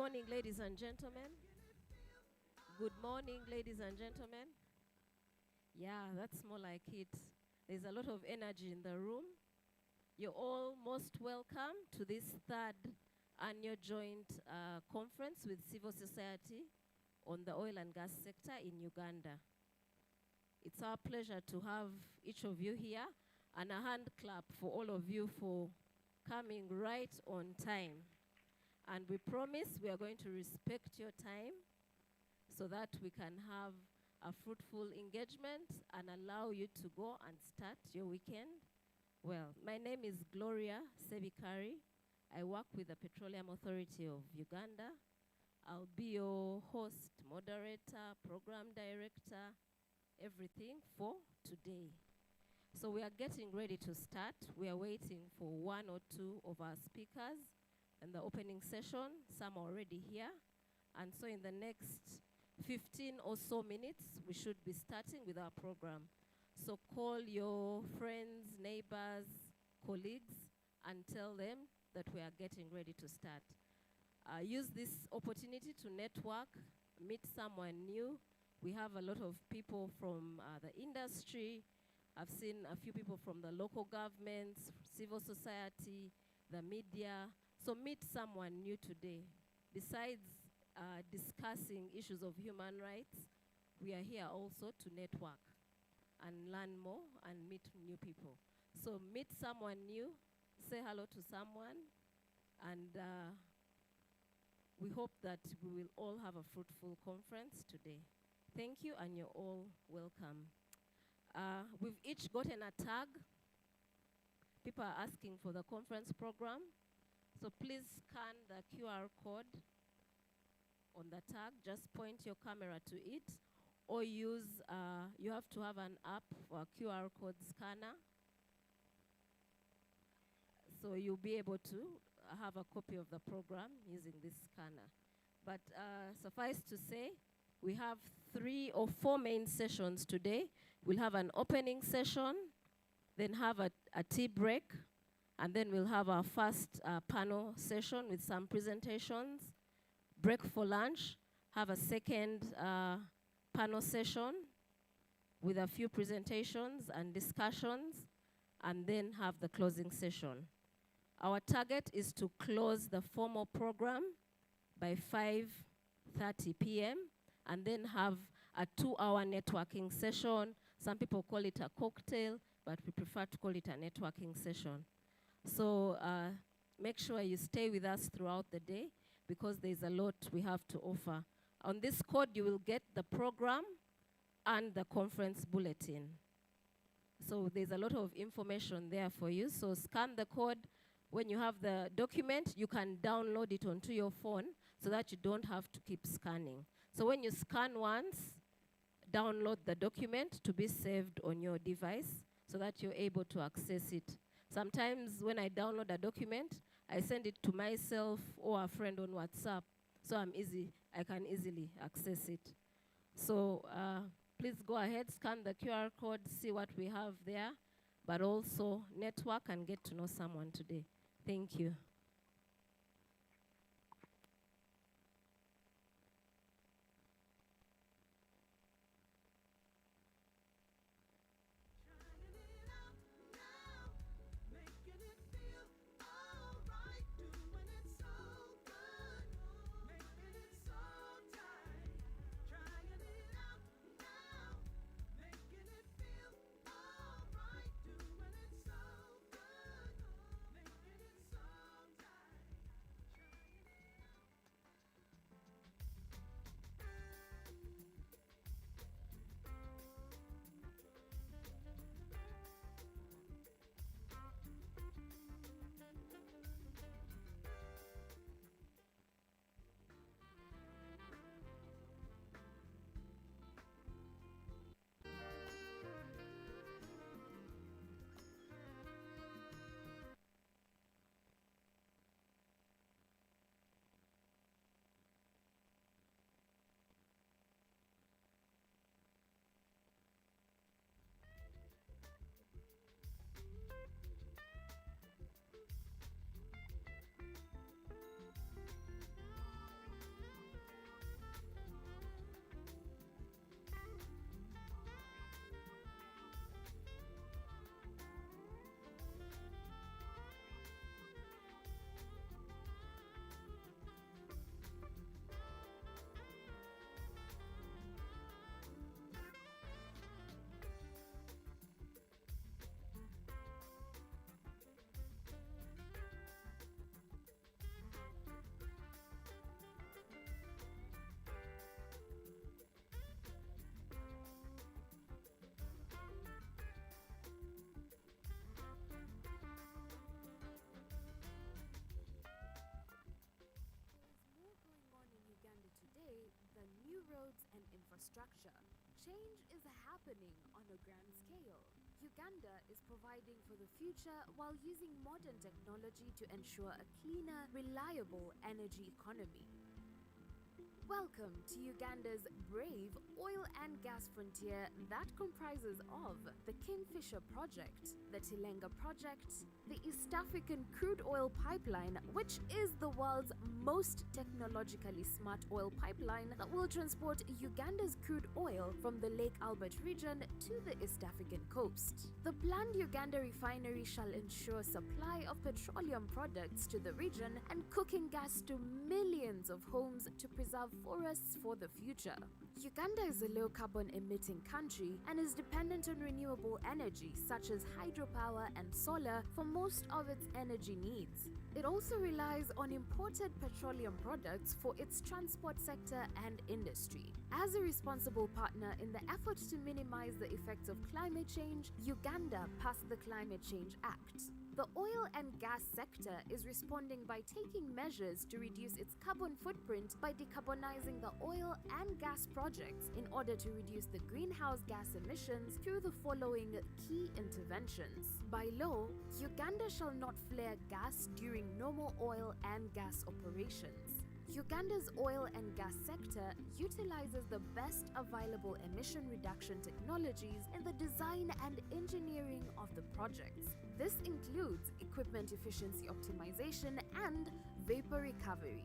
morning, ladies and gentlemen. Good morning, ladies and gentlemen. Yeah, that's more like it. There's a lot of energy in the room. You're all most welcome to this third annual joint conference with civil society on the oil and gas sector in Uganda. It's our pleasure to have each of you here, and a hand clap for all of you for coming right on time. And we promise we are going to respect your time so that we can have a fruitful engagement and allow you to go and start your weekend. Well, my name is Gloria Sebikari. I work with the Petroleum Authority of Uganda. I'll be your host, moderator, program director, everything for today. So we are getting ready to start. We are waiting for one or two of our speakers in the opening session. Some are already here. And so in the next 15 or so minutes, we should be starting with our program. So call your friends, neighbors, colleagues, and tell them that we are getting ready to start. Use this opportunity to network, meet someone new. We have a lot of people from the industry. I've seen a few people from the local governments, civil society, the media. So meet someone new today. Besides discussing issues of human rights, we are here also to network and learn more and meet new people. So meet someone new, say hello to someone, and we hope that we will all have a fruitful conference today. Thank you, and you're all welcome. We've each gotten a tag. People are asking for the conference program. So please scan the QR code on the tag. Just point your camera to it, or use, you have to have an app or a QR code scanner. So you'll be able to have a copy of the program using this scanner. But suffice to say, we have 3 or 4 main sessions today. We'll have an opening session, then have a tea break, and then we'll have our first panel session with some presentations, break for lunch, have a second panel session with a few presentations and discussions, and then have the closing session. Our target is to close the formal program by 5:30 p.m. and then have a 2-hour networking session. Some people call it a cocktail, but we prefer to call it a networking session. So make sure you stay with us throughout the day because there's a lot we have to offer. On this code, you will get the program and the conference bulletin. So there's a lot of information there for you. So scan the code. When you have the document, you can download it onto your phone so that you don't have to keep scanning. So when you scan once, download the document to be saved on your device so that you're able to access it. Sometimes when I download a document, I send it to myself or a friend on WhatsApp, so I can easily access it. So please go ahead, scan the QR code, see what we have there, but also network and get to know someone today. Thank you. infrastructure. Change is happening on a grand scale. Uganda is providing for the future while using modern technology to ensure a cleaner, reliable energy economy. Welcome to Uganda's brave oil and gas frontier that comprises of the Kingfisher Project, the Tilenga Project, the East African Crude Oil Pipeline, which is the world's most technologically smart oil pipeline that will transport Uganda's crude oil from the Lake Albert region to the East African coast. The planned Uganda refinery shall ensure supply of petroleum products to the region and cooking gas to millions of homes to preserve forests for the future. Uganda is a low-carbon emitting country and is dependent on renewable energy such as hydropower and solar for most of its energy needs. It also relies on imported petroleum products for its transport sector and industry. As a responsible partner in the effort to minimize the effects of climate change, Uganda passed the Climate Change Act. The oil and gas sector is responding by taking measures to reduce its carbon footprint by decarbonizing the oil and gas projects in order to reduce the greenhouse gas emissions through the following key interventions. By law, Uganda shall not flare gas during normal oil and gas operations. Uganda's oil and gas sector utilizes the best available emission reduction technologies in the design and engineering of the projects. This includes equipment efficiency optimization and vapor recovery.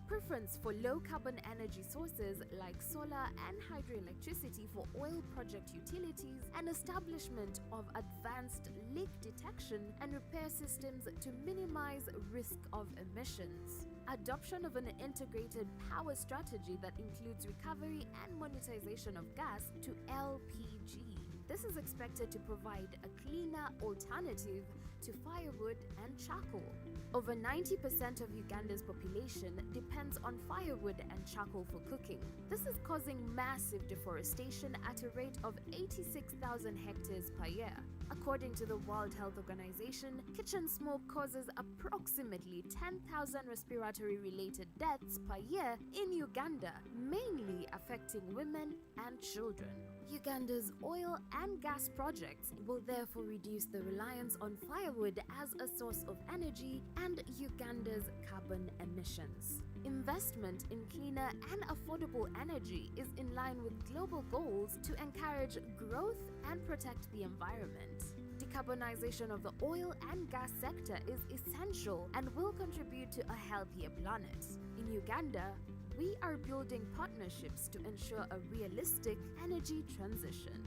Preference for low-carbon energy sources like solar and hydroelectricity for oil project utilities, and establishment of advanced leak detection and repair systems to minimize risk of emissions. Adoption of an integrated power strategy that includes recovery and monetization of gas to LPG. This is expected to provide a cleaner alternative to firewood and charcoal. Over 90% of Uganda's population depends on firewood and charcoal for cooking. This is causing massive deforestation at a rate of 86,000 hectares per year. According to the World Health Organization, kitchen smoke causes approximately 10,000 respiratory-related deaths per year in Uganda, mainly affecting women and children. Uganda's oil and gas projects will therefore reduce the reliance on firewood as a source of energy and Uganda's carbon emissions. Investment in cleaner and affordable energy is in line with global goals to encourage growth and protect the environment. Decarbonization of the oil and gas sector is essential and will contribute to a healthier planet. In Uganda, we are building partnerships to ensure a realistic energy transition.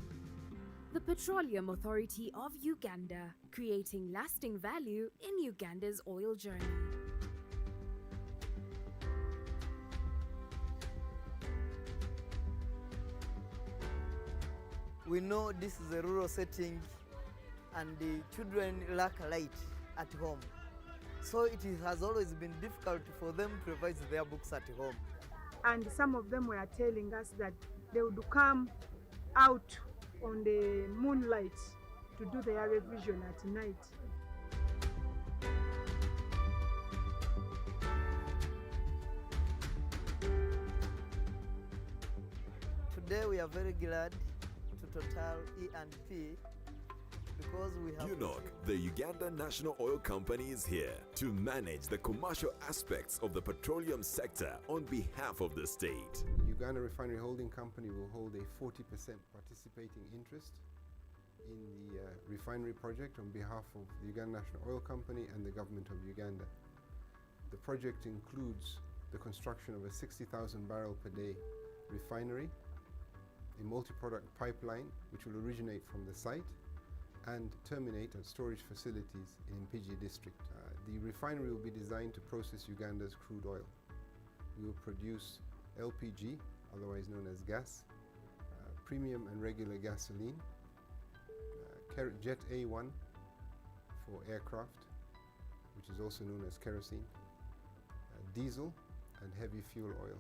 The Petroleum Authority of Uganda, creating lasting value in Uganda's oil journey. We know this is a rural setting and the children lack light at home. So it has always been difficult for them to revise their books at home. And some of them were telling us that they would come out on the moonlight to do their revision at night. Today we are very glad to Total E&P because we have... UNOC, the Uganda National Oil Company, is here to manage the commercial aspects of the petroleum sector on behalf of the state. Uganda Refinery Holding Company will hold a 40% participating interest in the refinery project on behalf of the Uganda National Oil Company and the government of Uganda. The project includes the construction of a 60,000 barrel per day refinery, a multi-product pipeline which will originate from the site and terminate at storage facilities in Mpigi district. The refinery will be designed to process Uganda's crude oil. We will produce LPG, otherwise known as gas, premium and regular gasoline, Jet A1 for aircraft, which is also known as kerosene, diesel and heavy fuel oil.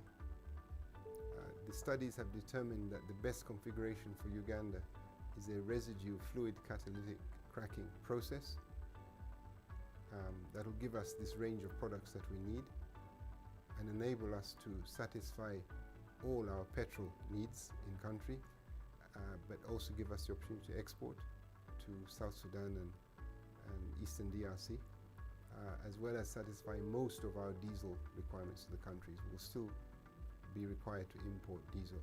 The studies have determined that the best configuration for Uganda is a residue fluid catalytic cracking process that will give us this range of products that we need and enable us to satisfy all our petrol needs in country, but also give us the opportunity to export to South Sudan and Eastern DRC, as well as satisfy most of our diesel requirements to the countries. We'll still be required to import diesel.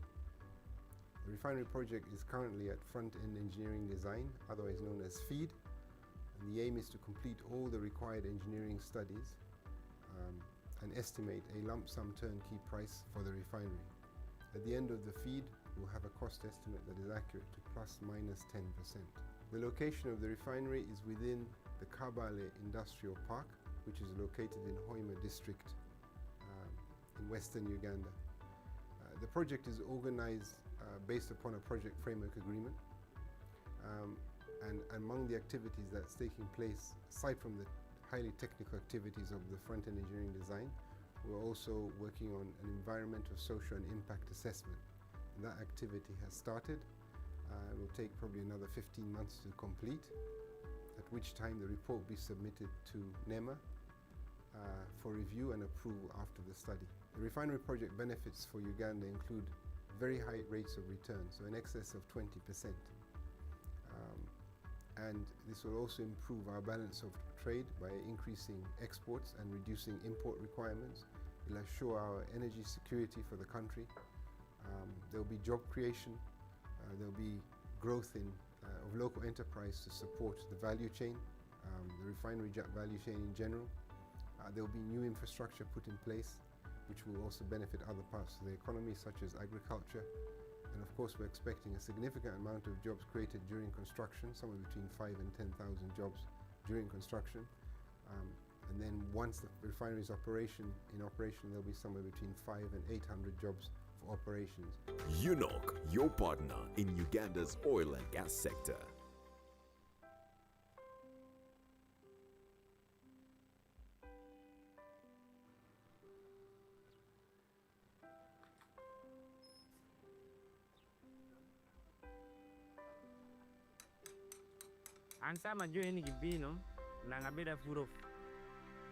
The refinery project is currently at front-end engineering design, otherwise known as FEED, and the aim is to complete all the required engineering studies and estimate a lump sum turnkey price for the refinery. At the end of the FEED, we'll have a cost estimate that is accurate to plus minus 10%. The location of the refinery is within the Kabale Industrial Park, which is located in Hoima district in western Uganda. The project is organized based upon a project framework agreement, and among the activities that's taking place, aside from the highly technical activities of the front-end engineering design, we're also working on an environmental, social and impact assessment. And that activity has started. It will take probably another 15 months to complete, at which time the report will be submitted to NEMA for review and approval after the study. The refinery project benefits for Uganda include very high rates of return, so in excess of 20%. And this will also improve our balance of trade by increasing exports and reducing import requirements. It will assure our energy security for the country. There will be job creation. There will be growth of local enterprise to support the value chain, the refinery value chain in general. There will be new infrastructure put in place, which will also benefit other parts of the economy, such as agriculture. And of course, we're expecting a significant amount of jobs created during construction, somewhere between 5,000 and 10,000 jobs during construction. And then once the refinery is in operation, there'll be somewhere between 500 and 800 jobs for operations. UNOC, your partner in Uganda's oil and gas sector. An sama jo ni gibino na ngabeda furo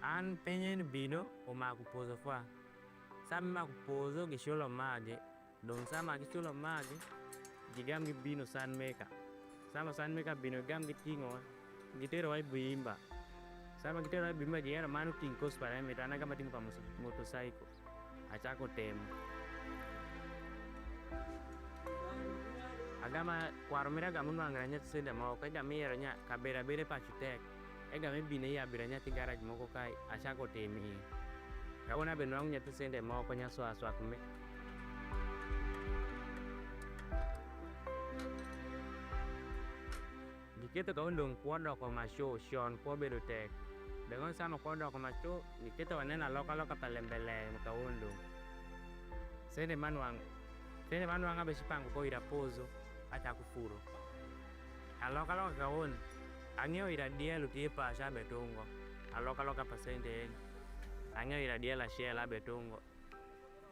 an penye ni bino o makupozo fa sama makupozo gisholo mage don sama gisholo mage gigam gibino san meka sama san meka bino gam gitingo gitero ai bimba sama gitero ai bimba jera manu tinkos para metana kama tingo pa motorcycle achako temo agama warumira gamun wangranya tsende mau ka gamira nya kabera bere pachutek egame bine ya biranya ti garage moko kai achako temi kaona benwang nya tsende mau ko nya swa kume diketo ka undong kwodo ko masho shon ko bedo tek dengan sama kwodo ko masho diketo wanena loka palembele ka undong sende manwang abe shipango ko ira pozo acha kufuro aloka kaon angeo ira dia lutie pasha betongo aloka pasende angeo ira dia la shela betongo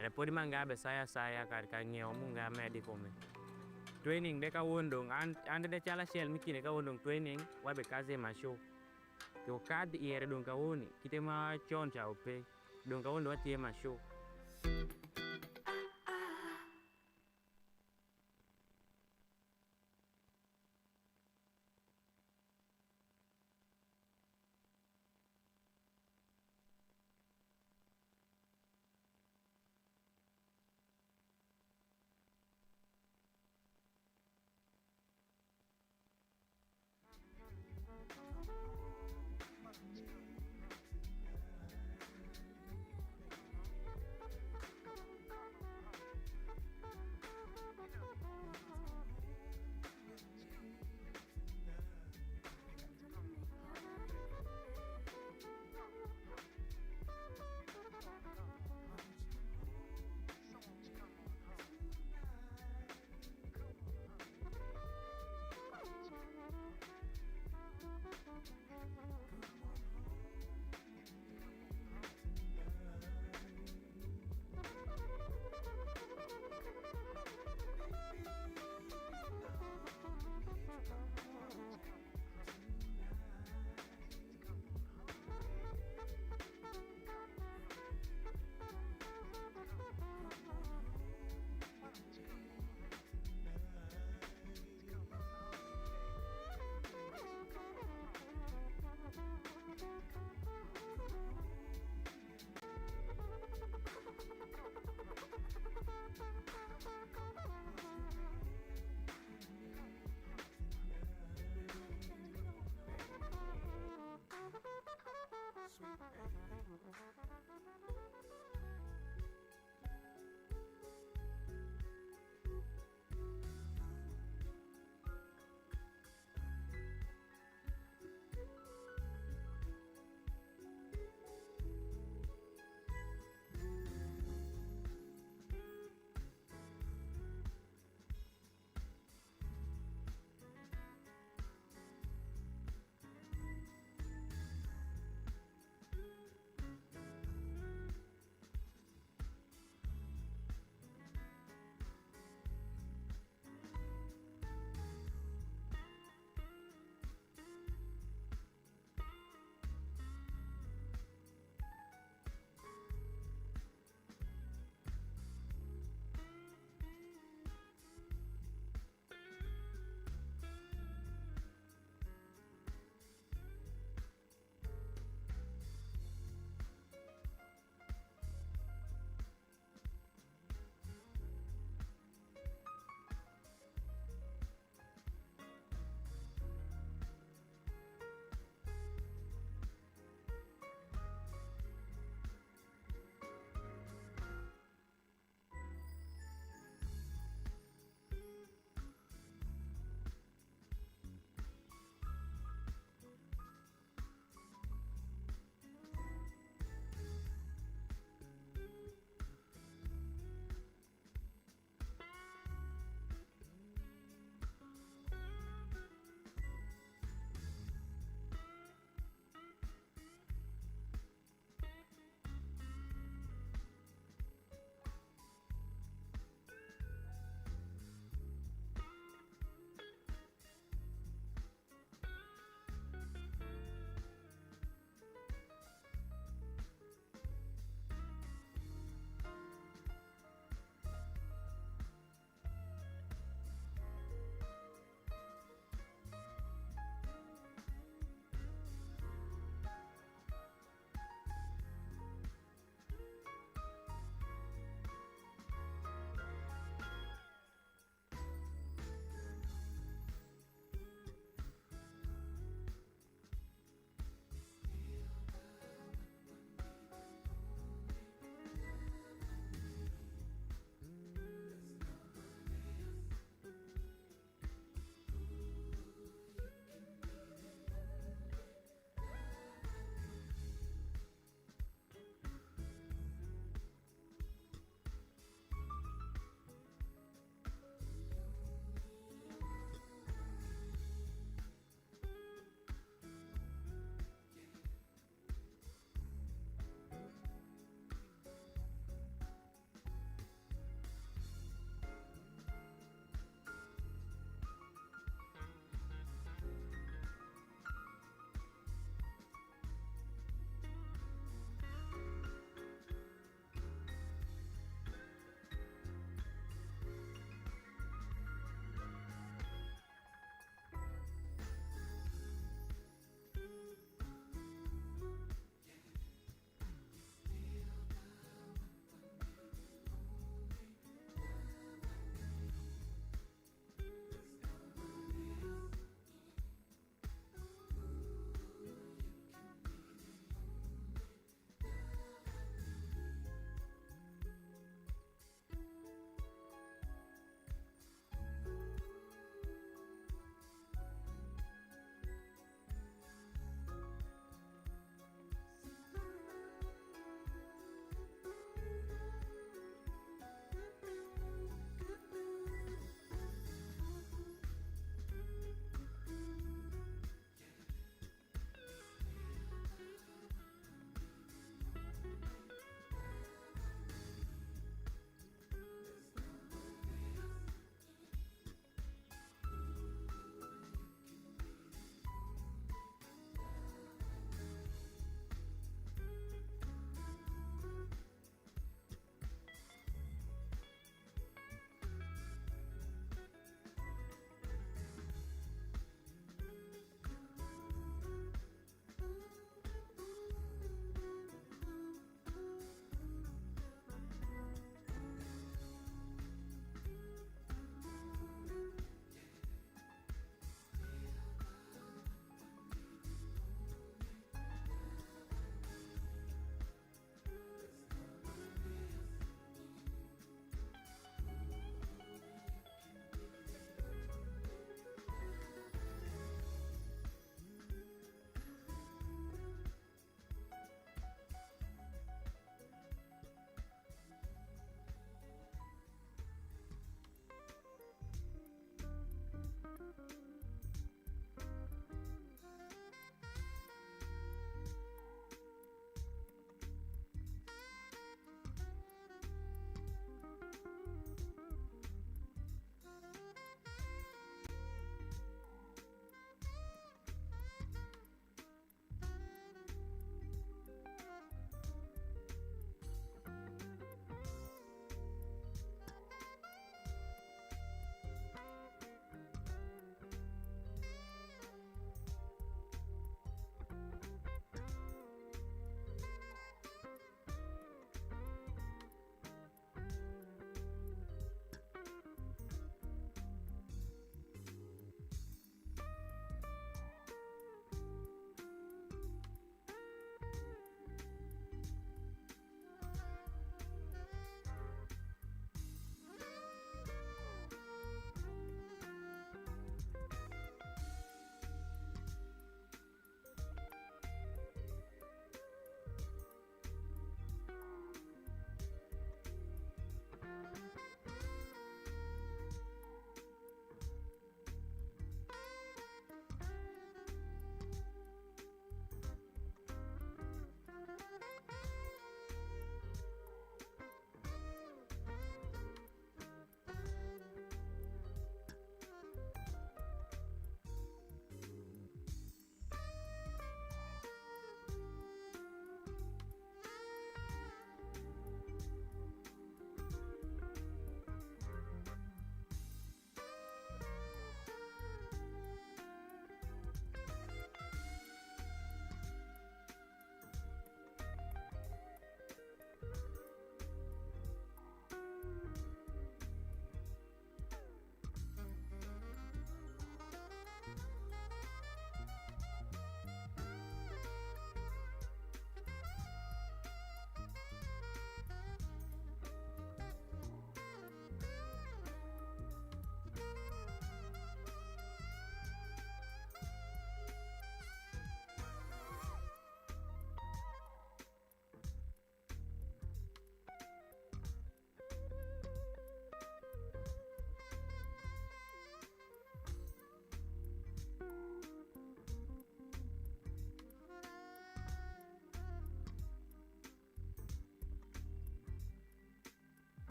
repodi mangabe saya karika ngeo munga medi kome training de ka wondong ande de chala shell mikine ka wondong training wabe kaze masho yo kad iere don ka woni kitema choncha ope don ka wondo watie masho.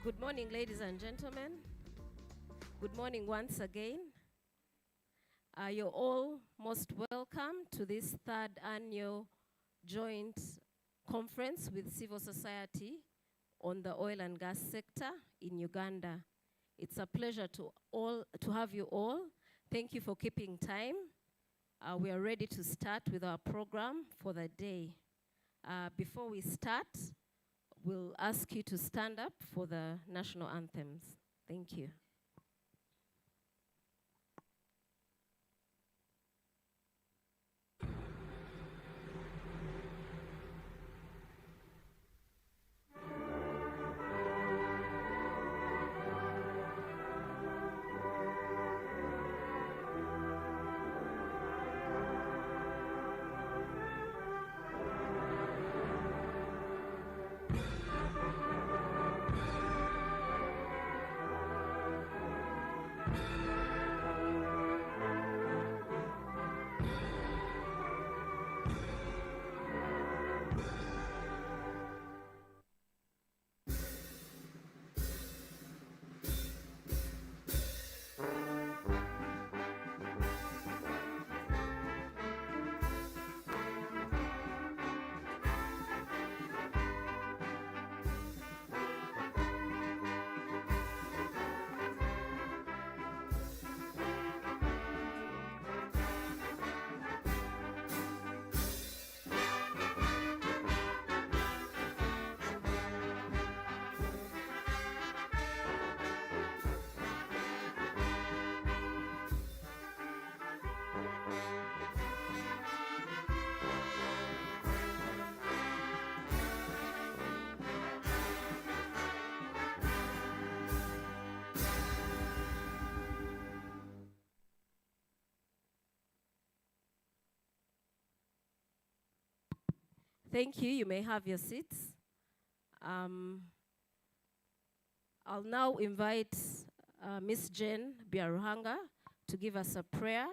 Good morning, ladies and gentlemen. Good morning once again. You're all most welcome to this third annual joint conference with civil society on the oil and gas sector in Uganda. It's a pleasure to have you all. Thank you for keeping time. We are ready to start with our program for the day. Before we start, we'll ask you to stand up for the national anthems. Thank you. Thank you. You may have your seats. I'll now invite Miss Jane Biaruhanga to give us a prayer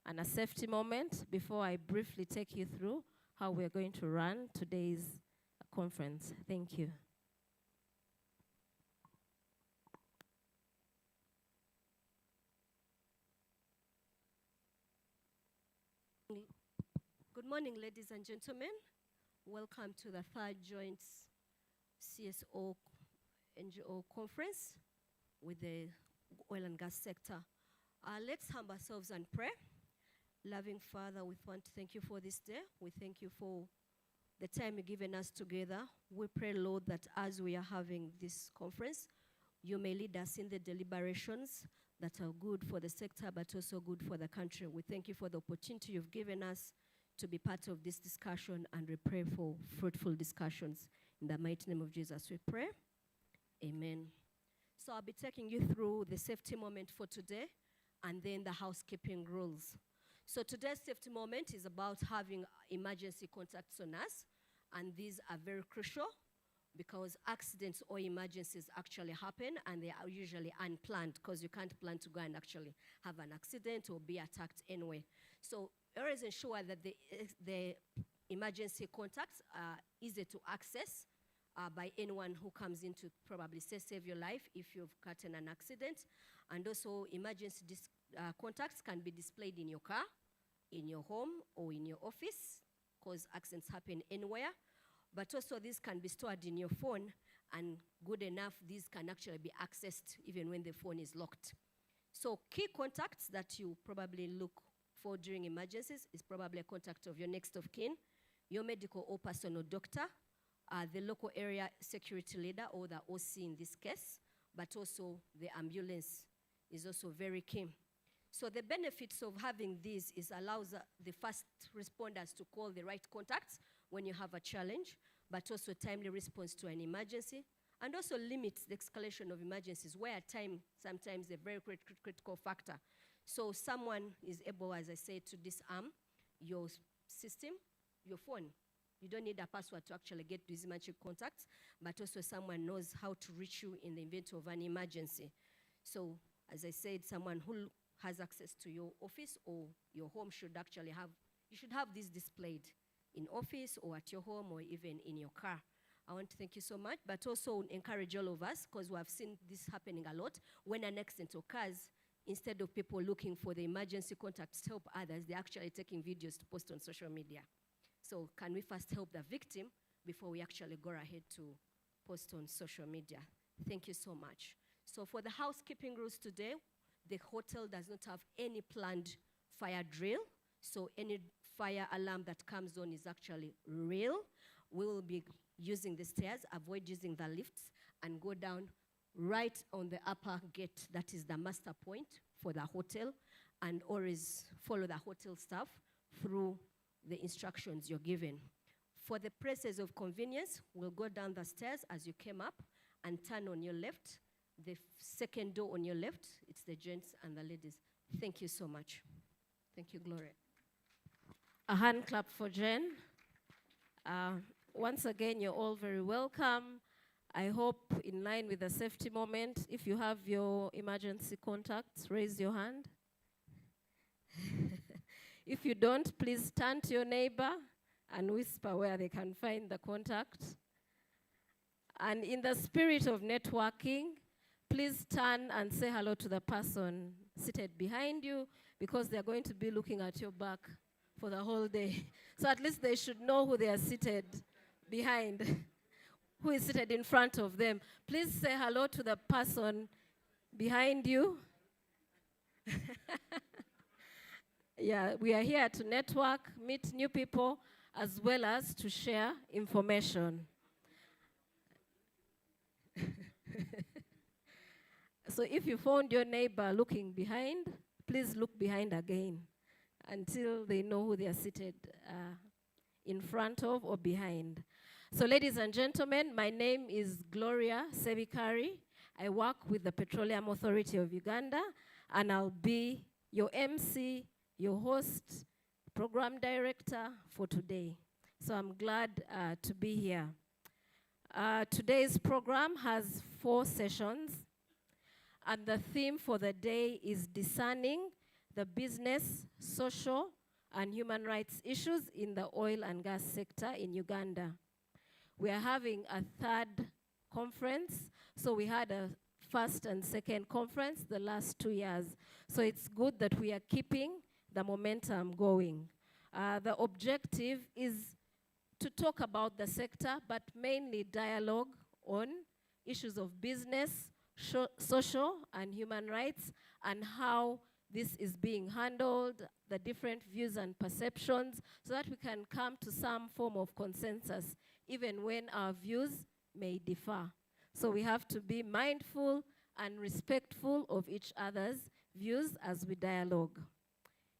and a safety moment before I briefly take you through how we're going to run today's conference. Thank you. Good morning, ladies and gentlemen. Welcome to the third joint CSO NGO conference with the oil and gas sector. Let's humble ourselves and pray. Loving Father, we want to thank you for this day. We thank you for the time you've given us together. We pray, Lord, that as we are having this conference, you may lead us in the deliberations that are good for the sector, but also good for the country. We thank you for the opportunity you've given us to be part of this discussion, and we pray for fruitful discussions. In the mighty name of Jesus, we pray. Amen. So I'll be taking you through the safety moment for today and then the housekeeping rules. So today's safety moment is about having emergency contacts on us, and these are very crucial because accidents or emergencies actually happen, and they are usually unplanned because you can't plan to go and actually have an accident or be attacked anyway. So always ensure that the emergency contacts are easy to access by anyone who comes in to probably save your life if you've gotten an accident. And also emergency contacts can be displayed in your car, in your home, or in your office, because accidents happen anywhere. But also these can be stored in your phone, and good enough, these can actually be accessed even when the phone is locked. So key contacts that you probably look for during emergencies is probably a contact of your next of kin, your medical or personal doctor, the local area security leader or the OC in this case, but also the ambulance is also very key. So the benefits of having this is allows the first responders to call the right contacts when you have a challenge, but also timely response to an emergency, and also limits the escalation of emergencies where time sometimes a very critical factor. So someone is able, as I said, to disarm your system, your phone. You don't need a password to actually get these emergency contacts, but also someone knows how to reach you in the event of an emergency. So, as I said, someone who has access to your office or your home should actually have, you should have this displayed in office or at your home or even in your car. I want to thank you so much, but also encourage all of us, because we have seen this happening a lot. When an accident occurs, instead of people looking for the emergency contacts to help others, they're actually taking videos to post on social media. So can we first help the victim before we actually go ahead to post on social media? Thank you so much. So for the housekeeping rules today, the hotel does not have any planned fire drill. So any fire alarm that comes on is actually real. We will be using the stairs, avoid using the lifts, and go down right on the upper gate. That is the master point for the hotel, and always follow the hotel staff through the instructions you're given. For the places of convenience, we'll go down the stairs as you came up and turn on your left. The second door on your left, it's the gents and the ladies. Thank you so much. Thank you, Gloria. A hand clap for Jen. Once again, you're all very welcome. I hope, in line with the safety moment, if you have your emergency contacts, raise your hand. If you don't, please turn to your neighbor and whisper where they can find the contact. And in the spirit of networking, please turn and say hello to the person seated behind you, because they're going to be looking at your back for the whole day. So at least they should know who they are seated behind, who is seated in front of them. Please say hello to the person behind you. Yeah, we are here to network, meet new people, as well as to share information. So if you found your neighbor looking behind, please look behind again until they know who they are seated in front of or behind. So ladies and gentlemen, my name is Gloria Sebikari. I work with the Petroleum Authority of Uganda, and I'll be your MC, your host, program director for today. So I'm glad to be here. Today's program has 4 sessions, and the theme for the day is Discerning the Business, Social, and Human Rights Issues in the Oil and Gas Sector in Uganda. We are having a 3rd conference, so we had a 1st and 2nd conference the last 2 years. So it's good that we are keeping the momentum going. The objective is to talk about the sector, but mainly dialogue on issues of business, social and human rights, and how this is being handled, the different views and perceptions, so that we can come to some form of consensus, even when our views may differ. So we have to be mindful and respectful of each other's views as we dialogue.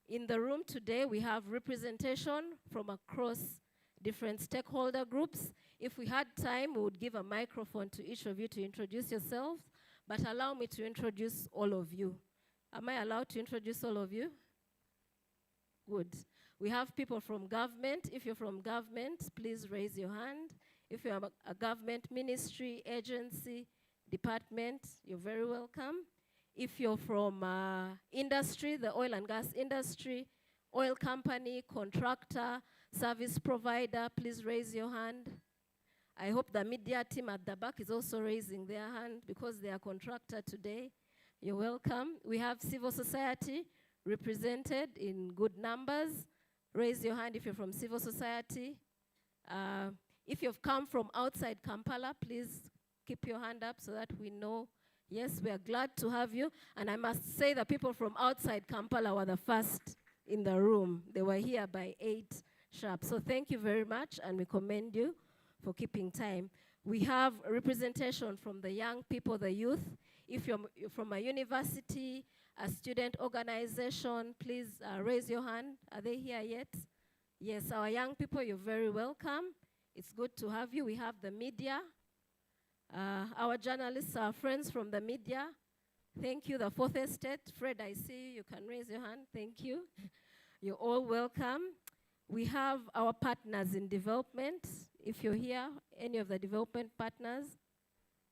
In the room today, we have representation from across different stakeholder groups. If we had time, we would give a microphone to each of you to introduce yourselves, but allow me to introduce all of you. Am I allowed to introduce all of you? Good. We have people from government. If you're from government, please raise your hand. If you're a government ministry, agency, department, you're very welcome. If you're from industry, the oil and gas industry, oil company, contractor, service provider, please raise your hand. I hope the media team at the back is also raising their hand because they are contractor today. You're welcome. We have civil society represented in good numbers. Raise your hand if you're from civil society. If you've come from outside Kampala, please keep your hand up so that we know. Yes, we are glad to have you. And I must say the people from outside Kampala were the first in the room. They were here by 8 sharp. So thank you very much, and we commend you for keeping time. We have representation from the young people, the youth. If you're from a university, a student organization, please raise your hand. Are they here yet? Yes, our young people, you're very welcome. It's good to have you. We have the media. Our journalists are friends from the media. Thank you. The Fourth Estate. Fred, I see you. You can raise your hand. Thank you. You're all welcome. We have our partners in development. If you're here, any of the development partners,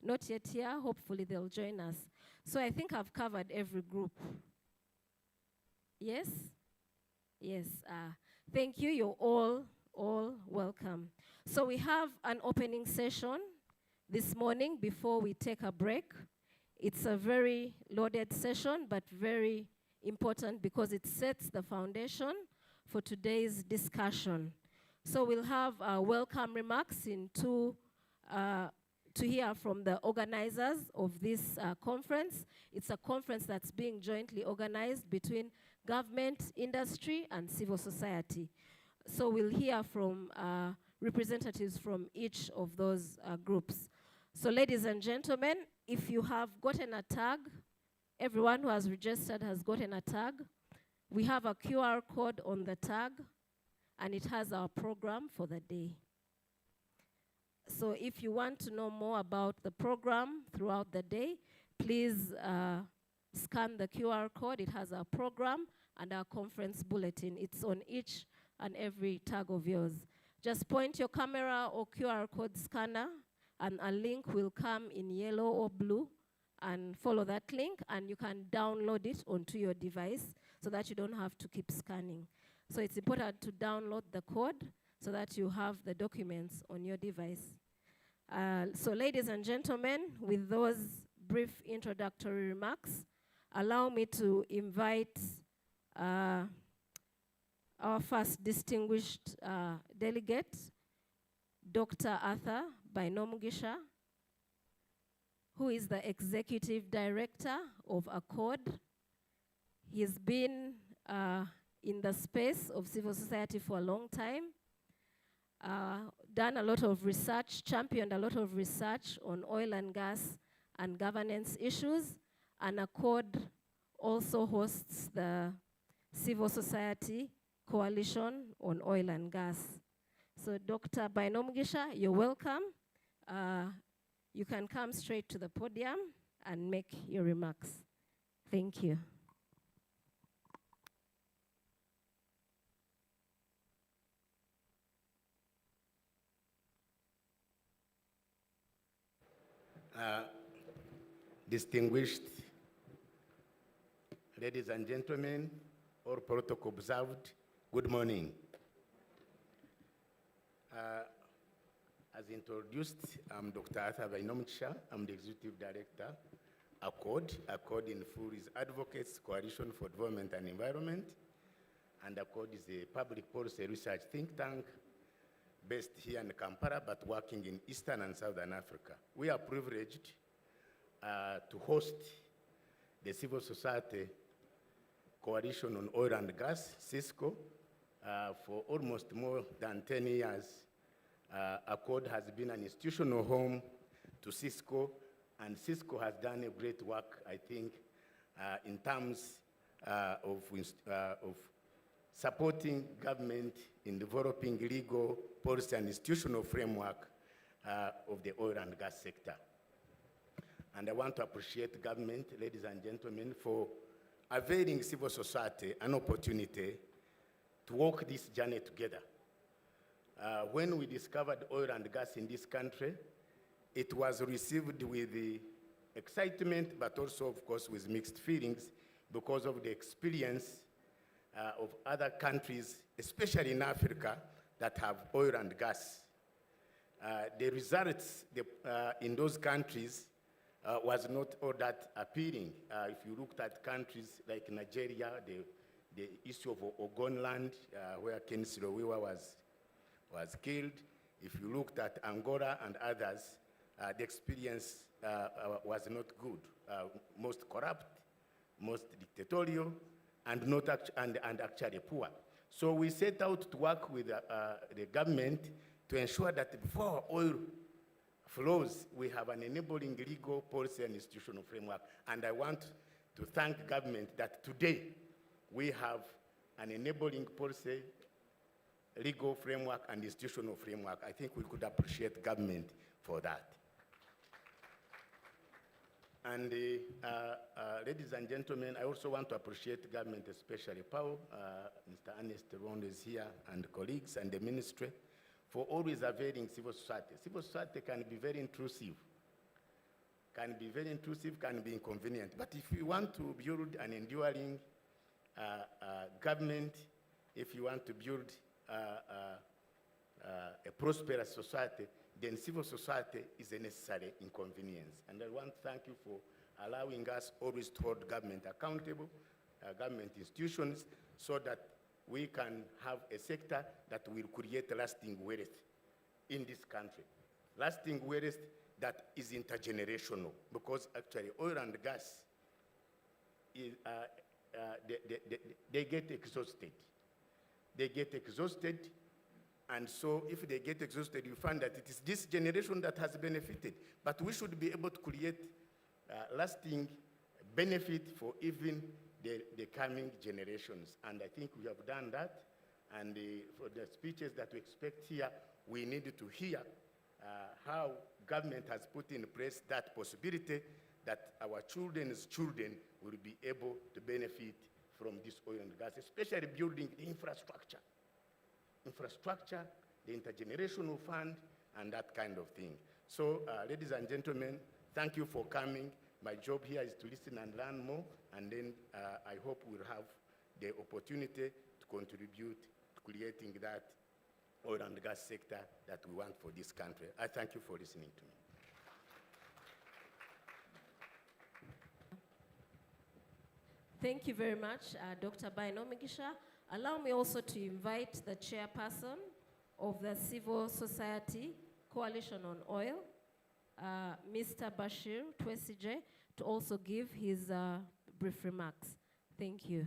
not yet here, hopefully they'll join us. So I think I've covered every group. Yes? Yes. Thank you. You're all all welcome. So we have an opening session this morning before we take a break. It's a very loaded session, but very important because it sets the foundation for today's discussion. So we'll have welcome remarks to hear from the organizers of this conference. It's a conference that's being jointly organized between government, industry, and civil society. So we'll hear from representatives from each of those groups. So ladies and gentlemen, if you have gotten a tag, everyone who has registered has gotten a tag. We have a QR code on the tag, and it has our program for the day. So if you want to know more about the program throughout the day, please scan the QR code. It has our program and our conference bulletin. It's on each and every tag of yours. Just point your camera or QR code scanner, and a link will come in yellow or blue, and follow that link, and you can download it onto your device so that you don't have to keep scanning. So it's important to download the code so that you have the documents on your device. So ladies and gentlemen, with those brief introductory remarks, allow me to invite our first distinguished delegate, Dr. Arthur Bainomugisha, who is the Executive Director of ACCORD. He's been in the space of civil society for a long time, done a lot of research, championed a lot of research on oil and gas and governance issues, and ACCORD also hosts the Civil Society Coalition on Oil and Gas. So Dr. Bainomugisha, you're welcome. You can come straight to the podium and make your remarks. Thank you. Distinguished ladies and gentlemen, all protocol observed, good morning. As introduced, I'm Dr. Arthur Bainomugisha. I'm the Executive Director, ACCORD. ACCORD in full is Advocates Coalition for Development and Environment, and ACCORD is a public policy research think tank based here in Kampala, but working in Eastern and Southern Africa. We are privileged to host the Civil Society Coalition on Oil and Gas, CISCO, for almost more than 10 years. ACCORD has been an institutional home to CISCO, and CISCO has done a great work, I think, in terms of supporting government in developing legal, policy, and institutional framework of the oil and gas sector. And I want to appreciate government, ladies and gentlemen, for availing civil society an opportunity to walk this journey together. When we discovered oil and gas in this country, it was received with excitement, but also, of course, with mixed feelings because of the experience of other countries, especially in Africa, that have oil and gas. The results in those countries was not all that appealing. If you looked at countries like Nigeria, the issue of Ogonland, where Ken Siro-Wiwa was killed. If you looked at Angola and others, the experience was not good. Most corrupt, most dictatorial, and actually poor. So we set out to work with the government to ensure that before oil flows, we have an enabling legal, policy, and institutional framework. And I want to thank government that today we have an enabling policy, legal framework, and institutional framework. I think we could appreciate government for that. And ladies and gentlemen, I also want to appreciate government, especially PAO, Mr. Ernest Rondo is here, and colleagues, and the ministry, for always availing civil society. Civil society can be very intrusive, can be inconvenient. But if you want to build an enduring government, if you want to build a prosperous society, then civil society is a necessary inconvenience. And I want to thank you for allowing us always to hold government accountable, government institutions, so that we can have a sector that will create lasting wealth in this country. Lasting wealth that is intergenerational, because actually oil and gas, is, they get exhausted. They get exhausted, and so if they get exhausted, you find that it is this generation that has benefited. But we should be able to create lasting benefit for even the coming generations. And I think we have done that. And for the speeches that we expect here, we need to hear how government has put in place that possibility that our children's children will be able to benefit from this oil and gas, especially building the infrastructure, the intergenerational fund, and that kind of thing. So, ladies and gentlemen, thank you for coming. My job here is to listen and learn more, and then I hope we'll have the opportunity to contribute to creating that oil and gas sector that we want for this country. I thank you for listening to me. Thank you very much, Dr. Baino Migisha. Allow me also to invite the chairperson of the Civil Society Coalition on Oil, Mr. Bashir Twesije, to also give his brief remarks. Thank you.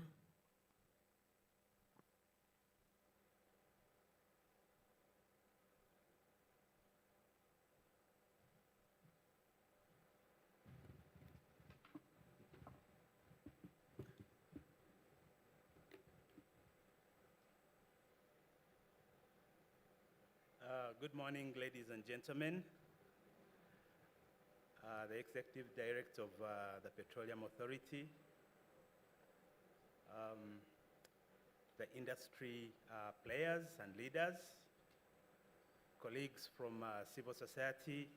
Good morning, ladies and gentlemen. The Executive Director of the Petroleum Authority, the industry players and leaders, colleagues from civil society,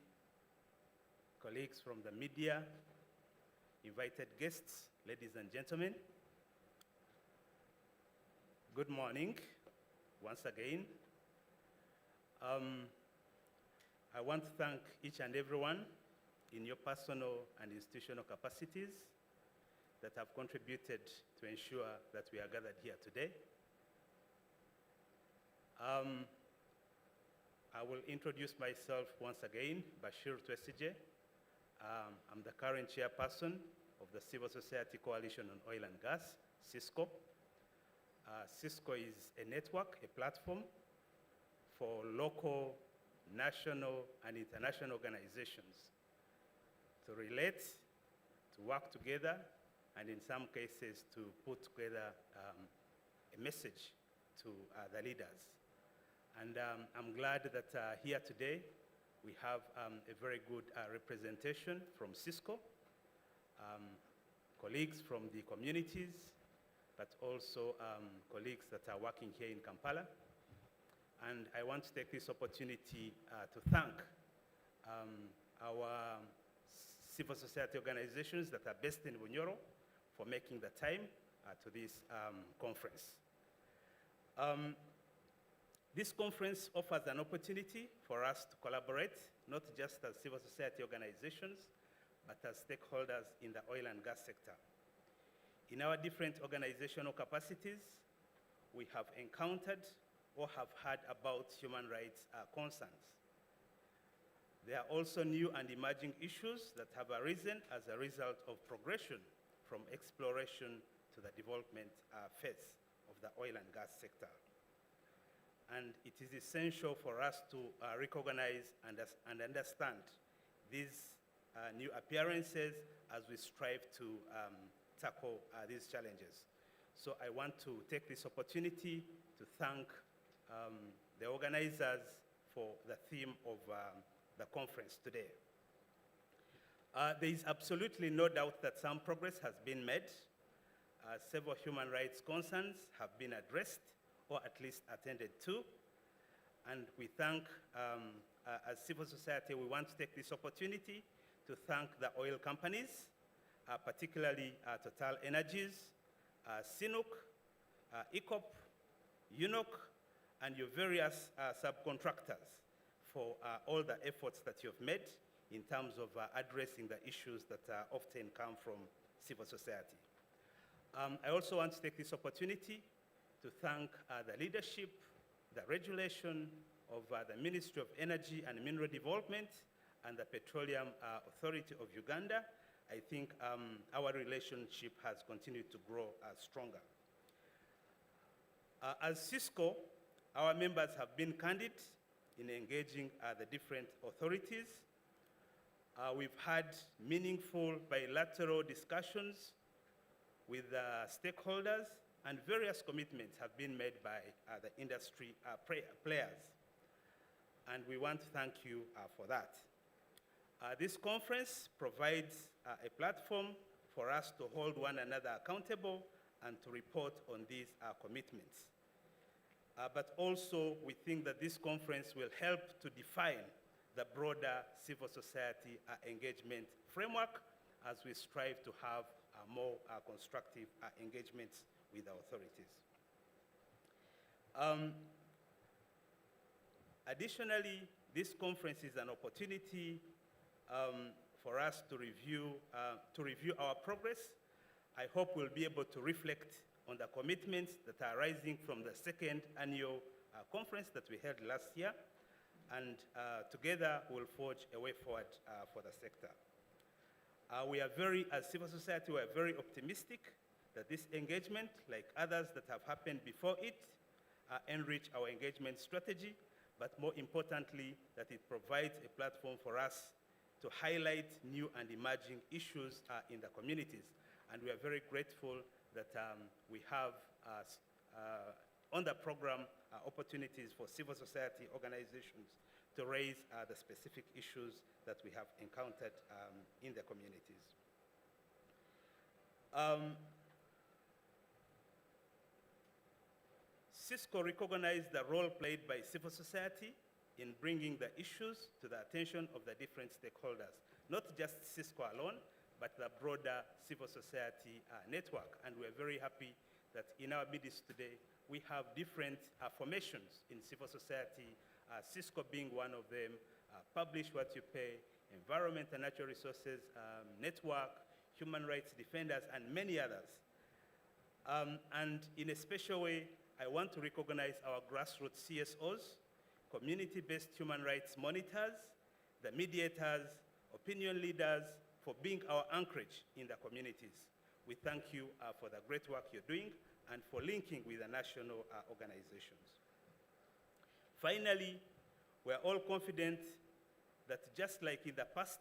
colleagues from the media, invited guests, ladies and gentlemen. Good morning, once again. I want to thank each and everyone in your personal and institutional capacities that have contributed to ensure that we are gathered here today. I will introduce myself once again, Bashir Twesije. I'm the current chairperson of the Civil Society Coalition on Oil and Gas, CISCO. CISCO is a network, a platform for local, national, and international organizations to relate, to work together, and in some cases to put together a message to the leaders. And I'm glad that here today we have a very good representation from CISCO, colleagues from the communities, but also colleagues that are working here in Kampala. And I want to take this opportunity to thank our civil society organizations that are based in Bunyoro for making the time to this conference. This conference offers an opportunity for us to collaborate, not just as civil society organizations, but as stakeholders in the oil and gas sector. In our different organizational capacities, we have encountered or have heard about human rights concerns. There are also new and emerging issues that have arisen as a result of progression from exploration to the development phase of the oil and gas sector. And it is essential for us to recognize and understand these new appearances as we strive to tackle these challenges. So I want to take this opportunity to thank the organizers for the theme of the conference today. There is absolutely no doubt that some progress has been made. Several human rights concerns have been addressed, or at least attended to. And we thank, as civil society, we want to take this opportunity to thank the oil companies, particularly Total Energies, CNOOC, ECOP, UNOC, and your various subcontractors for all the efforts that you've made in terms of addressing the issues that often come from civil society. I also want to take this opportunity to thank the leadership, the regulation of the Ministry of Energy and Mineral Development and the Petroleum Authority of Uganda. I think our relationship has continued to grow stronger. As Cisco, our members have been candid in engaging the different authorities. We've had meaningful bilateral discussions with stakeholders, and various commitments have been made by the industry players. And we want to thank you for that. This conference provides a platform for us to hold one another accountable and to report on these commitments. But also, we think that this conference will help to define the broader civil society engagement framework as we strive to have more constructive engagements with the authorities. Additionally, this conference is an opportunity for us to review our progress. I hope we'll be able to reflect on the commitments that are arising from the second annual conference that we held last year, and together we'll forge a way forward for the sector. As civil society, we are very optimistic that this engagement, like others that have happened before it, enrich our engagement strategy, but more importantly, that it provides a platform for us to highlight new and emerging issues in the communities. And we are very grateful that we have on the program opportunities for civil society organizations to raise the specific issues that we have encountered in the communities. Cisco recognized the role played by civil society in bringing the issues to the attention of the different stakeholders, not just Cisco alone, but the broader civil society network. And we're very happy that in our midst today, we have different formations in civil society, Cisco being one of them, Publish What You Pay, Environment and Natural Resources Network, Human Rights Defenders, and many others. And in a special way, I want to recognize our grassroots CSOs, community-based human rights monitors, the mediators, opinion leaders, for being our anchorage in the communities. We thank you for the great work you're doing and for linking with the national organizations. Finally, we're all confident that just like in the past,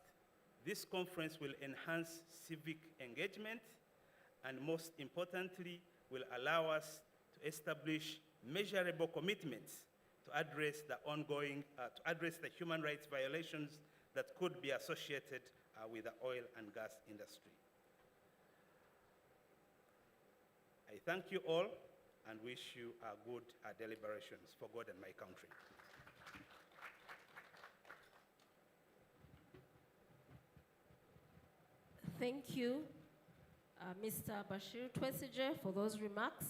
this conference will enhance civic engagement and most importantly, will allow us to establish measurable commitments to address the human rights violations that could be associated with the oil and gas industry. I thank you all and wish you good deliberations for God and my country. Thank you, Mr. Bashir Twesige, for those remarks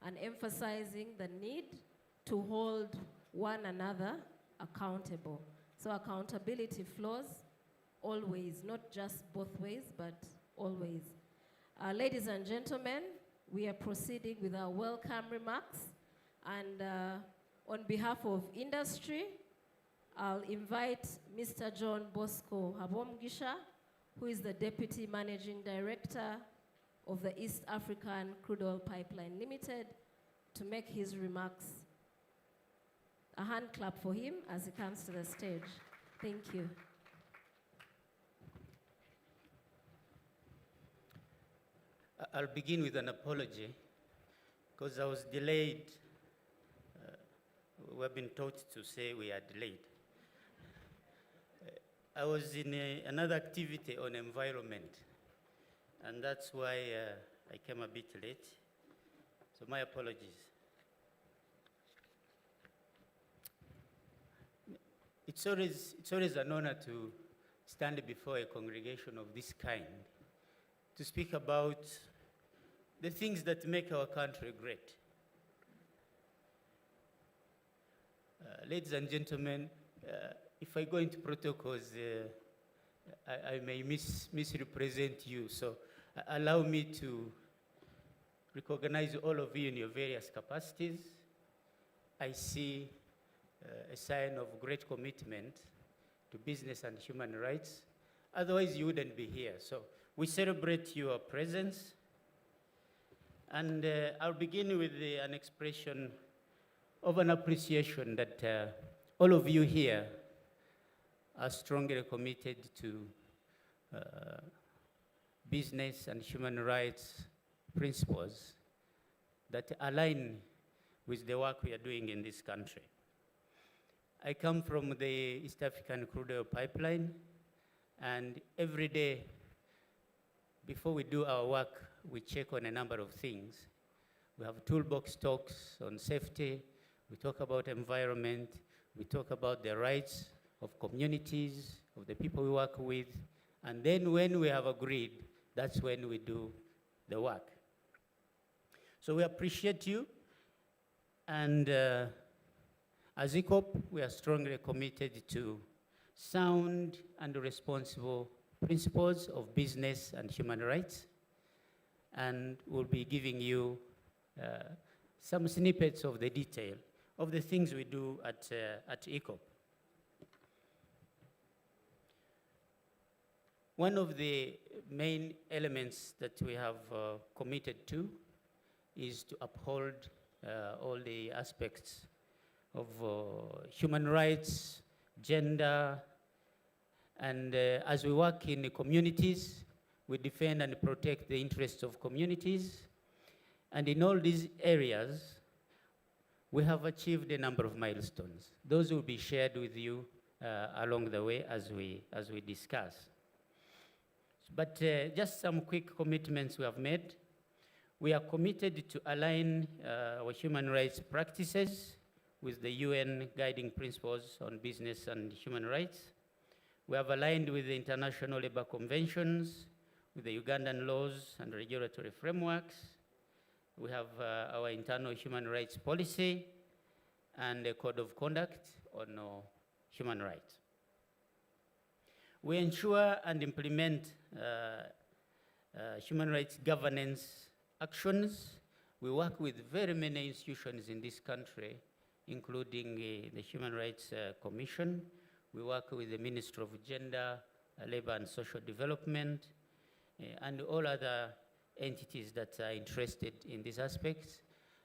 and emphasizing the need to hold one another accountable. So accountability flows always, not just both ways, but always. Ladies and gentlemen, we are proceeding with our welcome remarks. And on behalf of industry, I'll invite Mr. John Bosco Habomgisha, who is the Deputy Managing Director of the East African Crude Oil Pipeline Limited, to make his remarks. A hand clap for him as he comes to the stage. Thank you. I'll begin with an apology because I was delayed. We've been taught to say we are delayed. I was in another activity on environment, and that's why I came a bit late. So my apologies. It's always an honor to stand before a congregation of this kind to speak about the things that make our country great. Ladies and gentlemen, if I go into protocols, I may misrepresent you. So allow me to recognize all of you in your various capacities. I see a sign of great commitment to business and human rights. Otherwise, you wouldn't be here. So we celebrate your presence. And I'll begin with an expression of an appreciation that all of you here are strongly committed to business and human rights principles that align with the work we are doing in this country. I come from the East African crude oil pipeline, and every day before we do our work, we check on a number of things. We have toolbox talks on safety, we talk about environment, we talk about the rights of communities, of the people we work with, and then when we have agreed, that's when we do the work. So we appreciate you, and as ECOP, we are strongly committed to sound and responsible principles of business and human rights, and we'll be giving you some snippets of the detail of the things we do at ECOP. One of the main elements that we have committed to is to uphold all the aspects of human rights, gender, and as we work in the communities, we defend and protect the interests of communities. And in all these areas, we have achieved a number of milestones. Those will be shared with you along the way as we discuss. But just some quick commitments we have made. We are committed to align our human rights practices with the UN guiding principles on business and human rights. We have aligned with the International Labour Conventions, with the Ugandan laws and regulatory frameworks. We have our internal human rights policy and a code of conduct on human rights. We ensure and implement human rights governance actions. We work with very many institutions in this country, including the Human Rights Commission. We work with the Ministry of Gender, Labor and Social Development, and all other entities that are interested in these aspects.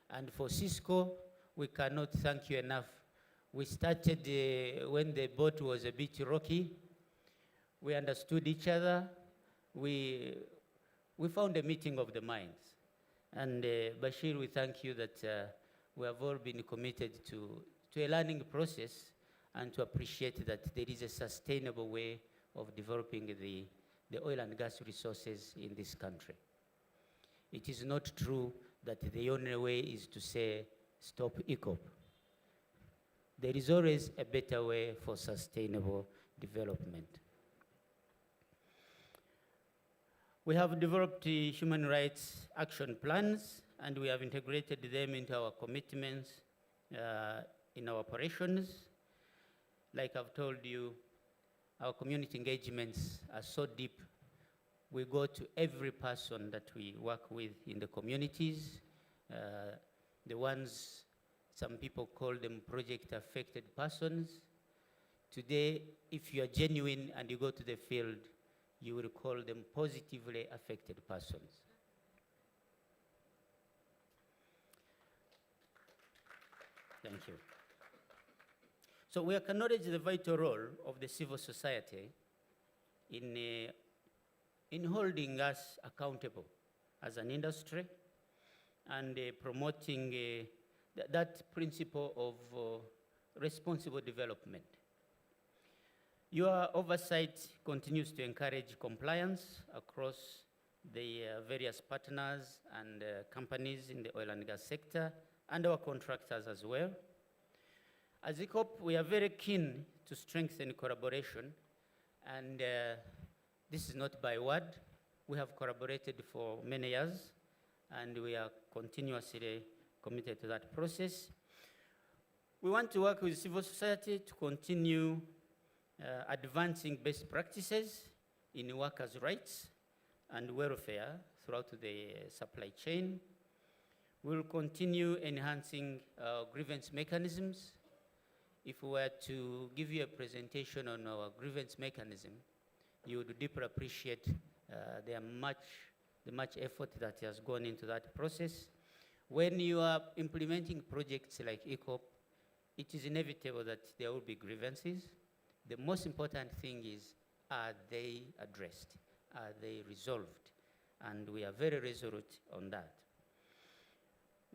And for Cisco, we cannot thank you enough. We started when the boat was a bit rocky. We understood each other. We found a meeting of the minds. And Bashir, we thank you that we have all been committed to a learning process and to appreciate that there is a sustainable way of developing the oil and gas resources in this country. It is not true that the only way is to say, stop ECOP. There is always a better way for sustainable development. We have developed human rights action plans, and we have integrated them into our commitments in our operations. Like I've told you, our community engagements are so deep. We go to every person that we work with in the communities, the ones, some people call them project-affected persons. Today, if you are genuine and you go to the field, you will call them positively affected persons. Thank you. So we acknowledge the vital role of the civil society in holding us accountable as an industry and promoting that principle of responsible development. Your oversight continues to encourage compliance across the various partners and companies in the oil and gas sector and our contractors as well. As ECOP, we are very keen to strengthen collaboration, and this is not by word. We have collaborated for many years, and we are continuously committed to that process. We want to work with civil society to continue advancing best practices in workers' rights and welfare throughout the supply chain. We'll continue enhancing grievance mechanisms. If we were to give you a presentation on our grievance mechanism, you would deeply appreciate the much effort that has gone into that process. When you are implementing projects like ECOP, it is inevitable that there will be grievances. The most important thing is, are they addressed? Are they resolved? And we are very resolute on that.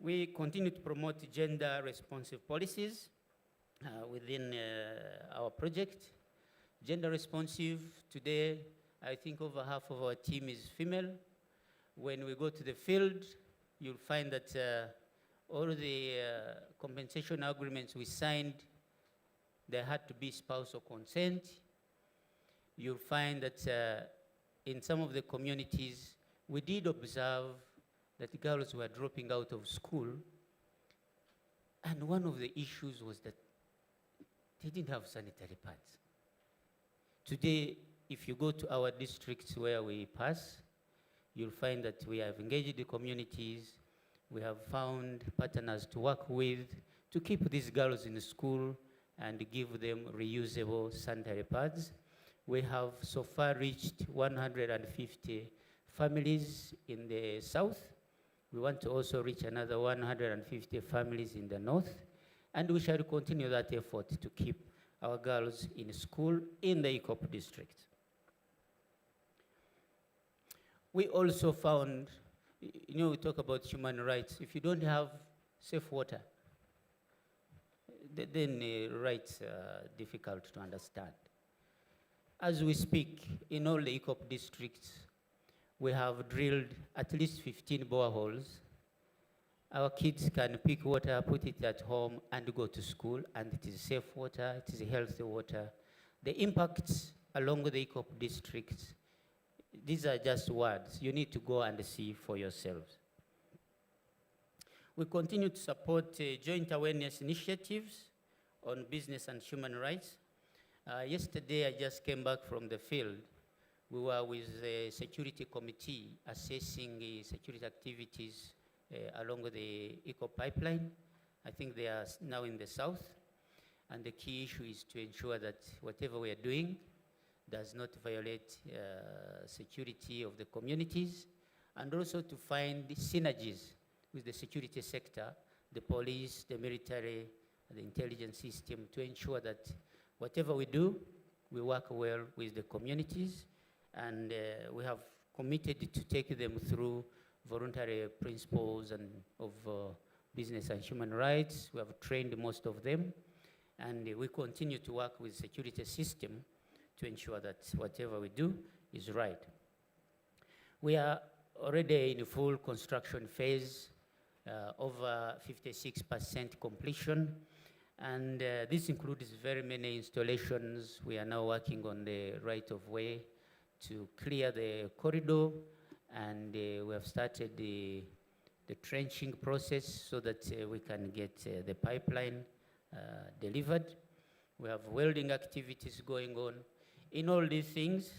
We continue to promote gender-responsive policies within our project. Gender-responsive, today, I think over half of our team is female. When we go to the field, you'll find that all the compensation agreements we signed, there had to be spousal consent. You'll find that in some of the communities, we did observe that girls were dropping out of school. And one of the issues was that they didn't have sanitary pads. Today, if you go to our districts where we pass, you'll find that we have engaged the communities. We have found partners to work with to keep these girls in school and give them reusable sanitary pads. We have so far reached 150 families in the south. We want to also reach another 150 families in the north, and we shall continue that effort to keep our girls in school in the ECOP district. We also found, we talk about human rights. If you don't have safe water, then rights are difficult to understand. As we speak, in all the ECOP districts, we have drilled at least 15 boreholes. Our kids can pick water, put it at home, and go to school, and it is safe water, it is healthy water. The impacts along the ECOP districts, these are just words. You need to go and see for yourselves. We continue to support joint awareness initiatives on business and human rights. Yesterday, I just came back from the field. We were with the security committee assessing security activities along the ECO pipeline. I think they are now in the south. And the key issue is to ensure that whatever we are doing does not violate security of the communities, and also to find synergies with the security sector, the police, the military, the intelligence system, to ensure that whatever we do, we work well with the communities, and we have committed to take them through voluntary principles and of business and human rights. We have trained most of them, and we continue to work with security system to ensure that whatever we do is right. We are already in a full construction phase, over 56% completion, and this includes very many installations. We are now working on the right-of-way to clear the corridor, and we have started the trenching process so that we can get the pipeline delivered. We have welding activities going on. In all these things,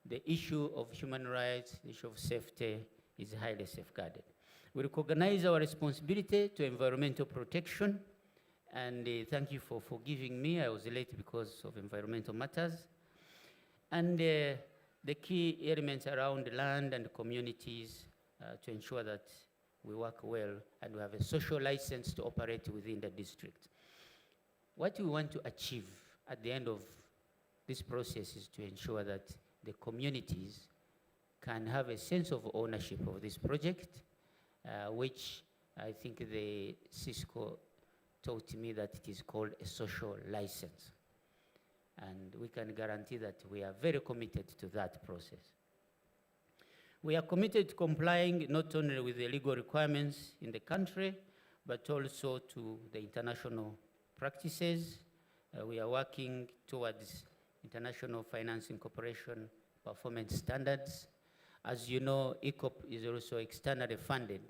the issue of human rights, the issue of safety is highly safeguarded. We recognize our responsibility to environmental protection, and thank you for forgiving me. I was late because of environmental matters. And the key elements around land and communities to ensure that we work well and we have a social license to operate within the district. What we want to achieve at the end of this process is to ensure that the communities can have a sense of ownership of this project, which I think the Cisco taught me that it is called a social license. And we can guarantee that we are very committed to that process. We are committed to complying not only with the legal requirements in the country, but also to the international practices. We are working towards International Financing Corporation performance standards. As you know, ECOP is also externally funded.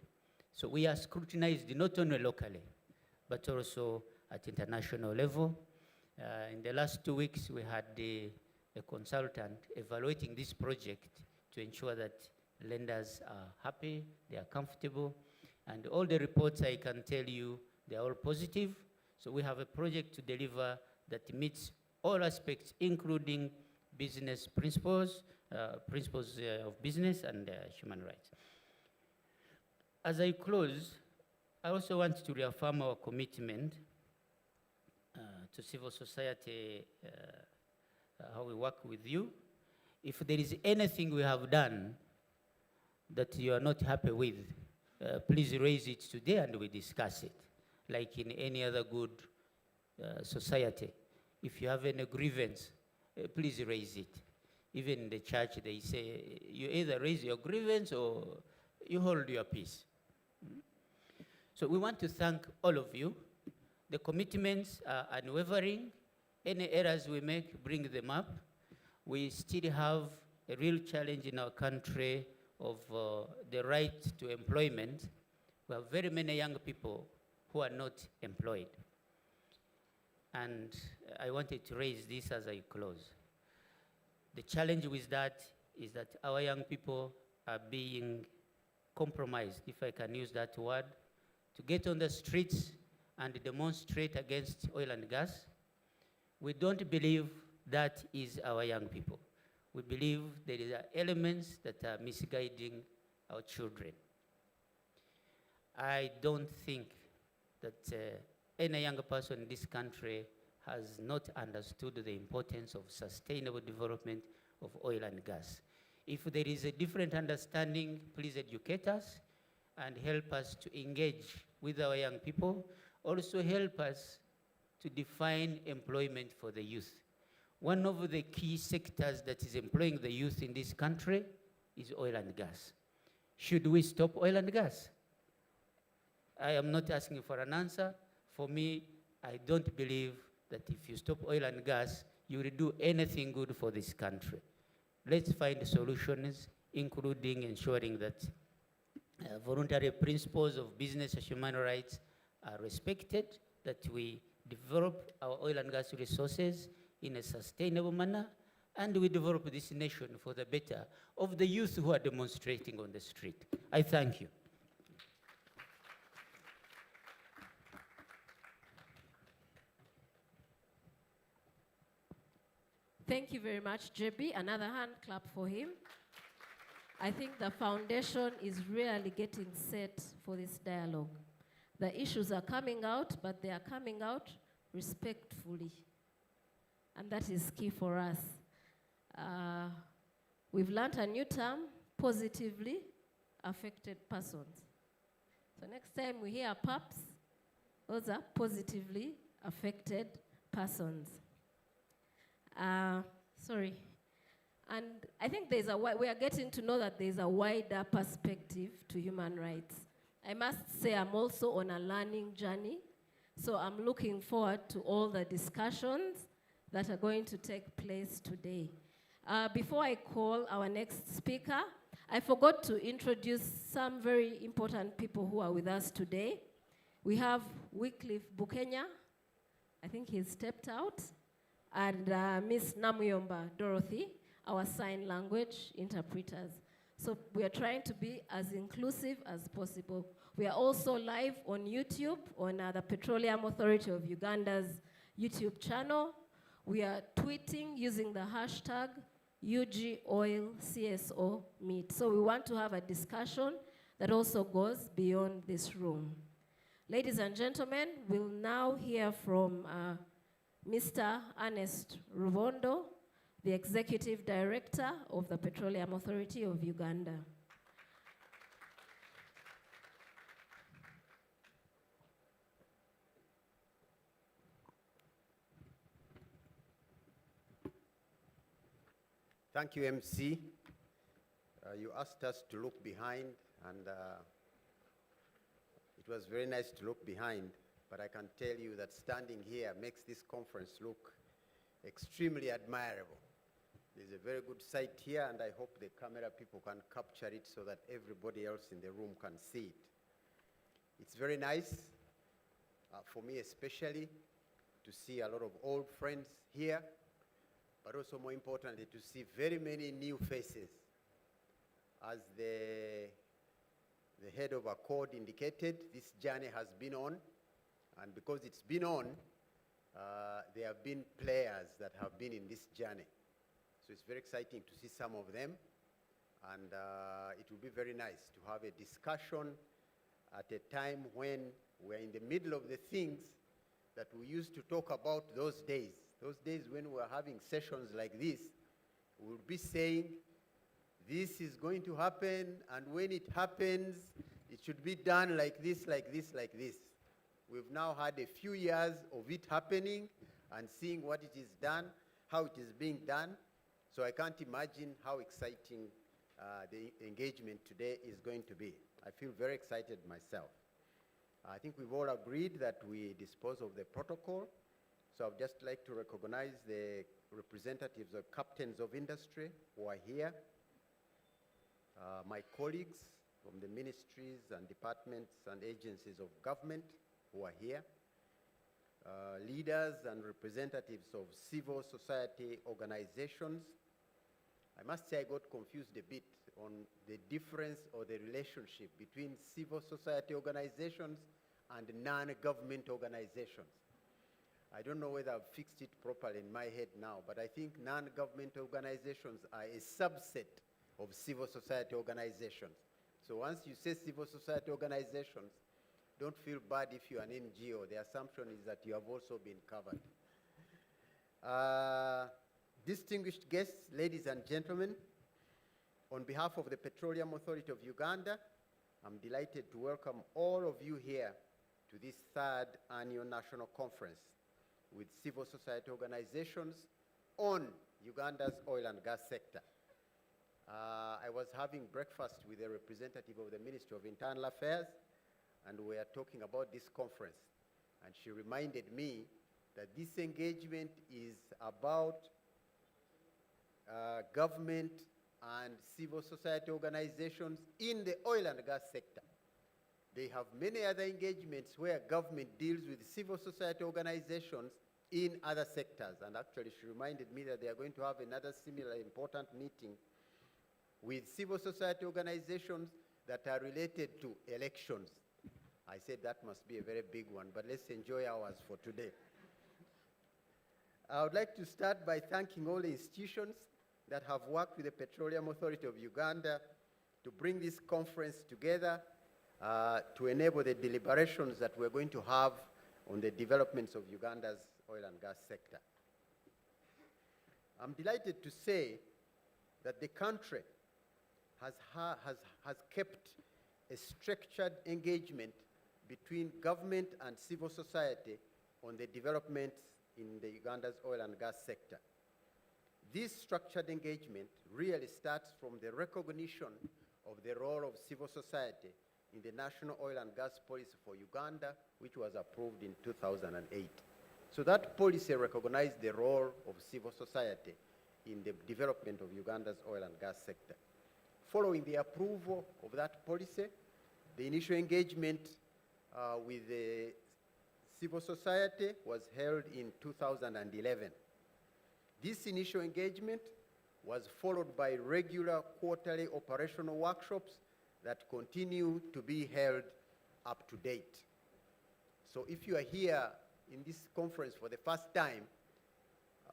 So we are scrutinized not only locally, but also at international level. In the last 2 weeks, we had a consultant evaluating this project to ensure that lenders are happy, they are comfortable, and all the reports I can tell you, they are all positive. So we have a project to deliver that meets all aspects, including business principles, principles of business and human rights. As I close, I also want to reaffirm our commitment to civil society, how we work with you. If there is anything we have done that you are not happy with, please raise it today and we discuss it, like in any other good society. If you have any grievance, please raise it. Even in the church, they say, you either raise your grievance or you hold your peace. So we want to thank all of you. The commitments are unwavering. Any errors we make, bring them up. We still have a real challenge in our country of the right to employment. We have very many young people who are not employed. And I wanted to raise this as I close. The challenge with that is that our young people are being compromised, if I can use that word, to get on the streets and demonstrate against oil and gas. We don't believe that is our young people. We believe there are elements that are misguiding our children. I don't think that any young person in this country has not understood the importance of sustainable development of oil and gas. If there is a different understanding, please educate us and help us to engage with our young people. Also help us to define employment for the youth. One of the key sectors that is employing the youth in this country is oil and gas. Should we stop oil and gas? I am not asking for an answer. For me, I don't believe that if you stop oil and gas, you will do anything good for this country. Let's find solutions, including ensuring that voluntary principles of business and human rights are respected, that we develop our oil and gas resources in a sustainable manner, and we develop this nation for the better of the youth who are demonstrating on the street. I thank you. Thank you very much, JB. Another hand clap for him. I think the foundation is really getting set for this dialogue. The issues are coming out, but they are coming out respectfully. And that is key for us. We've learned a new term, positively affected persons. So next time we hear PAPs, those are positively affected persons. Sorry. And I think we are getting to know that there's a wider perspective to human rights. I must say I'm also on a learning journey. So I'm looking forward to all the discussions that are going to take place today. Before I call our next speaker, I forgot to introduce some very important people who are with us today. We have Wycliffe Bukenya. I think he's stepped out. And Miss Namuyomba Dorothy, our sign language interpreters. So we are trying to be as inclusive as possible. We are also live on YouTube, on the Petroleum Authority of Uganda's YouTube channel. We are tweeting using the hashtag UGOilCSOmeet. So we want to have a discussion that also goes beyond this room. Ladies and gentlemen, we'll now hear from Mr. Ernest Rubondo, the Executive Director of the Petroleum Authority of Uganda. Thank you, MC. You asked us to look behind, and it was very nice to look behind. But I can tell you that standing here makes this conference look extremely admirable. There's a very good sight here, and I hope the camera people can capture it so that everybody else in the room can see it. It's very nice. for me especially, to see a lot of old friends here, but also more importantly, to see very many new faces. As the head of Accord indicated, this journey has been on, and because it's been on, there have been players that have been in this journey. So it's very exciting to see some of them, and it will be very nice to have a discussion at a time when we're in the middle of the things that we used to talk about those days when we were having sessions like this. We'll be saying, this is going to happen, and when it happens, it should be done like this, like this, like this. We've now had a few years of it happening and seeing what it is done, how it is being done. So I can't imagine how exciting the engagement today is going to be. I feel very excited myself. I think we've all agreed that we dispose of the protocol. So I'd just like to recognize the representatives of captains of industry who are here, my colleagues from the ministries and departments and agencies of government who are here, leaders and representatives of civil society organizations. I must say I got confused a bit on the difference or the relationship between civil society organizations and non-government organizations. I don't know whether I've fixed it properly in my head now, but I think non-government organizations are a subset of civil society organizations. So once you say civil society organizations, don't feel bad if you're an NGO. The assumption is that you have also been covered. Distinguished guests, ladies and gentlemen, on behalf of the Petroleum Authority of Uganda, I'm delighted to welcome all of you here to this third annual national conference with civil society organizations on Uganda's oil and gas sector. I was having breakfast with a representative of the Ministry of Internal Affairs, and we are talking about this conference. And she reminded me that this engagement is about government and civil society organizations in the oil and gas sector. They have many other engagements where government deals with civil society organizations in other sectors. And actually, she reminded me that they are going to have another similar important meeting with civil society organizations that are related to elections. I said that must be a very big one, but let's enjoy ours for today. I would like to start by thanking all the institutions that have worked with the Petroleum Authority of Uganda to bring this conference together to enable the deliberations that we're going to have on the developments of Uganda's oil and gas sector. I'm delighted to say that the country has kept a structured engagement between government and civil society on the developments in the Uganda's oil and gas sector. This structured engagement really starts from the recognition of the role of civil society in the National Oil and Gas Policy for Uganda, which was approved in 2008. So that policy recognized the role of civil society in the development of Uganda's oil and gas sector. Following the approval of that policy, the initial engagement with the civil society was held in 2011. This initial engagement was followed by regular quarterly operational workshops that continue to be held up to date. So if you are here in this conference for the first time,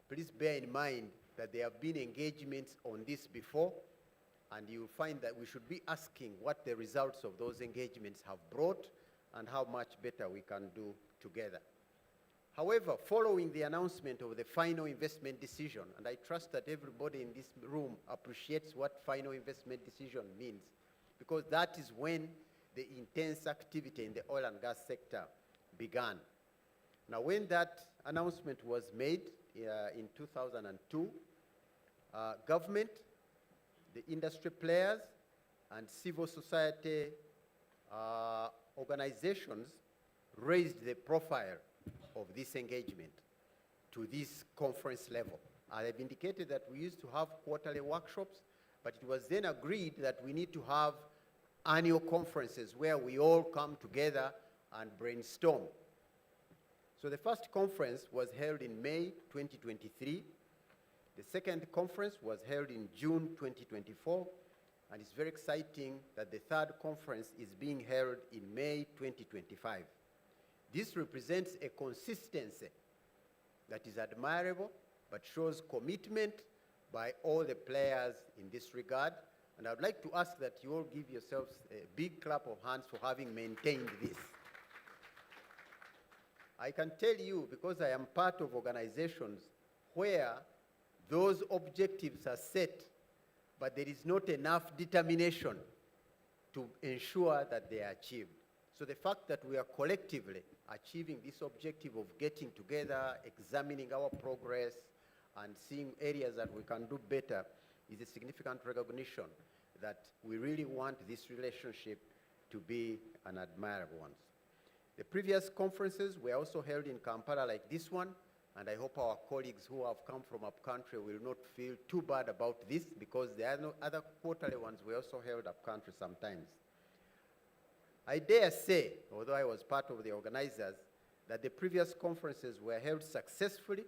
please bear in mind that there have been engagements on this before, and you'll find that we should be asking what the results of those engagements have brought and how much better we can do together. However, following the announcement of the final investment decision, and I trust that everybody in this room appreciates what final investment decision means, because that is when the intense activity in the oil and gas sector began. Now, when that announcement was made in 2002, government, the industry players, and civil society organizations raised the profile of this engagement to this conference level. I have indicated that we used to have quarterly workshops, but it was then agreed that we need to have annual conferences where we all come together and brainstorm. So the first conference was held in May 2023. The second conference was held in June 2024. And it's very exciting that the third conference is being held in May 2025. This represents a consistency that is admirable, but shows commitment by all the players in this regard. And I would like to ask that you all give yourselves a big clap of hands for having maintained this. I can tell you, because I am part of organizations where those objectives are set, but there is not enough determination to ensure that they are achieved. So the fact that we are collectively achieving this objective of getting together, examining our progress, and seeing areas that we can do better is a significant recognition that we really want this relationship to be an admirable one. The previous conferences were also held in Kampala like this one, and I hope our colleagues who have come from up country will not feel too bad about this, because there are no other quarterly ones were also held up country sometimes. I dare say, although I was part of the organizers, that the previous conferences were held successfully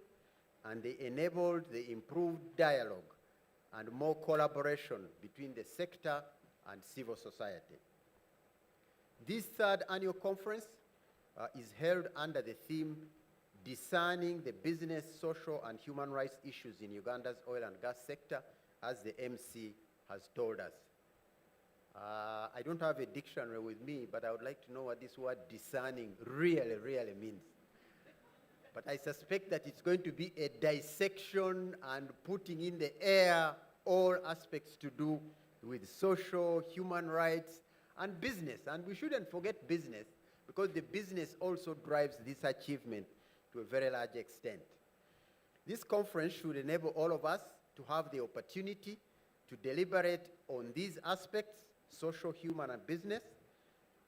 and they enabled the improved dialogue and more collaboration between the sector and civil society. This third annual conference is held under the theme Discerning the Business, Social and Human Rights Issues in Uganda's Oil and Gas Sector, as the MC has told us. I don't have a dictionary with me, but I would like to know what this word discerning really means. But I suspect that it's going to be a dissection and putting in the air all aspects to do with social, human rights, and business. And we shouldn't forget business, because the business also drives this achievement to a very large extent. This conference should enable all of us to have the opportunity to deliberate on these aspects, social, human, and business,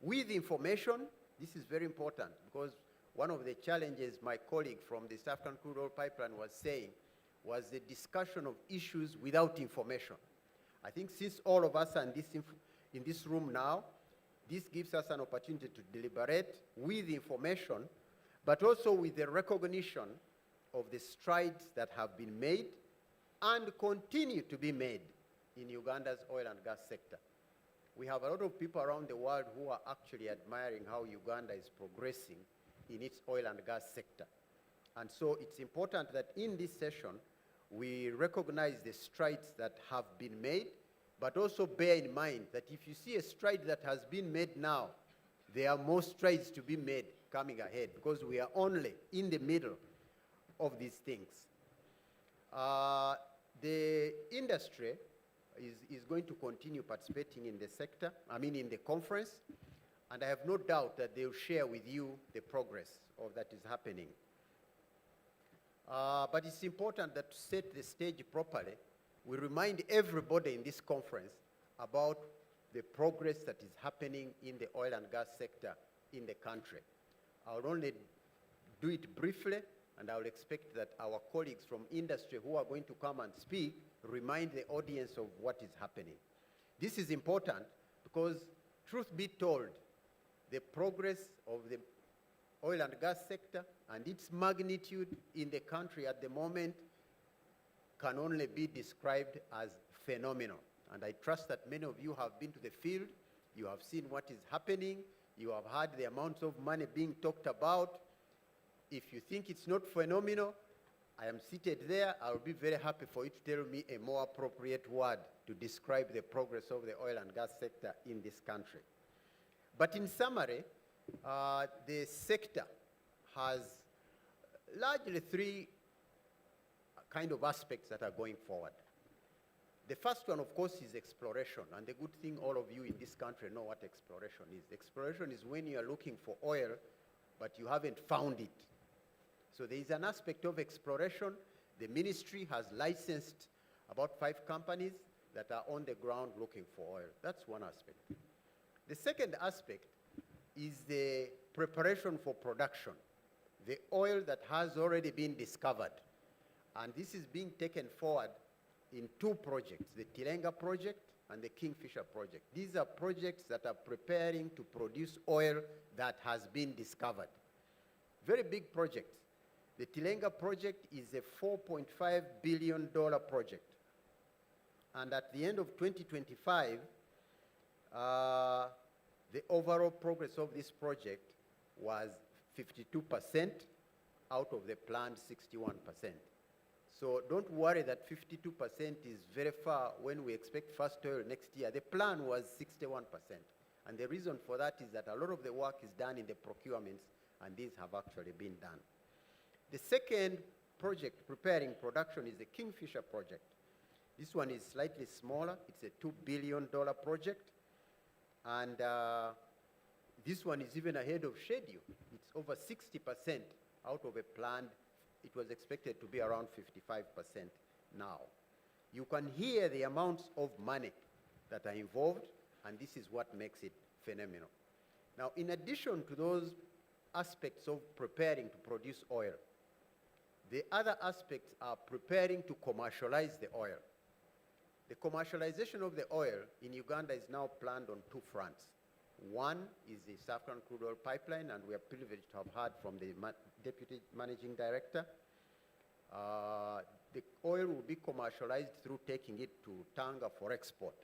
with information. This is very important, because one of the challenges my colleague from the South African Crude Oil Pipeline was saying was the discussion of issues without information. I think since all of us are in this room now, this gives us an opportunity to deliberate with information, but also with the recognition of the strides that have been made and continue to be made in Uganda's oil and gas sector. We have a lot of people around the world who are actually admiring how Uganda is progressing in its oil and gas sector. And so it's important that in this session, we recognize the strides that have been made, but also bear in mind that if you see a stride that has been made now, there are more strides to be made coming ahead, because we are only in the middle of these things. The industry is going to continue participating in the sector, in the conference, and I have no doubt that they will share with you the progress of that is happening. But it's important that to set the stage properly, we remind everybody in this conference about the progress that is happening in the oil and gas sector in the country. I will only do it briefly, and I will expect that our colleagues from industry who are going to come and speak remind the audience of what is happening. This is important because, truth be told, the progress of the oil and gas sector and its magnitude in the country at the moment can only be described as phenomenal. And I trust that many of you have been to the field, you have seen what is happening, you have heard the amounts of money being talked about. If you think it's not phenomenal, I am seated there. I will be very happy for you to tell me a more appropriate word to describe the progress of the oil and gas sector in this country. But in summary, the sector has largely three kind of aspects that are going forward. The first one, of course, is exploration. And the good thing, all of you in this country know what exploration is. Exploration is when you are looking for oil, but you haven't found it. So there is an aspect of exploration. The ministry has licensed about 5 companies that are on the ground looking for oil. That's one aspect. The second aspect is the preparation for production. The oil that has already been discovered. And this is being taken forward in 2 projects, the Tilenga project and the Kingfisher project. These are projects that are preparing to produce oil that has been discovered. very big projects. The Tilenga project is a $4.5 billion project. And at the end of 2025, the overall progress of this project was 52% out of the planned 61%. So don't worry that 52% is very far when we expect first oil next year. The plan was 61%. And the reason for that is that a lot of the work is done in the procurements, and these have actually been done. The second project preparing production is the Kingfisher project. This one is slightly smaller. It's a $2 billion project. And this one is even ahead of schedule. It's over 60% out of a planned, it was expected to be around 55% now. You can hear the amounts of money that are involved, and this is what makes it phenomenal. Now, in addition to those aspects of preparing to produce oil, the other aspects are preparing to commercialize the oil. The commercialization of the oil in Uganda is now planned on two fronts. One is the South African crude oil pipeline, and we are privileged to have heard from the Deputy Managing Director. The oil will be commercialized through taking it to Tanga for export.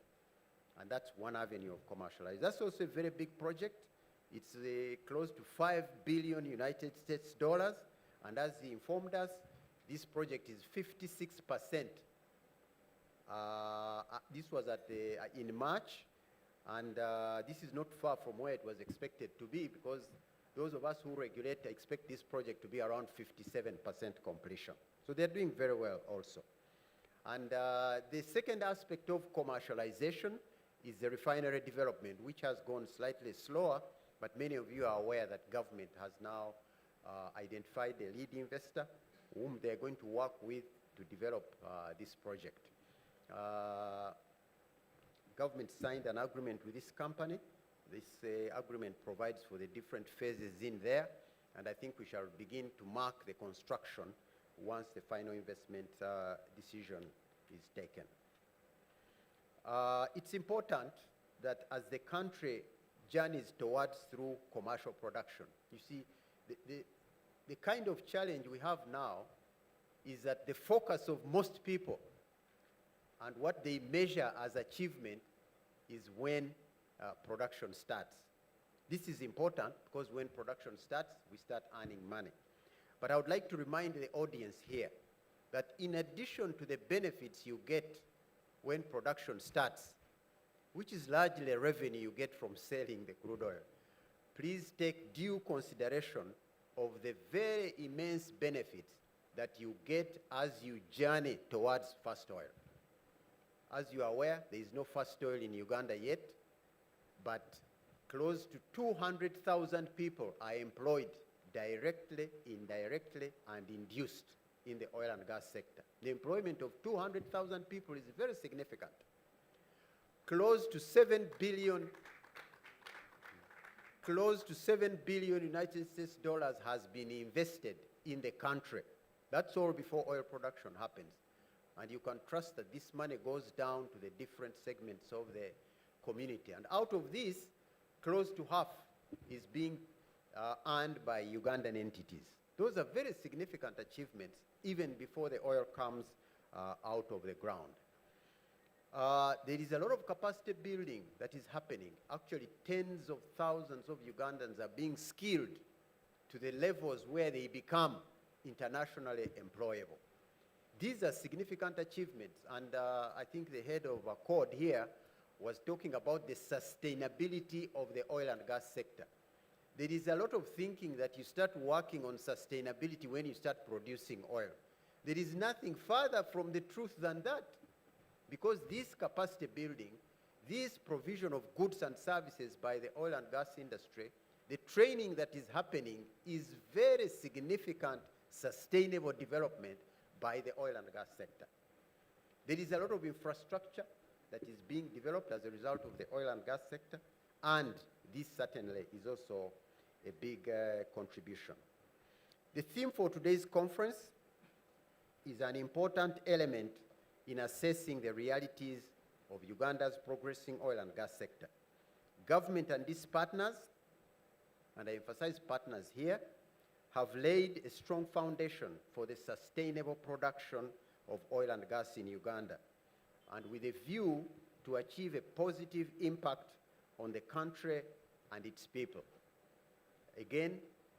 And that's one avenue of commercialization. That's also a very big project. It's close to $5 billion United States dollars. And as he informed us, this project is 56%. This was in March, and this is not far from where it was expected to be, because those of us who regulate expect this project to be around 57% completion. So they're doing very well also. And the second aspect of commercialization is the refinery development, which has gone slightly slower, but many of you are aware that government has now identified a lead investor whom they're going to work with to develop this project. Government signed an agreement with this company. This agreement provides for the different phases in there, and I think we shall begin to mark the construction once the final investment decision is taken. It's important that as the country journeys towards through commercial production, you see, the kind of challenge we have now is that the focus of most people and what they measure as achievement is when production starts. This is important because when production starts, we start earning money. But I would like to remind the audience here that in addition to the benefits you get when production starts, which is largely revenue you get from selling the crude oil, please take due consideration of the very immense benefits that you get as you journey towards first oil. As you are aware, there is no first oil in Uganda yet, but close to 200,000 people are employed directly, indirectly, and induced in the oil and gas sector. The employment of 200,000 people is very significant. Close to $7 billion United States dollars has been invested in the country. That's all before oil production happens. And you can trust that this money goes down to the different segments of the community. And out of this, close to half is being earned by Ugandan entities. Those are very significant achievements, even before the oil comes out of the ground. There is a lot of capacity building that is happening. Actually, tens of thousands of Ugandans are being skilled to the levels where they become internationally employable. These are significant achievements, and I think the head of Accord here was talking about the sustainability of the oil and gas sector. There is a lot of thinking that you start working on sustainability when you start producing oil. There is nothing further from the truth than that, because this capacity building, this provision of goods and services by the oil and gas industry, the training that is happening is very significant sustainable development by the oil and gas sector. There is a lot of infrastructure that is being developed as a result of the oil and gas sector, and this certainly is also a big contribution. The theme for today's conference is an important element in assessing the realities of Uganda's progressing oil and gas sector. Government and its partners, and I emphasize partners here, have laid a strong foundation for the sustainable production of oil and gas in Uganda, and with a view to achieve a positive impact on the country and its people. Again,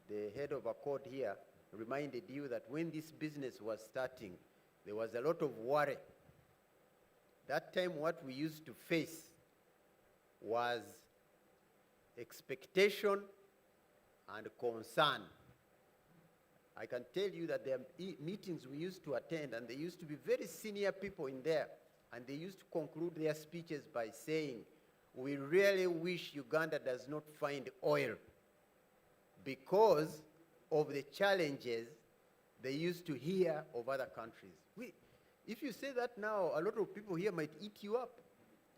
the head of Accord here reminded you that when this business was starting, there was a lot of worry. That time what we used to face was expectation and concern. I can tell you that there are meetings we used to attend, and there used to be very senior people in there, and they used to conclude their speeches by saying, we really wish Uganda does not find oil because of the challenges they used to hear of other countries. If you say that now, a lot of people here might eat you up.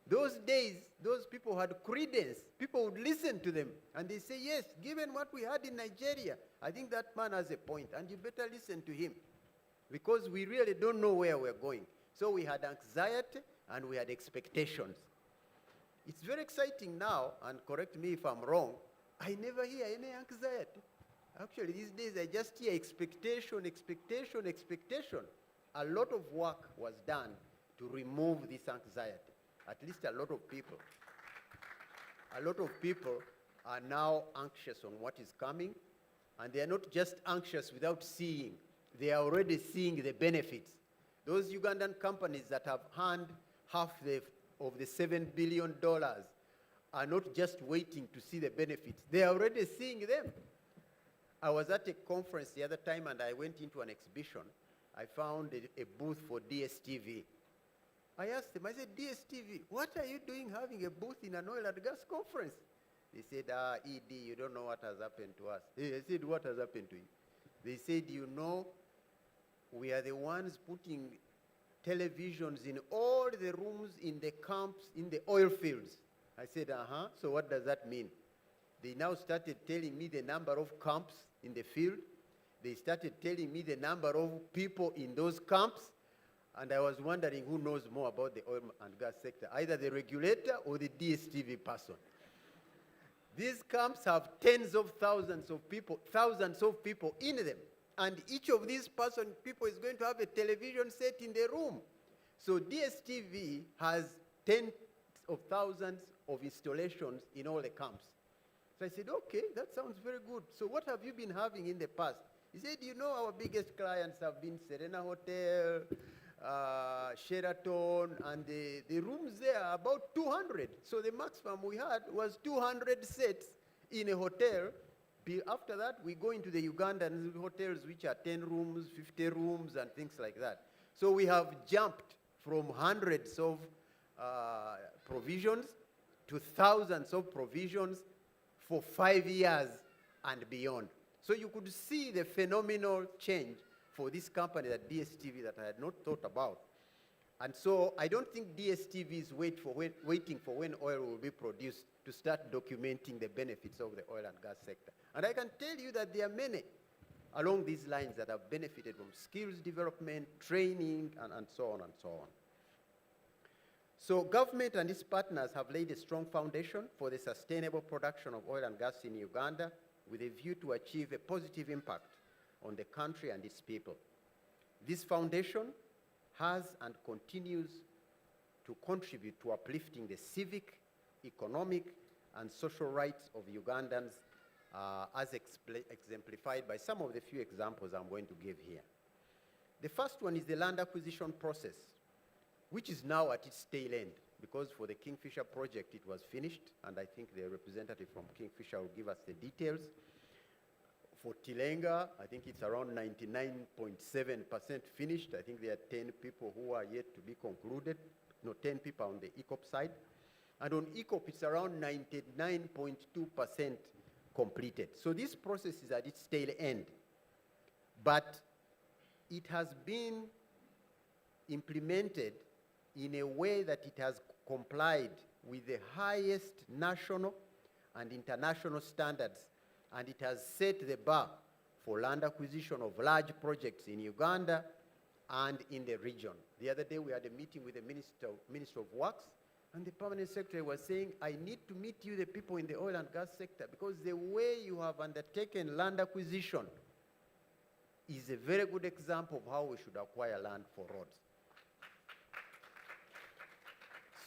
Those days, those people had credence. People would listen to them, and they say, yes, given what we had in Nigeria, I think that man has a point, and you better listen to him, because we really don't know where we're going. So we had anxiety, and we had expectations. It's very exciting now, and correct me if I'm wrong, I never hear any anxiety. Actually, these days I just hear expectation, expectation, expectation. A lot of work was done to remove this anxiety. At least a lot of people. A lot of people are now anxious on what is coming, and they are not just anxious without seeing. They are already seeing the benefits. Those Ugandan companies that have earned half of the $7 billion are not just waiting to see the benefits. They are already seeing them. I was at a conference the other time, and I went into an exhibition. I found a booth for DSTV. I asked them, I said, DSTV, what are you doing having a booth in an oil and gas conference? They said, ED, you don't know what has happened to us. I said, what has happened to you? They said, you know, we are the ones putting televisions in all the rooms in the camps, in the oil fields. I said, so what does that mean? They now started telling me the number of camps in the field. They started telling me the number of people in those camps. And I was wondering who knows more about the oil and gas sector, either the regulator or the DSTV person. These camps have tens of thousands of people in them. And each of these people is going to have a television set in the room. So DSTV has tens of thousands of installations in all the camps. So I said, okay, that sounds very good. So what have you been having in the past? He said, you know, our biggest clients have been Serena Hotel, Sheraton, and the rooms there are about 200. So the maximum we had was 200 sets in a hotel. After that, we go into the Ugandan hotels, which are 10 rooms, 50 rooms, and things like that. So we have jumped from hundreds of provisions to thousands of provisions for 5 years and beyond. So you could see the phenomenal change for this company, that DSTV, that I had not thought about. And so I don't think DSTV is waiting for when oil will be produced to start documenting the benefits of the oil and gas sector. And I can tell you that there are many along these lines that have benefited from skills development, training, and so on and so on. So government and its partners have laid a strong foundation for the sustainable production of oil and gas in Uganda, with a view to achieve a positive impact on the country and its people. This foundation has and continues to contribute to uplifting the civic, economic, and social rights of Ugandans, as exemplified by some of the few examples I'm going to give here. The first one is the land acquisition process, which is now at its tail end, because for the Kingfisher project it was finished, and I think the representative from Kingfisher will give us the details. For Tilenga, I think it's around 99.7% finished. I think there are 10 people who are yet to be concluded. No, 10 people on the ECOP side. And on ECOP, it's around 99.2% completed. So this process is at its tail end. But it has been implemented in a way that it has complied with the highest national and international standards, and it has set the bar for land acquisition of large projects in Uganda and in the region. The other day we had a meeting with the Minister of Works, and the Permanent Secretary was saying, I need to meet you, the people in the oil and gas sector, because the way you have undertaken land acquisition is a very good example of how we should acquire land for roads.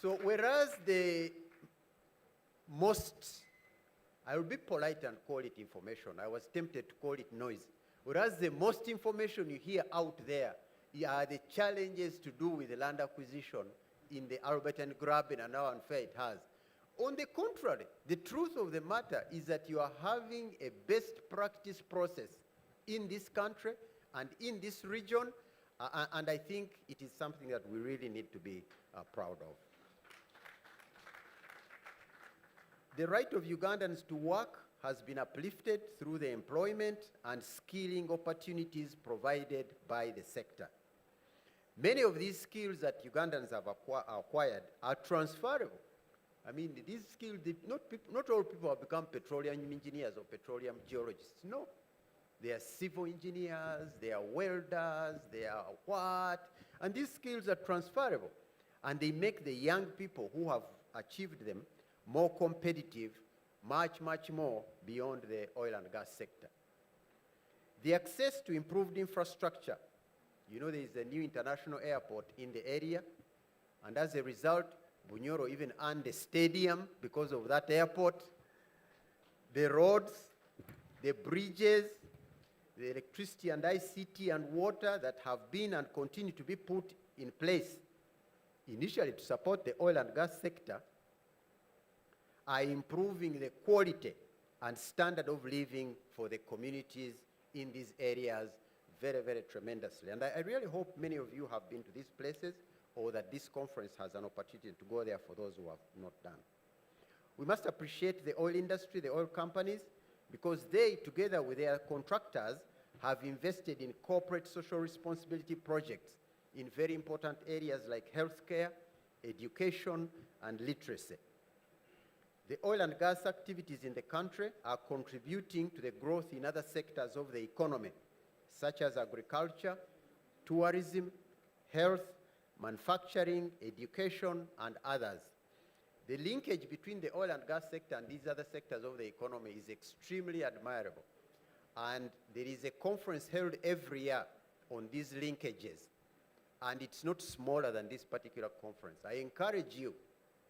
So whereas the most, I will be polite and call it information. I was tempted to call it noise. Whereas the most information you hear out there are the challenges to do with the land acquisition in the Albert and Graben and how unfair it has. On the contrary, the truth of the matter is that you are having a best practice process in this country and in this region, and I think it is something that we really need to be proud of. The right of Ugandans to work has been uplifted through the employment and skilling opportunities provided by the sector. Many of these skills that Ugandans have acquired are transferable. I mean, these skills, not all people have become petroleum engineers or petroleum geologists. No. They are civil engineers, they are welders, they are what? And these skills are transferable. And they make the young people who have achieved them more competitive, much, much more beyond the oil and gas sector. The access to improved infrastructure. You know, there is a new international airport in the area, and as a result, Bunyoro even earned a stadium because of that airport. The roads, the bridges, the electricity and ICT and water that have been and continue to be put in place initially to support the oil and gas sector are improving the quality and standard of living for the communities in these areas very, very tremendously. And I really hope many of you have been to these places, or that this conference has an opportunity to go there for those who have not done. We must appreciate the oil industry, the oil companies, because they, together with their contractors, have invested in corporate social responsibility projects in very important areas like healthcare, education, and literacy. The oil and gas activities in the country are contributing to the growth in other sectors of the economy, such as agriculture, tourism, health, manufacturing, education, and others. The linkage between the oil and gas sector and these other sectors of the economy is extremely admirable. And there is a conference held every year on these linkages, and it's not smaller than this particular conference. I encourage you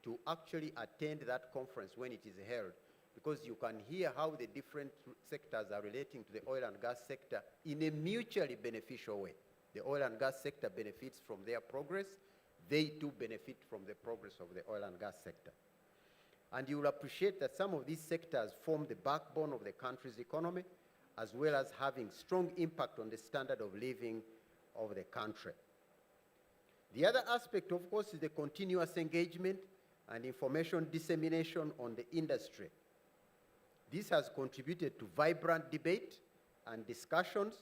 to actually attend that conference when it is held, because you can hear how the different sectors are relating to the oil and gas sector in a mutually beneficial way. The oil and gas sector benefits from their progress. They too benefit from the progress of the oil and gas sector. And you will appreciate that some of these sectors form the backbone of the country's economy, as well as having strong impact on the standard of living of the country. The other aspect, of course, is the continuous engagement and information dissemination on the industry. This has contributed to vibrant debate and discussions,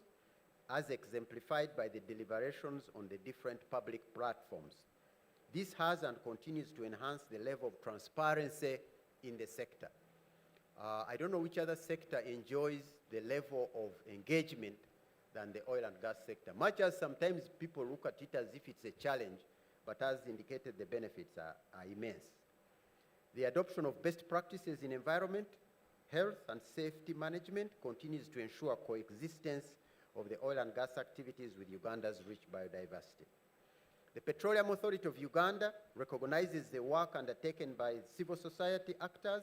as exemplified by the deliberations on the different public platforms. This has and continues to enhance the level of transparency in the sector. I don't know which other sector enjoys the level of engagement than the oil and gas sector, much as sometimes people look at it as if it's a challenge, but as indicated, the benefits are immense. The adoption of best practices in environment, health, and safety management continues to ensure coexistence of the oil and gas activities with Uganda's rich biodiversity. The Petroleum Authority of Uganda recognizes the work undertaken by civil society actors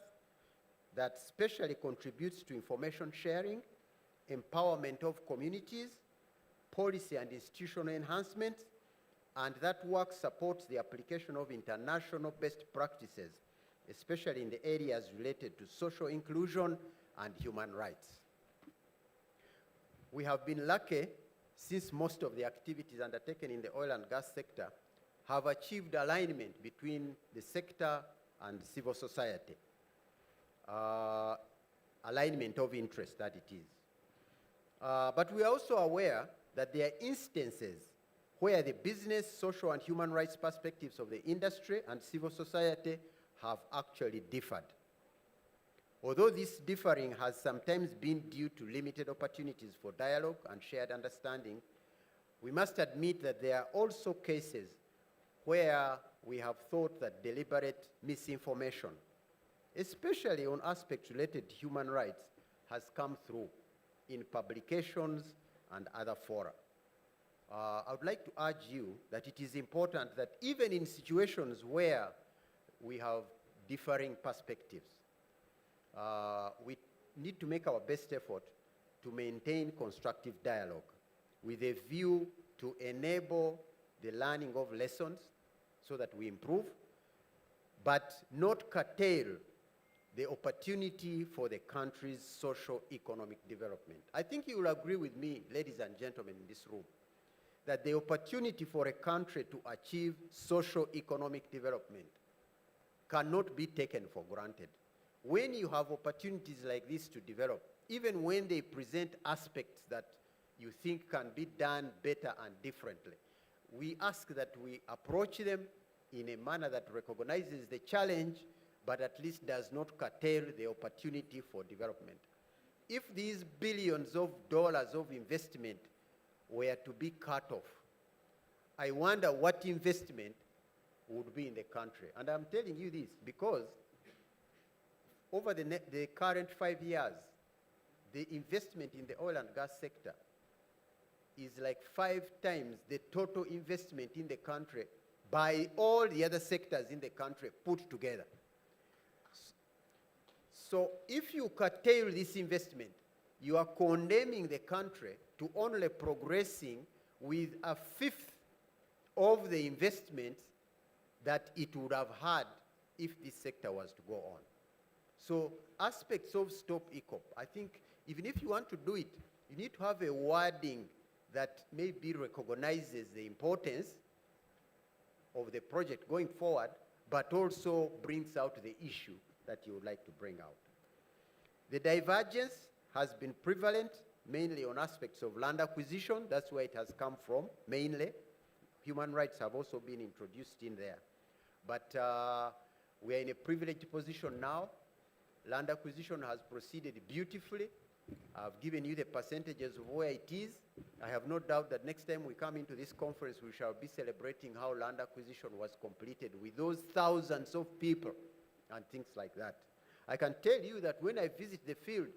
that specially contributes to information sharing, empowerment of communities, policy and institutional enhancements, and that work supports the application of international best practices, especially in the areas related to social inclusion and human rights. We have been lucky, since most of the activities undertaken in the oil and gas sector have achieved alignment between the sector and civil society. Alignment of interest, that it is. But we are also aware that there are instances where the business, social, and human rights perspectives of the industry and civil society have actually differed. Although this differing has sometimes been due to limited opportunities for dialogue and shared understanding, we must admit that there are also cases where we have thought that deliberate misinformation, especially on aspects related to human rights, has come through in publications and other fora. I would like to urge you that it is important that even in situations where we have differing perspectives, we need to make our best effort to maintain constructive dialogue with a view to enable the learning of lessons so that we improve, but not curtail the opportunity for the country's socio-economic development. I think you will agree with me, ladies and gentlemen in this room, that the opportunity for a country to achieve socio-economic development cannot be taken for granted. When you have opportunities like this to develop, even when they present aspects that you think can be done better and differently, we ask that we approach them in a manner that recognizes the challenge, but at least does not curtail the opportunity for development. If these billions of dollars of investment were to be cut off, I wonder what investment would be in the country. And I'm telling you this because over the current 5 years, the investment in the oil and gas sector is like 5 times the total investment in the country by all the other sectors in the country put together. So if you curtail this investment, you are condemning the country to only progressing with a fifth of the investment that it would have had if this sector was to go on. So aspects of Stop ECOP, I think even if you want to do it, you need to have a wording that maybe recognizes the importance of the project going forward, but also brings out the issue that you would like to bring out. The divergence has been prevalent mainly on aspects of land acquisition. That's where it has come from, mainly. Human rights have also been introduced in there. But we are in a privileged position now. Land acquisition has proceeded beautifully. I've given you the percentages of where it is. I have no doubt that next time we come into this conference, we shall be celebrating how land acquisition was completed with those thousands of people and things like that. I can tell you that when I visit the field,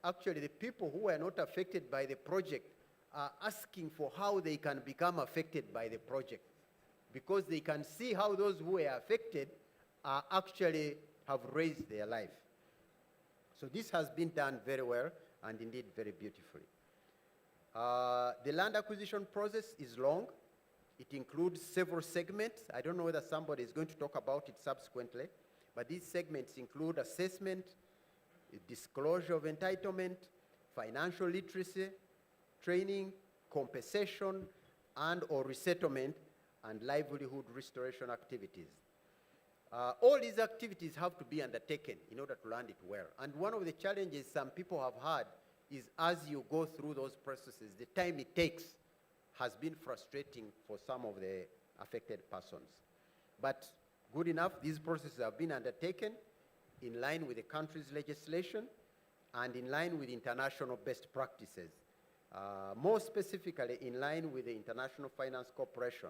actually the people who are not affected by the project are asking for how they can become affected by the project, because they can see how those who are affected are actually have raised their life. So this has been done very well and indeed very beautifully. The land acquisition process is long. It includes several segments. I don't know whether somebody is going to talk about it subsequently, but these segments include assessment, disclosure of entitlement, financial literacy, training, compensation, and or resettlement, and livelihood restoration activities. All these activities have to be undertaken in order to land it well. And one of the challenges some people have had is as you go through those processes, the time it takes has been frustrating for some of the affected persons. But good enough, these processes have been undertaken in line with the country's legislation and in line with international best practices. More specifically, in line with the International Finance Corporation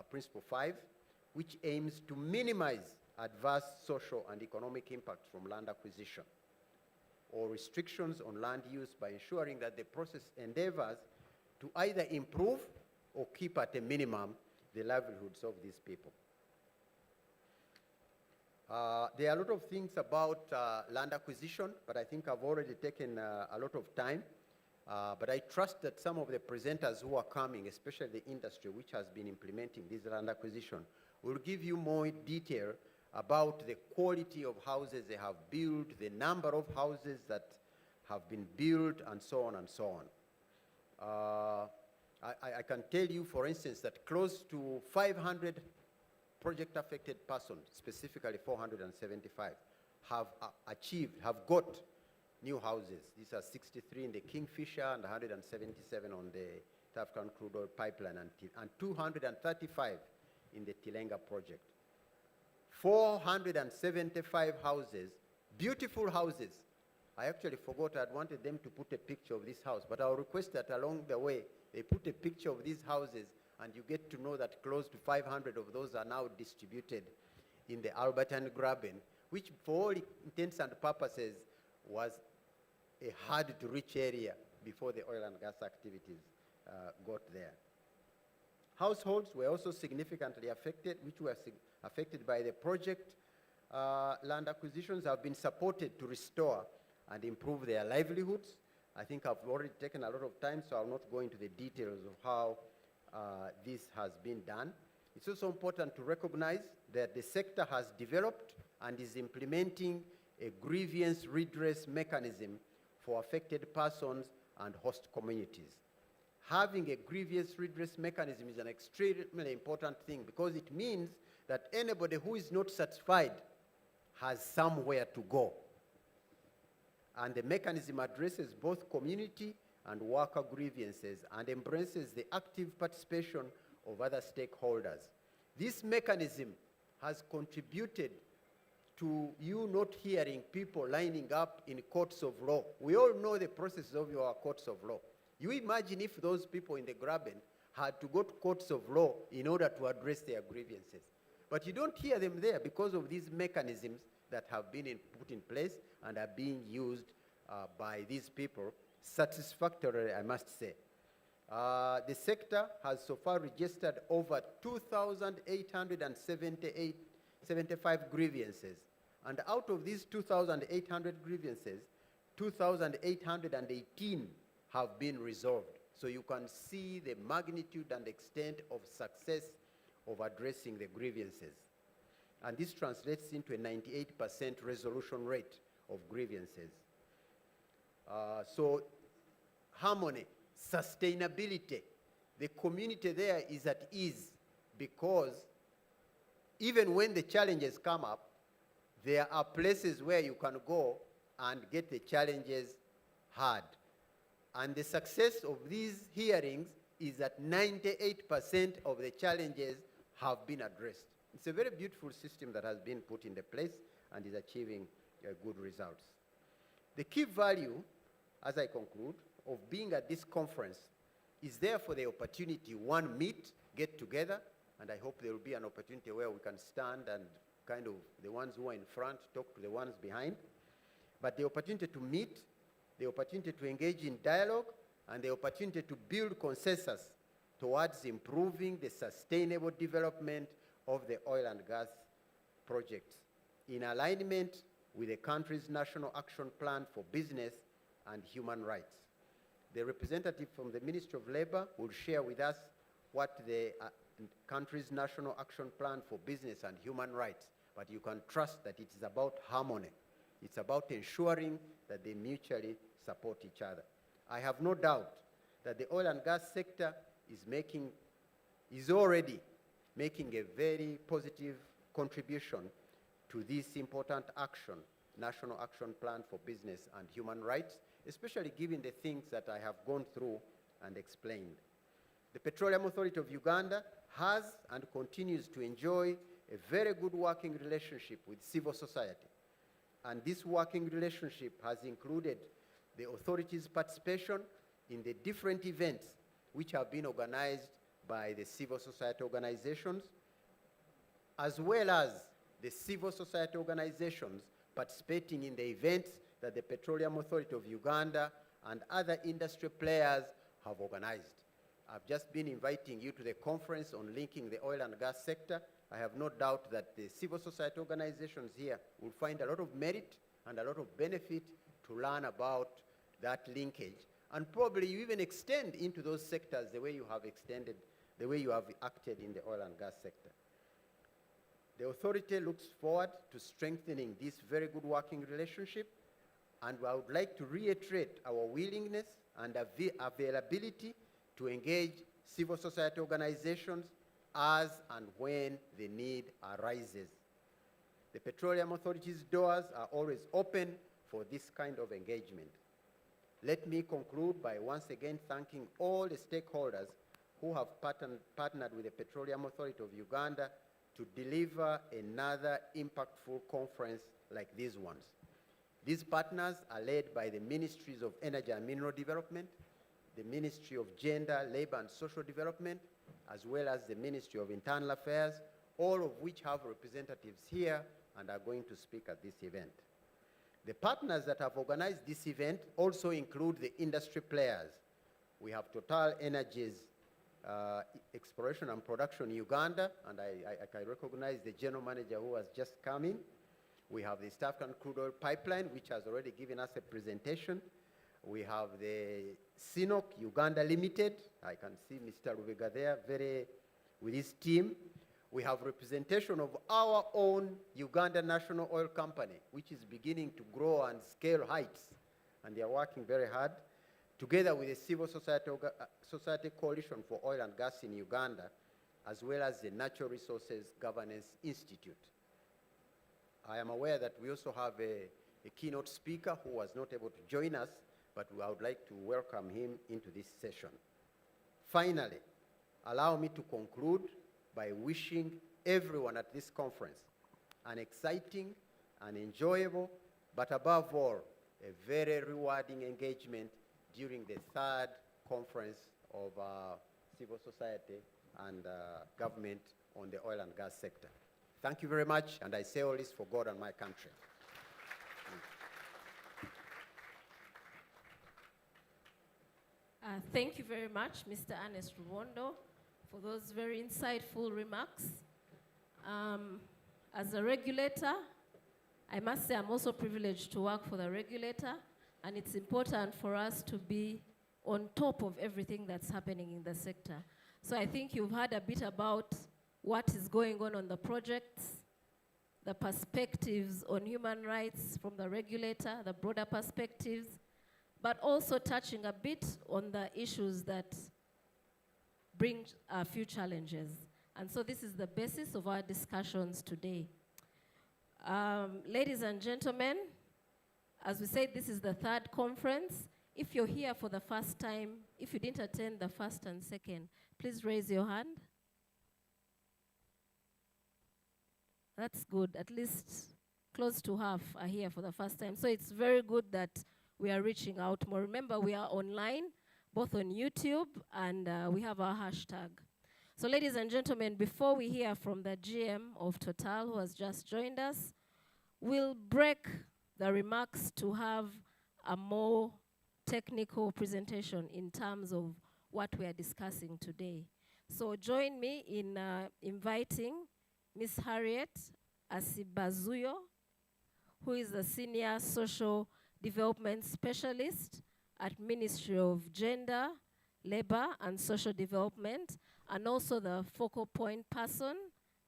Principle 5, which aims to minimize adverse social and economic impacts from land acquisition or restrictions on land use by ensuring that the process endeavors to either improve or keep at a minimum the livelihoods of these people. There are a lot of things about land acquisition, but I think I've already taken a lot of time. But I trust that some of the presenters who are coming, especially the industry which has been implementing this land acquisition, will give you more detail about the quality of houses they have built, the number of houses that have been built, and so on and so on. I can tell you, for instance, that close to 500 project-affected persons, specifically 475, have got new houses. These are 63 in the Kingfisher and 177 on the Tafcan crude oil pipeline and 235 in the Tilenga project. 475 houses, beautiful houses. I actually forgot I'd wanted them to put a picture of this house, but I'll request that along the way they put a picture of these houses and you get to know that close to 500 of those are now distributed in the Albertan Graben, which for all intents and purposes was a hard-to-reach area before the oil and gas activities got there. Households were also significantly affected, which were affected by the project. Land acquisitions have been supported to restore and improve their livelihoods. I think I've already taken a lot of time, so I'll not go into the details of how this has been done. It's also important to recognize that the sector has developed and is implementing a grievance redress mechanism for affected persons and host communities. Having a grievance redress mechanism is an extremely important thing because it means that anybody who is not satisfied has somewhere to go. And the mechanism addresses both community and worker grievances and embraces the active participation of other stakeholders. This mechanism has contributed to you not hearing people lining up in courts of law. We all know the process of your courts of law. You imagine if those people in the Graben had to go to courts of law in order to address their grievances. But you don't hear them there because of these mechanisms that have been put in place and are being used by these people satisfactorily, I must say. The sector has so far registered over 2,875 grievances. And out of these 2,800 grievances, 2,818 have been resolved. So you can see the magnitude and extent of success of addressing the grievances. And this translates into a 98% resolution rate of grievances. So harmony, sustainability, the community there is at ease because even when the challenges come up, there are places where you can go and get the challenges heard. And the success of these hearings is that 98% of the challenges have been addressed. It's a very beautiful system that has been put into place and is achieving good results. The key value, as I conclude, of being at this conference is therefore the opportunity, one, meet, get together, and I hope there will be an opportunity where we can stand and kind of the ones who are in front talk to the ones behind, but the opportunity to meet, the opportunity to engage in dialogue, and the opportunity to build consensus towards improving the sustainable development of the oil and gas projects in alignment with the country's National Action Plan for Business and Human Rights. The representative from the Ministry of Labor will share with us what the country's National Action Plan for Business and Human Rights, but you can trust that it is about harmony. It's about ensuring that they mutually support each other. I have no doubt that the oil and gas sector is already making a very positive contribution to this important action, National Action Plan for Business and Human Rights, especially given the things that I have gone through and explained. The Petroleum Authority of Uganda has and continues to enjoy a very good working relationship with civil society. And this working relationship has included the authority's participation in the different events which have been organized by the civil society organizations, as well as the civil society organizations participating in the events that the Petroleum Authority of Uganda and other industry players have organized. I've just been inviting you to the conference on linking the oil and gas sector. I have no doubt that the civil society organizations here will find a lot of merit and a lot of benefit to learn about that linkage, and probably you even extend into those sectors the way you have extended, the way you have acted in the oil and gas sector. The authority looks forward to strengthening this very good working relationship, and I would like to reiterate our willingness and availability to engage civil society organizations as and when the need arises. The Petroleum Authority's doors are always open for this kind of engagement. Let me conclude by once again thanking all the stakeholders who have partnered with the Petroleum Authority of Uganda to deliver another impactful conference like these ones. These partners are led by the Ministries of Energy and Mineral Development, the Ministry of Gender, Labor and Social Development, as well as the Ministry of Internal Affairs, all of which have representatives here and are going to speak at this event. The partners that have organized this event also include the industry players. We have Total Energies Exploration and Production Uganda, and I can recognize the general manager who has just come in. We have the East African Crude Oil Pipeline, which has already given us a presentation. We have the CNOC Uganda Limited. I can see Mr. Rubega there, with his team. We have representation of our own Uganda National Oil Company, which is beginning to grow and scale heights, and they are working very hard, together with the Civil Society Coalition for Oil and Gas in Uganda, as well as the Natural Resources Governance Institute. I am aware that we also have a keynote speaker who was not able to join us, but I would like to welcome him into this session. Finally, allow me to conclude by wishing everyone at this conference an exciting and enjoyable, but above all, a very rewarding engagement during the third conference of civil society and government on the oil and gas sector. Thank you very much, and I say all this for God and my country. Thank you very much, Mr. Ernest Ruwondo, for those very insightful remarks. As a regulator, I must say I'm also privileged to work for the regulator, and it's important for us to be on top of everything that's happening in the sector. So I think you've heard a bit about what is going on the projects, the perspectives on human rights from the regulator, the broader perspectives, but also touching a bit on the issues that bring a few challenges. And so this is the basis of our discussions today. Ladies and gentlemen, as we said, this is the third conference. If you're here for the first time, if you didn't attend the first and second, please raise your hand. That's good. At least close to half are here for the first time. So it's very good that we are reaching out more. Remember, we are online, both on YouTube, and we have our hashtag. So ladies and gentlemen, before we hear from the GM of Total, who has just joined us, we'll break the remarks to have a more technical presentation in terms of what we are discussing today. So join me in inviting Ms. Harriet Asibazuyo, who is the Senior Social Development Specialist at Ministry of Gender, Labor and Social Development, and also the focal point person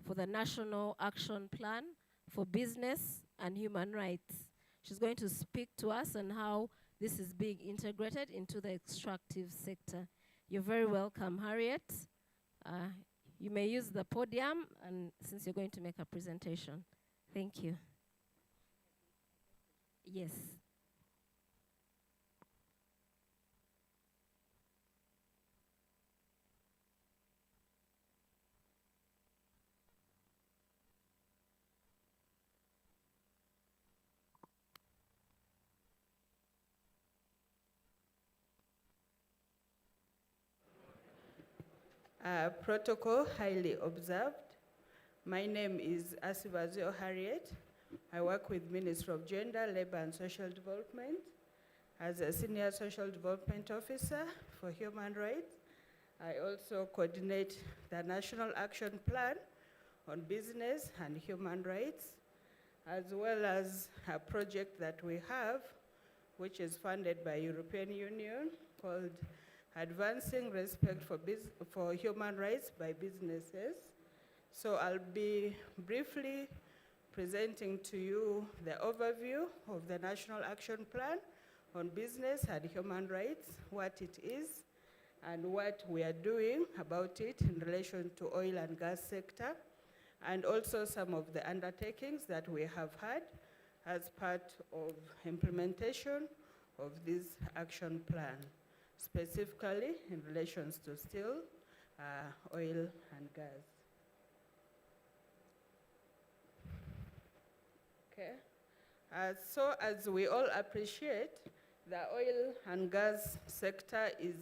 for the National Action Plan for Business and Human Rights. She's going to speak to us on how this is being integrated into the extractive sector. You're very welcome, Harriet. You may use the podium, and since you're going to make a presentation. Thank you. Yes. Protocol highly observed. My name is Asibazio Harriet. I work with Ministry of Gender, Labor and Social Development as a Senior Social Development Officer for Human Rights. I also coordinate the National Action Plan on Business and Human Rights, as well as a project that we have, which is funded by European Union, called Advancing Respect for Human Rights by Businesses. So I'll be briefly presenting to you the overview of the National Action Plan on Business and Human Rights, what it is, and what we are doing about it in relation to oil and gas sector, and also some of the undertakings that we have had as part of implementation of this action plan, specifically in relation to still oil and gas. Okay. So as we all appreciate, the oil and gas sector is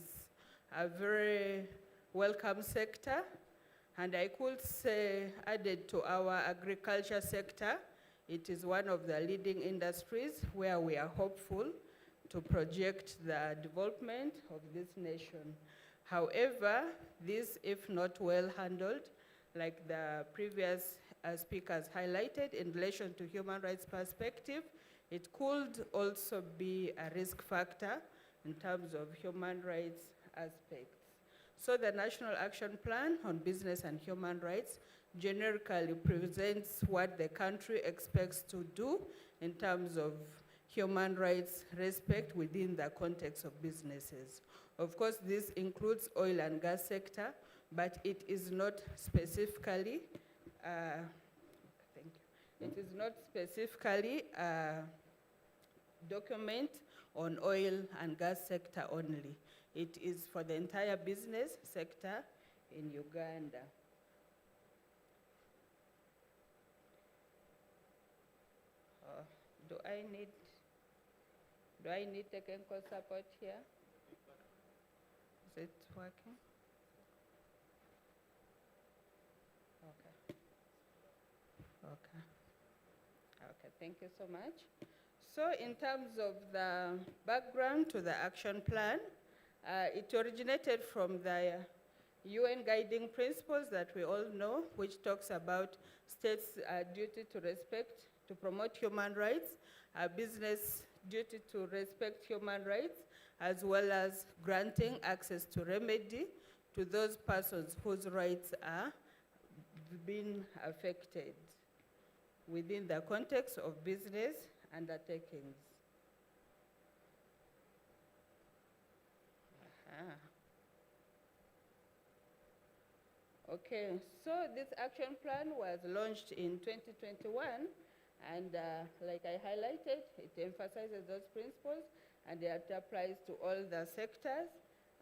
a very welcome sector, and I could say added to our agriculture sector It is one of the leading industries where we are hopeful to project the development of this nation. However, this, if not well handled, like the previous speakers highlighted, in relation to human rights perspective, it could also be a risk factor in terms of human rights aspects. So the National Action Plan on Business and Human Rights generically presents what the country expects to do in terms of human rights respect within the context of businesses. Of course, this includes oil and gas sector, but it is not specifically, thank you. It is not specifically document on oil and gas sector only. It is for the entire business sector in Uganda. Do I need technical support here? Is it working? Okay. Okay. Okay, thank you so much. So in terms of the background to the action plan, it originated from the UN guiding principles that we all know, which talks about states' duty to respect, to promote human rights, business duty to respect human rights, as well as granting access to remedy to those persons whose rights are being affected within the context of business undertakings. Okay, so this action plan was launched in 2021, and like I highlighted, it emphasizes those principles, and it applies to all the sectors,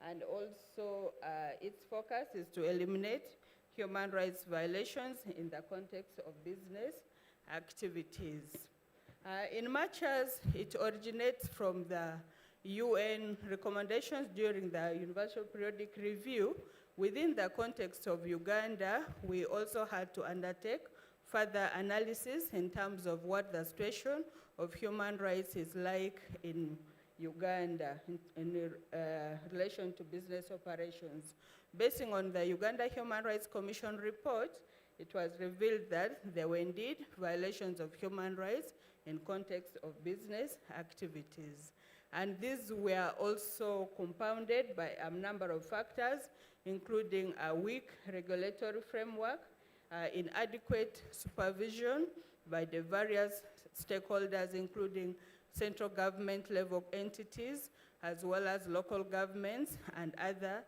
and also its focus is to eliminate human rights violations in the context of business activities. In much as it originates from the UN recommendations during the Universal Periodic Review, within the context of Uganda, we also had to undertake further analysis in terms of what the situation of human rights is like in Uganda in relation to business operations. Basing on the Uganda Human Rights Commission report, it was revealed that there were indeed violations of human rights in context of business activities. And these were also compounded by a number of factors, including a weak regulatory framework, inadequate supervision by the various stakeholders, including central government level entities, as well as local governments and other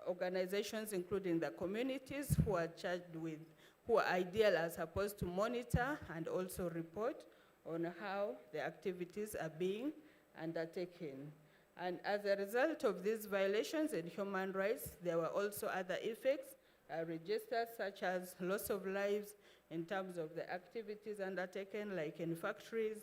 organizations, including the communities who are charged with, who are ideal are supposed to monitor and also report on how the activities are being undertaken. And as a result of these violations in human rights, there were also other effects registered, such as loss of lives in terms of the activities undertaken, like in factories,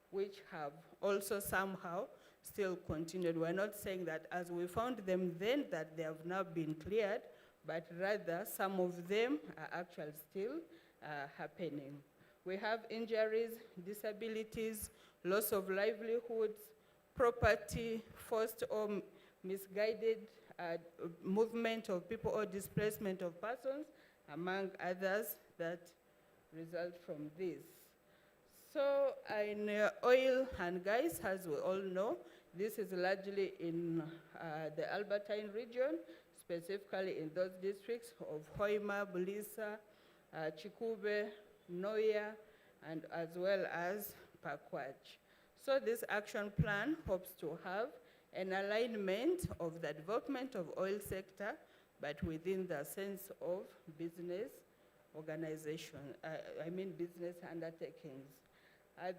which have also somehow still continued. We're not saying that as we found them then that they have now been cleared, but rather some of them are actually still happening. We have injuries, disabilities, loss of livelihoods, property, forced or misguided movement of people or displacement of persons, among others that result from this. So in oil and gas, as we all know, this is largely in the Albertine region, specifically in those districts of Hoima, Bulisa, Chikube, Noya, and as well as Pakwach. So this action plan hopes to have an alignment of the development of oil sector, but within the sense of business organization, business undertakings.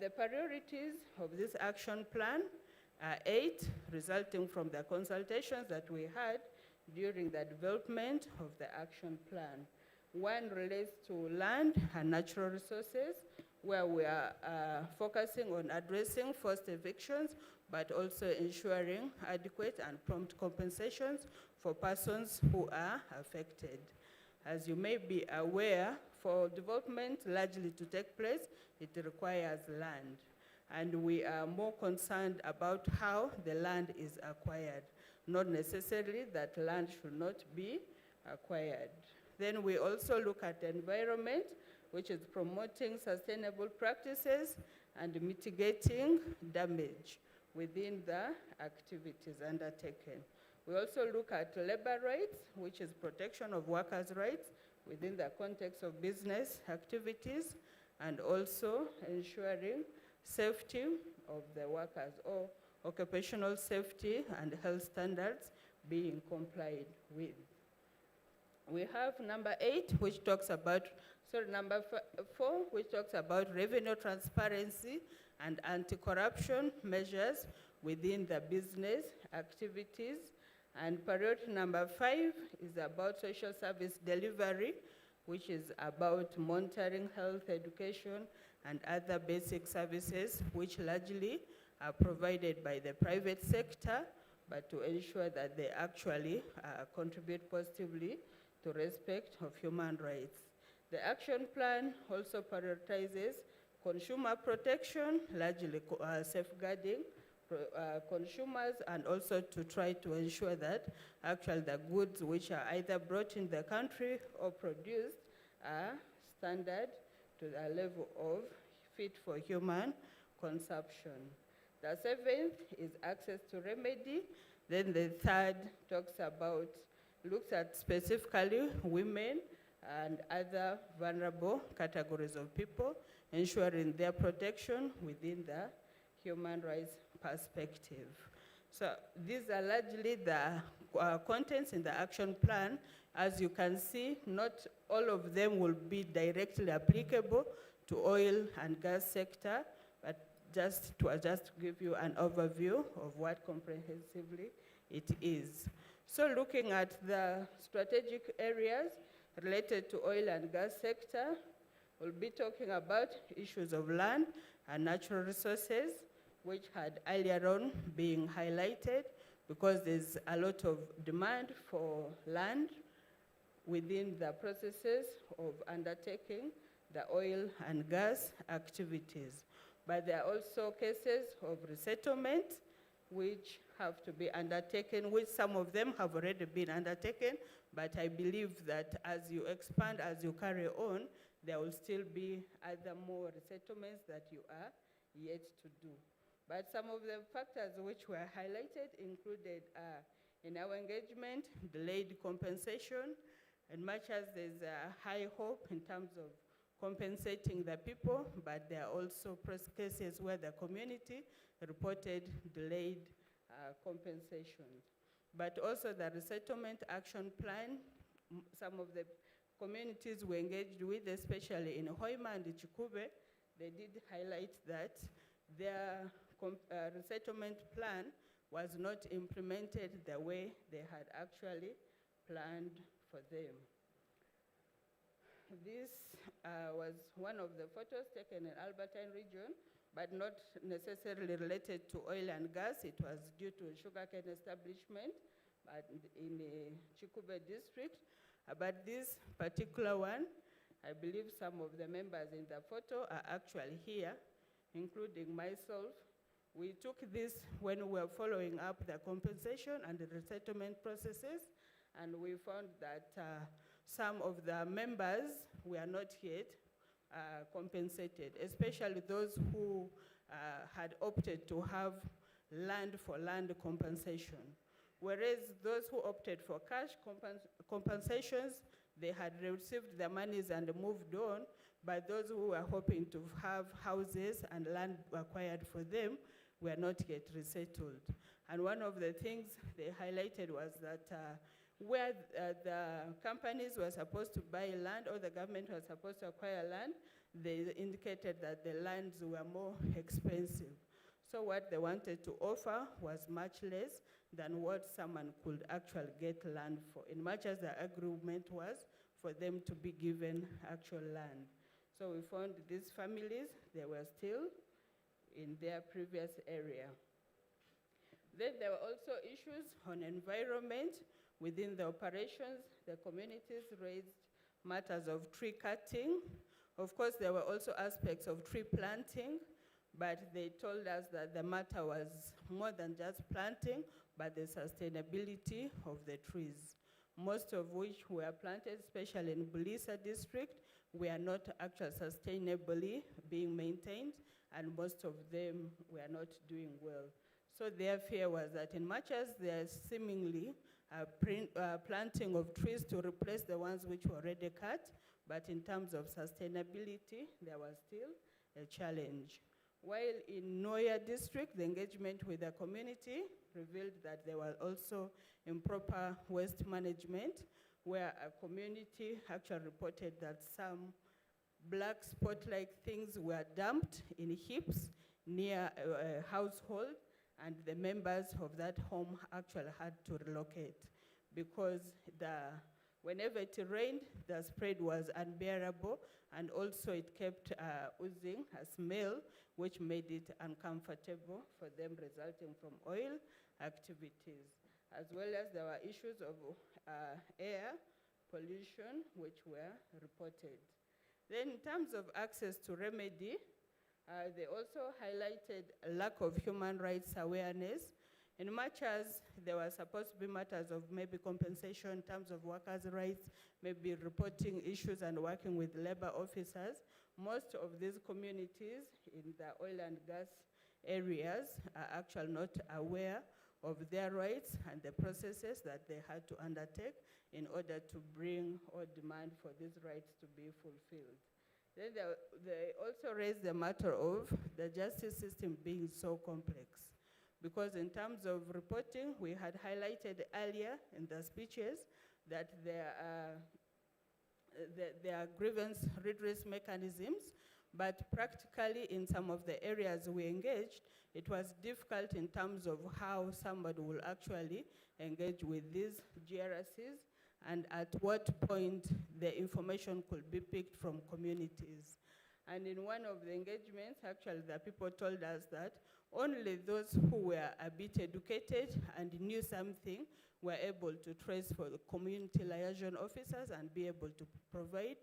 The priorities of this action plan are 8, resulting from the consultations that we had during the development of the action plan. 1 relates to land and natural resources, where we are focusing on addressing forced evictions, but also ensuring adequate and prompt compensations for persons who are affected. As you may be aware, for development largely to take place, it requires land. And we are more concerned about how the land is acquired, not necessarily that land should not be acquired. Then we also look at environment, which is promoting sustainable practices and mitigating damage within the activities undertaken. We also look at labor rights, which is protection of workers' rights within the context of business activities, and also ensuring safety of the workers, or occupational safety and health standards being complied with. We have number 8, which talks about, number 4, which talks about revenue transparency and anti-corruption measures within the business activities. And priority number 5 is about social service delivery, which is about monitoring health, education, and other basic services, which largely are provided by the private sector, but to ensure that they actually contribute positively to respect of human rights. The action plan also prioritizes consumer protection, largely safeguarding consumers, and also to try to ensure that actually the goods which are either brought in the country or produced are standard to the level of fit for human consumption. The 7th is access to remedy. Then the 3rd looks at specifically women and other vulnerable categories of people, ensuring their protection within the human rights perspective. So these are largely the contents in the action plan. As you can see, not all of them will be directly applicable to oil and gas sector, but just to give you an overview of what comprehensively it is. So looking at the strategic areas related to oil and gas sector, we'll be talking about issues of land and natural resources, which had earlier on been highlighted because there's a lot of demand for land within the processes of undertaking the oil and gas activities. But there are also cases of resettlement which have to be undertaken, which some of them have already been undertaken, but I believe that as you expand, as you carry on, there will still be other more resettlements that you are yet to do. But some of the factors which were highlighted included, in our engagement, delayed compensation, and much as there's a high hope in terms of compensating the people, but there are also cases where the community reported delayed compensations. But also the resettlement action plan, some of the communities we engaged with, especially in Hoima and Chikube, they did highlight that their resettlement plan was not implemented the way they had actually planned for them. This was one of the photos taken in Albertine region, but not necessarily related to oil and gas. It was due to sugarcane establishment in the Chikube district. But this particular one, I believe some of the members in the photo are actually here, including myself. We took this when we were following up the compensation and the resettlement processes, and we found that some of the members were not yet compensated, especially those who had opted to have land for land compensation. Whereas those who opted for cash compensations, they had received the monies and moved on, but those who were hoping to have houses and land acquired for them were not yet resettled. And one of the things they highlighted was that where the companies were supposed to buy land or the government was supposed to acquire land, they indicated that the lands were more expensive. So what they wanted to offer was much less than what someone could actually get land for, in much as the agreement was for them to be given actual land. So we found these families, they were still in their previous area. Then there were also issues on environment. Within the operations, the communities raised matters of tree cutting. Of course, there were also aspects of tree planting, but they told us that the matter was more than just planting, but the sustainability of the trees, most of which were planted, especially in Bulisa district, were not actually sustainably being maintained, and most of them were not doing well. So their fear was that in much as there's seemingly planting of trees to replace the ones which were already cut, but in terms of sustainability, there was still a challenge. While in Noya district, the engagement with the community revealed that there was also improper waste management, where a community actually reported that some black spot-like things were dumped in heaps near a household, and the members of that home actually had to relocate because whenever it rained, the spread was unbearable, and also it kept oozing a smell, which made it uncomfortable for them, resulting from oil activities. As well as there were issues of air pollution, which were reported. Then in terms of access to remedy, they also highlighted a lack of human rights awareness, in much as there were supposed to be matters of maybe compensation in terms of workers' rights, maybe reporting issues and working with labor officers. Most of these communities in the oil and gas areas are actually not aware of their rights and the processes that they had to undertake in order to bring or demand for these rights to be fulfilled. Then they also raised the matter of the justice system being so complex. Because in terms of reporting, we had highlighted earlier in the speeches that there are grievance redress mechanisms, but practically in some of the areas we engaged, it was difficult in terms of how somebody will actually engage with these GRCs and at what point the information could be picked from communities. And in one of the engagements, actually, the people told us that only those who were a bit educated and knew something were able to trace for the community liaison officers and be able to provide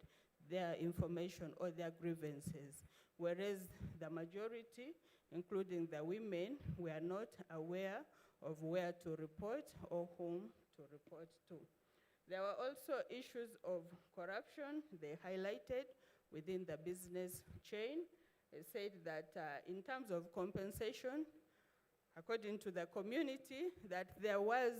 their information or their grievances. Whereas the majority, including the women, were not aware of where to report or whom to report to. There were also issues of corruption they highlighted within the business chain. They said that in terms of compensation, according to the community, that there was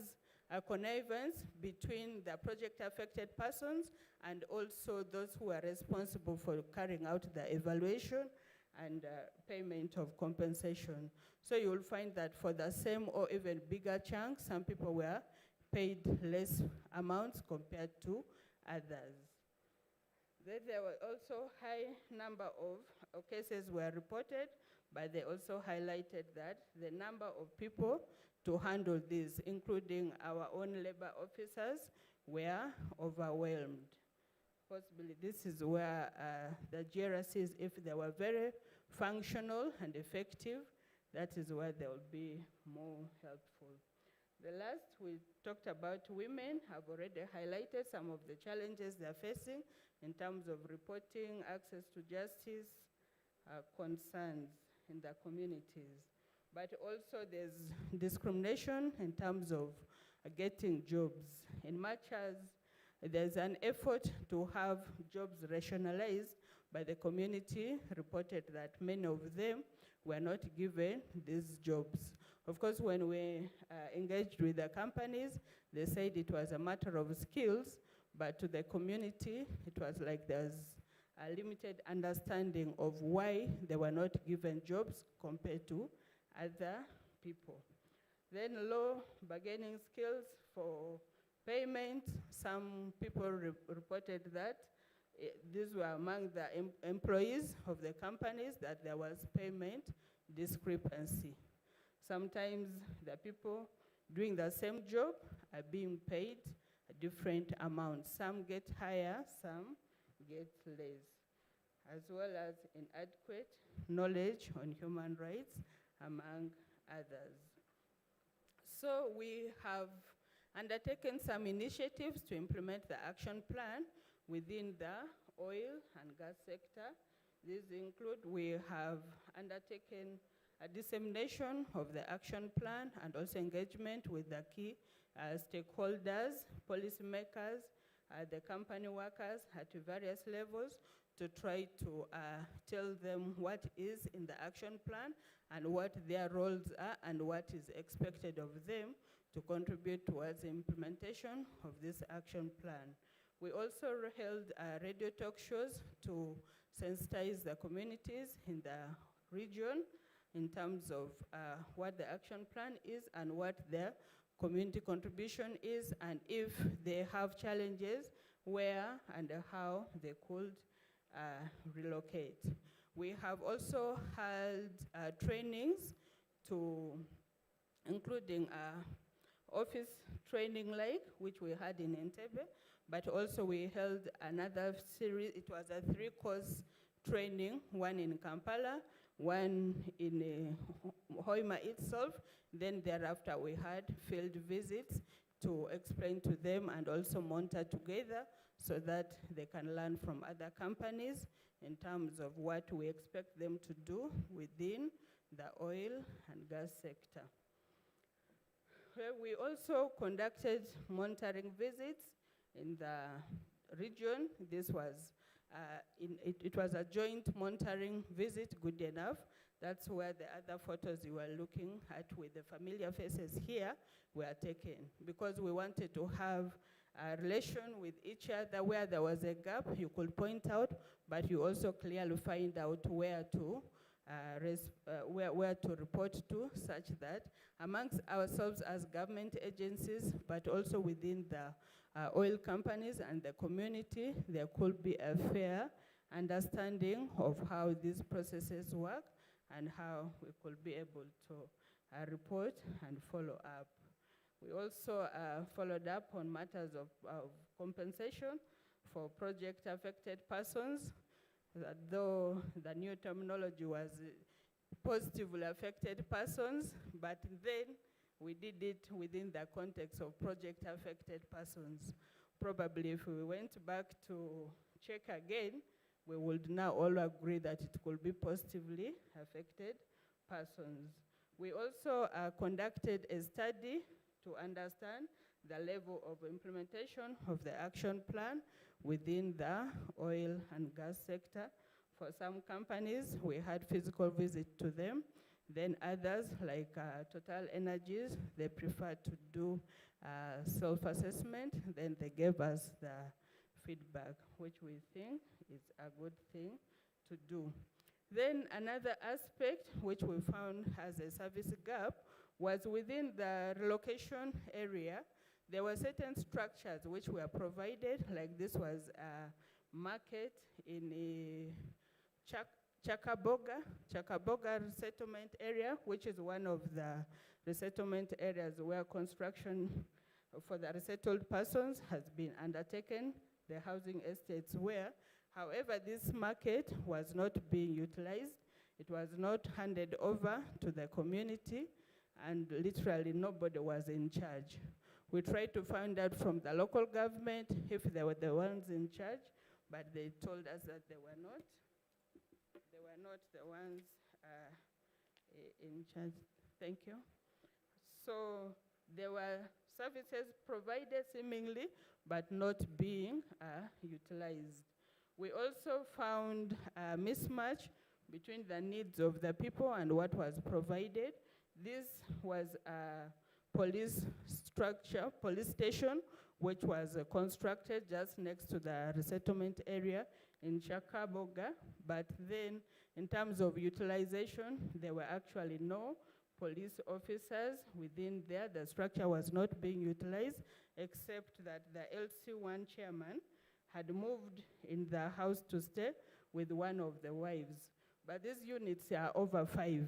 a connivance between the project-affected persons and also those who are responsible for carrying out the evaluation and payment of compensation. So you will find that for the same or even bigger chunks, some people were paid less amounts compared to others. Then there were also high number of cases were reported, but they also highlighted that the number of people to handle this, including our own labor officers, were overwhelmed. Possibly this is where the GRCs, if they were very functional and effective, that is where they will be more helpful. The last, we talked about women, have already highlighted some of the challenges they're facing in terms of reporting, access to justice, concerns in the communities. But also there's discrimination in terms of getting jobs. In much as there's an effort to have jobs rationalized, but the community reported that many of them were not given these jobs. Of course, when we engaged with the companies, they said it was a matter of skills, but to the community, it was like there's a limited understanding of why they were not given jobs compared to other people. Then low bargaining skills for payment. Some people reported that these were among the employees of the companies that there was payment discrepancy. Sometimes the people doing the same job are being paid a different amount. Some get higher, some get less, as well as inadequate knowledge on human rights, among others. So we have undertaken some initiatives to implement the action plan, within the oil and gas sector. These include, we have undertaken a dissemination of the action plan and also engagement with the key stakeholders, policymakers, the company workers at various levels to try to tell them what is in the action plan and what their roles are and what is expected of them to contribute towards the implementation of this action plan. We also held radio talk shows to sensitize the communities in the region in terms of what the action plan is and what their community contribution is, and if they have challenges, where and how they could relocate. We have also held trainings including office training like, which we had in Entebbe, but also we held another series. It was a 3-course training, one in Kampala, one in Hoima itself. Then thereafter we had field visits to explain to them and also monitor together so that they can learn from other companies in terms of what we expect them to do within the oil and gas sector. We also conducted monitoring visits in the region. This was, it was a joint monitoring visit, good enough. That's where the other photos you were looking at with the familiar faces here were taken, because we wanted to have a relation with each other. Where there was a gap, you could point out, but you also clearly find out where to where to report to, such that amongst ourselves as government agencies, but also within the oil companies and the community, there could be a fair understanding of how these processes work and how we could be able to report and follow up. We also followed up on matters of compensation for project-affected persons, though the new terminology was positively affected persons, but then we did it within the context of project-affected persons. Probably if we went back to check again, we would now all agree that it could be positively affected persons. We also conducted a study to understand the level of implementation of the action plan within the oil and gas sector. For some companies, we had physical visit to them. Then others, like Total Energies, they prefer to do self-assessment. Then they gave us the feedback, which we think is a good thing to do. Then another aspect which we found has a service gap was within the relocation area. There were certain structures which were provided, like this was a market in Chakaboga resettlement area, which is one of the resettlement areas where construction for the resettled persons has been undertaken, the housing estates were. However, this market was not being utilized. It was not handed over to the community, and literally nobody was in charge. We tried to find out from the local government if they were the ones in charge, but they told us that they were not. They were not the ones in charge. Thank you. So there were services provided seemingly, but not being utilized. We also found a mismatch between the needs of the people and what was provided. This was a police structure, police station, which was constructed just next to the resettlement area in Chakaboga. But then in terms of utilization, there were actually no police officers within there. The structure was not being utilized, except that the LC1 chairman had moved in the house to stay with one of the wives. But these units are over 5.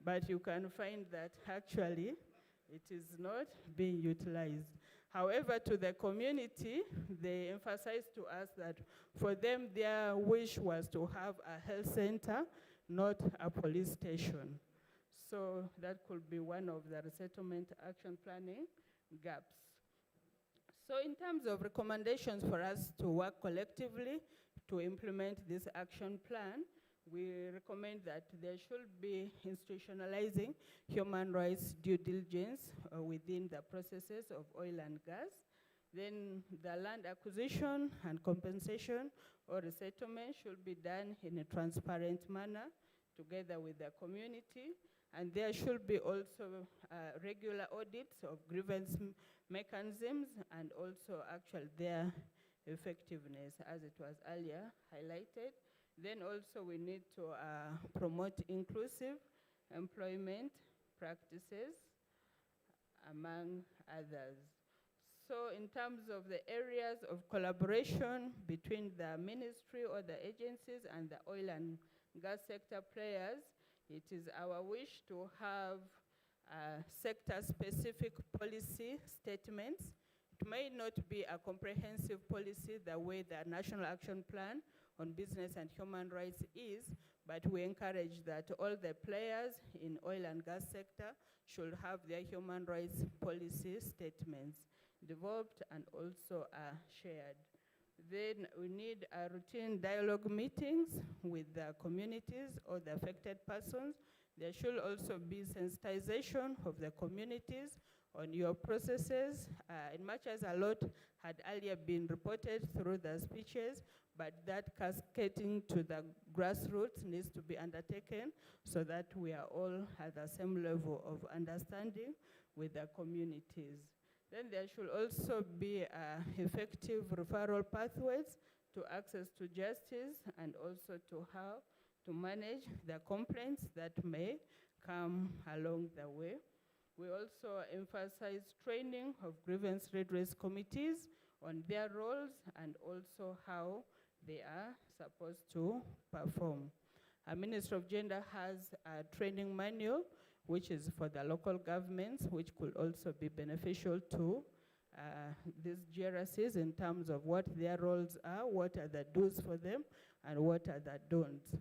But you can find that actually it is not being utilized. However, to the community, they emphasized to us that for them, their wish was to have a health center, not a police station. So that could be one of the resettlement action planning gaps. So in terms of recommendations for us to work collectively to implement this action plan, we recommend that there should be institutionalizing human rights due diligence within the processes of oil and gas. Then the land acquisition and compensation or resettlement should be done in a transparent manner together with the community. And there should be also regular audits of grievance mechanisms and also actual their effectiveness, as it was earlier highlighted. Then also we need to promote inclusive employment practices, among others. So in terms of the areas of collaboration between the ministry or the agencies and the oil and gas sector players, it is our wish to have sector-specific policy statements. It may not be a comprehensive policy the way the National Action Plan on Business and Human Rights is, but we encourage that all the players in oil and gas sector should have their human rights policy statements developed and also shared. Then we need routine dialogue meetings with the communities or the affected persons. There should also be sensitization of the communities on your processes, in much as a lot had earlier been reported through the speeches, but that cascading to the grassroots needs to be undertaken so that we are all at the same level of understanding with the communities. Then there should also be effective referral pathways to access to justice and also to how to manage the complaints that may come along the way. We also emphasize training of grievance redress committees on their roles and also how they are supposed to perform. Our Ministry of Gender has a training manual which is for the local governments, which could also be beneficial to these GRCs in terms of what their roles are, what are the do's for them, and what are the don'ts.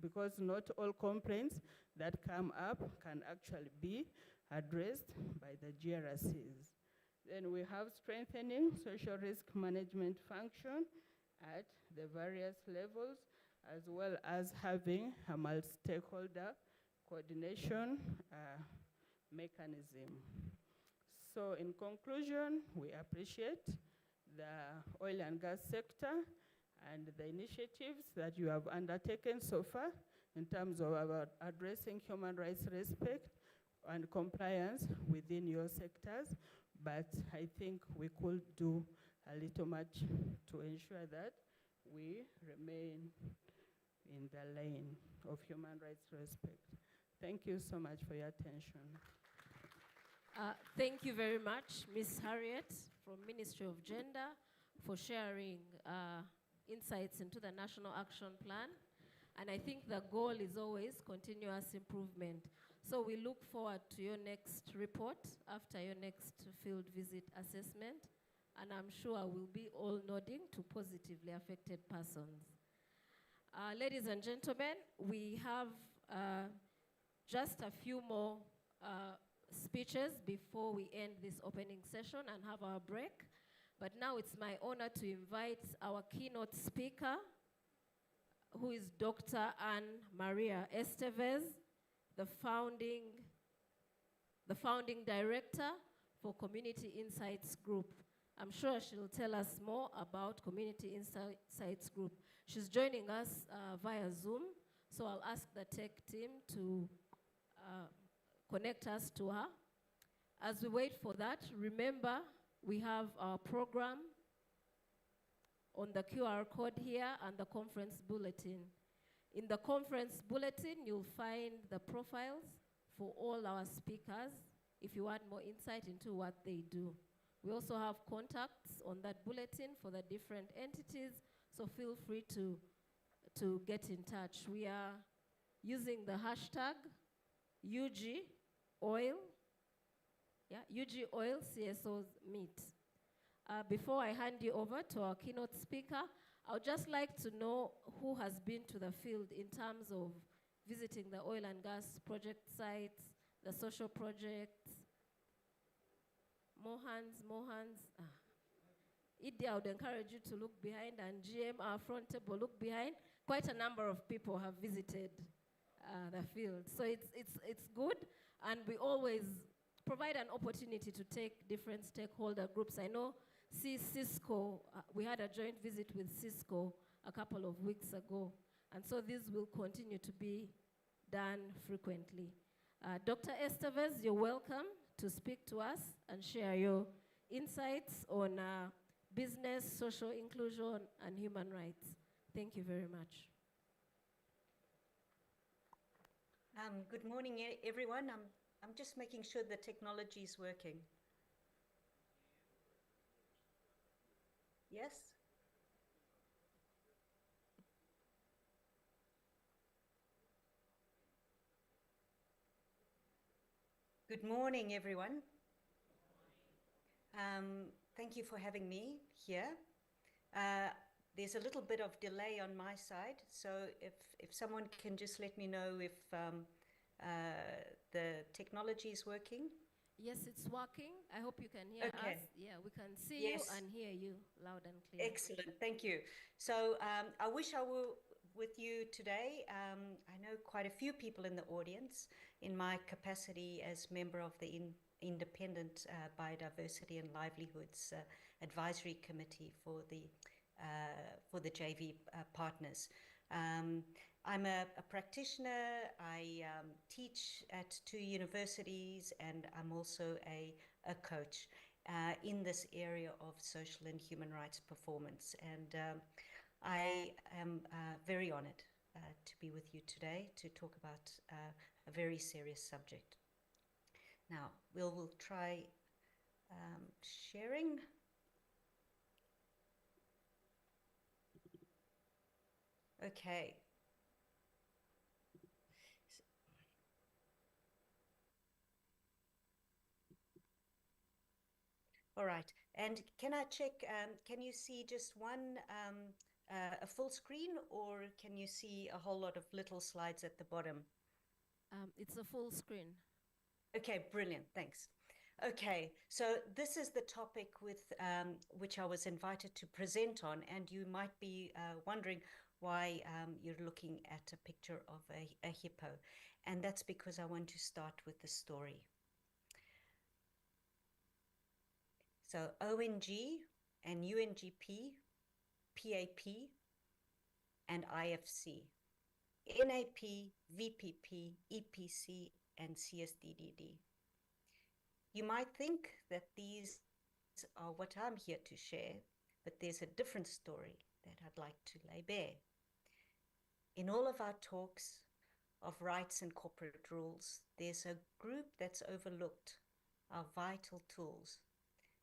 Because not all complaints that come up can actually be addressed by the GRCs. Then we have strengthening social risk management function at the various levels, as well as having a multi-stakeholder coordination mechanism. So in conclusion, we appreciate the oil and gas sector and the initiatives that you have undertaken so far in terms of addressing human rights respect and compliance within your sectors. But I think we could do a little much to ensure that we remain in the lane of human rights respect. Thank you so much for your attention. Thank you very much, Ms. Harriet from Ministry of Gender, for sharing insights into the National Action Plan. And I think the goal is always continuous improvement. So we look forward to your next report after your next field visit assessment. And I'm sure we'll be all nodding to positively affected persons. Ladies and gentlemen, we have just a few more speeches before we end this opening session and have our break. But now it's my honor to invite our keynote speaker, who is Dr. Anne Maria Estevez, the founding director for Community Insights Group. I'm sure she'll tell us more about Community Insights Group. She's joining us via Zoom, so I'll ask the tech team to connect us to her. As we wait for that, remember we have our program on the QR code here and the conference bulletin. In the conference bulletin, you'll find the profiles for all our speakers if you want more insight into what they do. We also have contacts on that bulletin for the different entities, so feel free to get in touch. We are using the hashtag UGOil, UGOil CSOs Meet. Before I hand you over to our keynote speaker, I would just like to know who has been to the field in terms of visiting the oil and gas project sites, the social projects. More hands, more hands. Idi, I would encourage you to look behind, and GM, our front table, look behind. Quite a number of people have visited the field. So it's good, and we always provide an opportunity to take different stakeholder groups. I know Cisco, we had a joint visit with Cisco a couple of weeks ago, and so this will continue to be done frequently. Dr. Estevez, you're welcome to speak to us and share your insights on business, social inclusion, and human rights. Thank you very much. Good morning, everyone. I'm just making sure the technology is working. Yes? Good morning, everyone. Thank you for having me here. There's a little bit of delay on my side, so if someone can just let me know if the technology is working. Yes, it's working. I hope you can hear us. Yeah, we can see you and hear you loud and clear. Excellent, thank you. So I wish I were with you today. I know quite a few people in the audience in my capacity as member of the Independent Biodiversity and Livelihoods Advisory Committee for the JV partners. I'm a practitioner. I teach at 2 universities, and I'm also a coach in this area of social and human rights performance. And I am very honored to be with you today to talk about a very serious subject. Now, we'll try sharing. Okay. All right. And can I check, can you see just one, a full screen, or can you see a whole lot of little slides at the bottom? It's a full screen. Okay, brilliant. Thanks. Okay, so this is the topic with which I was invited to present on, and you might be wondering why you're looking at a picture of a hippo, and that's because I want to start with the story. So ONG and UNGP, PAP, and IFC, NAP, VPP, EPC, and CSDDD. You might think that these are what I'm here to share, but there's a different story that I'd like to lay bare. In all of our talks of rights and corporate rules, there's a group that's overlooked, our vital tools,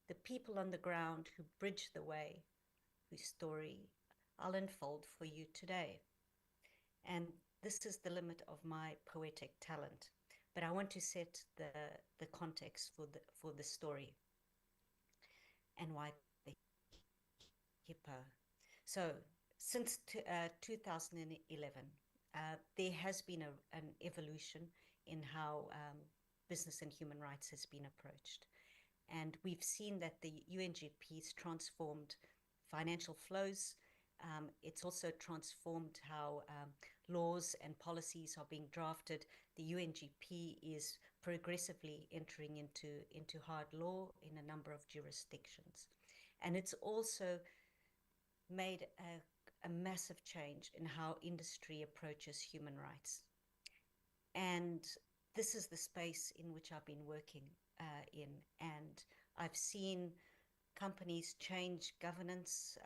the people on the ground who bridge the way, whose story I'll unfold for you today. And this is the limit of my poetic talent, but I want to set the context for the story and why the hippo. So since 2011, there has been an evolution in how business and human rights has been approached. And we've seen that the UNGP's transformed financial flows. It's also transformed how laws and policies are being drafted. The UNGP is progressively entering into hard law in a number of jurisdictions. And it's also made a massive change in how industry approaches human rights. And this is the space in which I've been working in. And I've seen companies change governance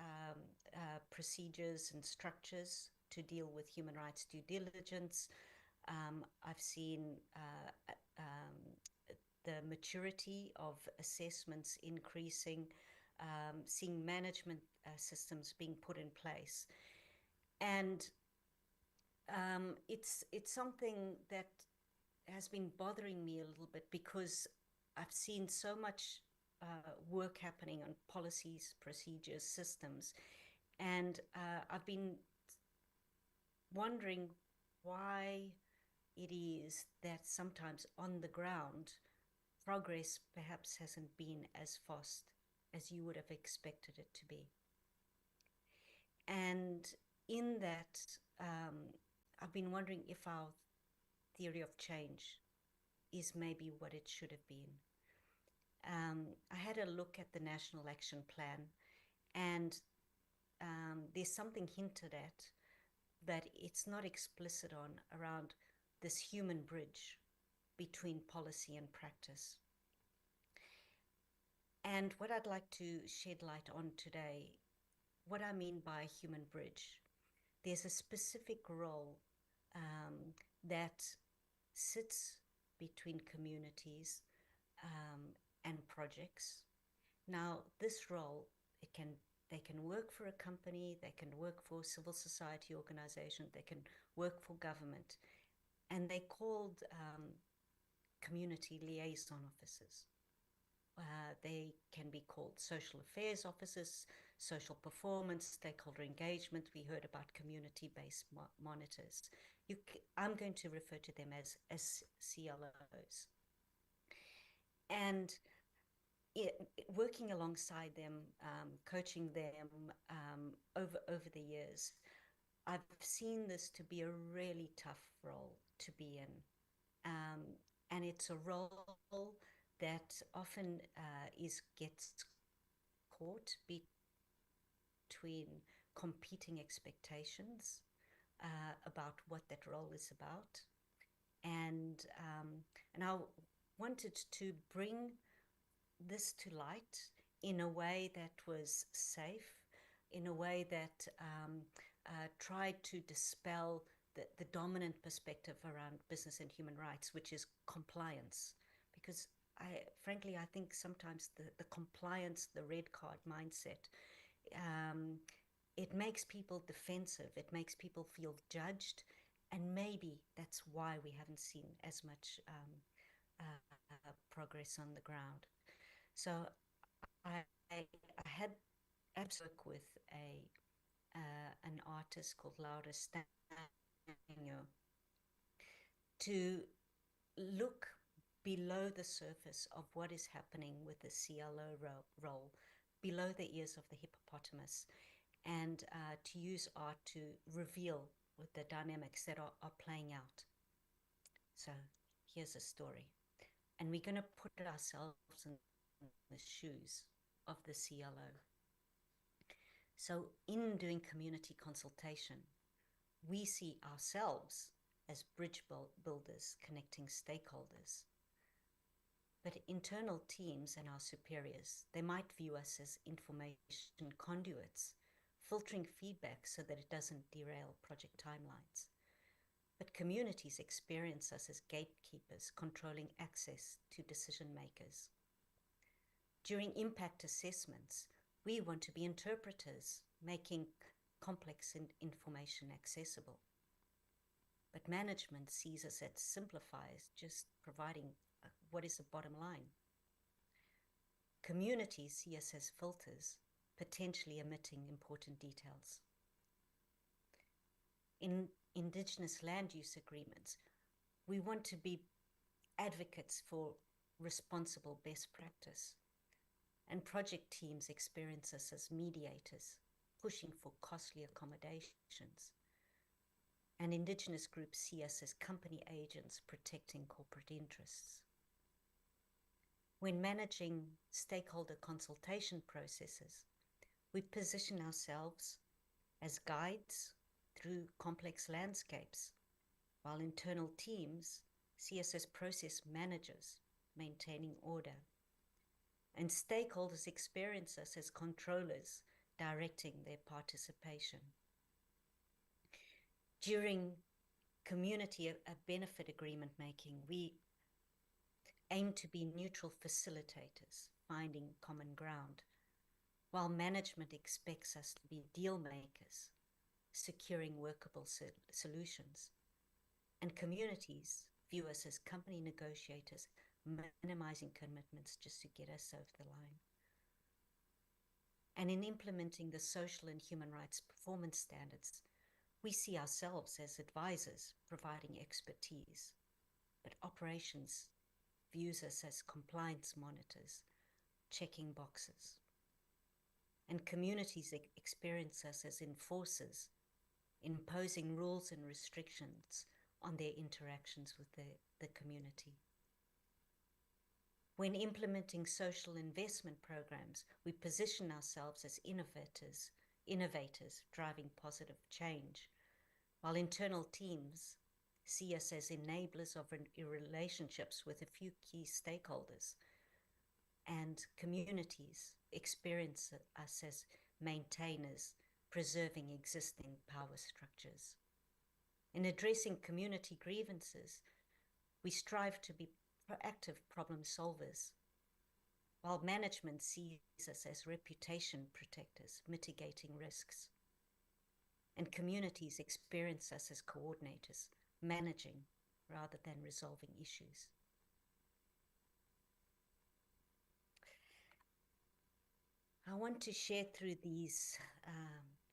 procedures and structures to deal with human rights due diligence. I've seen the maturity of assessments increasing, seeing management systems being put in place. And it's something that has been bothering me a little bit because I've seen so much work happening on policies, procedures, systems, and I've been wondering why it is that sometimes on the ground progress perhaps hasn't been as fast as you would have expected it to be. And in that, I've been wondering if our theory of change is maybe what it should have been. I had a look at the National Action Plan, and there's something hinted at that it's not explicit on around this human bridge between policy and practice. And what I'd like to shed light on today, what I mean by human bridge, there's a specific role that sits between communities and projects. Now, this role, they can work for a company, they can work for civil society organization, they can work for government, and they're called community liaison officers. They can be called social affairs officers, social performance, stakeholder engagement. We heard about community-based monitors. I'm going to refer to them as CLOs. And working alongside them, coaching them over the years, I've seen this to be a really tough role to be in. And it's a role that often gets caught between competing expectations about what that role is about. And I wanted to bring this to light in a way that was safe, in a way that tried to dispel the dominant perspective around business and human rights, which is compliance. Because frankly, I think sometimes the compliance, the red card mindset, it makes people defensive, it makes people feel judged, and maybe that's why we haven't seen as much progress on the ground. So I had work with an artist called Laura Stagno to look below the surface of what is happening with the CLO role, below the ears of the hippopotamus, and to use art to reveal what the dynamics that are playing out. So here's a story. And we're going to put ourselves in the shoes of the CLO. So in doing community consultation, we see ourselves as bridge builders connecting stakeholders. But internal teams and our superiors, they might view us as information conduits, filtering feedback so that it doesn't derail project timelines. But communities experience us as gatekeepers, controlling access to decision makers. During impact assessments, we want to be interpreters, making complex information accessible. But management sees us as simplifiers, just providing what is the bottom line. Communities see us as filters, potentially omitting important details. In Indigenous land use agreements, we want to be advocates for responsible best practice. And project teams experience us as mediators, pushing for costly accommodations. And Indigenous groups see us as company agents protecting corporate interests. When managing stakeholder consultation processes, we position ourselves as guides through complex landscapes, while internal teams see us as process managers, maintaining order. And stakeholders experience us as controllers, directing their participation. During community benefit agreement making, we aim to be neutral facilitators, finding common ground, while management expects us to be deal makers, securing workable solutions. And communities view us as company negotiators, minimizing commitments just to get us over the line. And in implementing the social and human rights performance standards, we see ourselves as advisors providing expertise, but operations views us as compliance monitors, checking boxes. and communities experience us as enforcers, imposing rules and restrictions on their interactions with the community. When implementing social investment programs, we position ourselves as innovators driving positive change, while internal teams see us as enablers of relationships with a few key stakeholders, and communities experience us as maintainers, preserving existing power structures. In addressing community grievances, we strive to be proactive problem solvers, while management sees us as reputation protectors, mitigating risks. And communities experience us as coordinators, managing rather than resolving issues. I want to share through these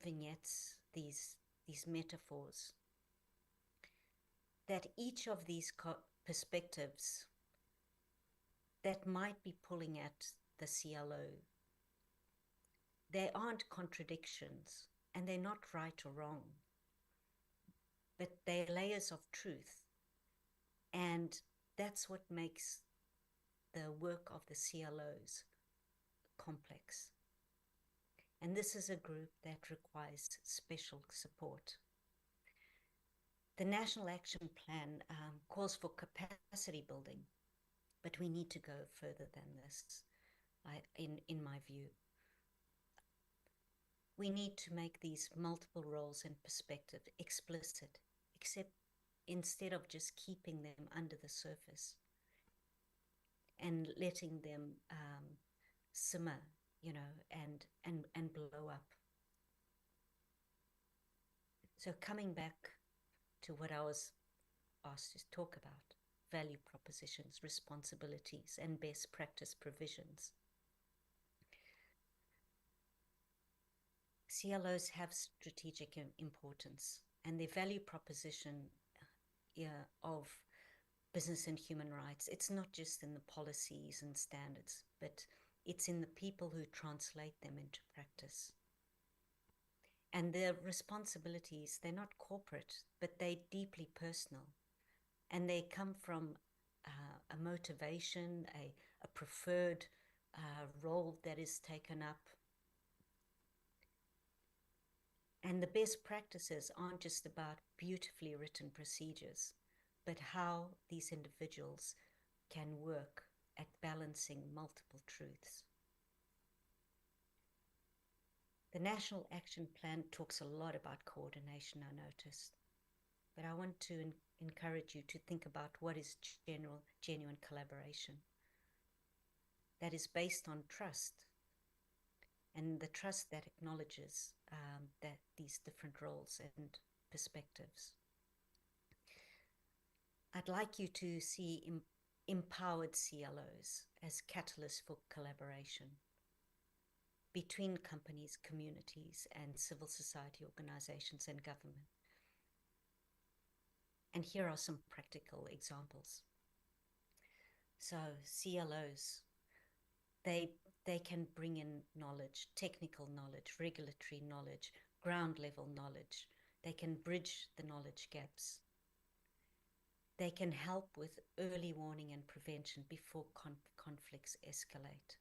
vignettes, these metaphors, that each of these perspectives that might be pulling at the CLO, they aren't contradictions and they're not right or wrong, but they're layers of truth. And that's what makes the work of the CLOs complex. And this is a group that requires special support. The National Action Plan calls for capacity building, but we need to go further than this, in my view. We need to make these multiple roles and perspectives explicit, instead of just keeping them under the surface and letting them simmer, and blow up. So coming back to what I was asked to talk about, value propositions, responsibilities, and best practice provisions. CLOs have strategic importance, and their value proposition of business and human rights, it's not just in the policies and standards, but it's in the people who translate them into practice. And their responsibilities, they're not corporate, but they're deeply personal. And they come from a motivation, a preferred role that is taken up. And the best practices aren't just about beautifully written procedures, but how these individuals can work at balancing multiple truths. The National Action Plan talks a lot about coordination, I noticed, but I want to encourage you to think about what is genuine collaboration that is based on trust, and the trust that acknowledges that these different roles and perspectives. I'd like you to see empowered CLOs as catalysts for collaboration between companies, communities, and civil society organizations and government. And here are some practical examples. So CLOs, they can bring in knowledge, technical knowledge, regulatory knowledge, ground level knowledge. They can bridge the knowledge gaps. They can help with early warning and prevention before conflicts escalate.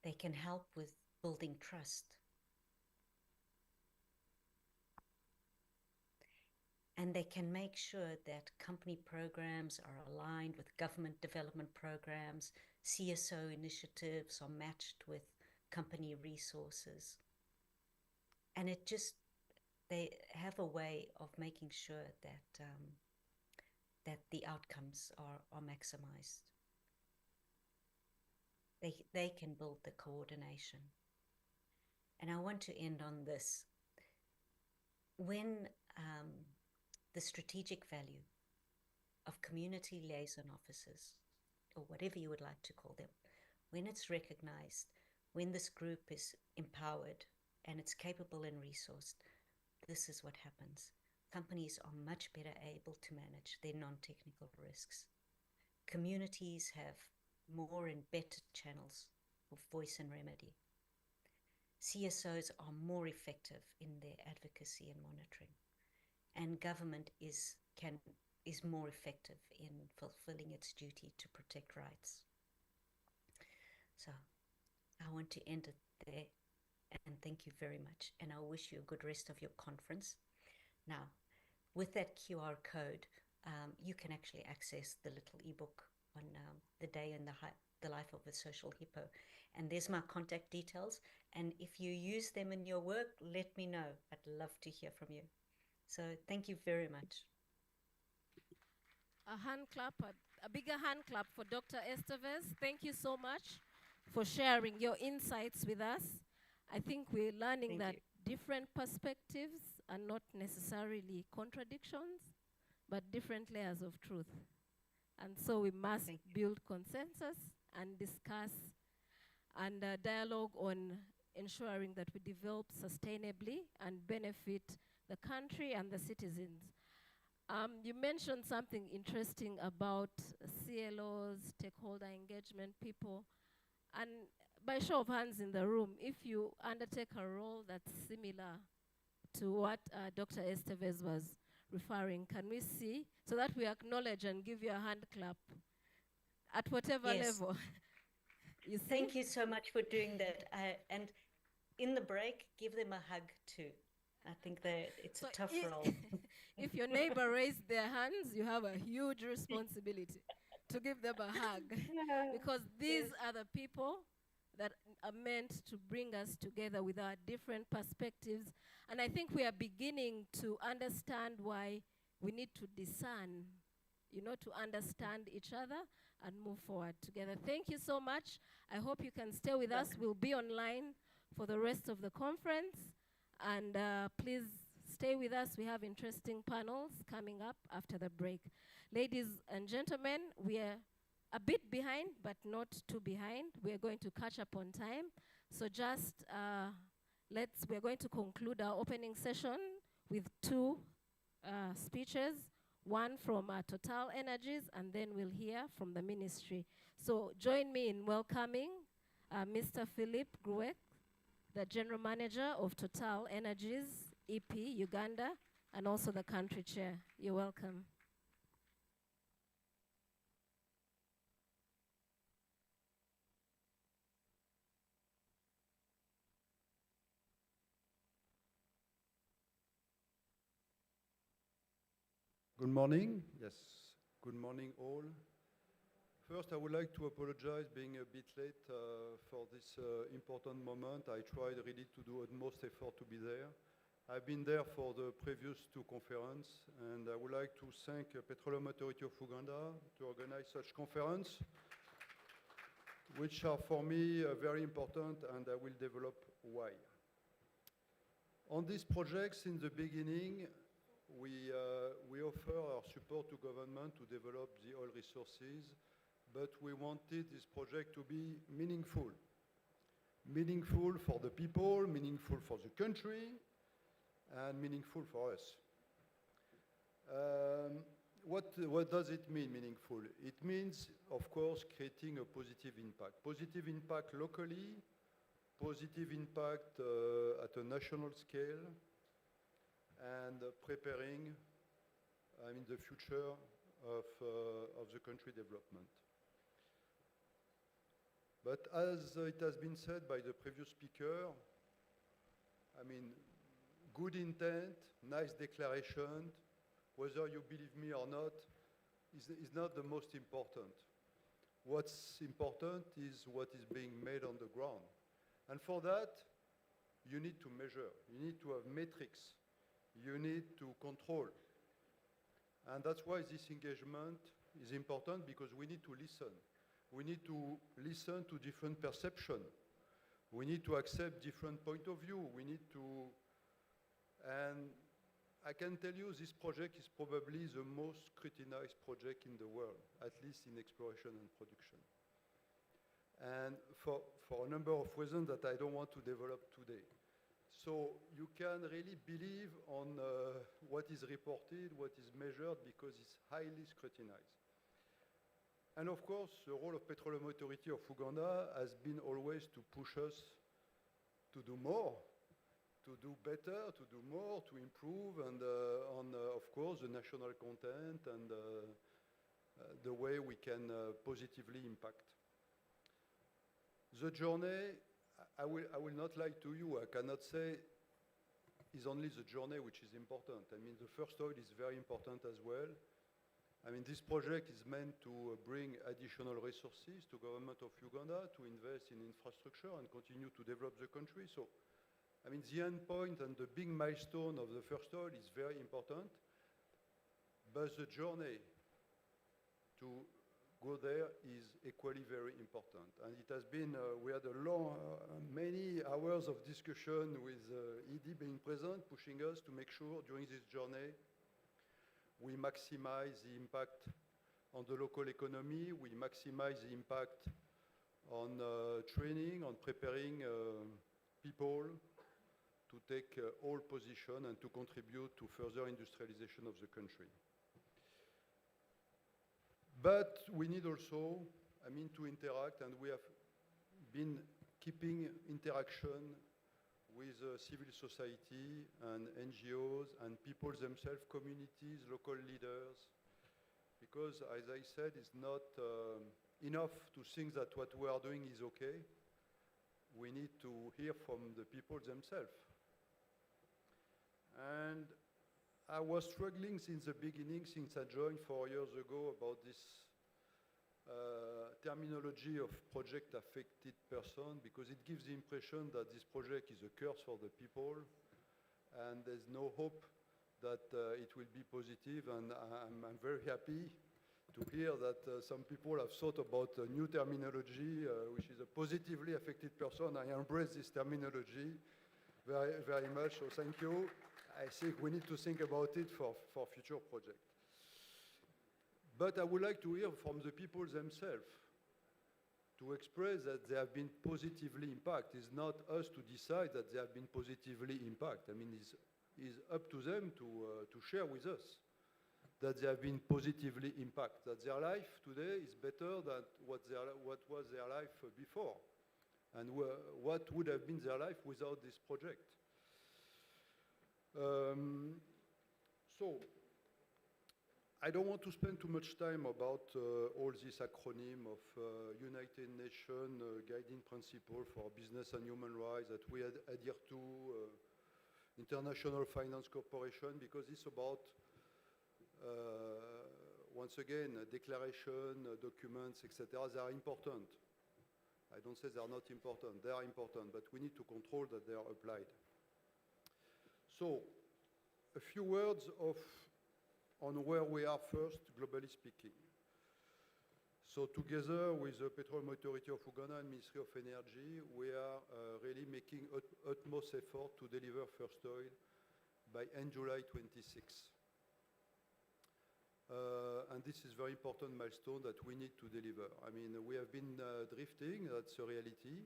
They can help with building trust. And they can make sure that company programs are aligned with government development programs, CSO initiatives are matched with company resources. And they have a way of making sure that, that the outcomes are maximized. They can build the coordination. And I want to end on this. When the strategic value of community liaison officers, or whatever you would like to call them, when it's recognized, when this group is empowered and it's capable and resourced, this is what happens. Companies are much better able to manage their non-technical risks. Communities have more and better channels of voice and remedy. CSOs are more effective in their advocacy and monitoring, and government is more effective in fulfilling its duty to protect rights. So I want to end it there, and thank you very much, and I wish you a good rest of your conference. Now, with that QR code, you can actually access the little ebook on the day and the life of a social hippo. And there's my contact details. And if you use them in your work, let me know. I'd love to hear from you. So thank you very much. A hand clap, a bigger hand clap for Dr. Estevez. Thank you so much for sharing your insights with us. I think we're learning that different perspectives are not necessarily contradictions, but different layers of truth. And so we must build consensus and discuss and dialogue on ensuring that we develop sustainably and benefit the country and the citizens. You mentioned something interesting about CLOs, stakeholder engagement people, and by show of hands in the room, if you undertake a role that's similar to what Dr. Estevez was referring, can we see, so that we acknowledge and give you a hand clap at whatever level? You see? Thank you so much for doing that. And in the break, give them a hug too. I think that it's a tough role. If your neighbor raised their hands, you have a huge responsibility to give them a hug. Because these are the people that are meant to bring us together with our different perspectives. And I think we are beginning to understand why we need to discern, to understand each other and move forward together. Thank you so much. I hope you can stay with us. We'll be online for the rest of the conference. And please stay with us. We have interesting panels coming up after the break. Ladies and gentlemen, we are a bit behind, but not too behind. We are going to catch up on time. So just we're going to conclude our opening session with two speeches, one from Total Energies, and then we'll hear from the ministry. So join me in welcoming Mr. Philip Gruek, the General Manager of Total Energies, EP, Uganda, and also the country chair. You're welcome. Good morning. Yes, good morning all. First, I would like to apologize being a bit late for this important moment. I tried really to do utmost effort to be there. I've been there for the previous two conferences, and I would like to thank Petroleum Authority of Uganda to organize such conference, which are for me very important, and I will develop why. On these projects, in the beginning, we offer our support to government to develop the oil resources, but we wanted this project to be meaningful. Meaningful for the people, meaningful for the country, and meaningful for us. What does it mean, meaningful? It means, of course, creating a positive impact. Positive impact locally, positive impact at a national scale, and preparing the future of the country development. But as it has been said by the previous speaker, good intent, nice declaration, whether you believe me or not, is not the most important. What's important is what is being made on the ground. And for that, you need to measure. You need to have metrics. You need to control. And that's why this engagement is important, because we need to listen. We need to listen to different perceptions. We need to accept different point of view. We need to, and I can tell you this project is probably the most scrutinized project in the world, at least in exploration and production. And for a number of reasons that I don't want to develop today. So you can really believe on what is reported, what is measured, because it's highly scrutinized. And of course, the role of Petroleum Authority of Uganda has been always to push us to do more, to do better, to do more, to improve, and of course, the national content and the way we can positively impact. The journey, I will not lie to you, I cannot say it's only the journey which is important. I mean, the first oil is very important as well. I mean, this project is meant to bring additional resources to government of Uganda to invest in infrastructure and continue to develop the country. So, I mean, the end point and the big milestone of the first oil is very important, but the journey to go there is equally very important. And it has been, we had a long, many hours of discussion with ED being present, pushing us to make sure during this journey we maximize the impact on the local economy, we maximize the impact on training, on preparing people to take all positions and to contribute to further industrialization of the country. But we need also, I mean, to interact, and we have been keeping interaction with civil society and NGOs and people themselves, communities, local leaders, because, as I said, it's not enough to think that what we are doing is okay. We need to hear from the people themselves. And I was struggling since the beginning, since I joined 4 years ago, about this terminology of project affected person, because it gives the impression that this project is a curse for the people and there's no hope that it will be positive. And I'm very happy to hear that some people have thought about a new terminology, which is a positively affected person. I embrace this terminology very, very much, so thank you. I think we need to think about it for future projects. But I would like to hear from the people themselves to express that they have been positively impacted. It's not us to decide that they have been positively impacted. I mean, it's up to them to share with us that they have been positively impacted, that their life today is better than what was their life before, and what would have been their life without this project. So, I don't want to spend too much time about all this acronym of United Nations Guiding Principle for Business and Human Rights that we adhere to, International Finance Corporation, because it's about, once again, declaration, documents, etc. They are important. I don't say they are not important. They are important, but we need to control that they are applied. So, a few words on where we are first, globally speaking. So together with the Petroleum Authority of Uganda and Ministry of Energy, we are really making utmost effort to deliver first oil by end July 26. And this is a very important milestone that we need to deliver. I mean, we have been drifting, that's a reality,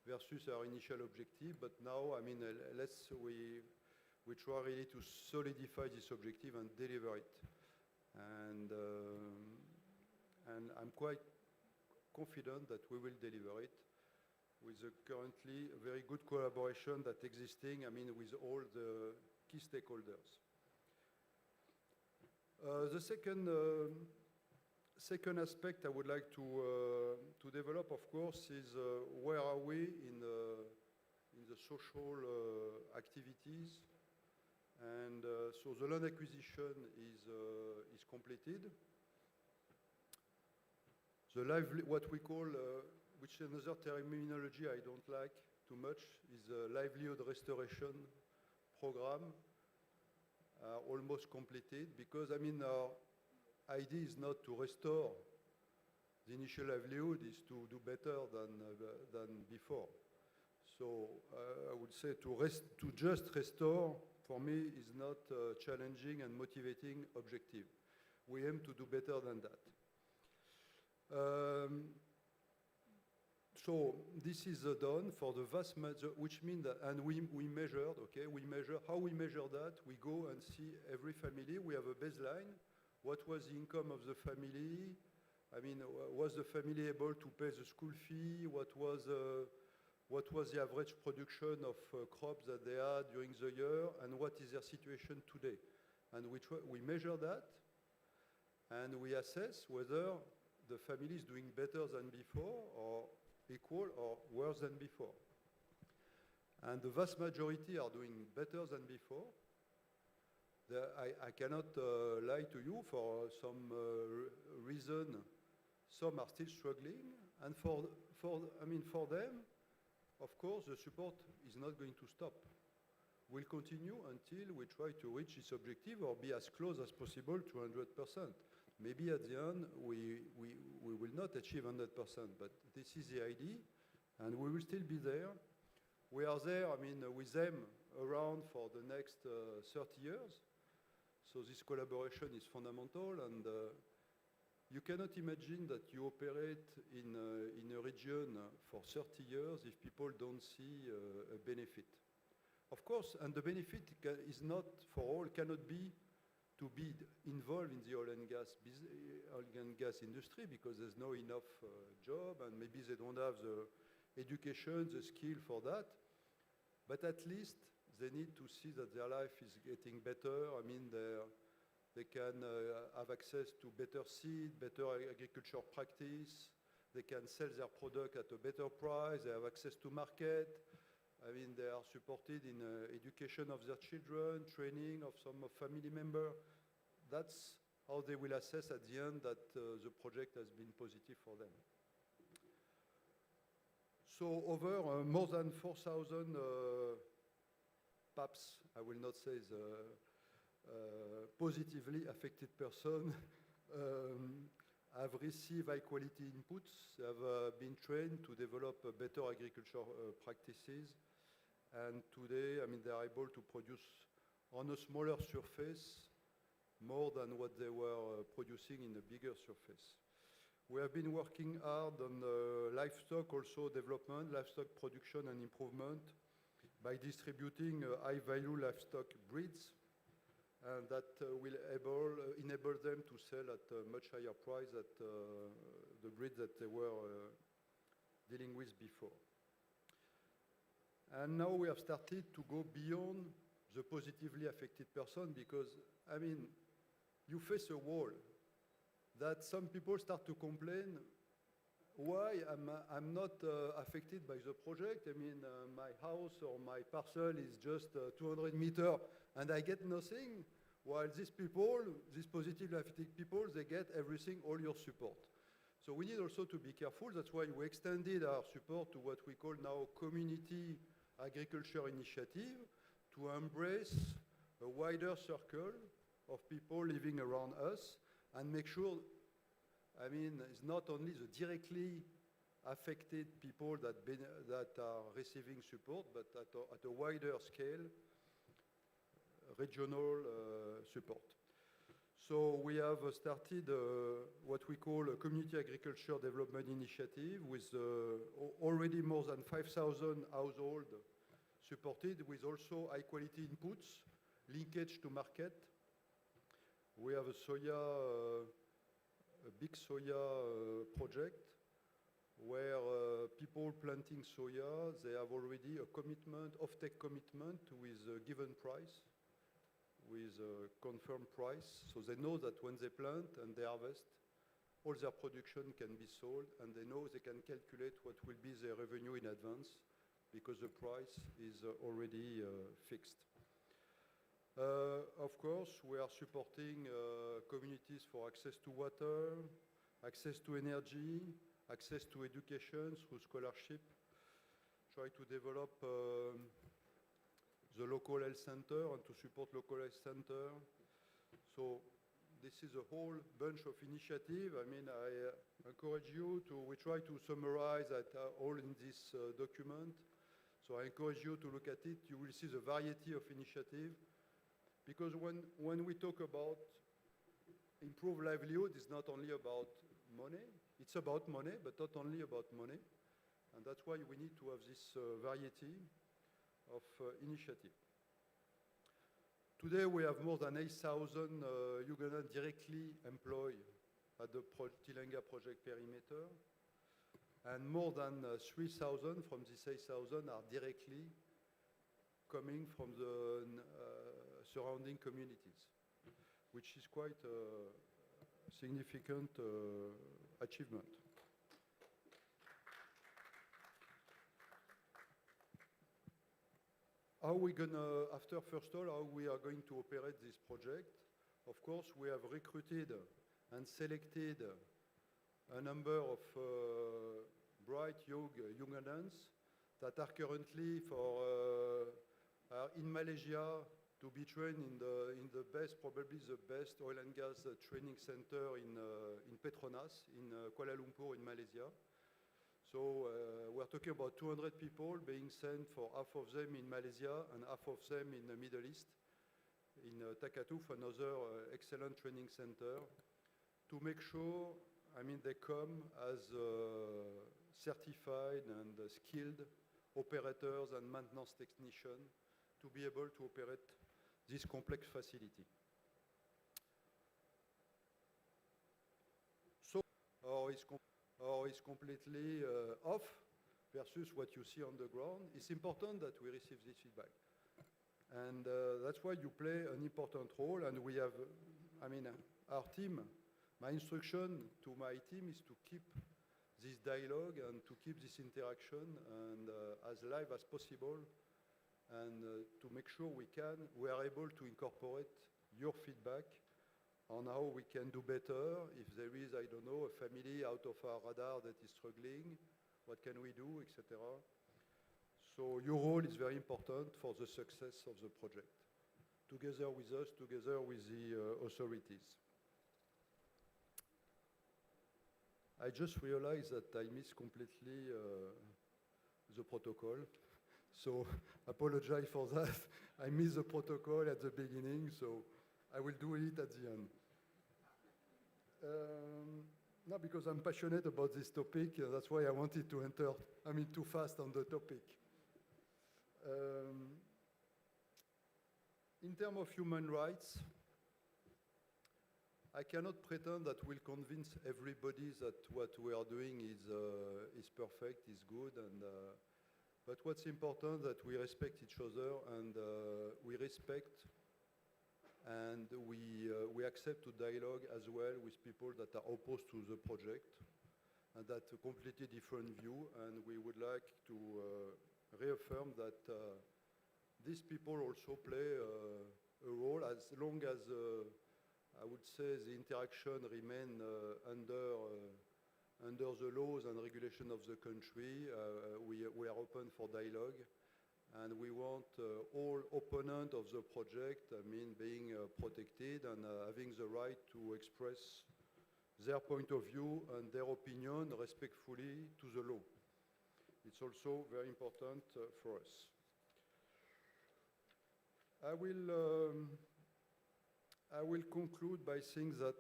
versus our initial objective, but now, I mean, we try really to solidify this objective and deliver it. And I'm quite confident that we will deliver it with a currently very good collaboration that existing, I mean, with all the key stakeholders. The second aspect I would like to develop, of course, is where are we in the social activities. And so the land acquisition is completed. What we call, which is another terminology I don't like too much, is a livelihood restoration program, almost completed, because I mean our idea is not to restore the initial livelihood, is to do better than before. So I would say to just restore, for me, is not a challenging and motivating objective. We aim to do better than that. So this is done for the vast majority, which means that, and we measured, okay, how we measure that, we go and see every family, we have a baseline, what was the income of the family, I mean, was the family able to pay the school fee? What was the average production of crops that they had during the year? And what is their situation today? And we measure that, and we assess whether the family is doing better than before, or equal, or worse than before. And the vast majority are doing better than before. I cannot lie to you, for some reason, some are still struggling, and for them, of course, the support is not going to stop. We'll continue until we try to reach this objective or be as close as possible to 100%. Maybe at the end we will not achieve 100%, but this is the idea, and we will still be there. We are there, with them around for the next 30 years. So this collaboration is fundamental, and you cannot imagine that you operate in a region for 30 years if people don't see a benefit. Of course, and the benefit is not for all, cannot be to be involved in the oil and gas industry, because there's no enough job, and maybe they don't have the education, the skill for that. But at least they need to see that their life is getting better. They can have access to better seed, better agriculture practice. They can sell their product at a better price. They have access to market. They are supported in education of their children, training of some family member. That's how they will assess at the end that the project has been positive for them. So over more than 4,000 PAPs, I will not say the positively affected person, have received high quality inputs, have been trained to develop better agriculture practices, and today, they are able to produce on a smaller surface more than what they were producing in a bigger surface. We have been working hard on livestock also development, livestock production and improvement by distributing high-value livestock breeds, and that will enable them to sell at a much higher price than the breed that they were dealing with before. And now we have started to go beyond the positively affected person, because, you face a wall that some people start to complain, why I'm not affected by the project? My house or my parcel is just 200 meters and I get nothing, while these people, these positively affected people, they get everything, all your support. So we need also to be careful. That's why we extended our support to what we call now Community Agriculture Initiative, to embrace a wider circle of people living around us and make sure, it's not only the directly affected people that are receiving support, but at a wider scale, regional support. So we have started what we call a Community Agriculture Development Initiative with already more than 5,000 households supported, with also high quality inputs, linkage to market. We have a big soya project where people planting soya, they have already a commitment, off-take commitment with a given price, with a confirmed price. So they know that when they plant and they harvest, all their production can be sold, and they know they can calculate what will be their revenue in advance, because the price is already fixed. Of course, we are supporting communities for access to water, access to energy, access to education through scholarship. Try to develop the local health center and to support local health center. So this is a whole bunch of initiatives. I encourage you to, we try to summarize that all in this document. So I encourage you to look at it. You will see the variety of initiatives. Because when we talk about improved livelihood, it's not only about money. It's about money, but not only about money. And that's why we need to have this variety of initiative. Today we have more than 8,000 Ugandans directly employed at the Tilenga project perimeter. And more than 3,000 from this 8,000 are directly coming from the surrounding communities, which is quite a significant achievement. How we gonna, after first all, how we are going to operate this project? Of course, we have recruited and selected a number of bright young Ugandans that are currently in Malaysia to be trained in the best, probably the best oil and gas training center in Petronas, in Kuala Lumpur in Malaysia. So we're talking about 200 people being sent, for half of them in Malaysia and half of them in the Middle East, in Takatuf, another excellent training center, to make sure, I mean, they come as certified and skilled operators and maintenance technicians to be able to operate this complex facility. So, or is completely off versus what you see on the ground. It's important that we receive this feedback. And that's why you play an important role. And we have, I mean, our team, my instruction to my team is to keep this dialogue and to keep this interaction and as live as possible, and to make sure we are able to incorporate your feedback on how we can do better. If there is, I don't know, a family out of our radar that is struggling, what can we do, etc. So your role is very important for the success of the project, together with us, together with the authorities. I just realized that I missed completely the protocol. So apologize for that. I missed the protocol at the beginning, so I will do it at the end. No, because I'm passionate about this topic, that's why I wanted to enter, I mean, too fast on the topic. In terms of human rights, I cannot pretend that we'll convince everybody that what we are doing is perfect, is good, and but what's important that we respect each other and we respect and we accept to dialogue as well with people that are opposed to the project and that a completely different view, and we would like to reaffirm that these people also play a role as long as I would say the interaction remain under the laws and regulation of the country. We are open for dialogue, and we want all opponents of the project, I mean, being protected and having the right to express their point of view and their opinion respectfully to the law. It's also very important for us. I will conclude by saying that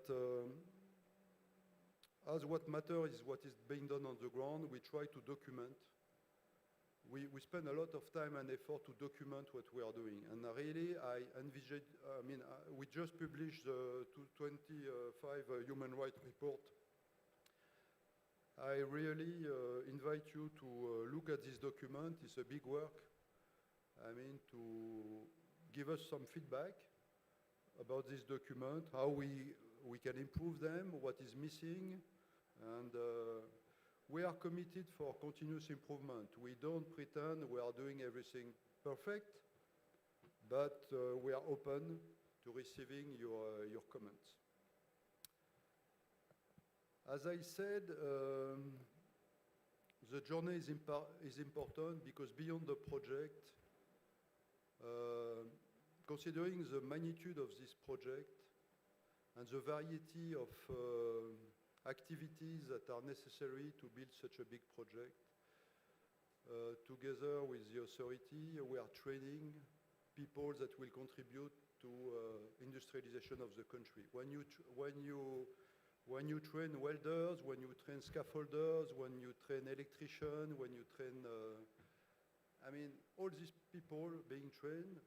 as what matters is what is being done on the ground, we try to document. We spend a lot of time and effort to document what we are doing. And really, I envisage, I mean, we just published the 25 human rights report. I really invite you to look at this document. It's a big work. I mean, to give us some feedback about this document, how we can improve them, what is missing, and we are committed for continuous improvement. We don't pretend we are doing everything perfect, but we are open to receiving your comments. As I said, the journey is important because beyond the project, considering the magnitude of this project and the variety of activities that are necessary to build such a big project, together with the authority, we are training people that will contribute to industrialization of the country. When you train welders, when you train scaffolders, when you train electricians, when you train, I mean, all these people being trained,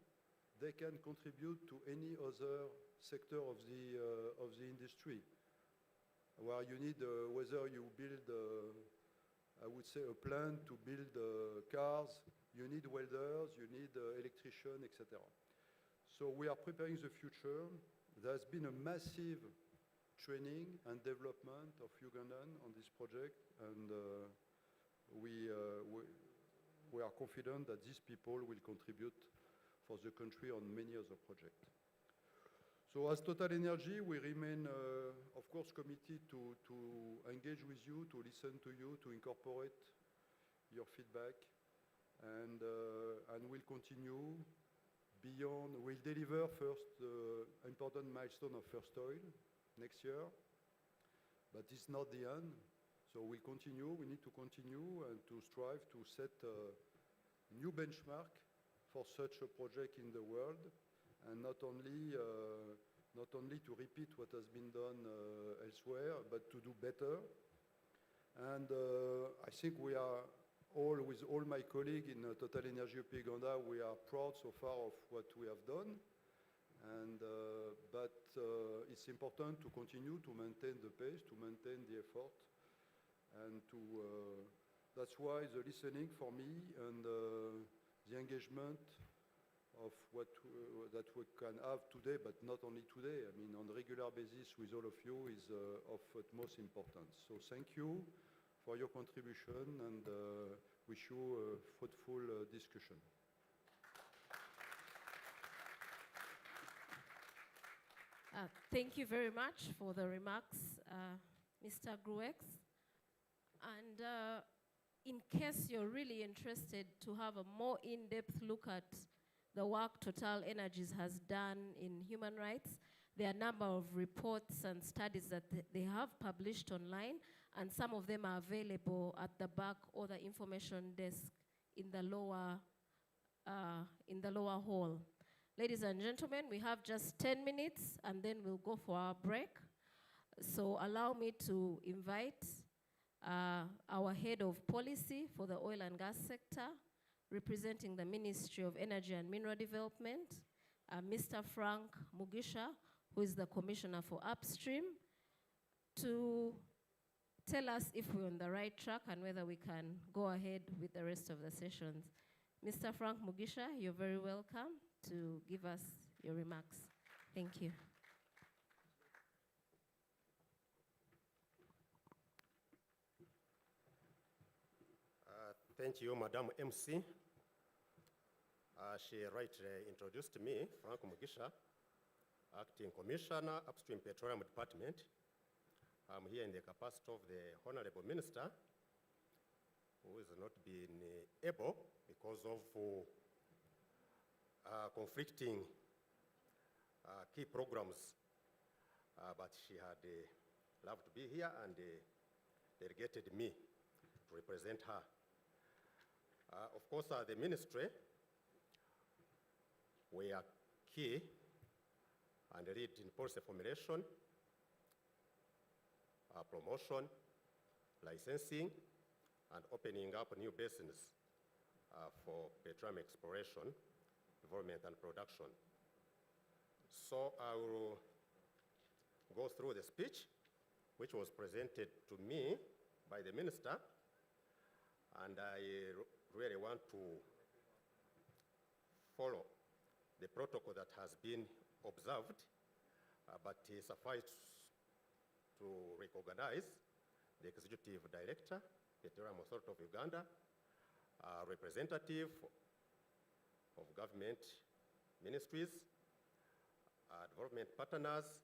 they can contribute to any other sector of the industry. where you need, whether you build, I would say, a plant to build cars, you need welders, you need electricians, etc. So we are preparing the future. There's been a massive training and development of Ugandan on this project, and we are confident that these people will contribute for the country on many other projects. So as Total Energy, we remain, of course, committed to engage with you, to listen to you, to incorporate your feedback, and we'll continue beyond. We'll deliver first important milestone of first oil next year, but it's not the end. So we'll continue. We need to continue and to strive to set a new benchmark for such a project in the world, and not only to repeat what has been done elsewhere, but to do better. And I think we are all, with all my colleagues in Total Energy Uganda, we are proud so far of what we have done. And but it's important to continue to maintain the pace, to maintain the effort, and to. That's why the listening for me and the engagement of what that we can have today, but not only today, I mean on a regular basis with all of you, is of utmost importance. So thank you for your contribution, and wish you a fruitful discussion. Thank you very much for the remarks, Mr. Gruex. And in case you're really interested to have a more in-depth look at the work Total Energies has done in human rights, there are a number of reports and studies that they have published online, and some of them are available at the back or the information desk in the lower hall. Ladies and gentlemen, we have just 10 minutes, and then we'll go for our break. So allow me to invite our head of policy for the oil and gas sector, representing the Ministry of Energy and Mineral Development, Mr. Frank Mugisha, who is the Commissioner for Upstream, to tell us if we're on the right track and whether we can go ahead with the rest of the sessions. Mr. Frank Mugisha, you're very welcome to give us your remarks. Thank you. Thank you, Madam MC. She rightly introduced me, Frank Mugisha, Acting Commissioner, Upstream Petroleum Department. I'm here in the capacity of the Honorable Minister, who has not been able because of conflicting key programs, but she had loved to be here and delegated me to represent her. Of course, the ministry, we are key and lead in policy formulation, promotion, licensing, and opening up new basins for petroleum exploration, development, and production. So I will go through the speech, which was presented to me by the minister, and I really want to follow the protocol that has been observed, but suffice to recognize the Executive Director, Petroleum Authority of Uganda, representative of government ministries, development partners,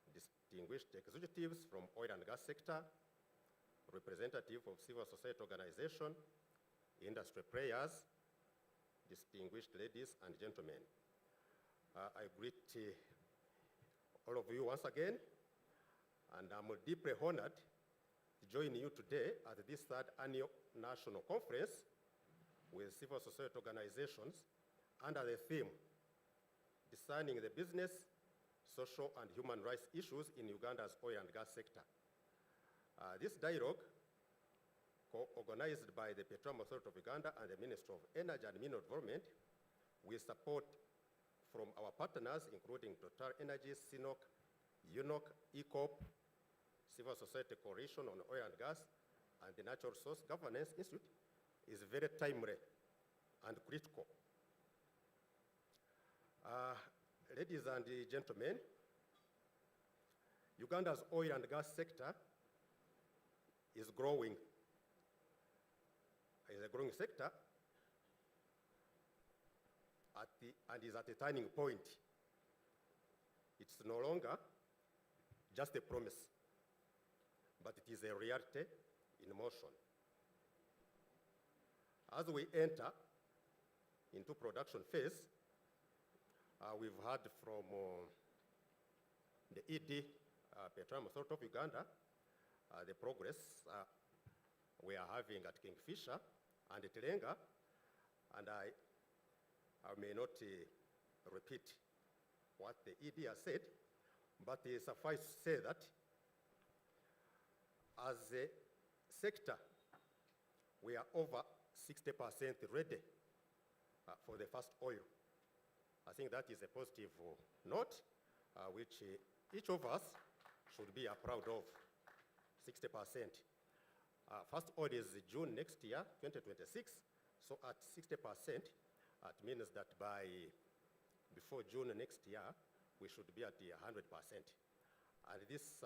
distinguished executives from oil and gas sector, representative of civil society organization, industry players, distinguished ladies and gentlemen. I greet all of you once again, and I'm deeply honored to join you today at this third annual national conference with civil society organizations under the theme, Discerning the Business, Social and Human Rights Issues in Uganda's Oil and Gas Sector. This dialogue, organized by the Petroleum Authority of Uganda and the Ministry of Energy and Mineral Development, with support from our partners, including Total Energies, CNOC, UNOC, ECOP, Civil Society Coalition on Oil and Gas and the Natural Resource Governance Institute is very timely and critical. Ladies and gentlemen, Uganda's oil and gas sector is growing. Is a growing sector and is at a turning point. It's no longer just a promise, but it is a reality in motion. As we enter into production phase, we've heard from the ED, Petroleum Authority of Uganda, the progress we are having at Kingfisher and Telenga, and I may not repeat what the ED has said, but suffice to say that as a sector, we are over 60% ready for the first oil. I think that is a positive note, which each of us should be proud of, 60%. First oil is June next year, 2026, so at 60%, it means that before June next year, we should be at 100%. And this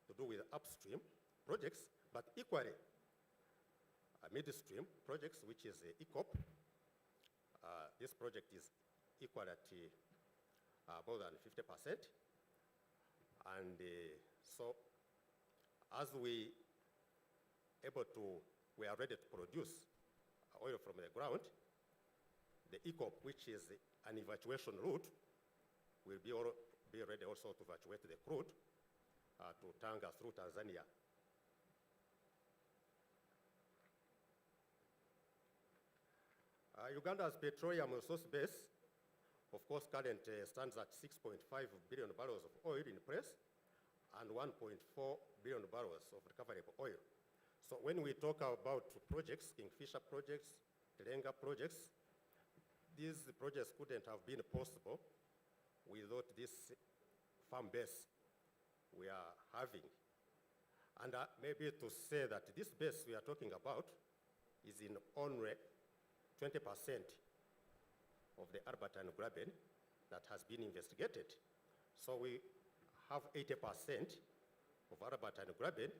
to do with upstream projects, but equally midstream projects, which is ECOP. This project is equal at more than 50%. And so as we are ready to produce oil from the ground, the ECOP, which is an evacuation route, will be ready also to evacuate the crude to Tanga through Tanzania. Uganda's petroleum resource base, of course, currently stands at 6.5 billion barrels of oil in place and 1.4 billion barrels of recoverable oil. So when we talk about projects, Kingfisher projects, Telenga projects, these projects couldn't have been possible without this farm base we are having. And maybe to say that this base we are talking about is in only 20% of the Albert and Graben that has been investigated. So we have 80% of Albert and Graben,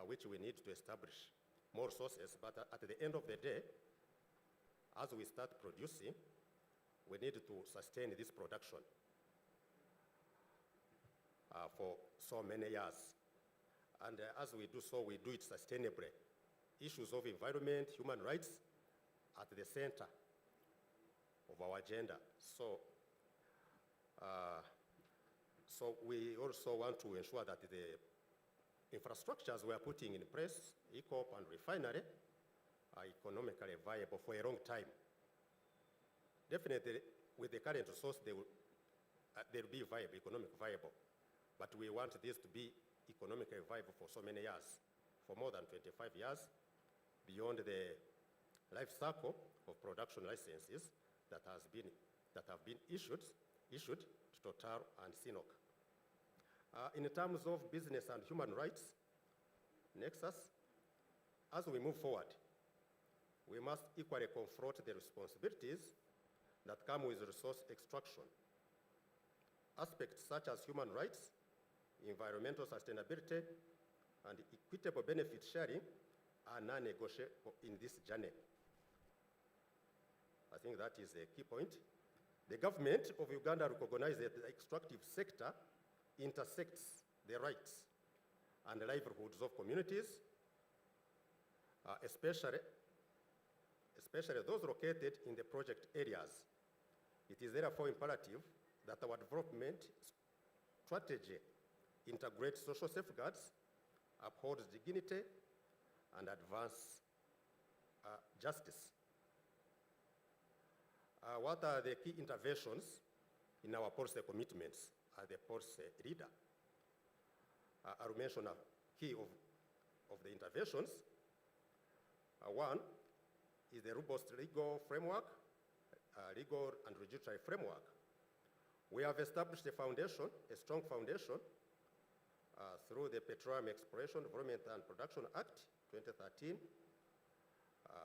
which we need to establish more sources. But at the end of the day, as we start producing, we need to sustain this production for so many years. And as we do so, we do it sustainably. Issues of environment, human rights, at the center of our agenda. So we also want to ensure that the infrastructures we are putting in place, ECOP and refinery, are economically viable for a long time. Definitely, with the current resource, they'll be viable, economically viable. But we want this to be economically viable for so many years, for more than 25 years, beyond the life cycle of production licenses that have been issued to Total and CNOOC. In terms of business and human rights nexus, as we move forward, we must equally confront the responsibilities that come with resource extraction. Aspects such as human rights, environmental sustainability, and equitable benefit sharing are non-negotiable in this journey. I think that is a key point. The government of Uganda recognizes that the extractive sector intersects the rights and the livelihoods of communities, especially those located in the project areas. It is therefore imperative that our development strategy integrates social safeguards, upholds dignity, and advance justice. What are the key interventions in our policy commitments as the policy leader? I will mention a key of the interventions. One is the robust legal framework, legal and judiciary framework. We have established a foundation, a strong foundation, through the Petroleum Exploration, Development and Production Act 2013,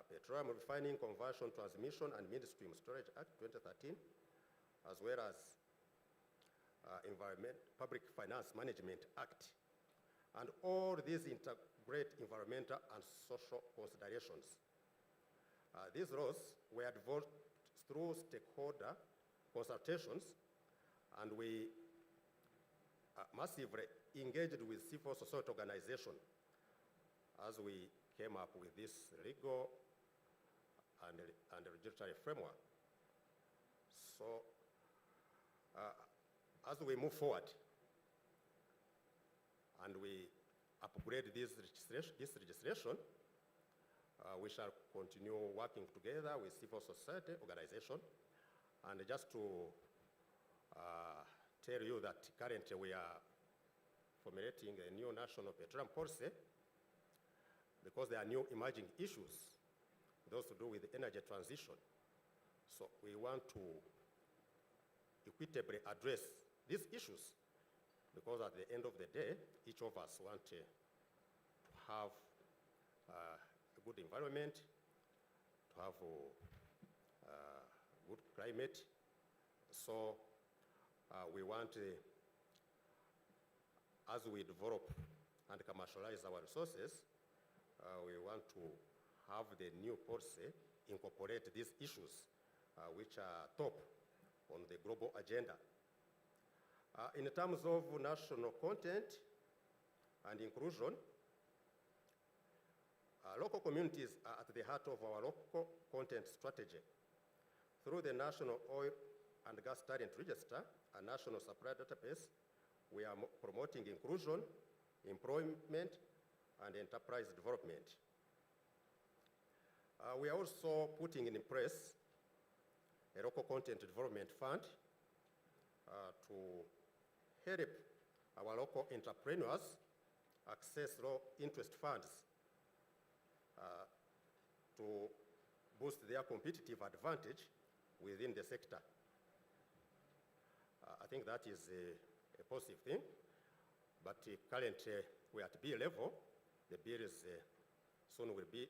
Petroleum Refining, Conversion, Transmission and Midstream Storage Act 2013, as well as Public Finance Management Act. And all these integrate environmental and social considerations. These laws were developed through stakeholder consultations, and we massively engaged with civil society organizations as we came up with this legal and regulatory framework. So as we move forward and we upgrade this legislation, we shall continue working together with civil society organizations. And just to tell you that currently we are formulating a new national petroleum policy because there are new emerging issues, those to do with energy transition. So we want to equitably address these issues because at the end of the day, each of us want to have a good environment, to have a good climate. So we want, as we develop and commercialize our resources, we want to have the new policy incorporate these issues which are top on the global agenda. In terms of national content and inclusion, local communities are at the heart of our local content strategy. Through the National Oil and Gas Talent Register, a national supply database, we are promoting inclusion, employment, and enterprise development. We are also putting in place a local content development fund to help our local entrepreneurs access low interest funds to boost their competitive advantage within the sector. I think that is a positive thing, but currently we are at B level. The bill is soon will be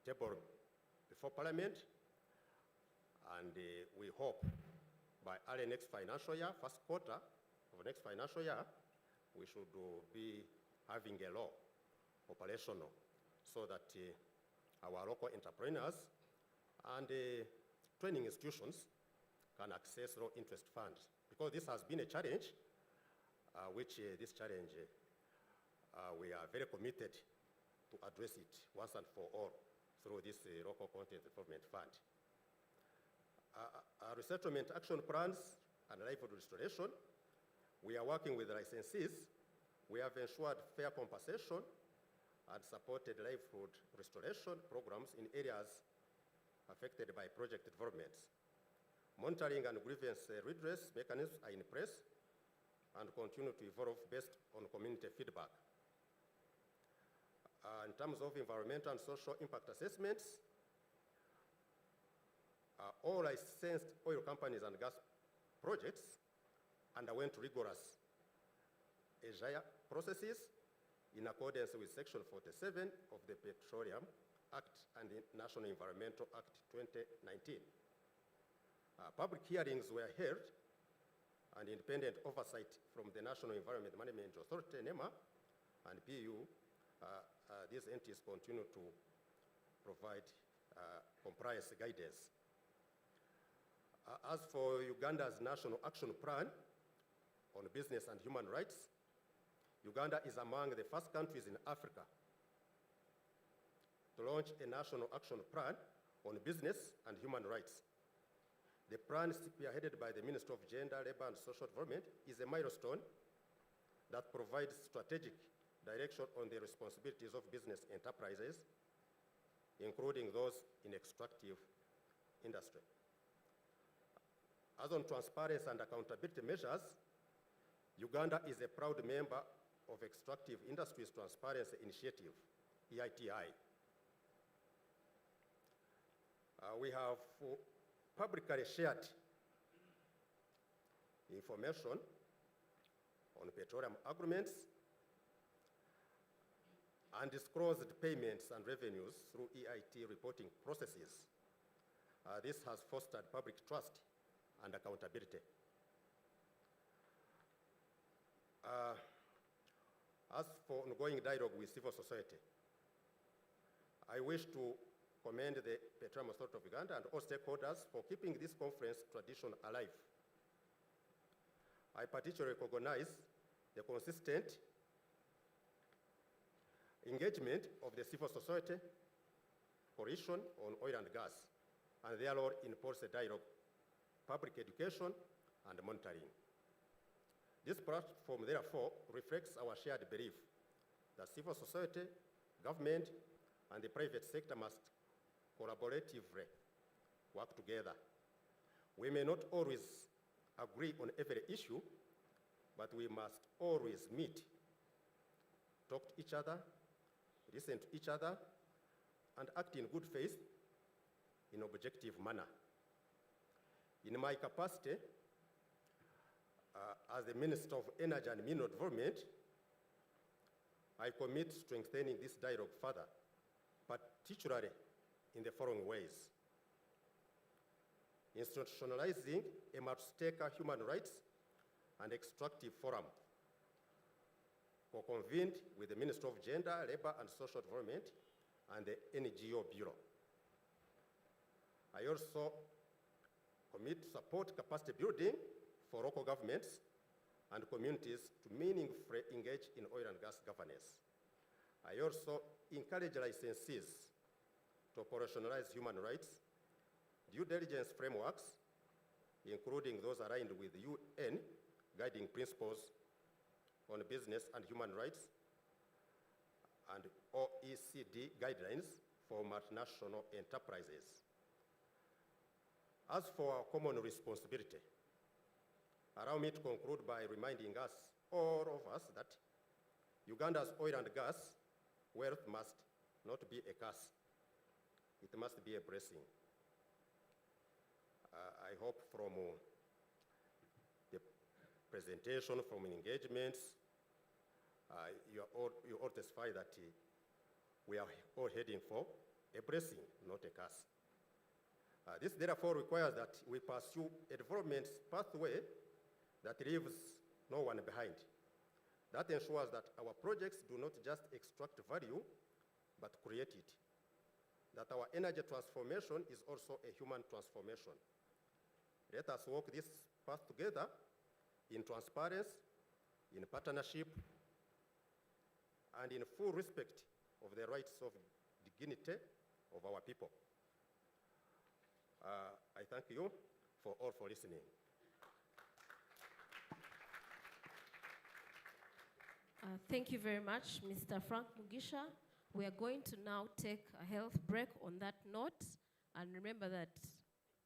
tabled before Parliament, and we hope by early next financial year, first quarter of next financial year, we should be having a law operational so that our local entrepreneurs and training institutions can access low interest funds. Because this has been a challenge, this challenge we are very committed to address it once and for all through this local content development fund. Our resettlement action plans and livelihood restoration, we are working with licensees. We have ensured fair compensation and supported livelihood restoration programs in areas affected by project developments. Monitoring and grievance redress mechanisms are in place and continue to evolve based on community feedback. In terms of environmental and social impact assessments, all licensed oil companies and gas projects underwent rigorous ESIA processes in accordance with Section 47 of the Petroleum Act and the National Environmental Act 2019. Public hearings were held and independent oversight from the National Environment Management Authority, NEMA, and PU. These entities continue to provide compliance guidance. As for Uganda's National Action Plan on Business and Human Rights, Uganda is among the first countries in Africa to launch a National Action Plan on Business and Human Rights. The plan, spearheaded by the Minister of Gender, Labor and Social Development, is a milestone that provides strategic direction on the responsibilities of business enterprises, including those in extractive industry. As on transparency and accountability measures, Uganda is a proud member of Extractive Industries Transparency Initiative, EITI. We have publicly shared information on petroleum agreements undisclosed payments and revenues through EIT reporting processes. This has fostered public trust and accountability. As for ongoing dialogue with civil society, I wish to commend the Petroleum Authority of Uganda and all stakeholders for keeping this conference tradition alive. I particularly recognize the consistent engagement of the civil society, coalition on oil and gas, and their role in policy dialogue, public education, and monitoring. This platform, therefore, reflects our shared belief that civil society, government, and the private sector must collaboratively work together. We may not always agree on every issue, but we must always meet, talk to each other, listen to each other, and act in good faith in objective manner. In my capacity as the Minister of Energy and Mineral Development, I commit to strengthening this dialogue further, particularly in the following ways: institutionalizing a multi-stakeholder human rights and extractive forum, co-convened with the Ministry of Gender, Labor and Social Development and the NGO Bureau. I also commit to support capacity building for local governments and communities to meaningfully engage in oil and gas governance. I also encourage licensees to operationalize human rights, due diligence frameworks, including those aligned with UN guiding principles on business and human rights, and OECD guidelines for multinational enterprises. As for our common responsibility, allow me to conclude by reminding us, all of us, that Uganda's oil and gas wealth must not be a curse. It must be a blessing. I hope from the presentation, from engagements, you all testify that we are all heading for a blessing, not a curse. This therefore requires that we pursue a development pathway that leaves no one behind. That ensures that our projects do not just extract value, but create it. That our energy transformation is also a human transformation. Let us walk this path together in transparency, in partnership, and in full respect of the rights of dignity of our people. I thank you all for listening. Thank you very much, Mr. Frank Mugisha. We are going to now take a health break on that note, and remember that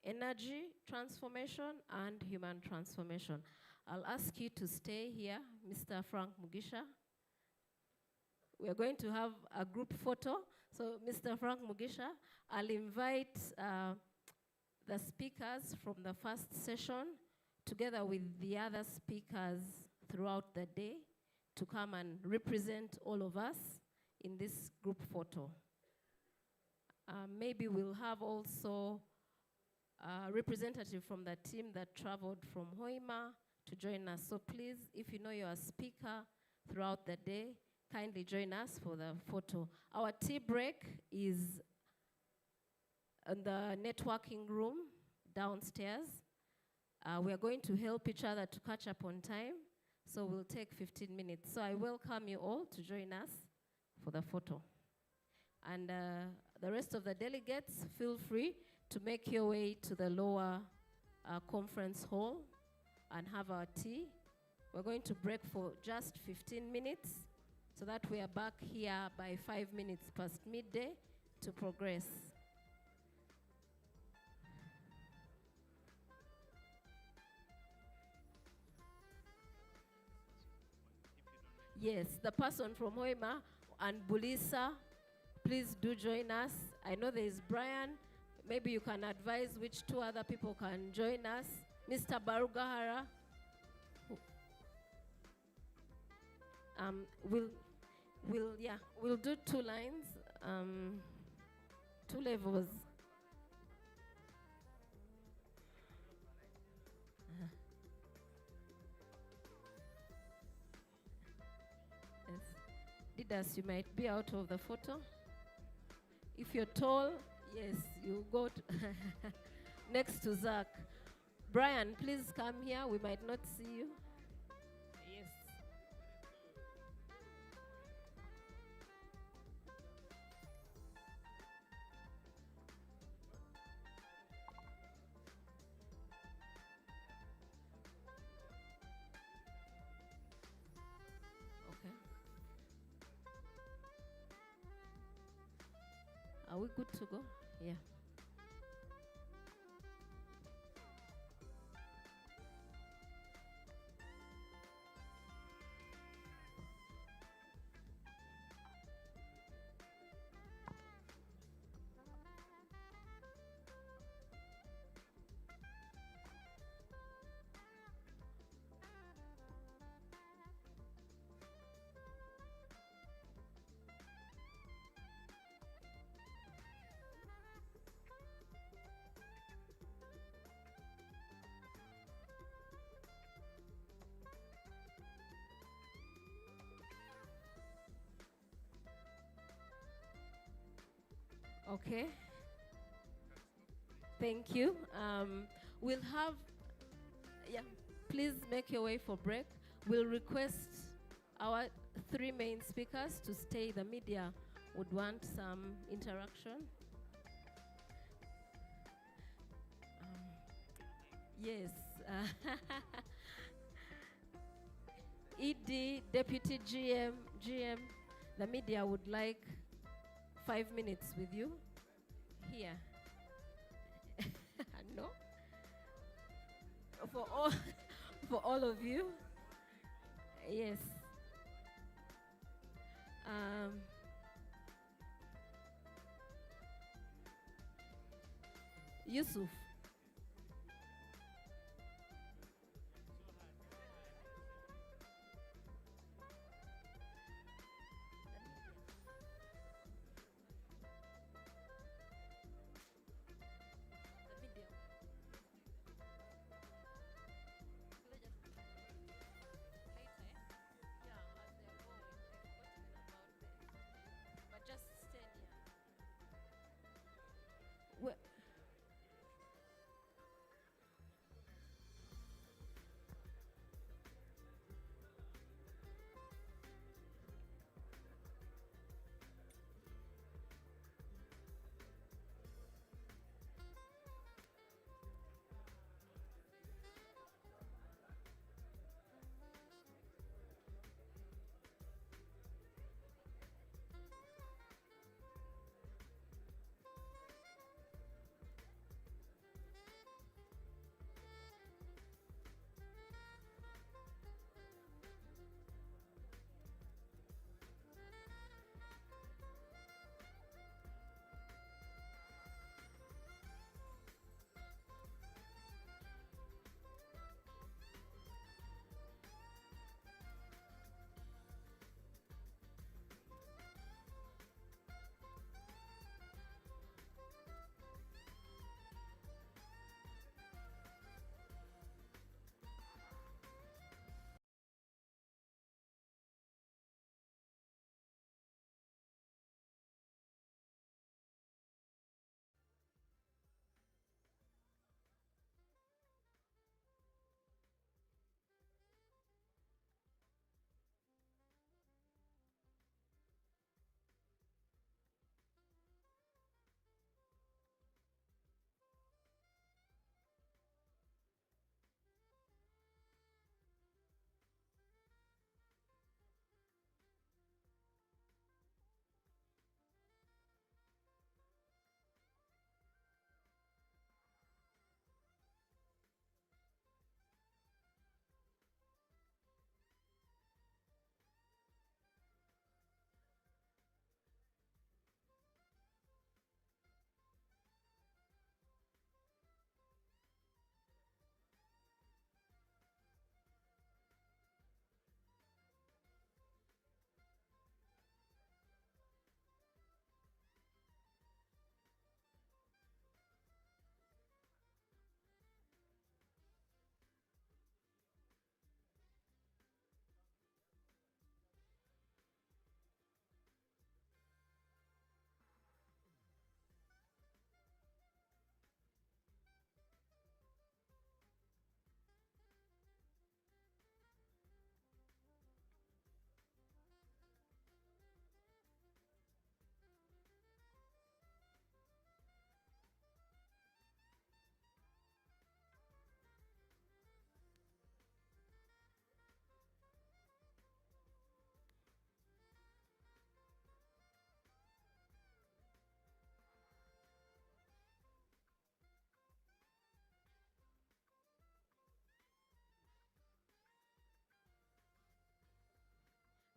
energy transformation and human transformation. I'll ask you to stay here, Mr. Frank Mugisha. We are going to have a group photo. So, Mr. Frank Mugisha, I'll invite the speakers from the first session, together with the other speakers throughout the day, to come and represent all of us in this group photo. Maybe we'll have also a representative from the team that traveled from Hoima to join us. So please, if you know you're a speaker throughout the day, kindly join us for the photo. Our tea break is in the networking room downstairs. We are going to help each other to catch up on time, so we'll take 15 minutes. So I welcome you all to join us for the photo. And the rest of the delegates, feel free to make your way to the lower conference hall and have our tea. We're going to break for just 15 minutes so that we are back here by 5 minutes past midday to progress. Yes, the person from Hoima and Bulisa, please do join us. I know there is Brian. Maybe you can advise which two other people can join us. Mr. Barugahara. we'll do 2 lines, 2 levels. Yes. Didas, you might be out of the photo. If you're tall, yes, you go next to Zach. Brian, please come here. We might not see you. Yes. Okay. Are we good to go? Yeah. Okay. Thank you. We'll have, please make your way for break. We'll request our 3 main speakers to stay. The media would want some interaction. Yes. ED, Deputy GM, the media would like 5 minutes with you here. No? For all of you. Yes. Yusuf.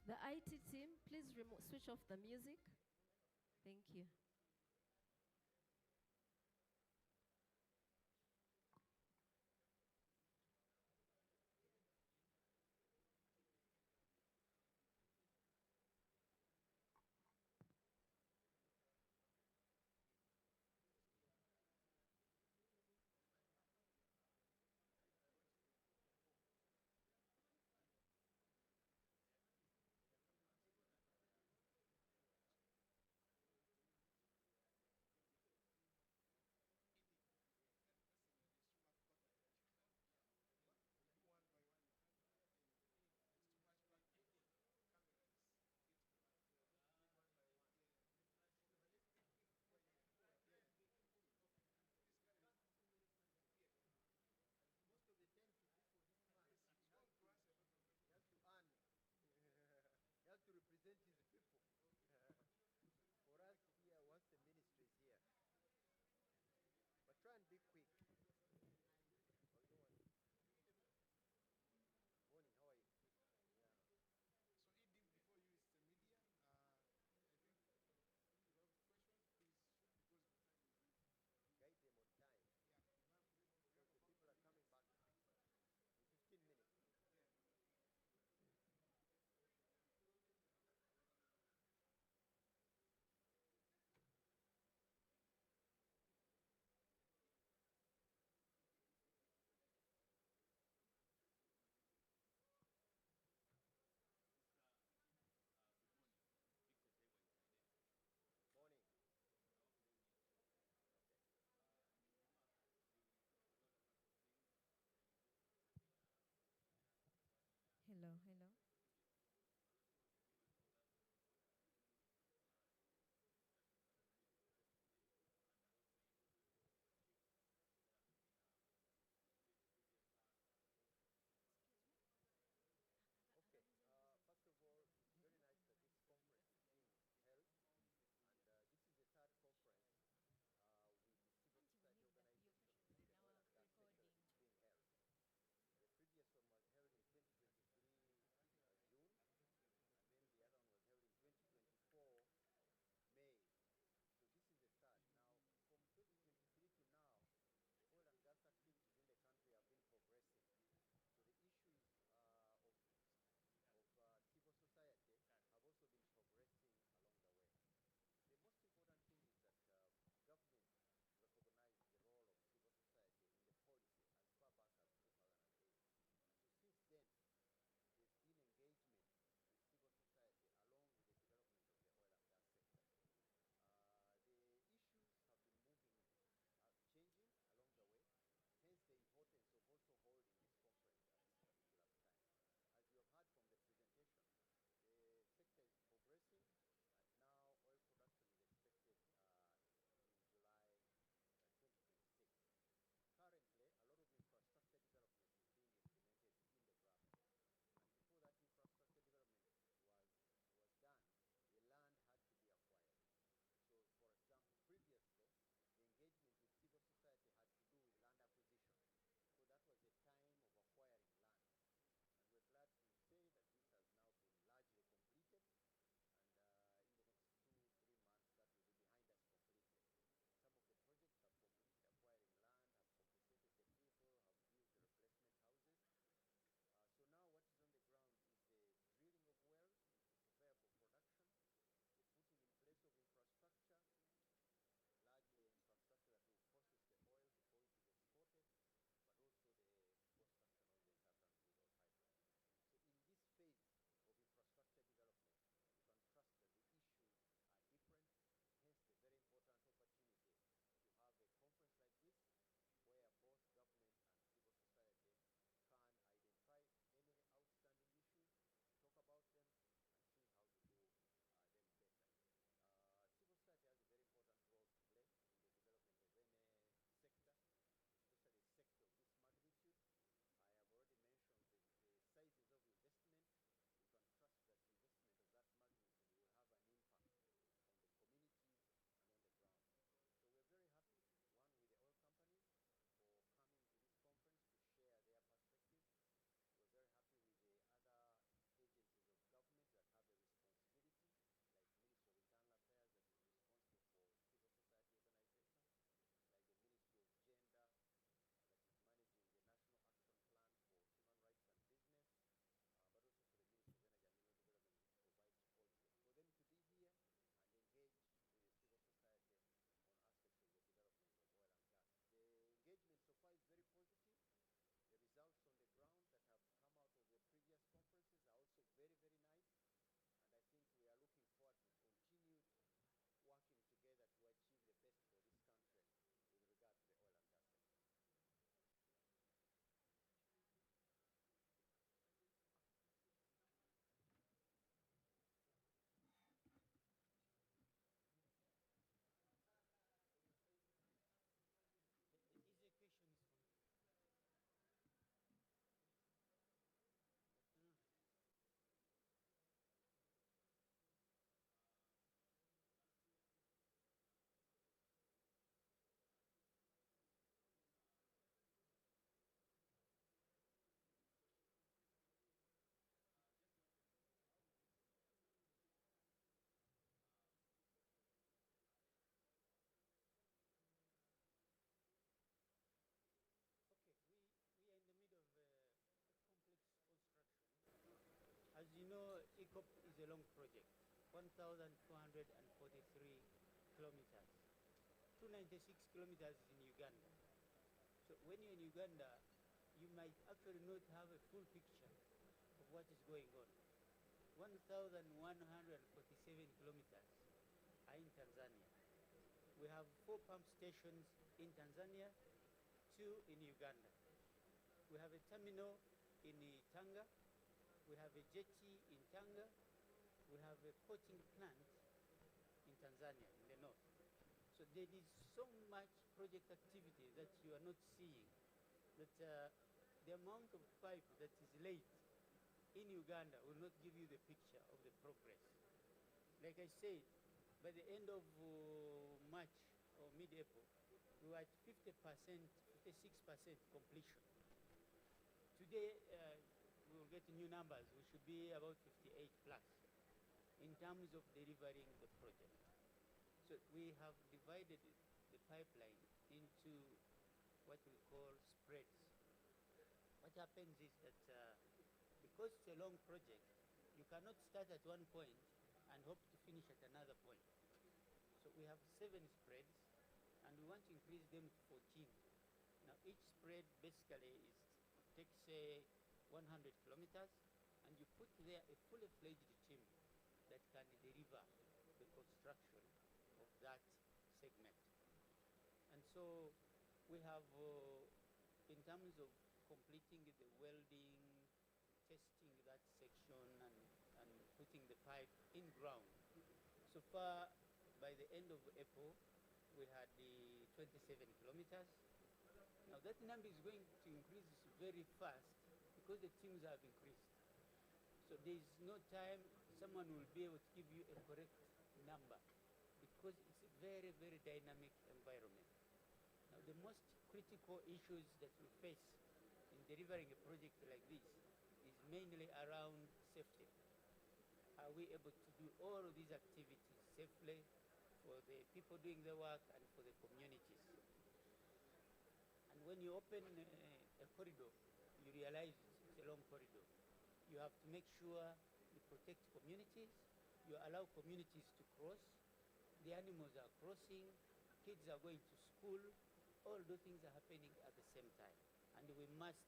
The IT team, please switch off the music. Thank you. 1,443 kilometers. 296 kilometers is in Uganda. So when you're in Uganda, you might actually not have a full picture of what is going on. 1,147 kilometers are in Tanzania. We have 4 pump stations in Tanzania, 2 in Uganda. We have a terminal in Tanga. We have a jetty in Tanga. We have a coating plant in Tanzania, in the north. So there is so much project activity that you are not seeing, that the amount of pipe that is laid in Uganda will not give you the picture of the progress. Like I said, by the end of March or mid-April, we were at 50%, 56% completion. Today, we will get new numbers. We should be about 58 plus in terms of delivering the project. So we have divided the pipeline into what we call spreads. What happens is that because it's a long project, you cannot start at one point and hope to finish at another point. So we have 7 spreads, and we want to increase them to 14. Now each spread basically takes 100 kilometers, and you put there a fully fledged team that can deliver the construction of that segment. And so we have, in terms of completing the welding, testing that section, and putting the pipe in ground. So far, by the end of April, we had the 27 kilometers. Now that number is going to increase very fast because the teams have increased. So there is no time someone will be able to give you a correct number because it's a very, very dynamic environment. Now the most critical issues that we face in delivering a project like this is mainly around safety. Are we able to do all of these activities safely for the people doing the work and for the communities? And when you open a corridor, you realize it's a long corridor. You have to make sure you protect communities, you allow communities to cross, the animals are crossing, kids are going to school, all those things are happening at the same time. And we must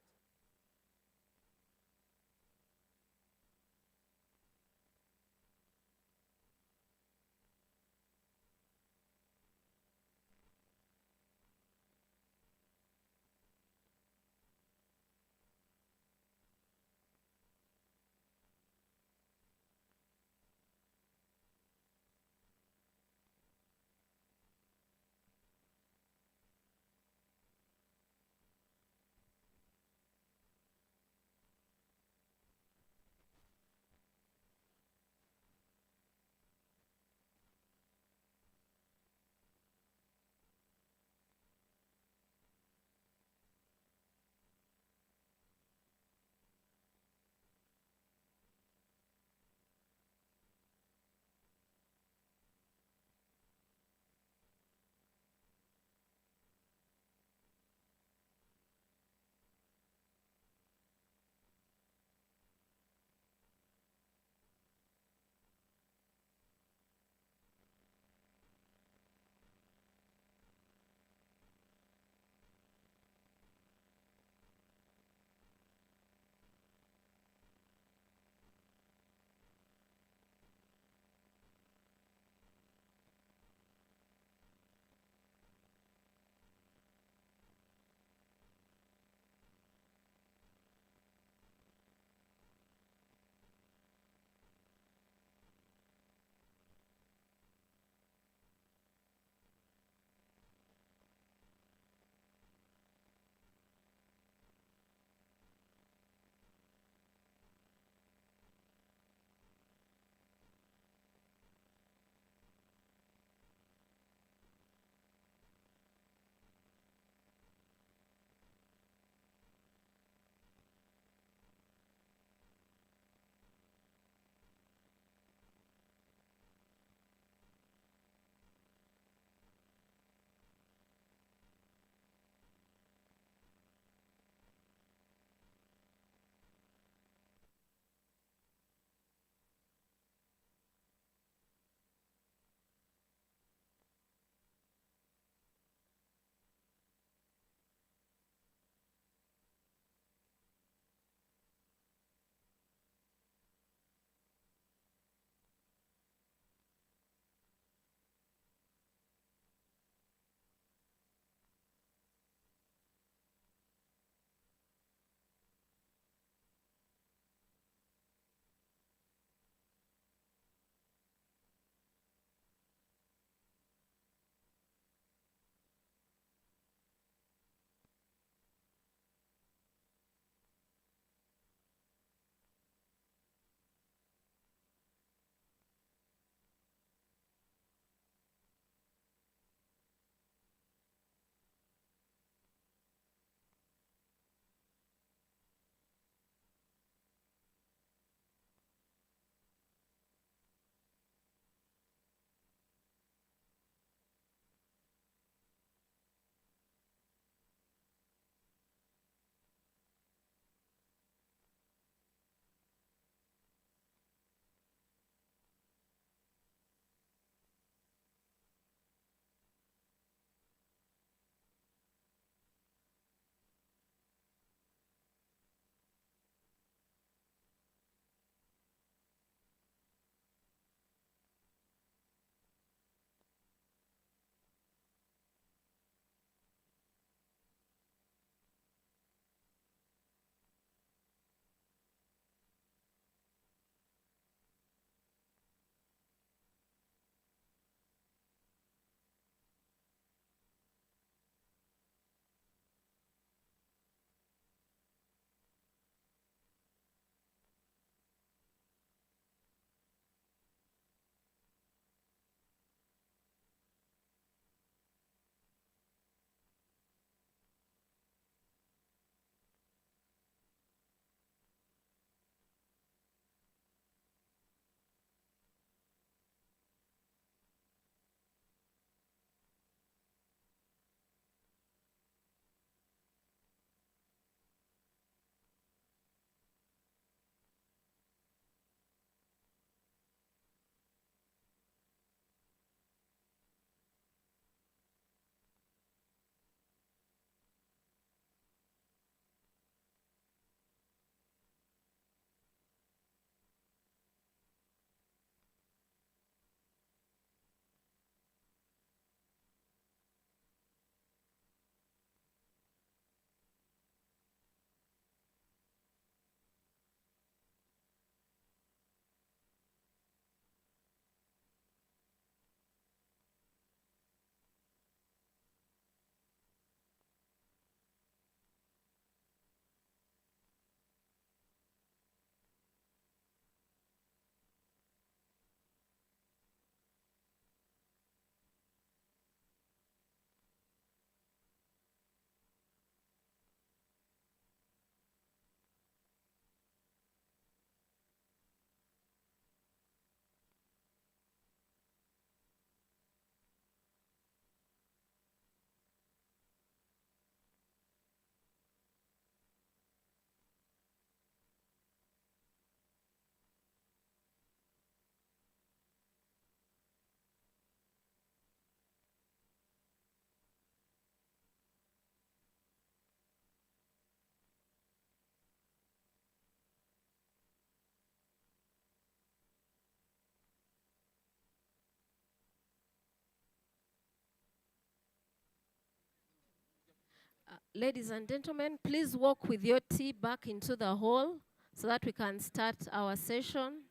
Ladies and gentlemen, please walk with your tea back into the hall so that we can start our session.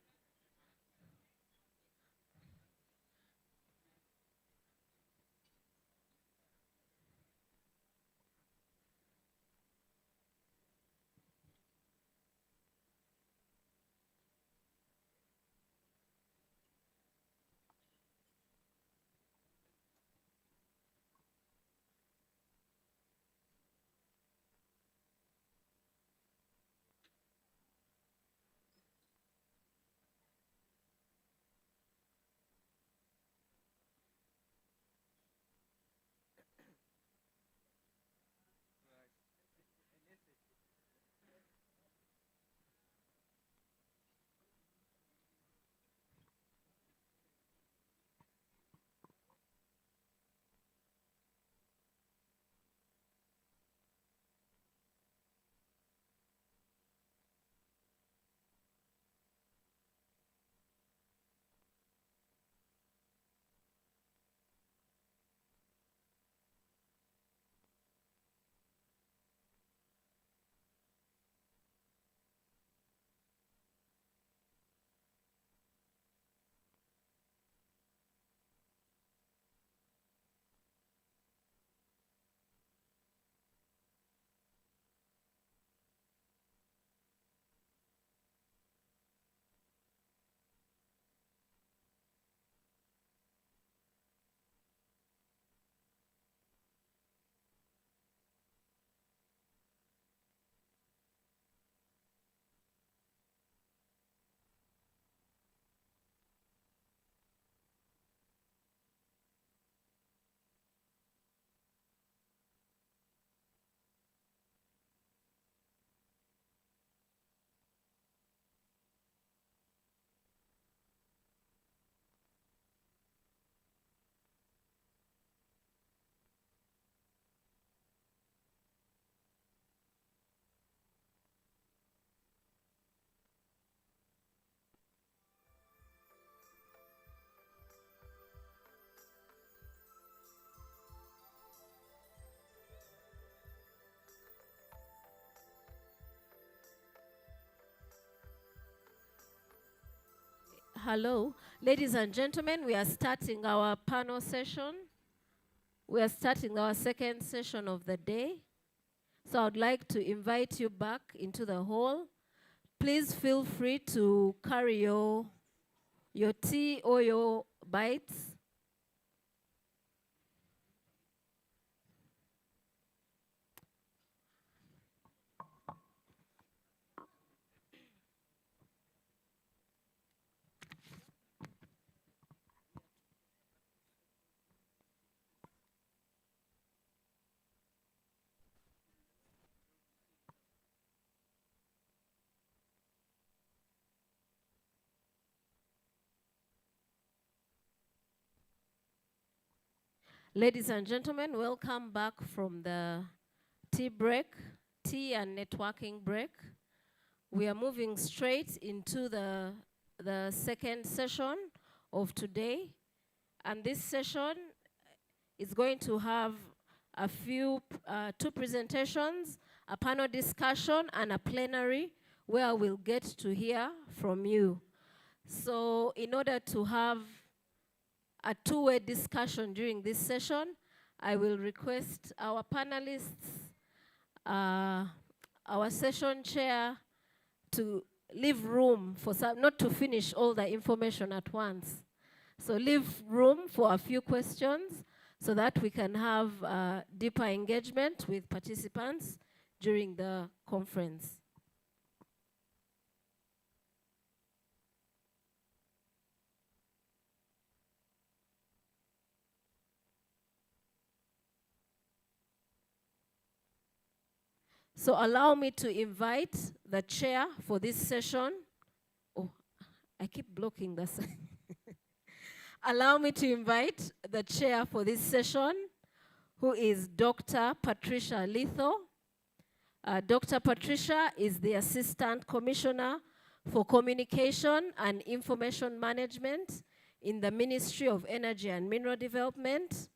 Hello, ladies and gentlemen, we are starting our panel session. We are starting our second session of the day. So I'd like to invite you back into the hall. Please feel free to carry your tea or your bites. Ladies and gentlemen, welcome back from the tea and networking break. We are moving straight into the second session of today. And this session is going to have two presentations, a panel discussion, and a plenary where we'll get to hear from you. So in order to have a two-way discussion during this session, I will request our panelists, our session chair, to leave room for not to finish all the information at once. So leave room for a few questions so that we can have deeper engagement with participants during the conference. So allow me to invite the chair for this session. Oh, I keep blocking the sign. Allow me to invite the chair for this session, who is Dr. Patricia Litho. Dr. Patricia is the Assistant Commissioner for Communication and Information Management in the Ministry of Energy and Mineral Development.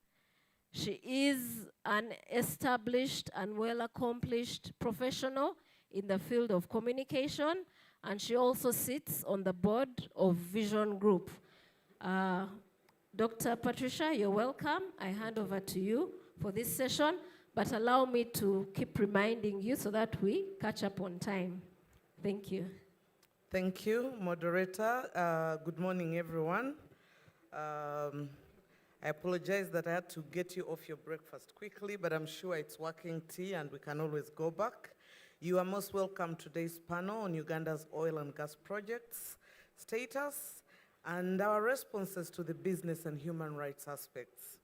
She is an established and well-accomplished professional in the field of communication, and she also sits on the board of Vision Group. Dr. Patricia, you're welcome. I hand over to you for this session, but allow me to keep reminding you so that we catch up on time. Thank you. Thank you, moderator. Good morning, everyone. I apologize that I had to get you off your breakfast quickly, but I'm sure it's working tea and we can always go back. You are most welcome to today's panel on Uganda's oil and gas projects, status, and our responses to the business and human rights aspects.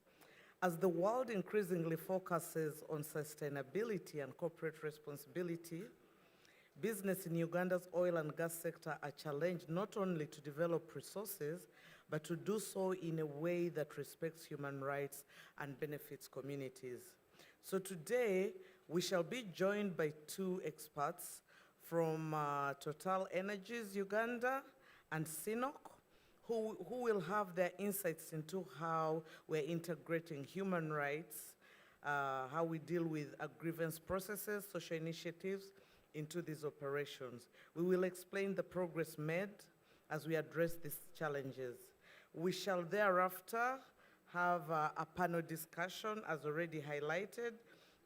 As the world increasingly focuses on sustainability and corporate responsibility, business in Uganda's oil and gas sector are challenged not only to develop resources, but to do so in a way that respects human rights and benefits communities. So today, we shall be joined by two experts from Total Energies Uganda and CNOC, who will have their insights into how we're integrating human rights, how we deal with grievance processes, social initiatives into these operations. We will explain the progress made as we address these challenges. We shall thereafter have a panel discussion as already highlighted.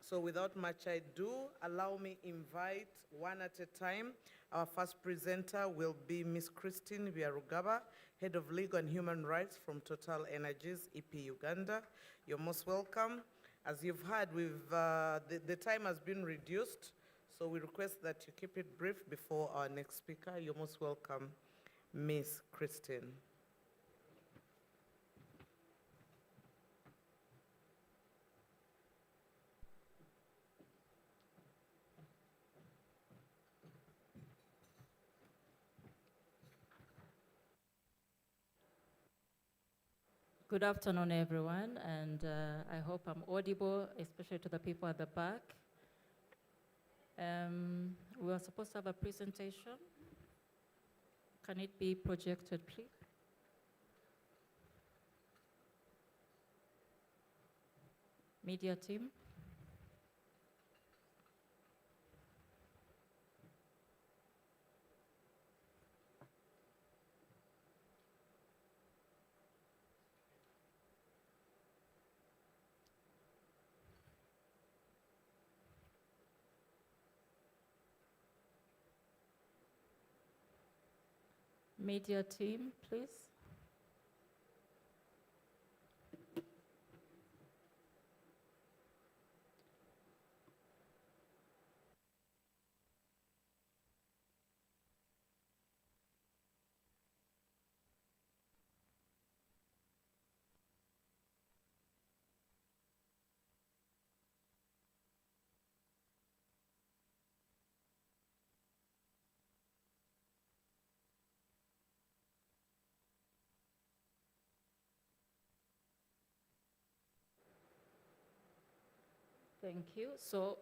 So without much ado, allow me invite one at a time. Our first presenter will be Ms. Christine Byarugaba, Head of Legal and Human Rights from Total Energies, EP Uganda. You're most welcome. As you've heard, the time has been reduced, so we request that you keep it brief before our next speaker. You're most welcome, Ms. Christine. Good afternoon, everyone, and I hope I'm audible, especially to the people at the back. We are supposed to have a presentation. Can it be projected, please? Media team. Media team, please. Thank you. So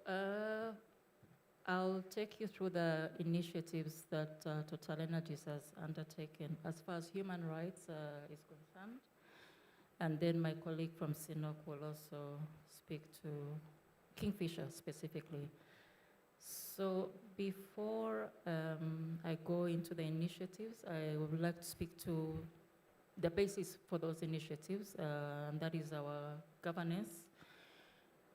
I'll take you through the initiatives that Total Energies has undertaken as far as human rights is concerned. And then my colleague from CNOC will also speak to Kingfisher specifically. So before I go into the initiatives, I would like to speak to the basis for those initiatives, and that is our governance.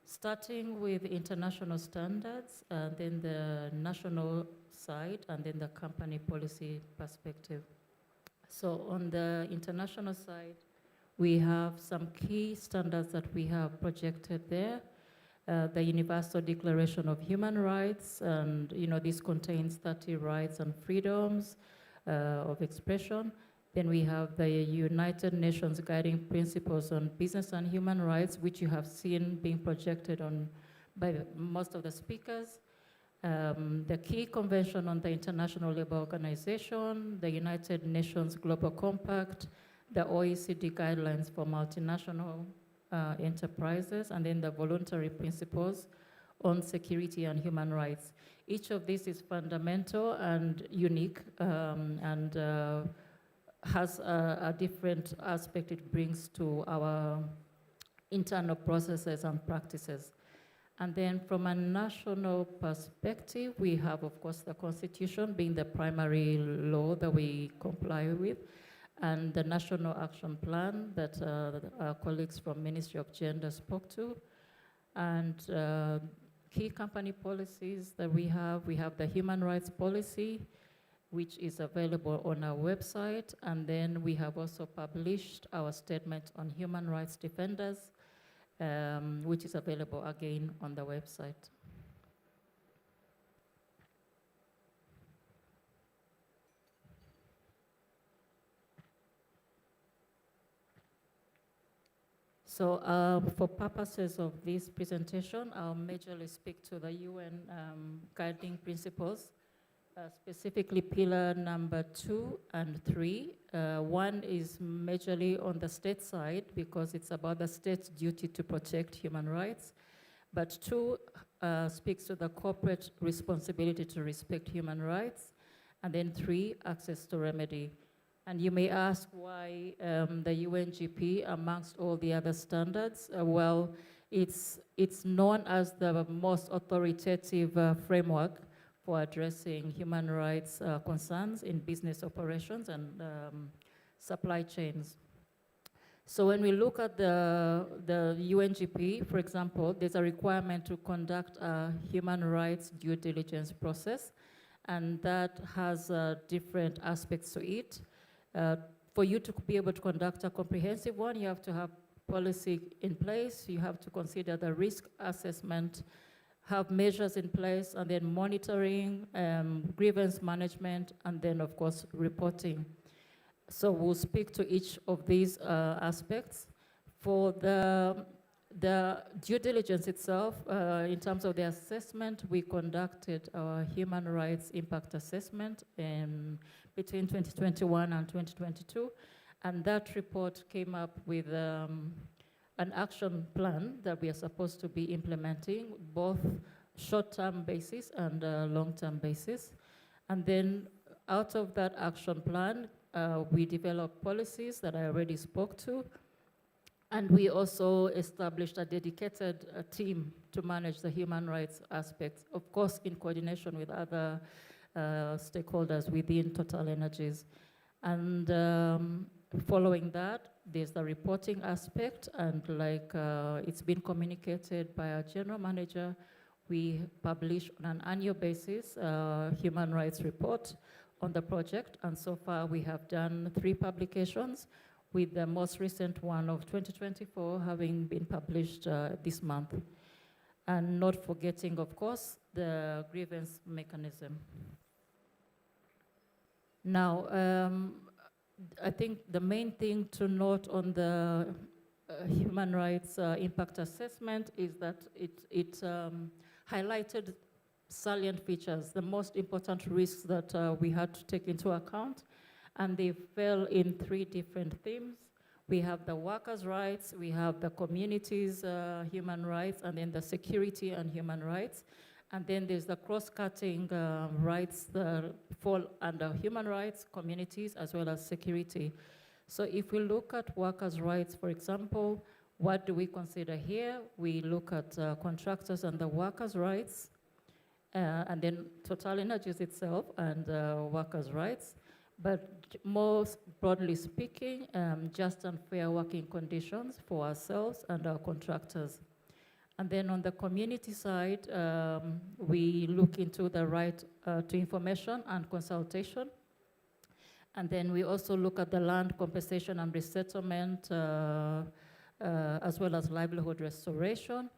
Starting with international standards, then the national side, and then the company policy perspective. So on the international side, we have some key standards that we have projected there. The Universal Declaration of Human Rights, and this contains 30 rights and freedoms of expression. Then we have the United Nations Guiding Principles on Business and Human Rights, which you have seen being projected on by most of the speakers. The Key Convention on the International Labour Organization, the United Nations Global Compact, the OECD Guidelines for Multinational Enterprises, and then the Voluntary Principles on Security and Human Rights. Each of these is fundamental and unique, and has a different aspect it brings to our internal processes and practices. And then from a national perspective, we have, of course, the Constitution being the primary law that we comply with, and the National Action Plan that our colleagues from Ministry of Gender spoke to, and key company policies that we have the Human Rights Policy, which is available on our website, and then we have also published our statement on human rights defenders, which is available again on the website. So for purposes of this presentation, I'll majorly speak to the UN guiding principles, specifically pillar number 2 and 3. 1 is majorly on the state side because it's about the state's duty to protect human rights. But 2 speaks to the corporate responsibility to respect human rights. And then 3, access to remedy. And you may ask why the UNGP amongst all the other standards. Well, it's known as the most authoritative framework for addressing human rights concerns in business operations and supply chains. So when we look at the UNGP, for example, there's a requirement to conduct a human rights due diligence process, and that has different aspects to it. For you to be able to conduct a comprehensive one, you have to have policy in place, you have to consider the risk assessment, have measures in place, and then monitoring, grievance management, and then, of course, reporting. So we'll speak to each of these aspects. For the due diligence itself, in terms of the assessment, we conducted our human rights impact assessment between 2021 and 2022, and that report came up with an action plan that we are supposed to be implementing, both short-term basis and long-term basis. And then out of that action plan, we developed policies that I already spoke to, and we also established a dedicated team to manage the human rights aspects, of course in coordination with other stakeholders within TotalEnergies. And following that, there's the reporting aspect, and like it's been communicated by our general manager, we publish on an annual basis human rights report on the project, and so far we have done 3 publications, with the most recent one of 2024 having been published this month. And not forgetting, of course, the grievance mechanism. Now, I think the main thing to note on the human rights impact assessment is that it highlighted salient features, the most important risks that we had to take into account, and they fell in 3 different themes. We have the workers' rights, we have the communities' human rights, and then the security and human rights. And then there's the cross-cutting rights that fall under human rights, communities, as well as security. So if we look at workers' rights, for example, what do we consider here? We look at contractors and the workers' rights, and then TotalEnergies itself and workers' rights. But most broadly speaking, just and fair working conditions for ourselves and our contractors. And then on the community side, we look into the right to information and consultation. And then we also look at the land compensation and resettlement, as well as livelihood restoration,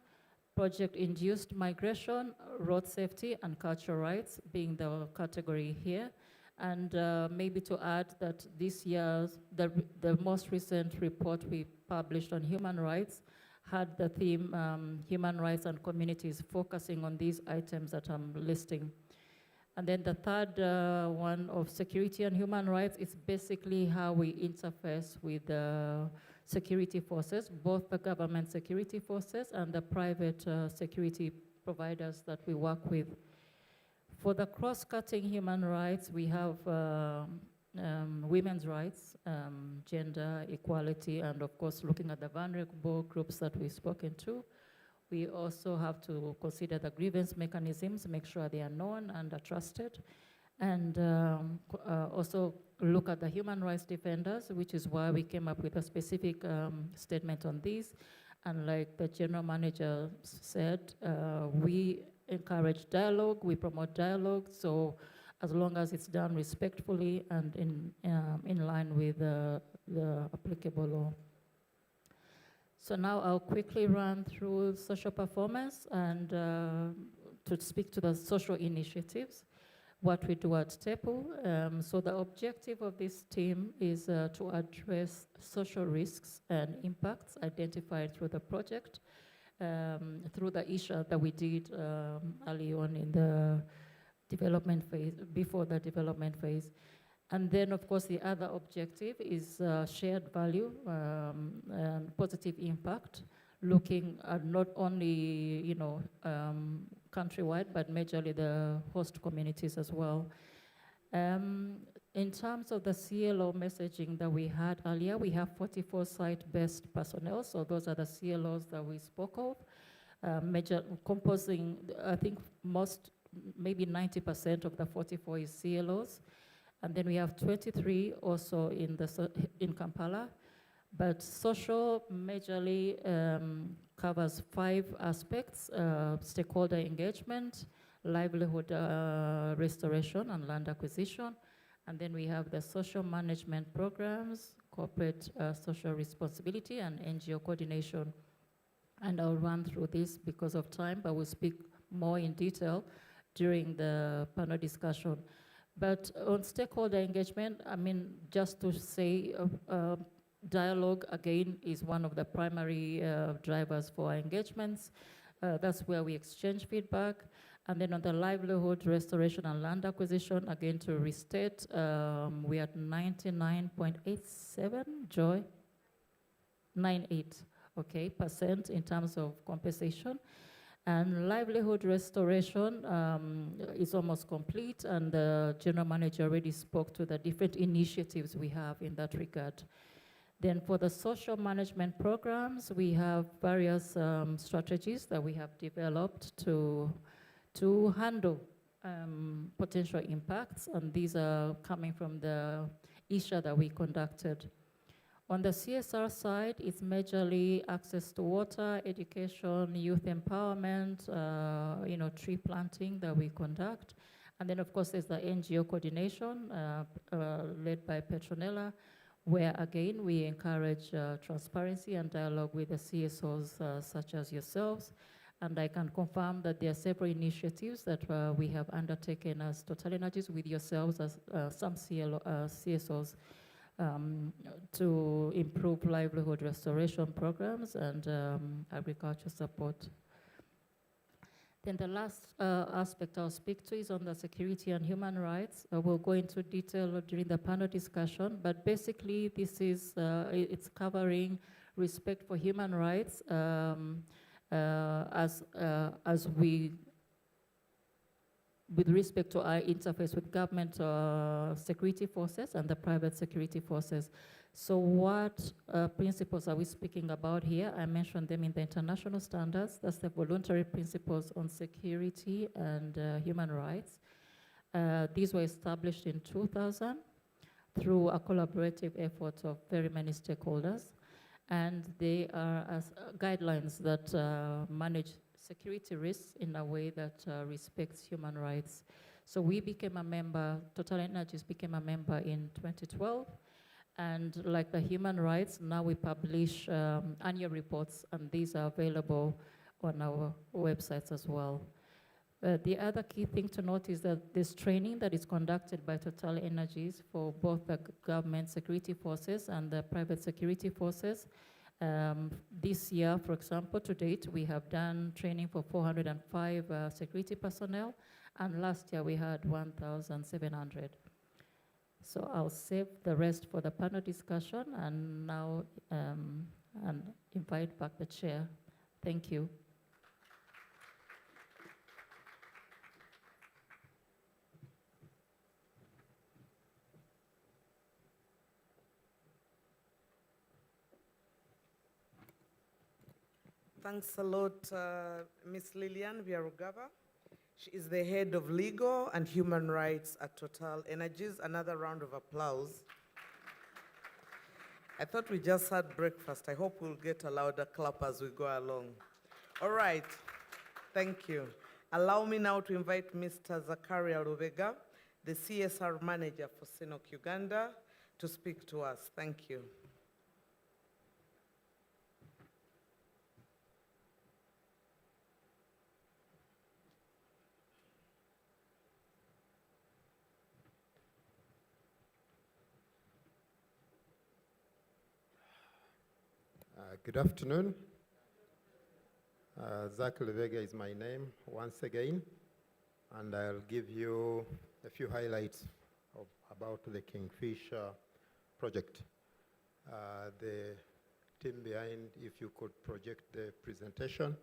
project-induced migration, road safety, and cultural rights being the category here. And maybe to add that this year's, the most recent report we published on human rights had the theme human rights and communities, focusing on these items that I'm listing. And then the third one of security and human rights is basically how we interface with the security forces, both the government security forces and the private security providers that we work with. For the cross-cutting human rights, we have women's rights, gender equality, and of course looking at the vulnerable groups that we've spoken to. We also have to consider the grievance mechanisms, make sure they are known and are trusted, and also look at the human rights defenders, which is why we came up with a specific statement on these. And like the general manager said, we encourage dialogue, we promote dialogue, so as long as it's done respectfully and in line with the applicable law. So now I'll quickly run through social performance and to speak to the social initiatives, what we do at TEPU. So the objective of this team is to address social risks and impacts identified through the project, through the issue that we did early on in the development phase, before the development phase. And then, of course, the other objective is shared value and positive impact, looking at not only, countrywide, but majorly the host communities as well. In terms of the CLO messaging that we had earlier, we have 44 site-based personnel, so those are the CLOs that we spoke of, composing, I think maybe 90% of the 44 is CLOs. And then we have 23 also in Kampala. But social majorly covers 5 aspects: stakeholder engagement, livelihood restoration and land acquisition. And then we have the social management programs, corporate social responsibility, and NGO coordination. And I'll run through this because of time, but we'll speak more in detail during the panel discussion. But on stakeholder engagement, just to say, dialogue, again, is one of the primary drivers for our engagements. That's where we exchange feedback. And then on the livelihood restoration and land acquisition, again, to restate, we are at 99.87, Joy? 98, okay, % in terms of compensation. And livelihood restoration is almost complete, and the general manager already spoke to the different initiatives we have in that regard. Then for the social management programs, we have various strategies that we have developed to handle potential impacts, and these are coming from the issue that we conducted. On the CSR side, it's majorly access to water, education, youth empowerment, tree planting that we conduct. And then, of course, there's the NGO coordination led by Petronella, where, again, we encourage transparency and dialogue with the CSOs such as yourselves. And I can confirm that there are several initiatives that we have undertaken as TotalEnergies with yourselves as some CSOs. To improve livelihood restoration programs and agriculture support. Then the last aspect I'll speak to is on the security and human rights. We'll go into detail during the panel discussion, but basically this is, it's covering respect for human rights as we, with respect to our interface with government security forces and the private security forces. So what principles are we speaking about here? I mentioned them in the international standards. That's the voluntary principles on security and human rights. These were established in 2000 through a collaborative effort of very many stakeholders. And they are as guidelines that manage security risks in a way that respects human rights. So we became a member, TotalEnergies became a member in 2012, and like the human rights, now we publish annual reports, and these are available on our websites as well. The other key thing to note is that this training that is conducted by TotalEnergies for both the government security forces and the private security forces. This year, for example, to date, we have done training for 405 security personnel, and last year we had 1,700. So I'll save the rest for the panel discussion, and now and invite back the chair. Thank you. Thanks a lot, Ms. Lilian Viarugava. She is the head of legal and human rights at Total Energies. Another round of applause. I thought we just had breakfast. I hope we'll get a louder clap as we go along. All right, thank you. Allow me now to invite Mr. Zakaria Rubega, the CSR manager for CNOC Uganda, to speak to us. Thank you. Good afternoon. Zach Levega is my name once again, and I'll give you a few highlights about the Kingfisher project. The team behind, if you could project the presentation.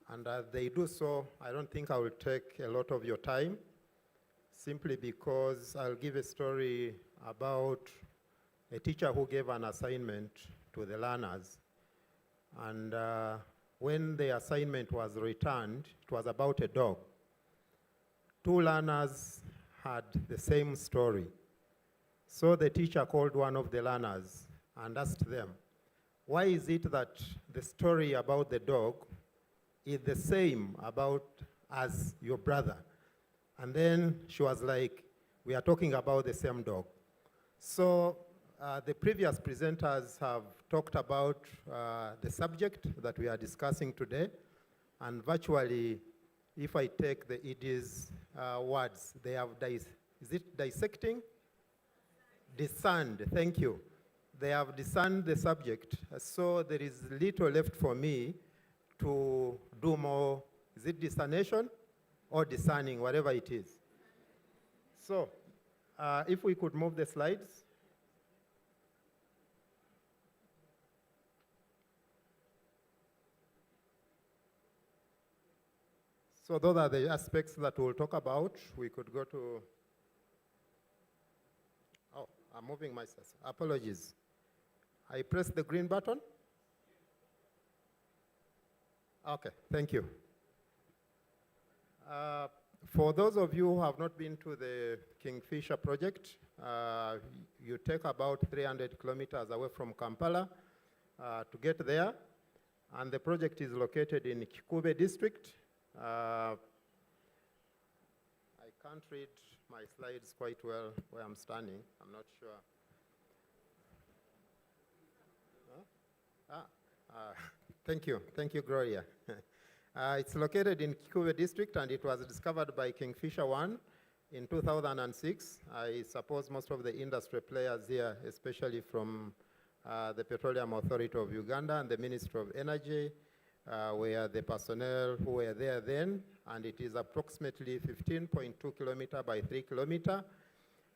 And as they do so, I don't think I will take a lot of your time, simply because I'll give a story about a teacher who gave an assignment to the learners. And when the assignment was returned, it was about a dog. Two learners had the same story. So the teacher called one of the learners and asked them, why is it that the story about the dog is the same as your brother? And then she was like, we are talking about the same dog. So the previous presenters have talked about the subject that we are discussing today, and virtually, if I take the ED's words, they have, is it dissecting? Discerned, thank you. They have discerned the subject, so there is little left for me to do more, is it discernation or discerning, whatever it is. So, if we could move the slides. So those are the aspects that we'll talk about. We could go to, oh, I'm moving myself. Apologies. I pressed the green button? Okay, thank you. For those of you who have not been to the Kingfisher project, you take about 300 kilometers away from Kampala to get there. And the project is located in Kikube district. I can't read my slides quite well where I'm standing. I'm not sure. Thank you, Gloria. It's located in Kikube district, and it was discovered by Kingfisher 1 in 2006. I suppose most of the industry players here, especially from the Petroleum Authority of Uganda and the Ministry of Energy, were the personnel who were there then, and it is approximately 15.2 kilometer by 3 kilometer.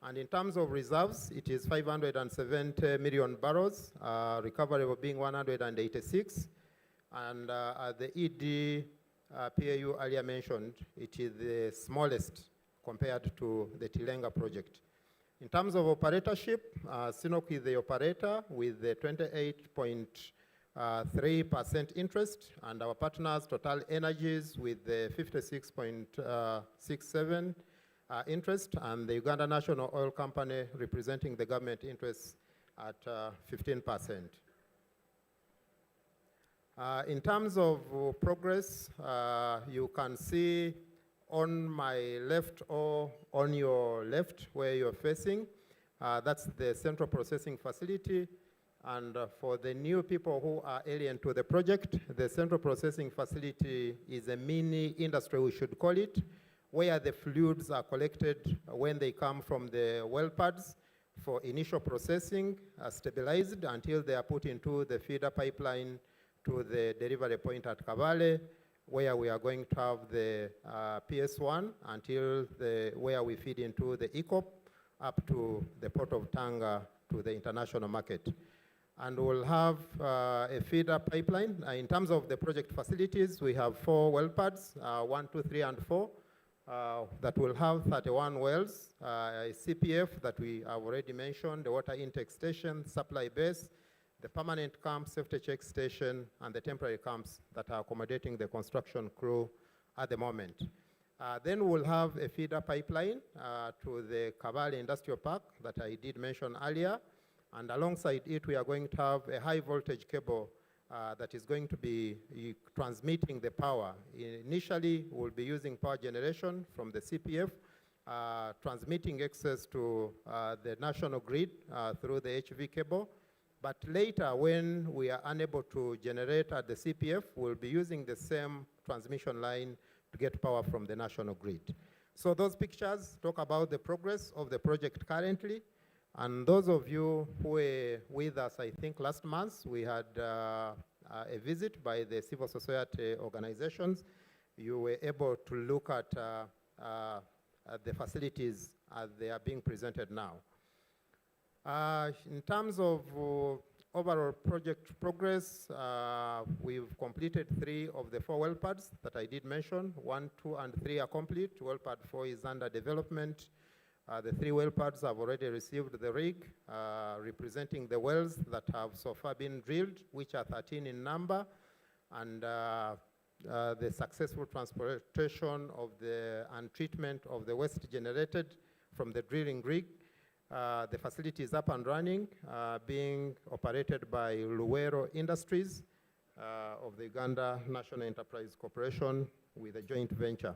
And in terms of reserves, it is 570 million barrels, recoverable being 186. And the ED PAU earlier mentioned, it is the smallest compared to the Tilenga project. In terms of operatorship, CNOC is the operator with the 28.3% interest, and our partners, Total Energies, with the 56.67% interest, and the Uganda National Oil Company representing the government interest at 15%. In terms of progress, you can see on my left or on your left where you're facing, that's the central processing facility. And for the new people who are alien to the project, the central processing facility is a mini industry, we should call it, where the fluids are collected when they come from the well pads for initial processing, stabilized until they are put into the feeder pipeline to the delivery point at Kabale, where we are going to have the PS1 until where we feed into the ECOP up to the port of Tanga to the international market. And we'll have a feeder pipeline. In terms of the project facilities, we have 4 well pads, 1, 2, 3, and 4, that will have 31 wells, a CPF that we have already mentioned, the water intake station, supply base, the permanent camp, safety check station, and the temporary camps that are accommodating the construction crew at the moment. Then we'll have a feeder pipeline to the Kabale Industrial Park that I did mention earlier. And alongside it, we are going to have a high voltage cable that is going to be transmitting the power. Initially, we'll be using power generation from the CPF, transmitting access to the national grid through the HV cable. But later, when we are unable to generate at the CPF, we'll be using the same transmission line to get power from the national grid. So those pictures talk about the progress of the project currently. And those of you who were with us, I think last month, we had a visit by the civil society organizations. You were able to look at the facilities as they are being presented now. In terms of overall project progress, we've completed 3 of the 4 well pads that I did mention. 1, 2, and 3 are complete. Well pad 4 is under development. The 3 well pads have already received the rig, representing the wells that have so far been drilled, which are 13 in number, and the successful transportation of and treatment of the waste generated from the drilling rig. The facility is up and running, being operated by Luwero Industries of the Uganda National Enterprise Corporation with a joint venture.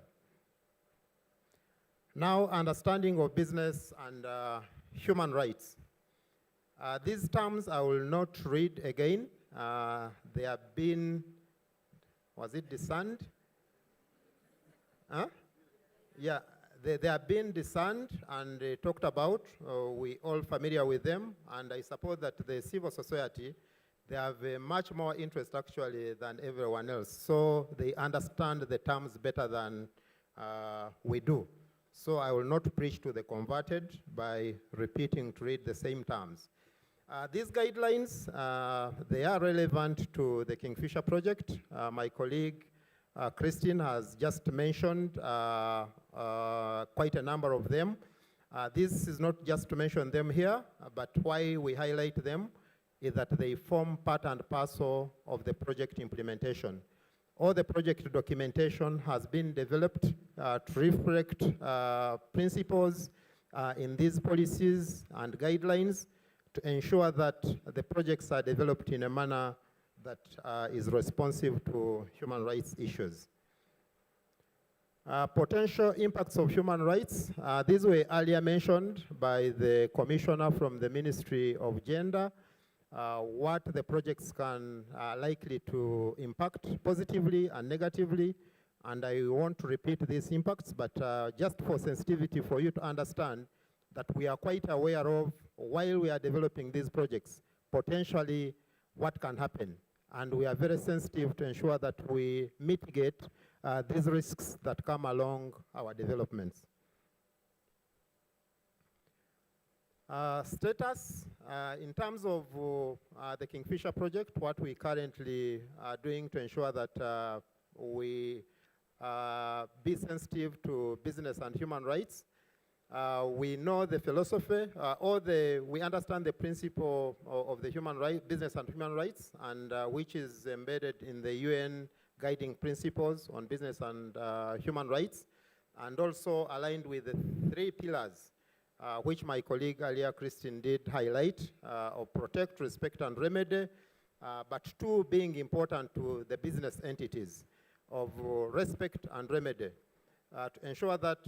Now, understanding of business and human rights. These terms I will not read again. They have been, was it discerned? Huh? Yeah. They have been discerned and talked about. We all familiar with them, and I suppose that the civil society, they have much more interest actually than everyone else. So they understand the terms better than we do. So I will not preach to the converted by repeating to read the same terms. These guidelines, they are relevant to the Kingfisher project. My colleague Christine has just mentioned quite a number of them. This is not just to mention them here, but why we highlight them is that they form part and parcel of the project implementation. All the project documentation has been developed to reflect principles in these policies and guidelines to ensure that the projects are developed in a manner that is responsive to human rights issues. Potential impacts of human rights. These were earlier mentioned by the commissioner from the Ministry of Gender, what the projects can likely to impact positively and negatively. And I won't repeat these impacts, but just for sensitivity for you to understand that we are quite aware of, while we are developing these projects, potentially what can happen. And we are very sensitive to ensure that we mitigate these risks that come along our developments. Status, in terms of the Kingfisher project, what we currently are doing to ensure that we be sensitive to business and human rights. We know the philosophy, we understand the principle of the human right, business and human rights, and which is embedded in the UN guiding principles on business and human rights, and also aligned with the 3 pillars, which my colleague earlier, Christine, did highlight, of protect, respect, and remedy, but 2 being important to the business entities, of respect and remedy. To ensure that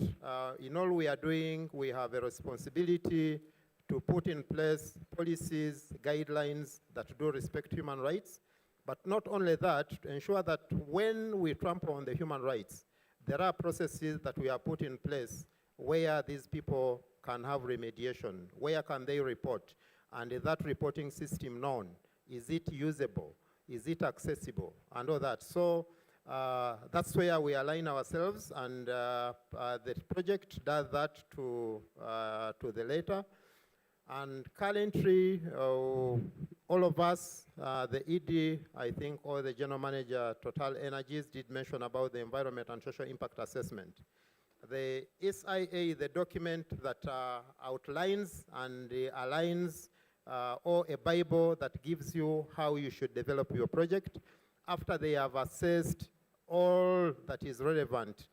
in all we are doing, we have a responsibility to put in place policies, guidelines that do respect human rights. But not only that, to ensure that when we trample on the human rights, there are processes that we have put in place where these people can have remediation, where can they report, and is that reporting system known? Is it usable? Is it accessible? And all that. So that's where we align ourselves, and the project does that to the letter. And currently, all of us, the ED, I think, or the General Manager, Total Energies, did mention about the environment and social impact assessment. The SIA, the document that outlines and aligns or a Bible that gives you how you should develop your project after they have assessed all that is relevant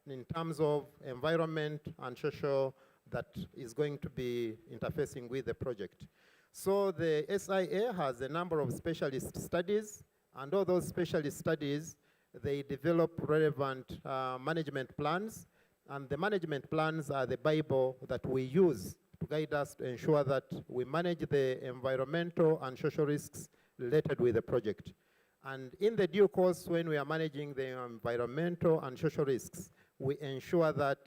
in terms of environment and social that is going to be interfacing with the project. So the SIA has a number of specialist studies, and all those specialist studies, they develop relevant management plans, and the management plans are the Bible that we use to guide us to ensure that we manage the environmental and social risks related with the project. And in the due course, when we are managing the environmental and social risks, we ensure that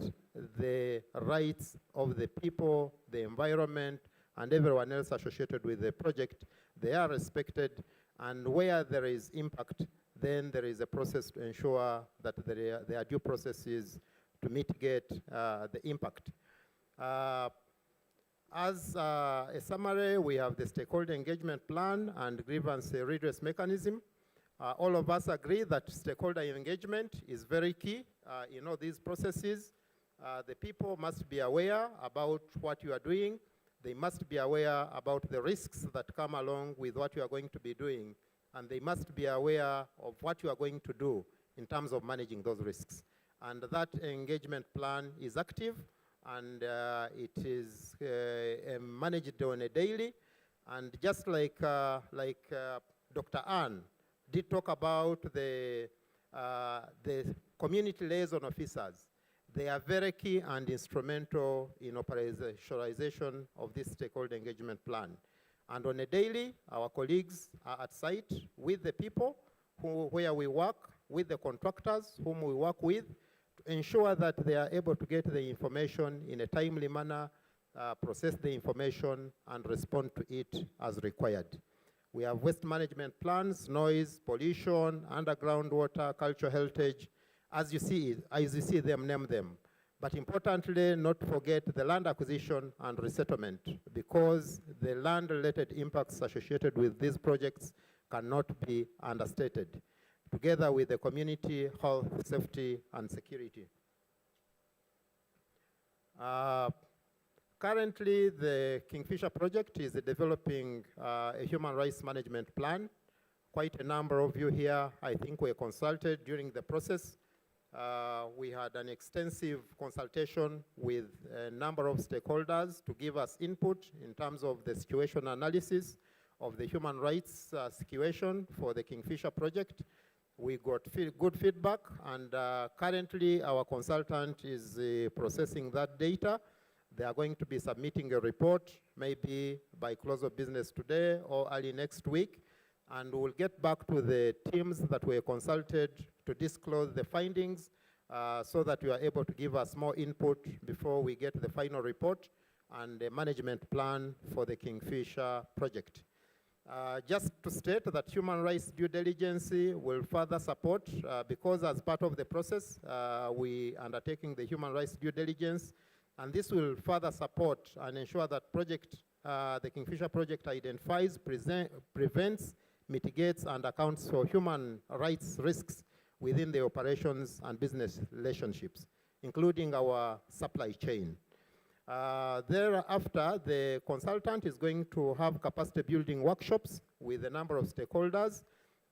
the rights of the people, the environment, and everyone else associated with the project, they are respected, and where there is impact, then there is a process to ensure that there are due processes to mitigate the impact. As a summary, we have the stakeholder engagement plan and grievance redress mechanism. All of us agree that stakeholder engagement is very key in all these processes. The people must be aware about what you are doing. They must be aware about the risks that come along with what you are going to be doing. And they must be aware of what you are going to do in terms of managing those risks. And that engagement plan is active, and it is managed on a daily. And just like Dr. Ann did talk about the community liaison officers, they are very key and instrumental in operationalization of this stakeholder engagement plan. And on a daily, our colleagues are at site with the people where we work, with the contractors whom we work with, to ensure that they are able to get the information in a timely manner, process the information, and respond to it as required. We have waste management plans, noise, pollution, underground water, cultural heritage. As you see them, name them. But importantly, not to forget the land acquisition and resettlement, because the land-related impacts associated with these projects cannot be understated, together with the community, health, safety, and security. Currently, the Kingfisher project is developing a human rights management plan. Quite a number of you here, I think, were consulted during the process. We had an extensive consultation with a number of stakeholders to give us input in terms of the situation analysis of the human rights situation for the Kingfisher project. We got good feedback, and currently our consultant is processing that data. They are going to be submitting a report maybe by close of business today or early next week, and we'll get back to the teams that were consulted to disclose the findings so that you are able to give us more input before we get the final report and the management plan for the Kingfisher project. Just to state that human rights due diligence will further support, because as part of the process, we are undertaking the human rights due diligence, and this will further support and ensure that the Kingfisher project identifies, prevents, mitigates, and accounts for human rights risks within the operations and business relationships, including our supply chain. Thereafter, the consultant is going to have capacity building workshops with a number of stakeholders,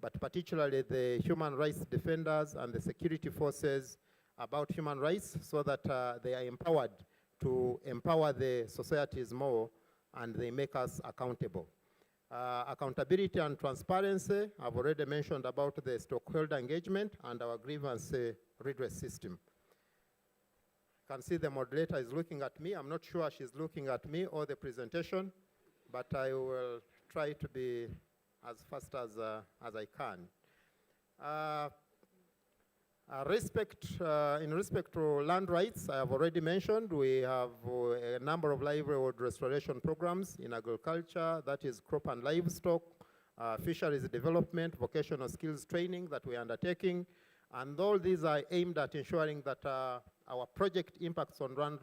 but particularly the human rights defenders and the security forces about human rights, so that they are empowered to empower the societies more, and they make us accountable. Accountability and transparency, I've already mentioned about the stakeholder engagement and our grievance redress system. You can see the moderator is looking at me. I'm not sure she's looking at me or the presentation, but I will try to be as fast as I can. In respect to land rights, I have already mentioned we have a number of livelihood restoration programs in agriculture, that is crop and livestock, fisheries development, vocational skills training that we are undertaking, and all these are aimed at ensuring that our project impacts on land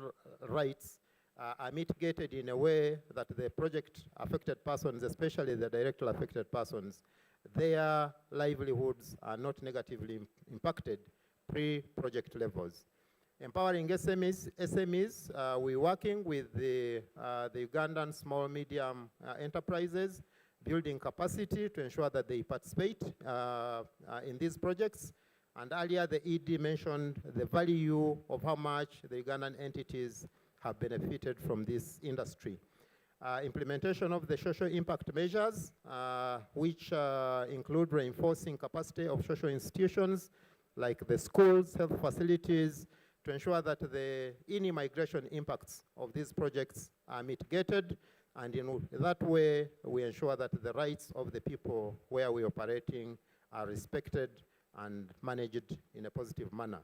rights are mitigated in a way that the project affected persons, especially the directly affected persons, their livelihoods are not negatively impacted pre-project levels. Empowering SMEs, we're working with the Ugandan small medium enterprises, building capacity to ensure that they participate in these projects. And earlier the ED mentioned the value of how much the Ugandan entities have benefited from this industry. Implementation of the social impact measures, which include reinforcing capacity of social institutions like the schools, health facilities, to ensure that the any migration impacts of these projects are mitigated, and in that way we ensure that the rights of the people where we're operating are respected and managed in a positive manner.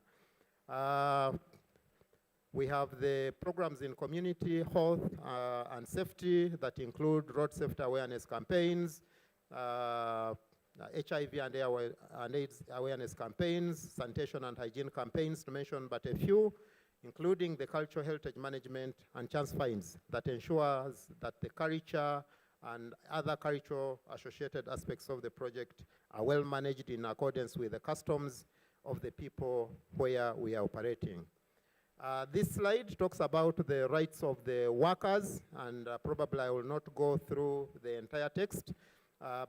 We have the programs in community health and safety that include road safety awareness campaigns, HIV and AIDS awareness campaigns, sanitation and hygiene campaigns, to mention but a few, including the cultural heritage management and chance finds that ensures that the culture and other cultural associated aspects of the project are well managed in accordance with the customs of the people where we are operating. This slide talks about the rights of the workers, and probably I will not go through the entire text,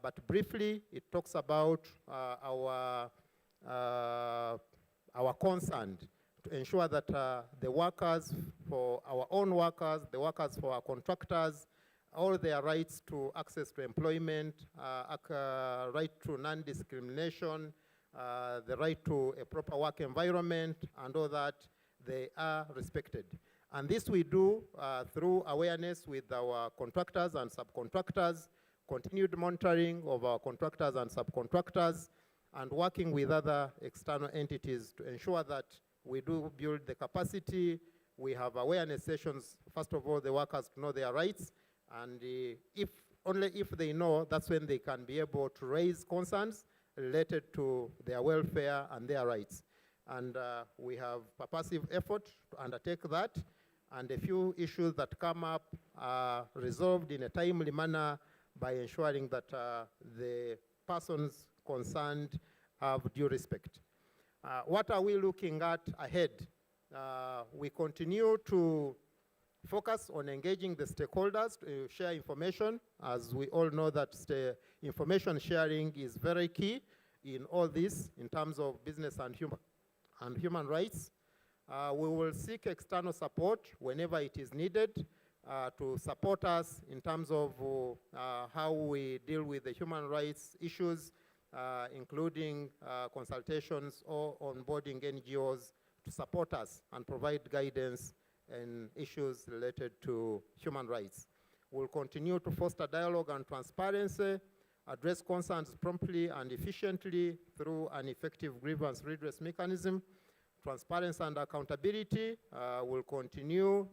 but briefly it talks about our concern to ensure that the workers, for our own workers, the workers for our contractors, all their rights to access to employment, right to non-discrimination, the right to a proper work environment, and all that, they are respected. And this we do through awareness with our contractors and subcontractors, continued monitoring of our contractors and subcontractors, and working with other external entities to ensure that we do build the capacity. We have awareness sessions, first of all, the workers to know their rights, and only if they know, that's when they can be able to raise concerns related to their welfare and their rights. And we have purposive effort to undertake that, and a few issues that come up are resolved in a timely manner by ensuring that the persons concerned have due respect. What are we looking at ahead? We continue to focus on engaging the stakeholders to share information, as we all know that information sharing is very key in all this in terms of business and human rights. We will seek external support whenever it is needed to support us in terms of how we deal with the human rights issues, including consultations or onboarding NGOs to support us and provide guidance in issues related to human rights. We'll continue to foster dialogue and transparency, address concerns promptly and efficiently through an effective grievance redress mechanism. Transparency and accountability will continue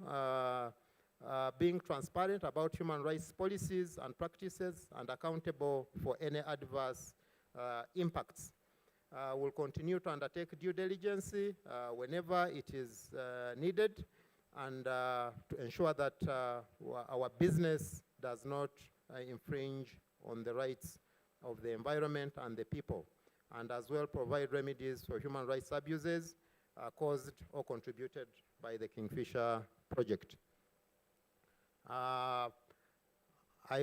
being transparent about human rights policies and practices and accountable for any adverse impacts. We'll continue to undertake due diligence whenever it is needed, and to ensure that our business does not infringe on the rights of the environment and the people, and as well provide remedies for human rights abuses caused or contributed by the Kingfisher project. I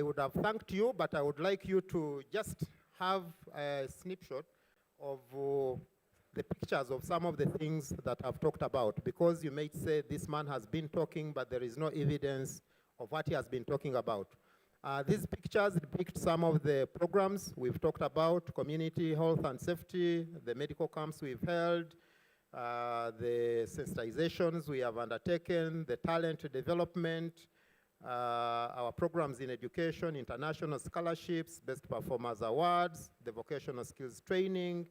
would have thanked you, but I would like you to just have a snapshot of the pictures of some of the things that I've talked about, because you may say this man has been talking, but there is no evidence of what he has been talking about. These pictures depict some of the programs we've talked about: community health and safety, the medical camps we've held, the sensitizations we have undertaken, the talent development, our programs in education, international scholarships, best performers awards, the vocational skills training,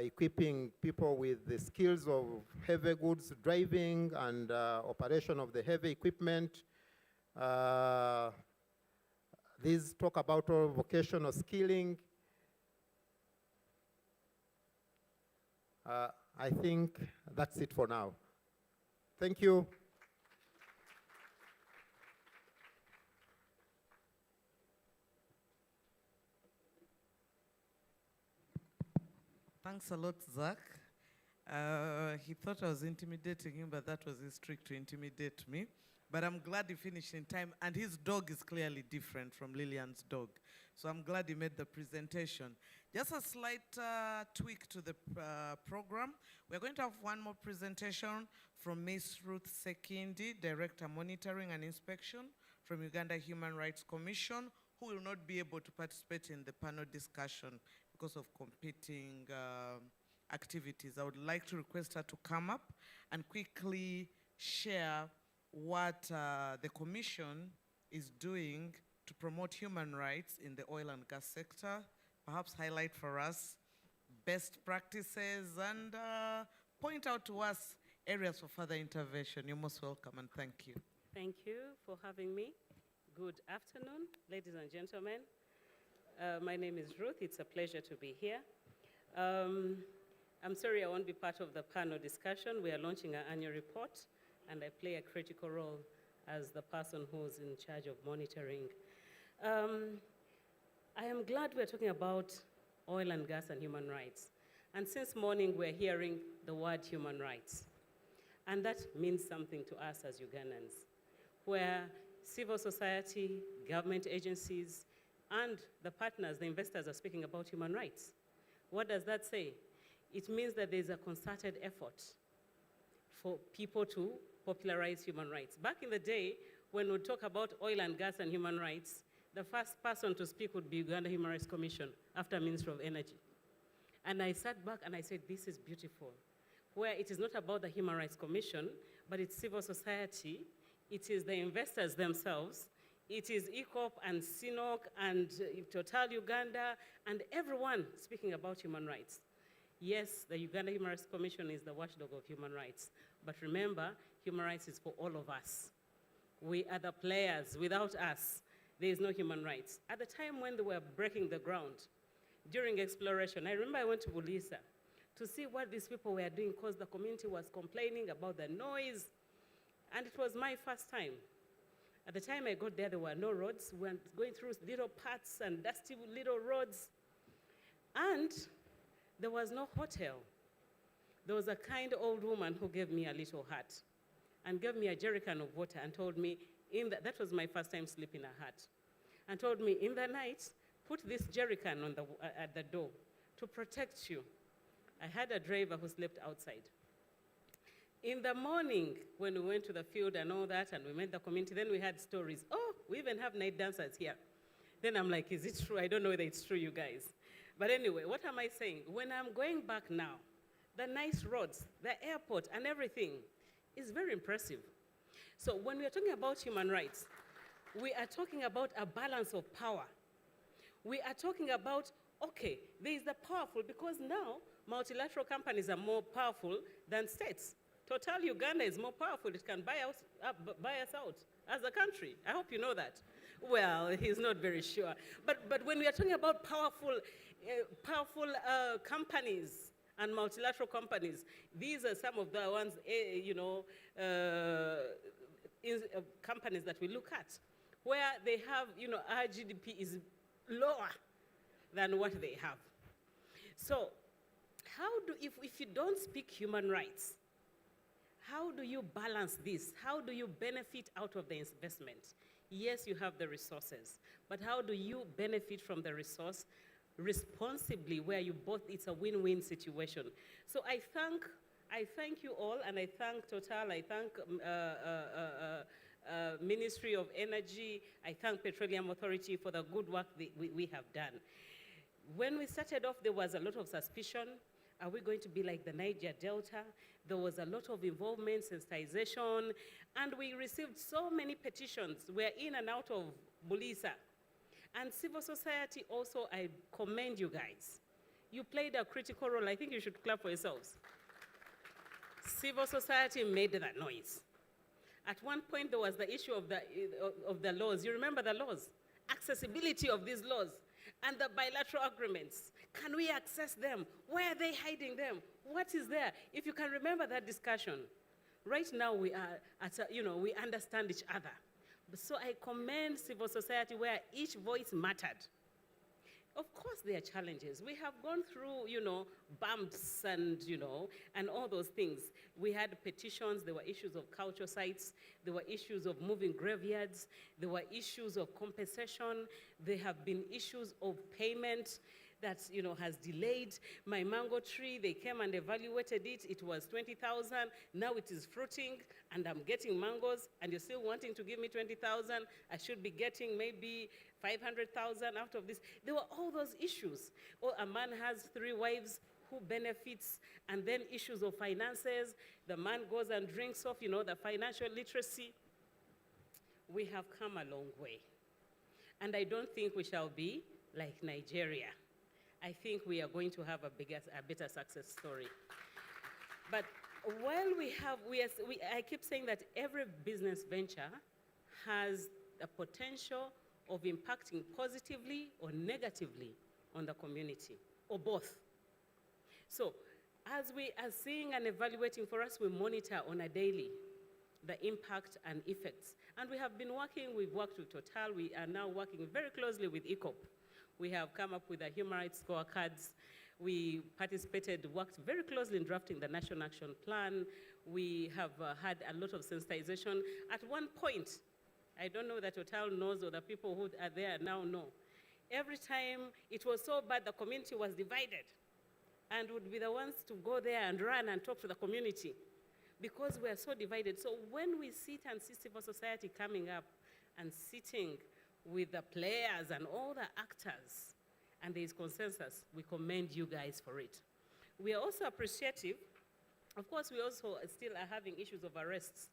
equipping people with the skills of heavy goods driving and operation of the heavy equipment. These talk about our vocational skilling. I think that's it for now. Thank you. Thanks a lot, Zach. He thought I was intimidating him, but that was his trick to intimidate me. But I'm glad he finished in time, and his dog is clearly different from Lillian's dog. So I'm glad he made the presentation. Just a slight tweak to the program. We're going to have one more presentation from Ms. Ruth Sekindi, Director Monitoring and Inspection from Uganda Human Rights Commission, who will not be able to participate in the panel discussion because of competing activities. I would like to request her to come up and quickly share what the Commission is doing to promote human rights in the oil and gas sector, perhaps highlight for us best practices and point out to us areas for further intervention. You're most welcome, and thank you. Thank you for having me. Good afternoon, ladies and gentlemen. My name is Ruth. It's a pleasure to be here. I'm sorry I won't be part of the panel discussion. We are launching our annual report, and I play a critical role as the person who's in charge of monitoring. I am glad we're talking about oil and gas and human rights. And since morning, we're hearing the word human rights. And that means something to us as Ugandans, where civil society, government agencies, and the partners, the investors, are speaking about human rights. What does that say? It means that there's a concerted effort for people to popularize human rights. Back in the day, when we talk about oil and gas and human rights, the first person to speak would be Uganda Human Rights Commission after Ministry of Energy. And I sat back and I said, this is beautiful, where it is not about the Human Rights Commission, but it's civil society, it is the investors themselves, it is ECOP and CNOC and Total Uganda and everyone speaking about human rights. Yes, the Uganda Human Rights Commission is the watchdog of human rights, but remember, human rights is for all of us. We are the players. Without us, there is no human rights. At the time when they were breaking the ground, during exploration, I remember I went to Bulisa to see what these people were doing because the community was complaining about the noise, and it was my first time. At the time I got there, there were no roads. We were going through little paths and dusty little roads, and there was no hotel. There was a kind old woman who gave me a little hut and gave me a jerrycan of water and told me, that was my first time sleeping in a hut, and told me, in the night, put this jerrycan on at the door to protect you. I had a driver who slept outside. In the morning, when we went to the field and all that, and we met the community, then we had stories. Oh, we even have night dancers here. Then I'm like, is it true? I don't know whether it's true, you guys. But anyway, what am I saying? When I'm going back now, the nice roads, the airport, and everything is very impressive. So when we are talking about human rights, we are talking about a balance of power. We are talking about, okay, there is the powerful, because now multilateral companies are more powerful than states. Total Uganda is more powerful. It can buy us out as a country. I hope you know that. Well, he's not very sure. But when we are talking about powerful companies and multilateral companies, these are some of the ones, companies that we look at, where they have, our GDP is lower than what they have. So if you don't speak human rights, how do you balance this? How do you benefit out of the investment? Yes, you have the resources, but how do you benefit from the resource responsibly, where it's a win-win situation? So I thank you all, and I thank Total, I thank Ministry of Energy, I thank Petroleum Authority for the good work we have done. When we started off, there was a lot of suspicion. Are we going to be like the Niger Delta? There was a lot of involvement, sensitization, and we received so many petitions. We're in and out of Bulisa. And civil society also, I commend you guys. You played a critical role. I think you should clap for yourselves. Civil society made that noise. At one point, there was the issue of the laws. You remember the laws? Accessibility of these laws and the bilateral agreements. Can we access them? Where are they hiding them? What is there? If you can remember that discussion. Right now, we are we understand each other. So I commend civil society where each voice mattered. Of course, there are challenges. We have gone through, bumps and, and all those things. We had petitions, there were issues of culture sites, there were issues of moving graveyards, there were issues of compensation, there have been issues of payment that, has delayed. My mango tree, they came and evaluated it. It was 20,000. Now it is fruiting, and I'm getting mangoes, and you're still wanting to give me 20,000. I should be getting maybe 500,000 out of this. There were all those issues. Or a man has 3 wives, who benefits, and then issues of finances. The man goes and drinks off, the financial literacy. We have come a long way. And I don't think we shall be like Nigeria. I think we are going to have a better success story. But while I keep saying that every business venture has the potential of impacting positively or negatively on the community, or both. So as we are seeing and evaluating, for us, we monitor on a daily the impact and effects. And we've worked with Total, we are now working very closely with ECOP. We have come up with the human rights scorecards. We worked very closely in drafting the National Action Plan. We have had a lot of sensitization. At one point, I don't know that Total knows or the people who are there now know. Every time it was so bad, the community was divided and would be the ones to go there and run and talk to the community because we are so divided. So when we sit and see civil society coming up and sitting with the players and all the actors, and there is consensus, we commend you guys for it. We are also appreciative. Of course, we also still are having issues of arrests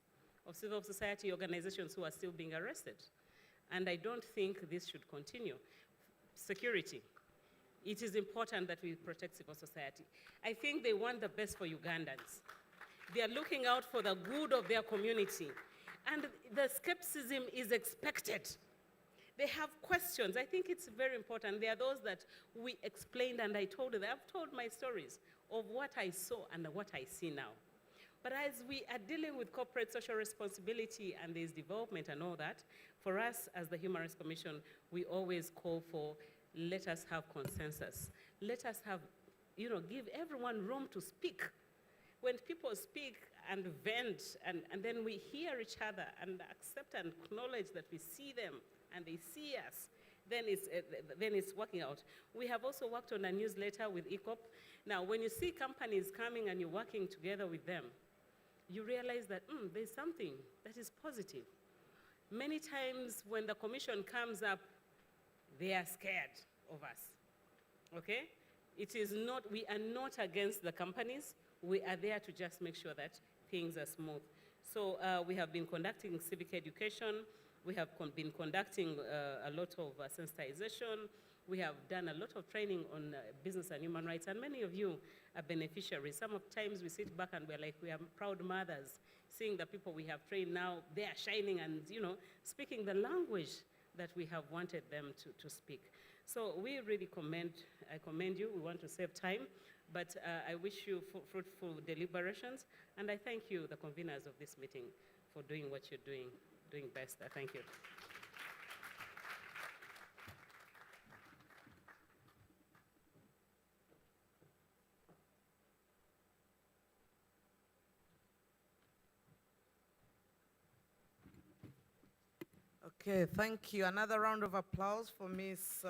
of civil society organizations who are still being arrested. And I don't think this should continue. Security. It is important that we protect civil society. I think they want the best for Ugandans. They are looking out for the good of their community. And the skepticism is expected. They have questions. I think it's very important. There are those that we explained and I told them. I've told my stories of what I saw and what I see now. But as we are dealing with corporate social responsibility and there's development and all that, for us as the Human Rights Commission, we always call for, let us have consensus. Let us have, give everyone room to speak. When people speak and vent and then we hear each other and accept and acknowledge that we see them and they see us, then it's working out. We have also worked on a newsletter with ECOP. Now, when you see companies coming and you're working together with them, you realize that there's something that is positive. Many times when the commission comes up, they are scared of us, okay? We are not against the companies. We are there to just make sure that things are smooth. So we have been conducting civic education. We have been conducting a lot of sensitization. We have done a lot of training on business and human rights, and many of you are beneficiaries. Sometimes we sit back and we're like, we are proud mothers, seeing the people we have trained now, they are shining and, speaking the language that we have wanted them to speak. So we really I commend you. We want to save time, but I wish you fruitful deliberations, and I thank you, the conveners of this meeting, for doing what you're doing best. I thank you. Okay, thank you. Another round of applause for Ms.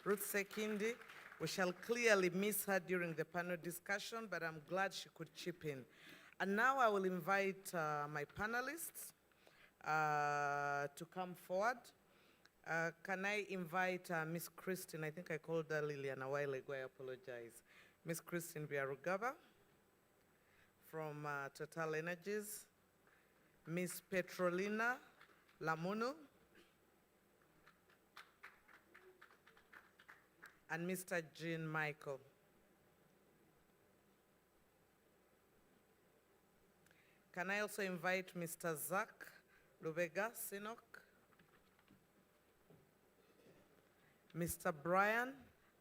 Ruth Sekindi. We shall clearly miss her during the panel discussion, but I'm glad she could chip in. And now I will invite my panelists to come forward. Can I invite Ms. Christine? I think I called her Lillian a while ago. I apologize. Ms. Christine Biarugaba from Total Energies. Ms. Petrolina Lamunu. And Mr. Jean Michael. Can I also invite Mr. Zach Lubega Sinok, Mr. Brian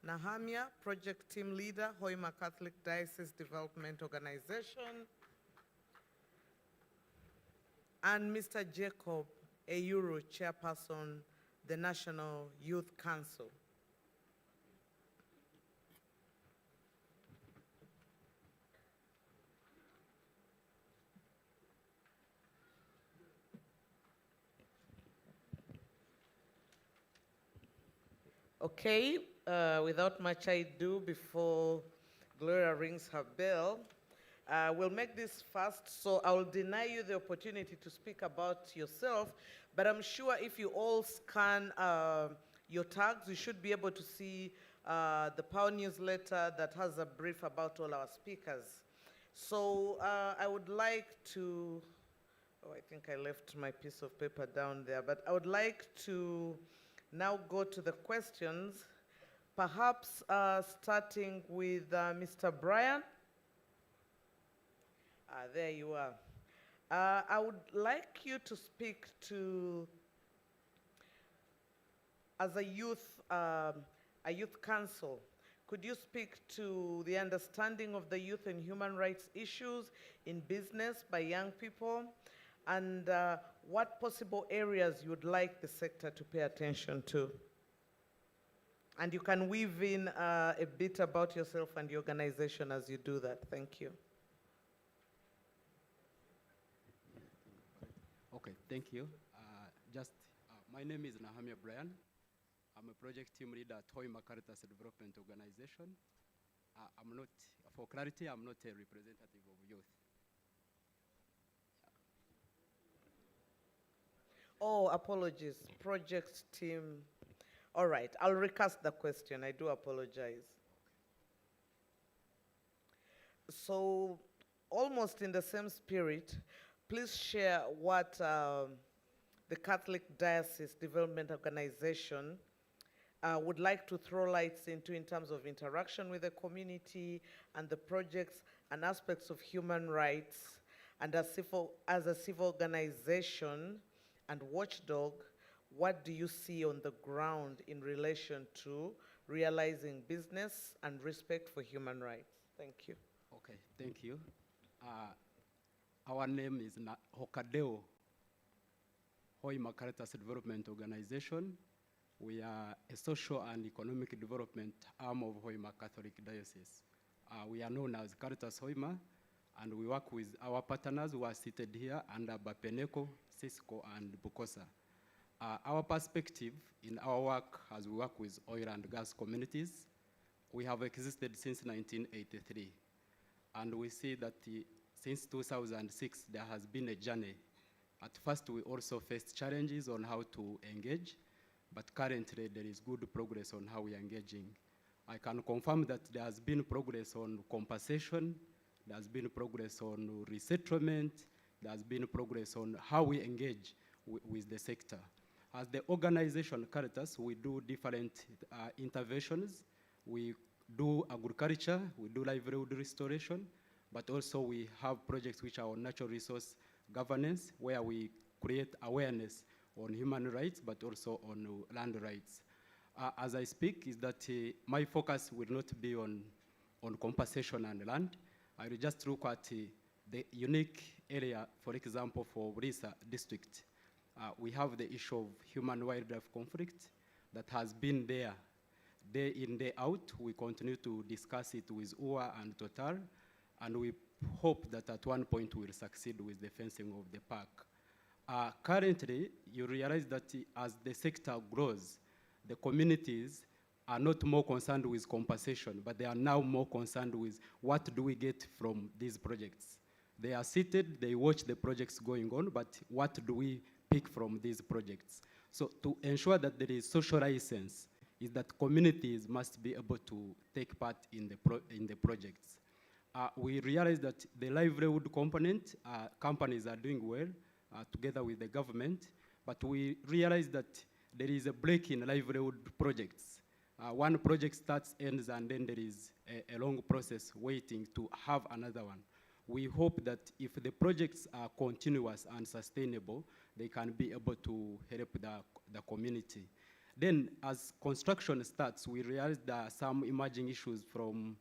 Nahamia, Project Team Leader, Hoima Catholic Diocese Development Organization, and Mr. Jacob Eyuru, Chairperson, the National Youth Council. Okay, without much ado, before Gloria rings her bell, we'll make this fast, so I'll deny you the opportunity to speak about yourself, but I'm sure if you all scan your tags, you should be able to see the Power newsletter that has a brief about all our speakers. So I would like to, oh, I think I left my piece of paper down there, but I would like to now go to the questions, perhaps starting with Mr. Brian. There you are. I would like you to speak to, as a youth council, could you speak to the understanding of the youth and human rights issues in business by young people, and what possible areas you would like the sector to pay attention to? And you can weave in a bit about yourself and your organization as you do that. Thank you. Okay, thank you. My name is Nahamia Brian. I'm a project team leader at Hoima Caritas Development Organization. I'm not, for clarity, I'm not a representative of youth. Oh, apologies, project team. All right, I'll recast the question, I do apologize. So, almost in the same spirit, please share what the Catholic Diocese Development Organization would like to throw lights into in terms of interaction with the community and the projects and aspects of human rights, and as a civil organization and watchdog, what do you see on the ground in relation to realizing business and respect for human rights? Thank you. Okay, thank you. Our name is Hokadeo Hoima Caritas Development Organization. We are a social and economic development arm of Hoima Catholic Diocese. We are known as Caritas Hoima, and we work with our partners who are seated here under Bapeneko, Cisco, and Bukosa. Our perspective in our work as we work with oil and gas communities, we have existed since 1983. And we see that since 2006, there has been a journey. At first, we also faced challenges on how to engage, but currently there is good progress on how we are engaging. I can confirm that there has been progress on compensation, there has been progress on resettlement, there has been progress on how we engage with the sector. As the organization Caritas, we do different interventions. We do agriculture, we do livelihood restoration, but also we have projects which are on natural resource governance, where we create awareness on human rights, but also on land rights. As I speak, is that my focus will not be on compensation and land. I will just look at the unique area, for example, for Risa district. We have the issue of human-wildlife conflict that has been there day in, day out. We continue to discuss it with UA and Total, and we hope that at one point we'll succeed with the fencing of the park. Currently, you realize that as the sector grows, the communities are not more concerned with compensation, but they are now more concerned with what do we get from these projects. They are seated, they watch the projects going on, but what do we pick from these projects? So to ensure that there is social license, is that communities must be able to take part in the projects. We realize that the livelihood component, companies are doing well together with the government, but we realize that there is a break in livelihood projects. One project starts, ends, and then there is a long process waiting to have another one. We hope that if the projects are continuous and sustainable, they can be able to help the community. Then as construction starts, we realize there are some emerging issues from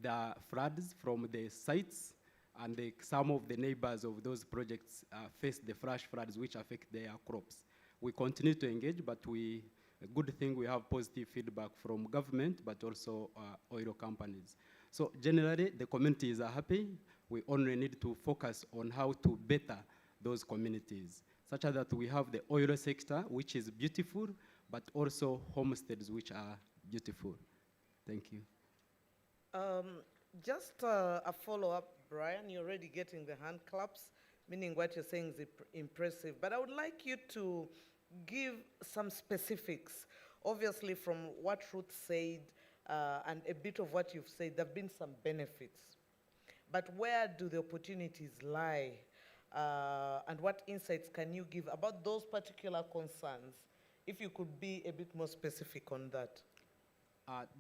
the floods from the sites, and some of the neighbors of those projects face the flash floods which affect their crops. We continue to engage, but a good thing, we have positive feedback from government, but also oil companies. So generally, the communities are happy. We only need to focus on how to better those communities, such that we have the oil sector, which is beautiful, but also homesteads which are beautiful. Thank you. Just a follow-up, Brian. You're already getting the hand claps, meaning what you're saying is impressive. But I would like you to give some specifics. Obviously, from what Ruth said and a bit of what you've said, there have been some benefits. But where do the opportunities lie? And what insights can you give about those particular concerns? If you could be a bit more specific on that.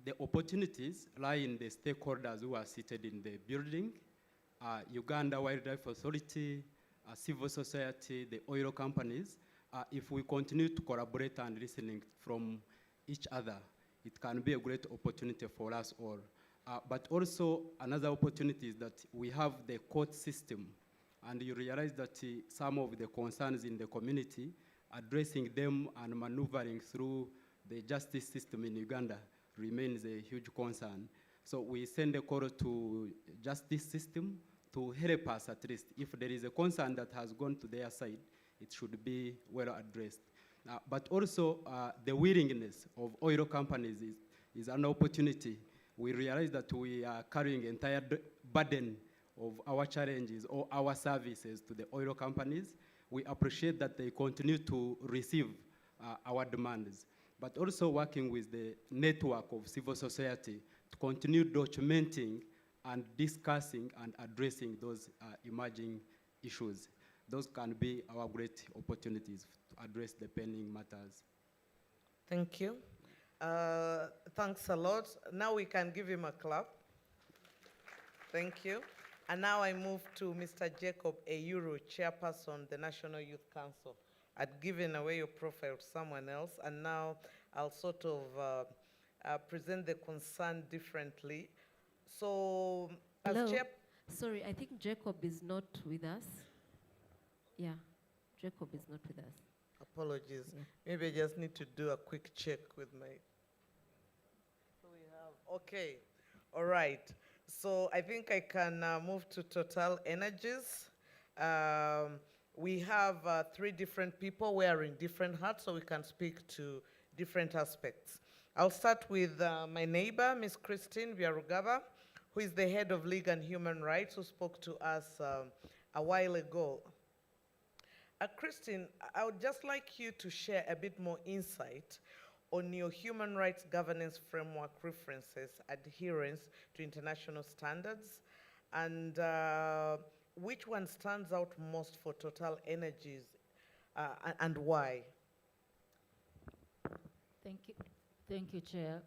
The opportunities lie in the stakeholders who are seated in the building, Uganda Wildlife Authority, civil society, the oil companies. If we continue to collaborate and listening from each other, it can be a great opportunity for us all. But also another opportunity is that we have the court system, and you realize that some of the concerns in the community, addressing them and maneuvering through the justice system in Uganda remains a huge concern. So we send a call to justice system to help us at least. If there is a concern that has gone to their side, it should be well addressed. But also the willingness of oil companies is an opportunity. We realize that we are carrying entire burden of our challenges or our services to the oil companies. We appreciate that they continue to receive our demands, but also working with the network of civil society to continue documenting and discussing and addressing those emerging issues. Those can be our great opportunities to address the pending matters. Thank you. Thanks a lot. Now we can give him a clap. Thank you. And now I move to Mr. Jacob Eyuru, Chairperson, the National Youth Council. I'd given away your profile to someone else, and now I'll sort of present the concern differently. So, as Hello. Chair... Sorry, I think Jacob is not with us. Yeah, Jacob is not with us. Apologies. Yeah. Maybe I just need to do a quick check with my... Okay, all right. So I think I can move to Total Energies. We have 3 different people wearing different hats, so we can speak to different aspects. I'll start with my neighbor, Ms. Christine Vyarugaba, who is the head of League and Human Rights, who spoke to us a while ago. Christine, I would just like you to share a bit more insight on your human rights governance framework references, adherence to international standards, and which one stands out most for Total Energies and why? Thank you, Chair.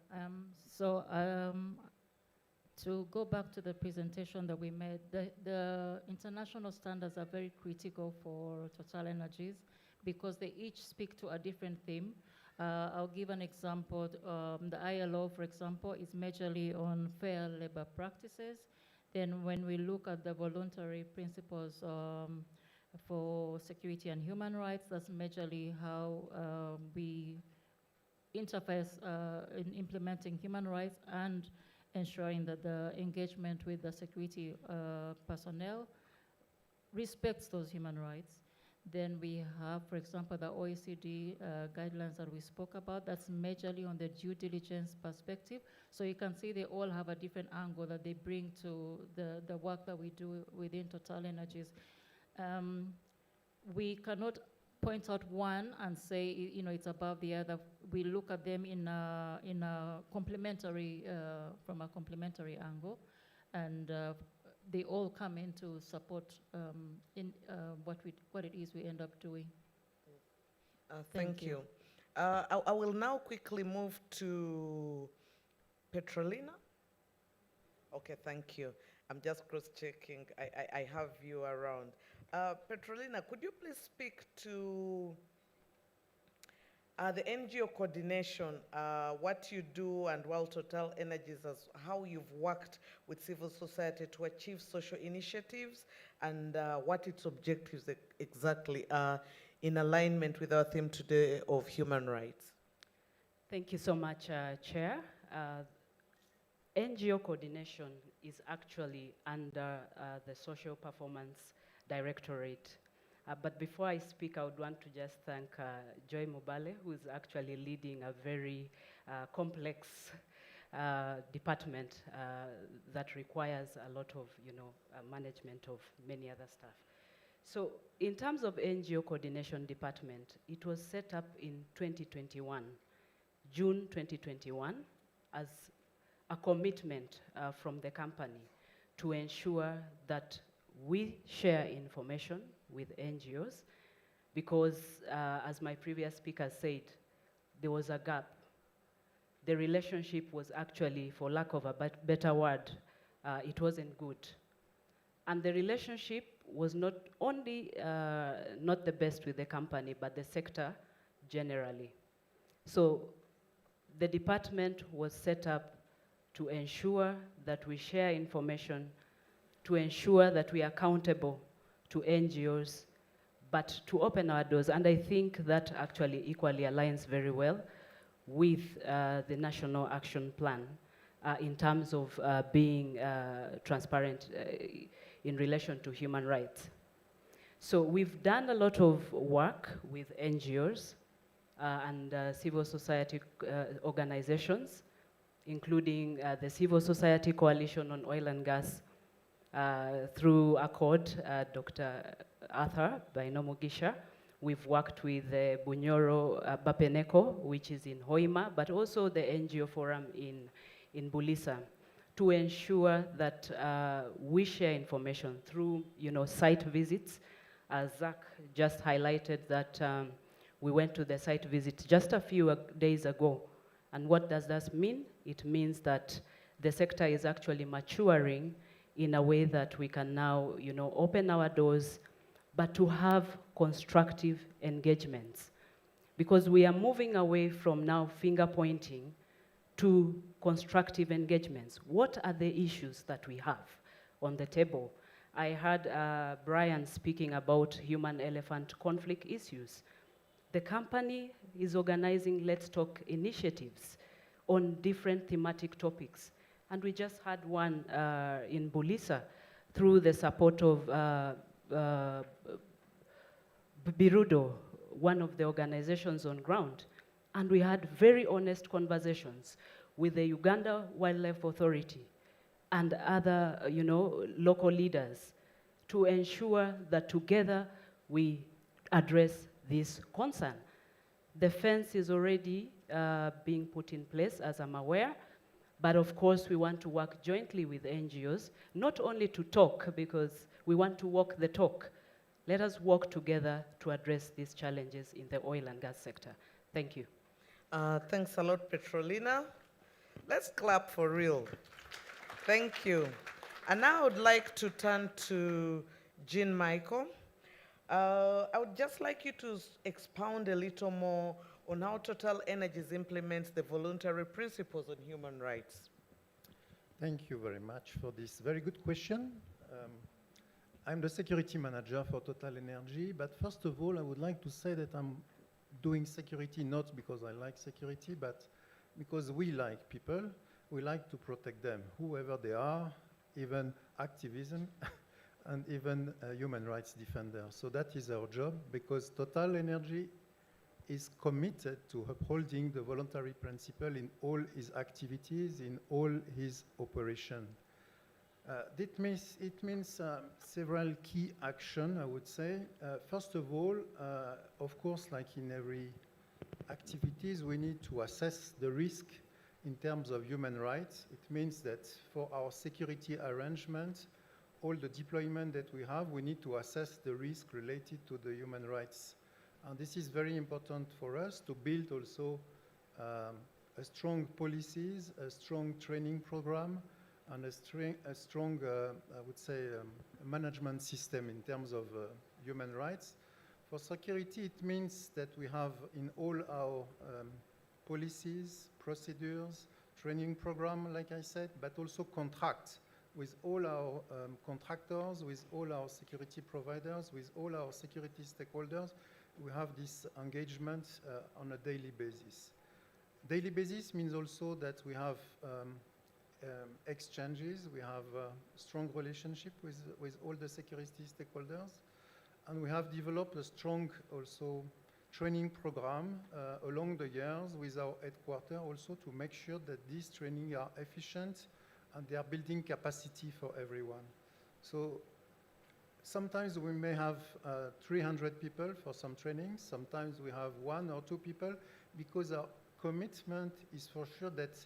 To go back to the presentation that we made, the international standards are very critical for Total Energies because they each speak to a different theme. I'll give an example. The ILO, for example, is majorly on fair labor practices. Then when we look at the voluntary principles for security and human rights, that's majorly how we interface in implementing human rights and ensuring that the engagement with the security personnel respects those human rights. Then we have, for example, the OECD guidelines that we spoke about. That's majorly on the due diligence perspective. So you can see they all have a different angle that they bring to the work that we do within Total Energies. We cannot point out one and say, it's above the other. We look at them in a complementary, from a complementary angle, and they all come in to support in what it is we end up doing. Thank you. I will now quickly move to Petrolina. Okay, thank you. I'm just cross-checking. I have you around. Petrolina, could you please speak to the NGO coordination, what you do, and while Total Energies, how you've worked with civil society to achieve social initiatives, and what its objectives exactly are in alignment with our theme today of human rights? Thank you so much, Chair. NGO coordination is actually under the Social Performance Directorate, But before I speak, I would want to just thank Joy Mobale, who is actually leading a very complex department that requires a lot of, management of many other stuff. So in terms of NGO Coordination Department, it was set up in 2021, June 2021, as a commitment from the company to ensure that we share information with NGOs because, as my previous speaker said, there was a gap. The relationship was actually, for lack of a better word, it wasn't good. And the relationship was not only not the best with the company, but the sector generally. So the department was set up to ensure that we share information, to ensure that we are accountable to NGOs, but to open our doors. And I think that actually equally aligns very well with the National Action Plan in terms of being transparent in relation to human rights. So we've done a lot of work with NGOs and civil society organizations, including the Civil Society Coalition on Oil and Gas through Accord, Dr. Arthur Bainomugisha. We've worked with Bunyoro Bapeneko, which is in Hoima, but also the NGO Forum in Bulisa, to ensure that we share information through, site visits. As Zach just highlighted that we went to the site visit just a few days ago. And what does that mean? It means that the sector is actually maturing in a way that we can now, open our doors, but to have constructive engagements. Because we are moving away from now finger pointing to constructive engagements. What are the issues that we have on the table? I heard Brian speaking about human-elephant conflict issues. The company is organizing Let's Talk initiatives on different thematic topics. And we just had one in Bulisa through the support of Birudo, one of the organizations on ground. And we had very honest conversations with the Uganda Wildlife Authority and other, local leaders to ensure that together we address this concern. The fence is already being put in place, as I'm aware, but of course we want to work jointly with NGOs, not only to talk, because we want to walk the talk. Let us work together to address these challenges in the oil and gas sector. Thank you. Thanks a lot, Petrolina. Let's clap for real. Thank you. And now I would like to turn to Jean Michael. I would just like you to expound a little more on how Total Energies implements the voluntary principles on human rights. Thank you very much for this very good question. I'm the security manager for Total Energy, but first of all, I would like to say that I'm doing security not because I like security, but because we like people. We like to protect them, whoever they are, even activism, and even human rights defenders. So that is our job, because Total Energy is committed to upholding the voluntary principle in all his activities, in all his operations. It means several key actions, I would say. First of all, of course, like in every activities, we need to assess the risk in terms of human rights. It means that for our security arrangements, all the deployment that we have, we need to assess the risk related to the human rights. And this is very important for us to build also a strong policies, a strong training program, and a strong, I would say, management system in terms of human rights. For security, it means that we have in all our policies, procedures, training program, like I said, but also contracts with all our contractors, with all our security providers, with all our security stakeholders. We have this engagement on a daily basis. Daily basis means also that we have exchanges, we have a strong relationship with all the security stakeholders. And we have developed a strong also training program along the years with our headquarters also to make sure that these trainings are efficient and they are building capacity for everyone. So sometimes we may have 300 people for some trainings. Sometimes we have 1 or 2 people, because our commitment is for sure that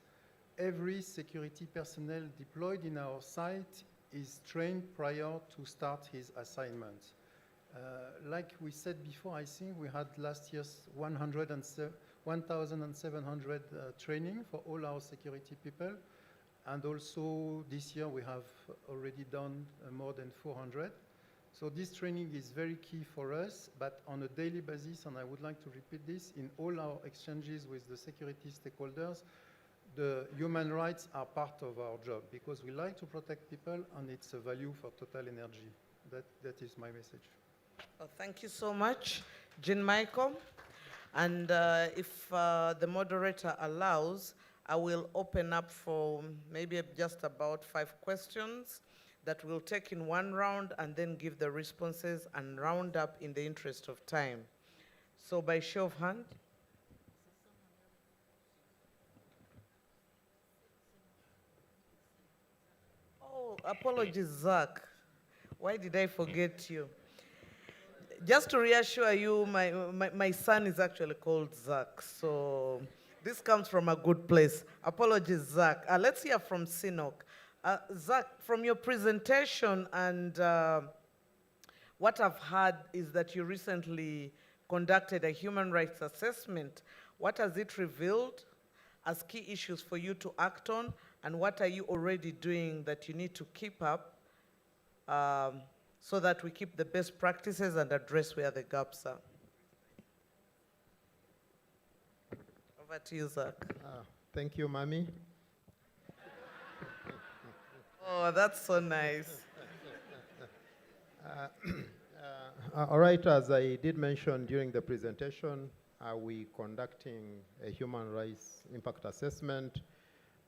every security personnel deployed in our site is trained prior to start his assignment. Like we said before, I think we had last year's 1,700 training for all our security people. And also this year we have already done more than 400. So this training is very key for us, but on a daily basis, and I would like to repeat this, in all our exchanges with the security stakeholders, the human rights are part of our job because we like to protect people and it's a value for Total Energy. That is my message. Well, thank you so much, Jean Michael. And if the moderator allows, I will open up for maybe just about 5 questions that we'll take in one round and then give the responses and round up in the interest of time. So by show of hand. Oh, apologies, Zach. Why did I forget you? Just to reassure you, my son is actually called Zach, so this comes from a good place. Apologies, Zach. Let's hear from Sinok. Zach, from your presentation and what I've heard is that you recently conducted a human rights assessment. What has it revealed as key issues for you to act on, and what are you already doing that you need to keep up so that we keep the best practices and address where the gaps are? Over to you, Zach. Thank you, Mami. Oh, that's so nice. All right, as I did mention during the presentation, we conducting a human rights impact assessment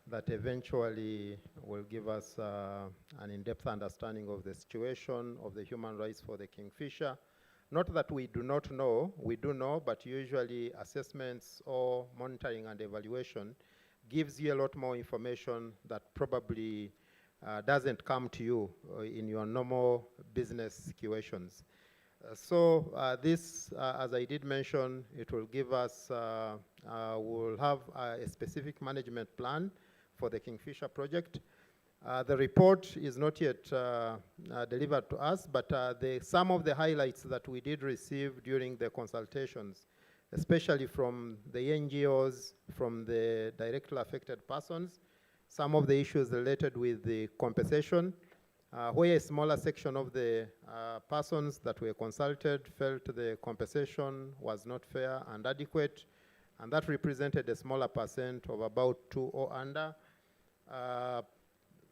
that eventually will give us an in-depth understanding of the situation of the human rights for the kingfisher. Not that we do not know, we do know, but usually assessments or monitoring and evaluation gives you a lot more information that probably doesn't come to you in your normal business situations. So this, as I did mention, it will give us, we'll have a specific management plan for the Kingfisher project. The report is not yet delivered to us, but some of the highlights that we did receive during the consultations, especially from the NGOs, from the directly affected persons, some of the issues related with the compensation, where a smaller section of the persons that were consulted felt the compensation was not fair and adequate, and that represented a smaller percent of about 2 or under.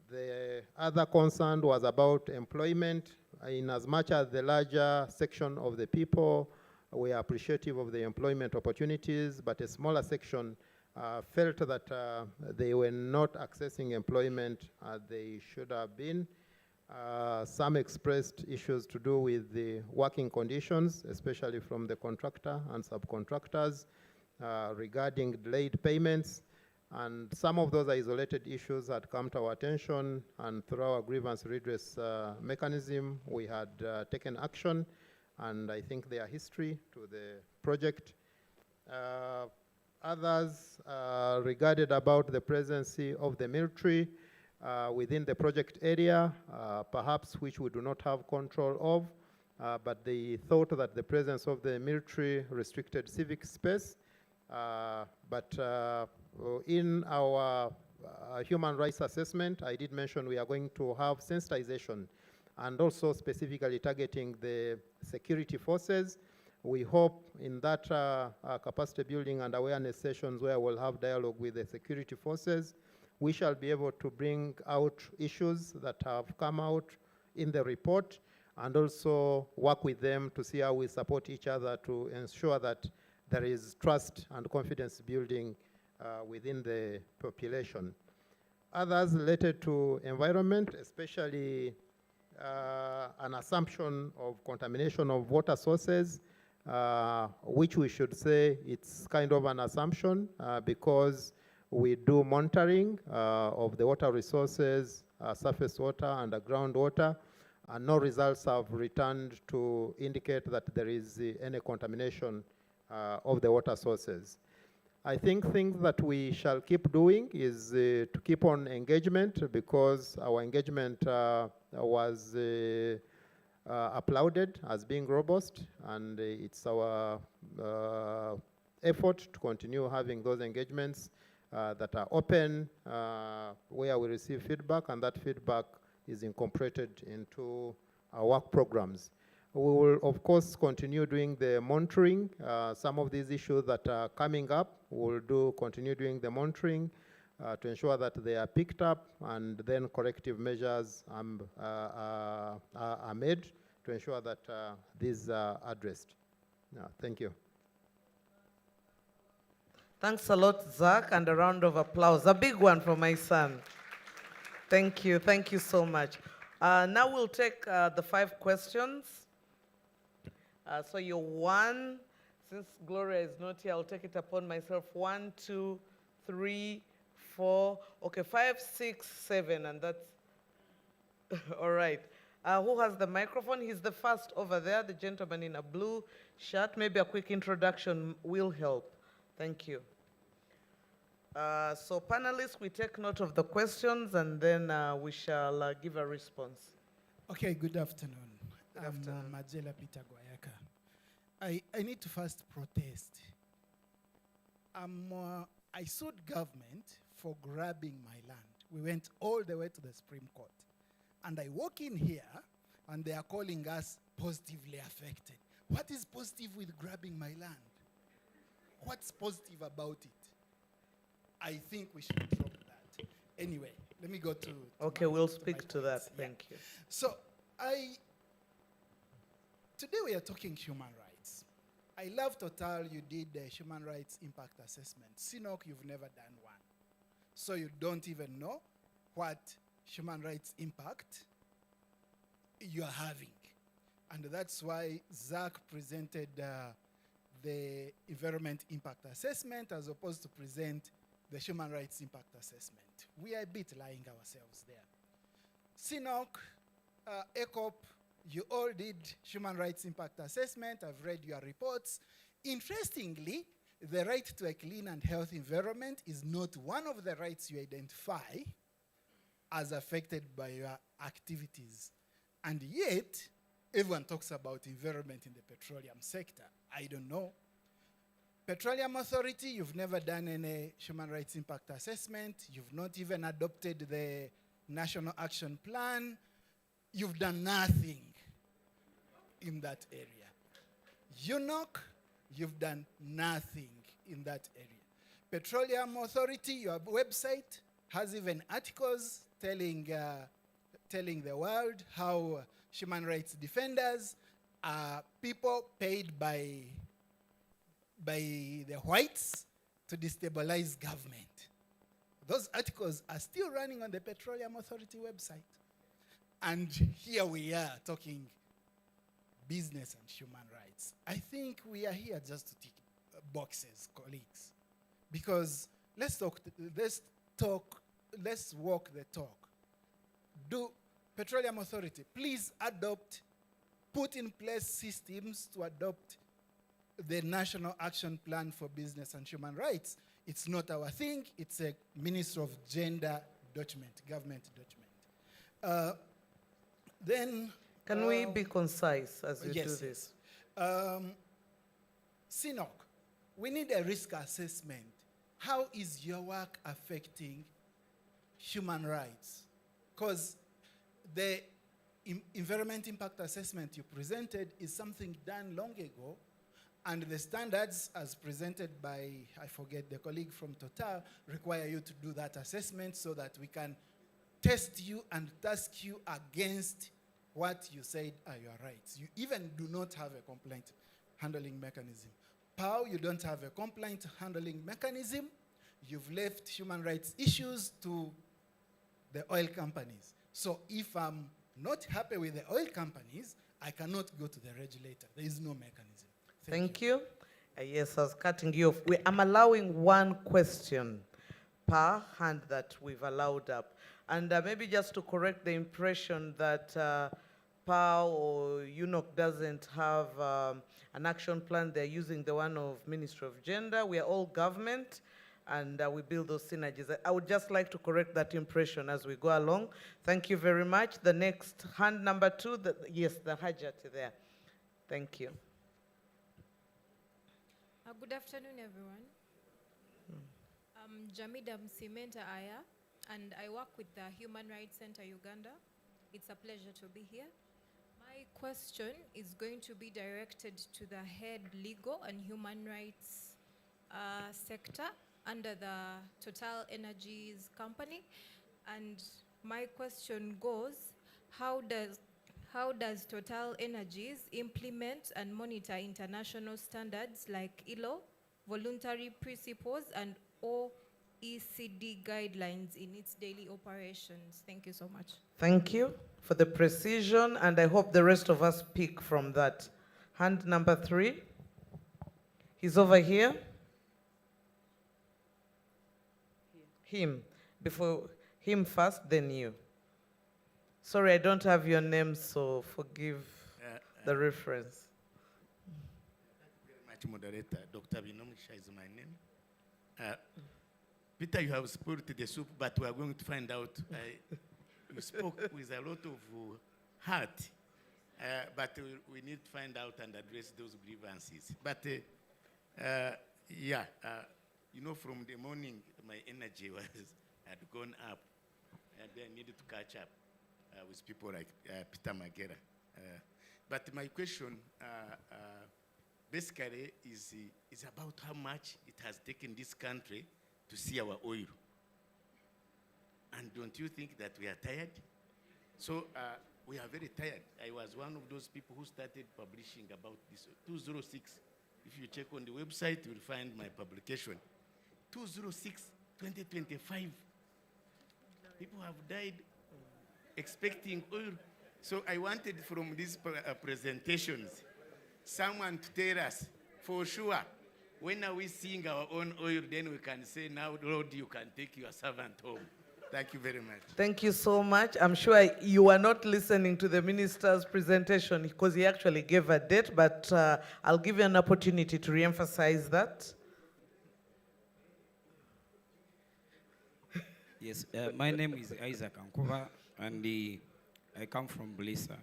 The other concern was about employment, in as much as the larger section of the people were appreciative of the employment opportunities, but a smaller section felt that they were not accessing employment as they should have been. Some expressed issues to do with the working conditions, especially from the contractor and subcontractors, regarding delayed payments. And some of those isolated issues had come to our attention, and through our grievance redress mechanism, we had taken action, and I think they are history to the project. Others regarded about the presence of the military within the project area, perhaps which we do not have control of, but they thought that the presence of the military restricted civic space. But in our human rights assessment, I did mention we are going to have sensitization and also specifically targeting the security forces. We hope in that capacity building and awareness sessions where we'll have dialogue with the security forces, we shall be able to bring out issues that have come out in the report and also work with them to see how we support each other to ensure that there is trust and confidence building within the population. Others related to environment, especially an assumption of contamination of water sources, which we should say it's kind of an assumption because we do monitoring of the water resources, surface water, underground water, and no results have returned to indicate that there is any contamination of the water sources. I think things that we shall keep doing is to keep on engagement, because our engagement was applauded as being robust, and it's our effort to continue having those engagements that are open, where we receive feedback, and that feedback is incorporated into our work programs. We will, of course, continue doing the monitoring. Some of these issues that are coming up, we'll continue doing the monitoring to ensure that they are picked up, and then corrective measures are made to ensure that these are addressed. Thank you. Thanks a lot, Zach, and a round of applause. A big one for my son. Thank you so much. Now we'll take the 5 questions. So your 1, since Gloria is not here, I'll take it upon myself. 1, 2, 3, 4, okay, 5, 6, 7, and that's, all right. Who has the microphone? He's the first over there, the gentleman in a blue shirt. Maybe a quick introduction will help. Thank you. So panelists, we take note of the questions, and then we shall give a response. Okay, good afternoon. Good afternoon. I'm Majela Peter Guayaka. I need to first protest. I sued government for grabbing my land. We went all the way to the Supreme Court. And I walk in here, and they are calling us positively affected. What is positive with grabbing my land? What's positive about it? I think we should drop that. Anyway, let me go to okay, we'll speak to that. Thank you. So today we are talking human rights. I love Total, you did the human rights impact assessment. CNOC, you've never done one. So you don't even know what human rights impact you are having. And that's why Zach presented the environment impact assessment as opposed to present the human rights impact assessment. We are a bit lying ourselves there. CNOC, ECOP, you all did human rights impact assessment. I've read your reports. Interestingly, the right to a clean and healthy environment is not one of the rights you identify as affected by your activities. And yet, everyone talks about environment in the petroleum sector. I don't know. Petroleum Authority, you've never done any human rights impact assessment. You've not even adopted the National Action Plan. You've done nothing in that area. UNOC, you've done nothing in that area. Petroleum Authority, your website has even articles telling the world how human rights defenders are people paid by the whites to destabilize government. Those articles are still running on the Petroleum Authority website. And here we are talking business and human rights. I think we are here just to tick boxes, colleagues. Because let's walk the talk. Do Petroleum Authority, please put in place systems to adopt the National Action Plan for Business and Human Rights. It's not our thing, it's a Ministry of Gender document, government document. Then... Can we be concise as we do this? CNOC, we need a risk assessment. How is your work affecting human rights? Because the environment impact assessment you presented is something done long ago, and the standards as presented by, I forget, the colleague from Total, require you to do that assessment so that we can test you and task you against what you said are your rights. You even do not have a complaint handling mechanism. POW, you don't have a complaint handling mechanism. You've left human rights issues to the oil companies. So if I'm not happy with the oil companies, I cannot go to the regulator. There is no mechanism. Thank you. Yes, I was cutting you off. I'm allowing one question per hand that we've allowed up. And maybe just to correct the impression that PAO or UNOC doesn't have an action plan, they're using the one of Ministry of Gender. We are all government, and we build those synergies. I would just like to correct that impression as we go along. Thank you very much. The next hand, number 2, yes, the Hajat there. Thank you. Good afternoon, everyone. I'm Jamida Msimenta Aya, and I work with the Human Rights Center Uganda. It's a pleasure to be here. My question is going to be directed to the head legal and human rights sector under the Total Energies company. And my question goes, how does Total Energies implement and monitor international standards like ILO, voluntary principles, and OECD guidelines in its daily operations? Thank you so much. Thank you for the precision, and I hope the rest of us pick from that. Hand number 3. He's over here. Him. Before him first, then you. Sorry, I don't have your name, so forgive the reference. Thank you very much, moderator. Dr. Binomisha is my name. Peter, you have spoiled the soup, but we are going to find out. You spoke with a lot of heart, but we need to find out and address those grievances. But you know, from the morning, my energy had gone up, and I needed to catch up with people like Peter Magera. But my question basically is about how much it has taken this country to see our oil. And don't you think that we are tired? So we are very tired. I was one of those people who started publishing about this. 2006, if you check on the website, you'll find my publication. 2006, 2025, people have died expecting oil. So I wanted from these presentations, someone to tell us, for sure, when are we seeing our own oil, then we can say, now, Lord, you can take your servant home. Thank you very much. Thank you so much. I'm sure you were not listening to the minister's presentation because he actually gave a date, but I'll give you an opportunity to re-emphasize that. Yes, my name is Isaac Ankova, and I come from Blissa.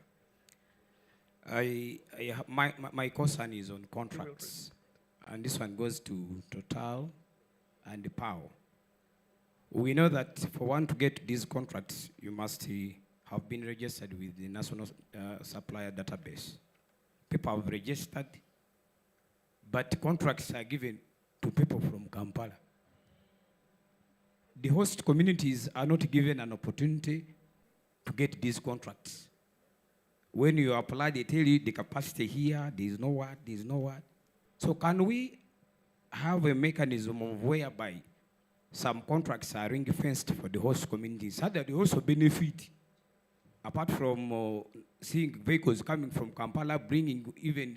My concern is on contracts, and this one goes to Total and PAO. We know that for one to get these contracts, you must have been registered with the National Supplier Database. People have registered, but contracts are given to people from Kampala. The host communities are not given an opportunity to get these contracts. When you apply, they tell you the capacity here, there is no what, there is no what. So can we have a mechanism of whereby some contracts are ring-fenced for the host communities so that they also benefit, apart from seeing vehicles coming from Kampala, bringing even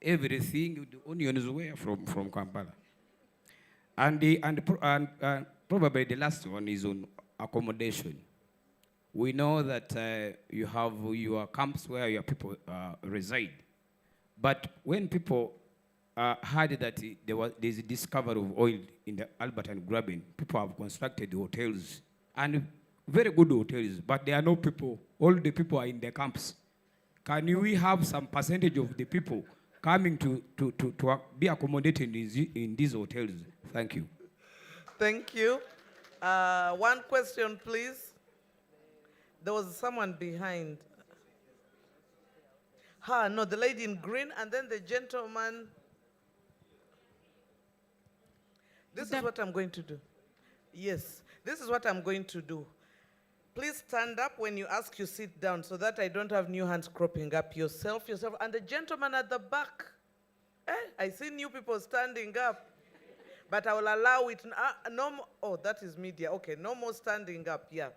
everything, the onions were from Kampala. And probably the last one is on accommodation. We know that you have your camps where your people reside. But when people heard that there's a discovery of oil in the Albert and Graben, people have constructed hotels, and very good hotels, but there are no people. All the people are in the camps. Can we have some percentage of the people coming to be accommodated in these hotels? Thank you. Thank you. One question, please. There was someone behind. No, the lady in green, and then the gentleman. This is what I'm going to do. Yes, this is what I'm going to do. Please stand up. When you ask, you sit down so that I don't have new hands cropping up. Yourself, and the gentleman at the back. I see new people standing up. But I will allow it. No more. Oh, that is media. Okay, no more standing up. Yeah.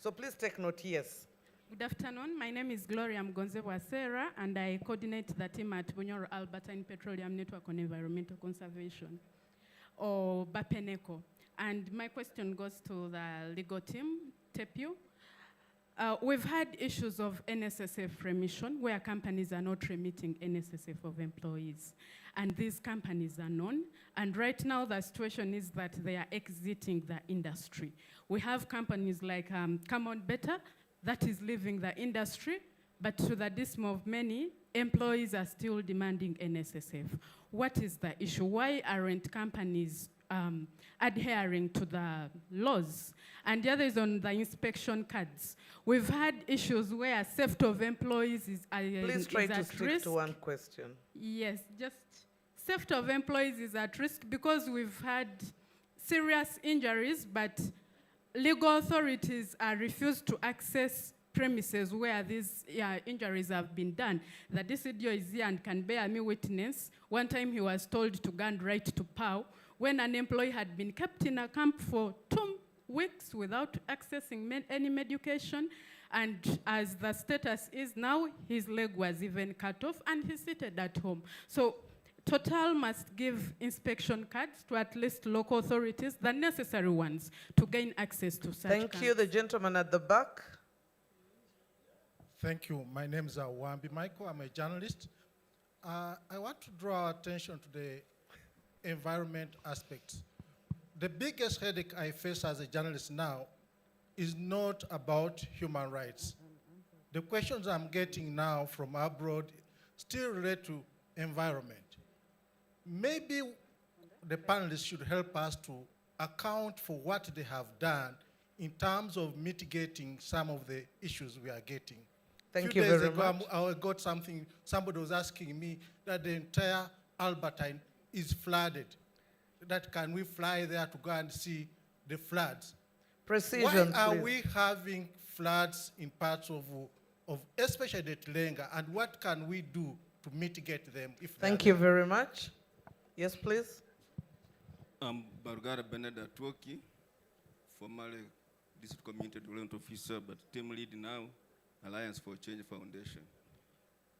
So please take note. Yes. Good afternoon. My name is Gloria Mgonze Wasera, and I coordinate the team at Bunyoro Albertine Petroleum Network on Environmental Conservation, or BAPENECO. And my question goes to the legal team, TEPU. We've had issues of NSSF remission where companies are not remitting NSSF of employees. And these companies are known. And right now the situation is that they are exiting the industry. We have companies like Come On Better that is leaving the industry, but to the dismay of many, employees are still demanding NSSF. What is the issue? Why aren't companies adhering to the laws? And the other is on the inspection cards. We've had issues where safety of employees is Please try to stick risk. to one question. Yes, just safety of employees is at risk because we've had serious injuries, but legal authorities are refused to access premises where these injuries have been done. The DCDO is here and can bear me witness. One time he was told to go and write to POW when an employee had been kept in a camp for 2 weeks without accessing any medication. And as the status is now, his leg was even cut off and he's seated at home. So Total must give inspection cards to at least local authorities, the necessary ones, to gain access to such Thank you. The gentleman at the back. Thank you. My name is Wambi Michael. I'm a journalist. I want to draw attention to the environment aspects. The biggest headache I face as a journalist now is not about human rights. The questions I'm getting now from abroad still relate to environment. Maybe the panelists should help us to account for what they have done in terms of mitigating some of the issues we are getting. Thank Few you days very ago, much. I got something, somebody was asking me that the entire Albertine is flooded. That can we fly there to go and see the floods? Precision, Why are please. we having floods in parts of especially the Tlenga, and what can we do to mitigate them? If Thank you very much. Yes, please. I'm Bargara Beneda Twoki, formerly District Community Development Officer, but team lead now, Alliance for Change Foundation.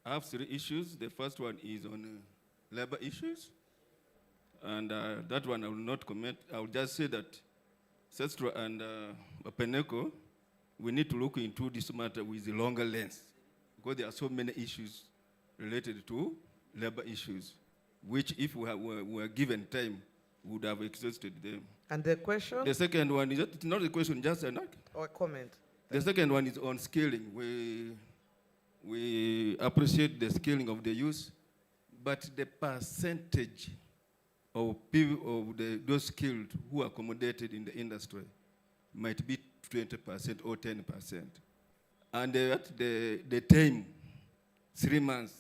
I have 3 issues. The first one is on labor issues. And that one I will not comment. I will just say that Sestra and Peneco, we need to look into this matter with a longer lens, because there are so many issues related to labor issues, which if we were given time, we would have exhausted them. And the question? The second one is it's not a question, just an act. Or a comment. The second one is on scaling. We appreciate the scaling of the youth, but the percentage of people, of those skilled who are accommodated in the industry might be 20% or 10%. And the time, 3 months,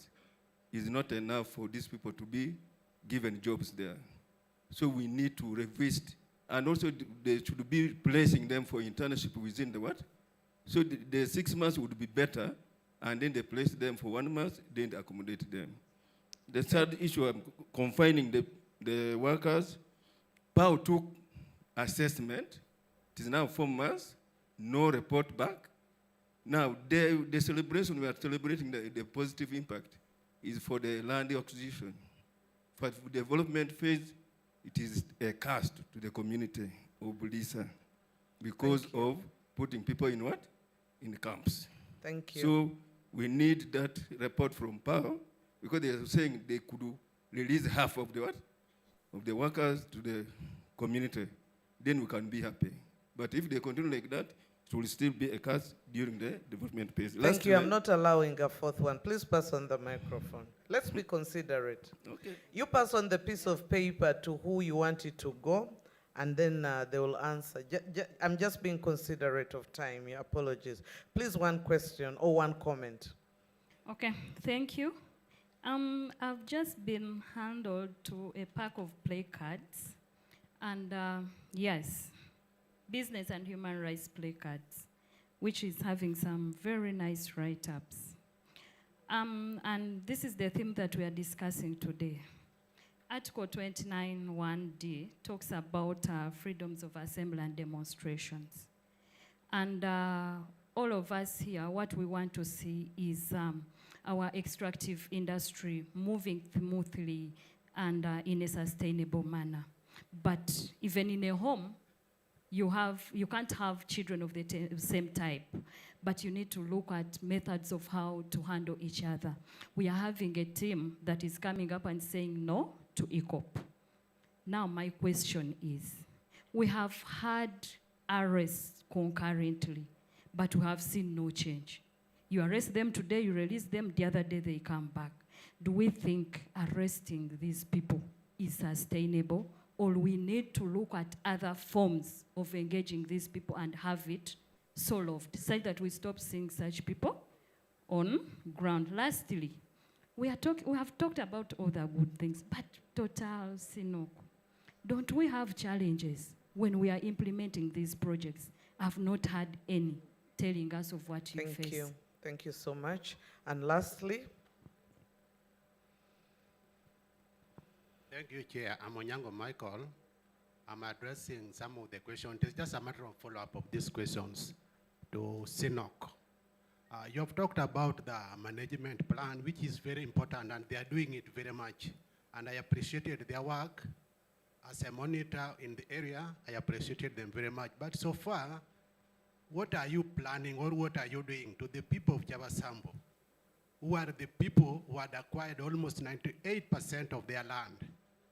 is not enough for these people to be given jobs there. So we need to revisit. And also they should be placing them for internship within the what? So the 6 months would be better, and then they place them for 1 month, then they accommodate them. The third issue, I'm confining the workers. POW took assessment. It is now 4 months, no report back. Now, the celebration, we are celebrating the positive impact is for the land acquisition. For the development phase, it is a cost to the community of Bulisa because of putting people in what? In the camps. Thank you. So we need that report from POW, because they are saying they could release half of the what? Of the workers to the community. Then we can be happy. But if they continue like that, it will still be a cost during the development phase. Thank you. I'm not allowing a fourth one. Please pass on the microphone. Let's be considerate. Okay. You pass on the piece of paper to who you want it to go, and then they will answer. I'm just being considerate of time. Your apologies. Please, one question or one comment. Okay, thank you. I've just been handed to a pack of play cards, and yes, business and human rights play cards, which is having some very nice write-ups. And this is the theme that we are discussing today. Article 29(1)D talks about freedoms of assembly and demonstrations. And all of us here, what we want to see is our extractive industry moving smoothly and in a sustainable manner. But even in a home, you can't have children of the same type, but you need to look at methods of how to handle each other. We are having a team that is coming up and saying no to ECOP. Now my question is, we have had arrests concurrently, but we have seen no change. You arrest them today, you release them, the other day they come back. Do we think arresting these people is sustainable, or we need to look at other forms of engaging these people and have it solved, such that we stop seeing such people on ground? Lastly, we have talked about all the good things, but Total, Sinok, don't we have challenges when we are implementing these projects? I've not had any telling us of what you face. Thank you. Thank you so much. And lastly, thank you, Chair. I'm Onyango Michael. I'm addressing some of the questions. It's just a matter of follow-up of these questions to Sinok. You have talked about the management plan, which is very important, and they are doing it very much. And I appreciated their work. As a monitor in the area, I appreciated them very much. But so far, what are you planning or what are you doing to the people of Javasambo, who are the people who had acquired almost 98% of their land,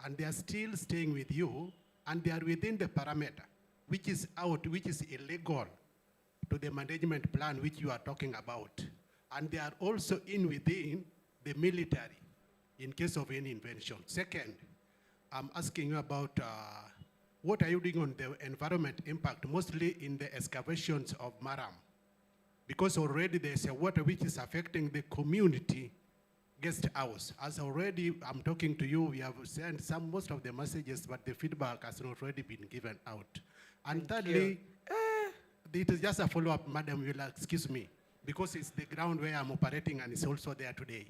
and they are still staying with you, and they are within the parameter, which is illegal to the management plan which you are talking about. And they are also within the military in case of any invention. Second, I'm asking you about what are you doing on the environment impact, mostly in the excavations of Maram? Because already there's a water which is affecting the community guest house. As already I'm talking to you, we have sent most of the messages, but the feedback has already been given out. And thirdly, it is just a follow-up, Madam, you'll excuse me, because it's the ground where I'm operating and it's also there today.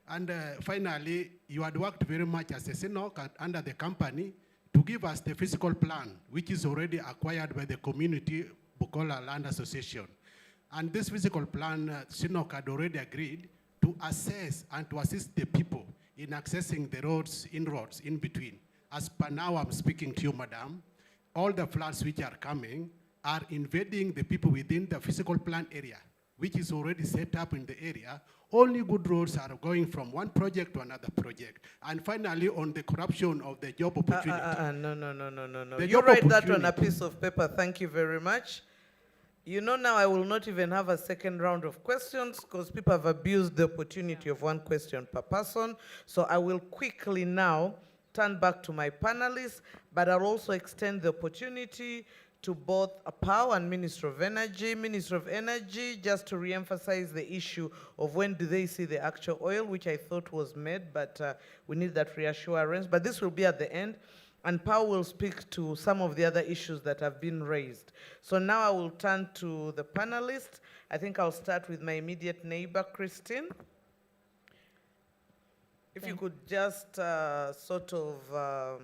And finally, you had worked very much as a SINOC under the company to give us the physical plan, which is already acquired by the community Bukola Land Association. And this physical plan, SINOC had already agreed to assess and to assist the people in accessing the roads in between. As per now, I'm speaking to you, Madam, all the floods which are coming are invading the people within the physical plan area, which is already set up in the area. Only good roads are going from one project to another project. And finally, on the corruption of the job opportunity. No. You write that on a piece of paper. Thank you very much. You know, now I will not even have a second round of questions because people have abused the opportunity of one question per person. So I will quickly now turn back to my panelists, but I'll also extend the opportunity to both APAO and Minister of Energy. Minister of Energy, just to re-emphasize the issue of when do they see the actual oil, which I thought was made, but we need that reassurance. But this will be at the end, and APAO will speak to some of the other issues that have been raised. So now I will turn to the panelists. I think I'll start with my immediate neighbor, Christine. If you could just sort of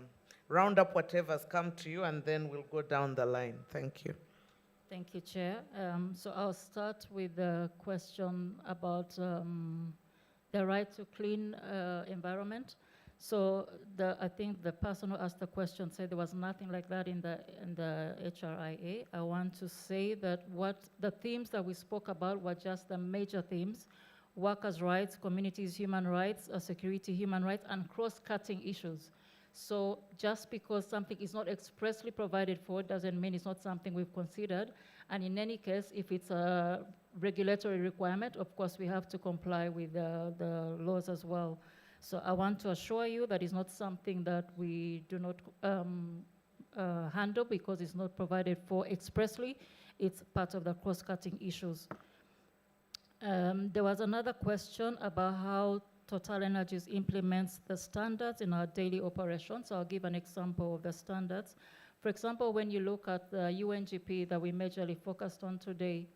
round up whatever's come to you, and then we'll go down the line. Thank you. Thank you, Chair. So I'll start with the question about the right to clean environment. So I think the person who asked the question said there was nothing like that in the HRIA. I want to say that what the themes that we spoke about were just the major themes: workers' rights, communities' human rights, security, human rights, and cross-cutting issues. So just because something is not expressly provided for doesn't mean it's not something we've considered. And in any case, if it's a regulatory requirement, of course we have to comply with the laws as well. So I want to assure you that it's not something that we do not handle because it's not provided for expressly. It's part of the cross-cutting issues. There was another question about how Total Energies implements the standards in our daily operations. So I'll give an example of the standards. For example, when you look at the UNGP that we majorly focused on today,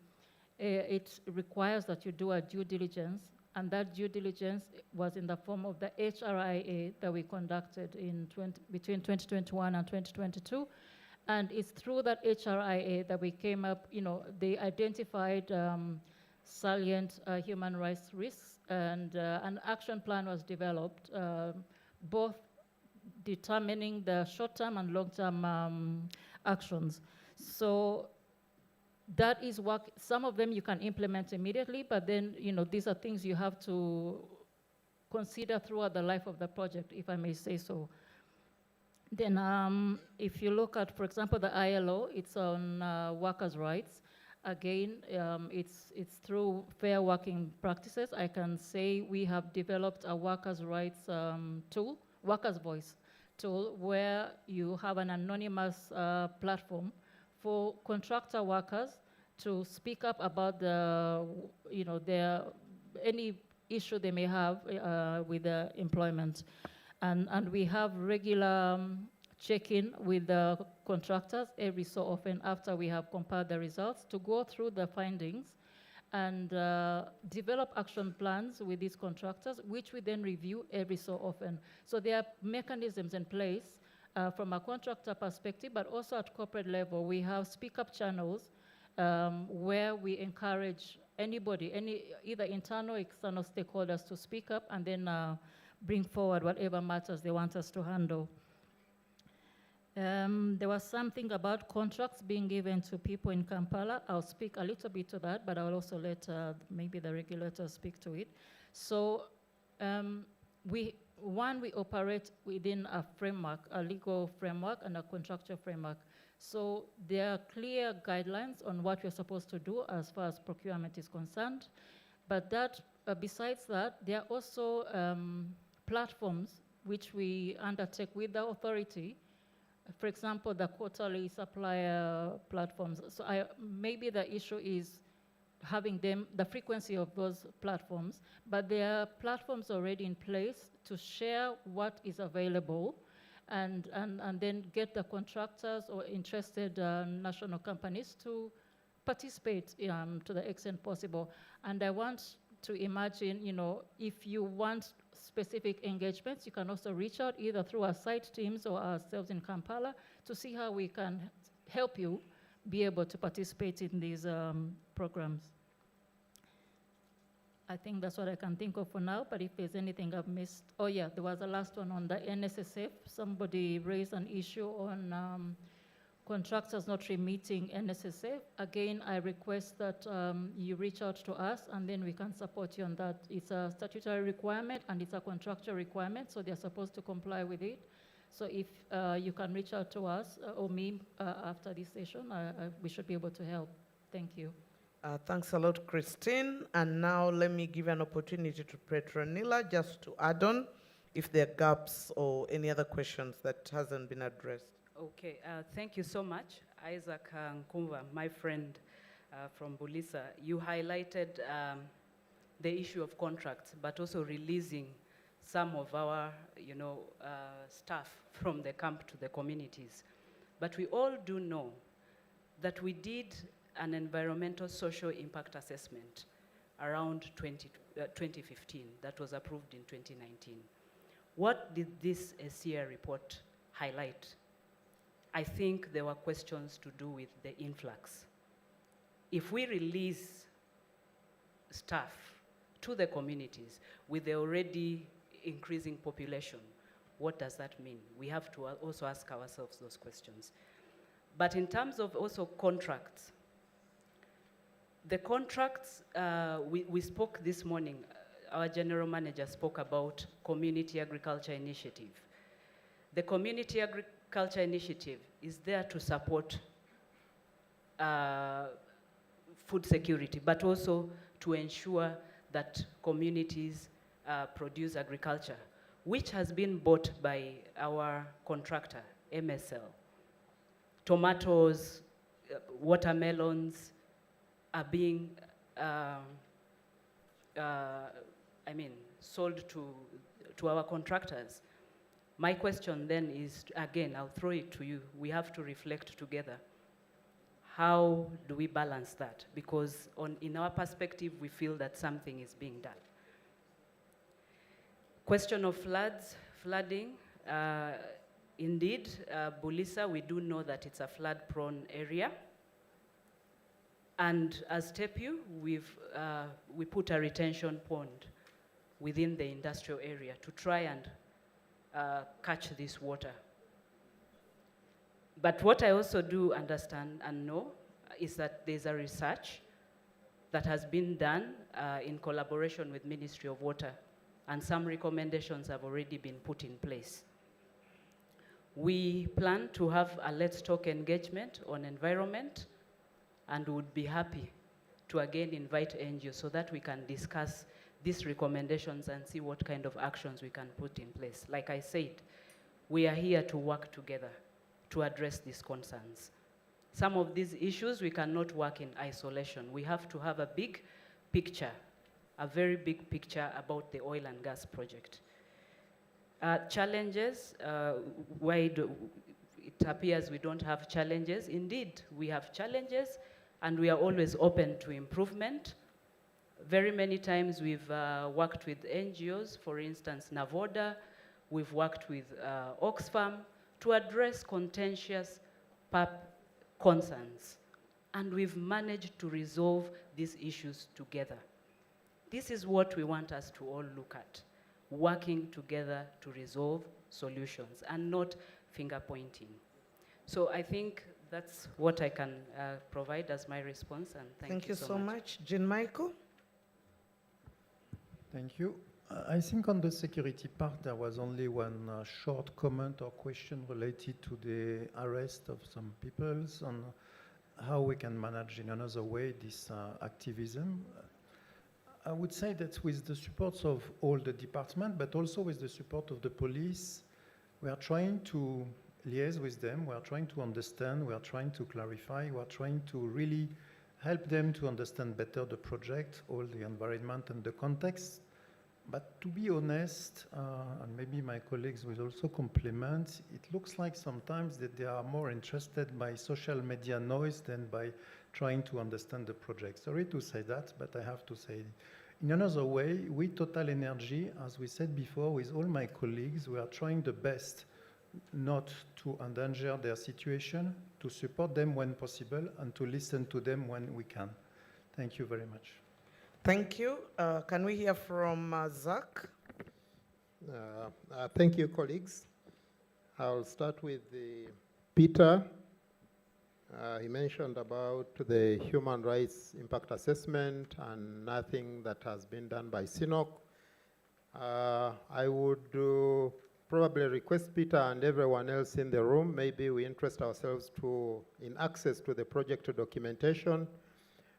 it requires that you do a due diligence, and that due diligence was in the form of the HRIA that we conducted between 2021 and 2022. And it's through that HRIA that we came up, they identified salient human rights risks, and an action plan was developed, both determining the short-term and long-term actions. So that is work. Some of them you can implement immediately, but then, these are things you have to consider throughout the life of the project, if I may say so. Then if you look at, for example, the ILO, it's on workers' rights. Again, it's through fair working practices. I can say we have developed a workers' rights tool, workers' voice tool, where you have an anonymous platform for contractor workers to speak up about any issue they may have with the employment. And we have regular check-in with the contractors every so often after we have compiled the results to go through the findings and develop action plans with these contractors, which we then review every so often. So there are mechanisms in place from a contractor perspective, but also at corporate level. We have speak-up channels where we encourage anybody, either internal or external stakeholders to speak up and then bring forward whatever matters they want us to handle. There was something about contracts being given to people in Kampala. I'll speak a little bit to that, but I'll also let maybe the regulators speak to it. So we operate within a framework, a legal framework and a contractual framework. So there are clear guidelines on what we're supposed to do as far as procurement is concerned. But besides that, there are also platforms which we undertake with the authority. For example, the quarterly supplier platforms. So maybe the issue is having the frequency of those platforms, but there are platforms already in place to share what is available and then get the contractors or interested national companies to participate to the extent possible. And I want to imagine, if you want specific engagements, you can also reach out either through our site teams or ourselves in Kampala to see how we can help you be able to participate in these programs. I think that's what I can think of for now, but if there's anything I've missed. Oh yeah, there was a last one on the NSSF. Somebody raised an issue on contractors not remitting NSSF. Again, I request that you reach out to us and then we can support you on that. It's a statutory requirement and it's a contractual requirement, so they're supposed to comply with it. So if you can reach out to us or me after this session, we should be able to help. Thank you. Thanks a lot, Christine. And now let me give an opportunity to Petronila just to add on if there are gaps or any other questions that hasn't been addressed. Okay, thank you so much. Isaac Nkumva, my friend from Bulisa, you highlighted the issue of contracts, but also releasing some of our, staff from the camp to the communities. But we all do know that we did an environmental social impact assessment around 2015 that was approved in 2019. What did this SCR report highlight? I think there were questions to do with the influx. If we release staff to the communities with the already increasing population, what does that mean? We have to also ask ourselves those questions. But in terms of also contracts, the contracts, we spoke this morning, our general manager spoke about community agriculture initiative. The community agriculture initiative is there to support food security, but also to ensure that communities produce agriculture, which has been bought by our contractor, MSL. Tomatoes, watermelons are being sold to our contractors. My question then is, again, I'll throw it to you. We have to reflect together. How do we balance that? Because in our perspective, we feel that something is being done. Question of flooding. Indeed, Bulisa, we do know that it's a flood-prone area. And as TEPU, we put a retention pond within the industrial area to try and catch this water. But what I also do understand and know is that there's a research that has been done in collaboration with Ministry of Water, and some recommendations have already been put in place. We plan to have a Let's Talk engagement on environment, and would be happy to again invite NGOs so that we can discuss these recommendations and see what kind of actions we can put in place. Like I said, we are here to work together to address these concerns. Some of these issues we cannot work in isolation. We have to have a big picture, a very big picture about the oil and gas project. Challenges, it appears we don't have challenges. Indeed, we have challenges, and we are always open to improvement. Very many times we've worked with NGOs, for instance, Navoda. We've worked with Oxfam to address contentious concerns, and we've managed to resolve these issues together. This is what we want us to all look at, working together to resolve solutions and not finger pointing. So I think that's what I can provide as my response, and thank you so much. Jean Michael? Thank you. I think on the security part, there was only one short comment or question related to the arrest of some peoples on how we can manage in another way this activism. I would say that with the support of all the departments, but also with the support of the police, we are trying to liaise with them, we are trying to understand, we are trying to clarify, we are trying to really help them to understand better the project, all the environment and the context. But to be honest, and maybe my colleagues will also complement, it looks like sometimes that they are more interested by social media noise than by trying to understand the project. Sorry to say that, but I have to say it. In another way, we Total Energy, as we said before, with all my colleagues, we are trying the best not to endanger their situation, to support them when possible, and to listen to them when we can. Thank you very much. Thank you. Can we hear from Zach? Thank you, colleagues. I'll start with Peter. He mentioned about the human rights impact assessment and nothing that has been done by CNOC. I would probably request Peter and everyone else in the room, maybe we interest ourselves in access to the project documentation.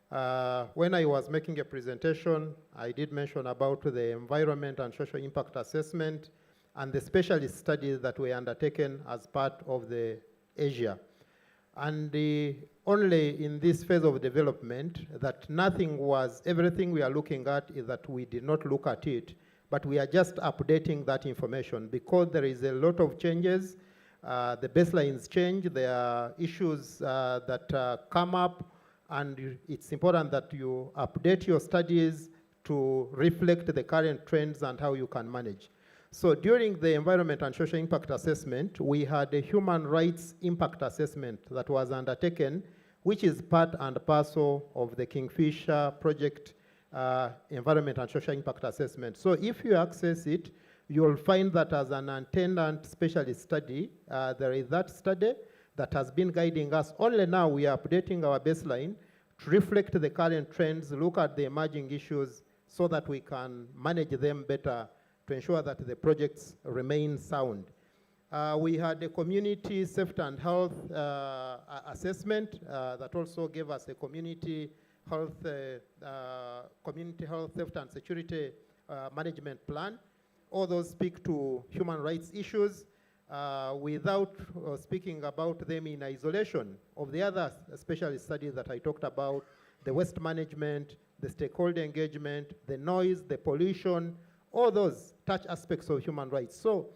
When I was making a presentation, I did mention about the environment and social impact assessment and the specialist studies that were undertaken as part of the Asia. And only in this phase of development that everything we are looking at is that we did not look at it, but we are just updating that information because there is a lot of changes. The baselines change, there are issues that come up, and it's important that you update your studies to reflect the current trends and how you can manage. So during the environment and social impact assessment, we had a human rights impact assessment that was undertaken, which is part and parcel of the Kingfisher project environment and social impact assessment. So if you access it, you'll find that as an attendant specialist study, there is that study that has been guiding us. Only now we are updating our baseline to reflect the current trends, look at the emerging issues so that we can manage them better to ensure that the projects remain sound. We had a community safety and health assessment that also gave us a community health, safety and security management plan. All those speak to human rights issues without speaking about them in isolation of the other specialist studies that I talked about, the waste management, the stakeholder engagement, the noise, the pollution, all those touch aspects of human rights. So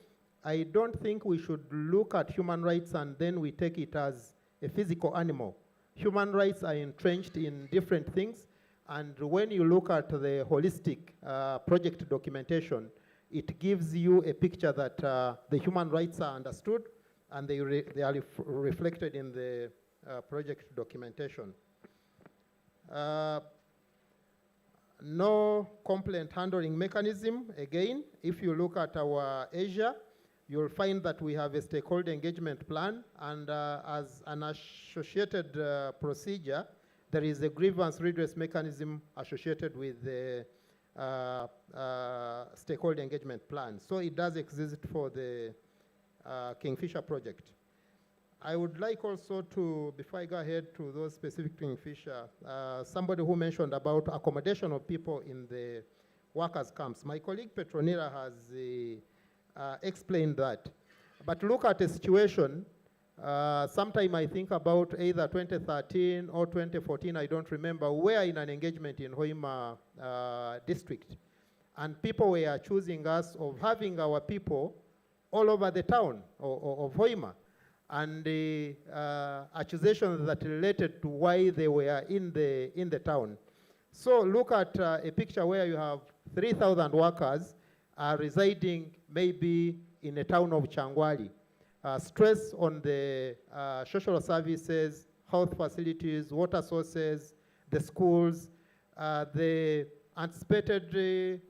I don't think we should look at human rights and then we take it as a physical animal. Human rights are entrenched in different things, and when you look at the holistic project documentation, it gives you a picture that the human rights are understood, and they are reflected in the project documentation. No complaint handling mechanism. Again, if you look at our Asia, you'll find that we have a stakeholder engagement plan, and as an associated procedure, there is a grievance redress mechanism associated with the stakeholder engagement plan. So it does exist for the Kingfisher project. I would like also to, before I go ahead to those specific Kingfisher, somebody who mentioned about accommodation of people in the workers' camps. My colleague Petronila has explained that. But look at a situation, sometime I think about either 2013 or 2014, I don't remember, we were in an engagement in Hoima district. And people were accusing us of having our people all over the town of Hoima. And the accusations that related to why they were in the town. So look at a picture where you have 3,000 workers residing maybe in a town of Changwali. Stress on the social services, health facilities, water sources, the schools, the anticipated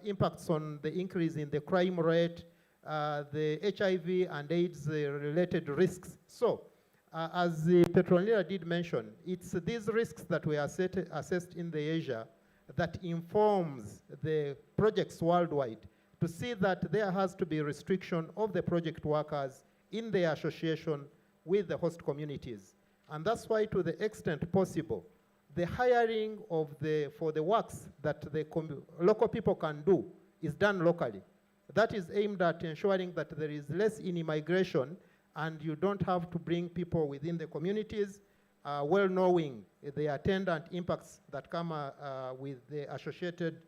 impacts on the increase in the crime rate, the HIV and AIDS related risks. So, as Petronila did mention, it's these risks that we assessed in the Asia that informs the projects worldwide to see that there has to be restriction of the project workers in their association with the host communities. And that's why, to the extent possible, the hiring of for the works that the local people can do is done locally. That is aimed at ensuring that there is less in-immigration and you don't have to bring people within the communities, well knowing the attendant impacts that come with the associated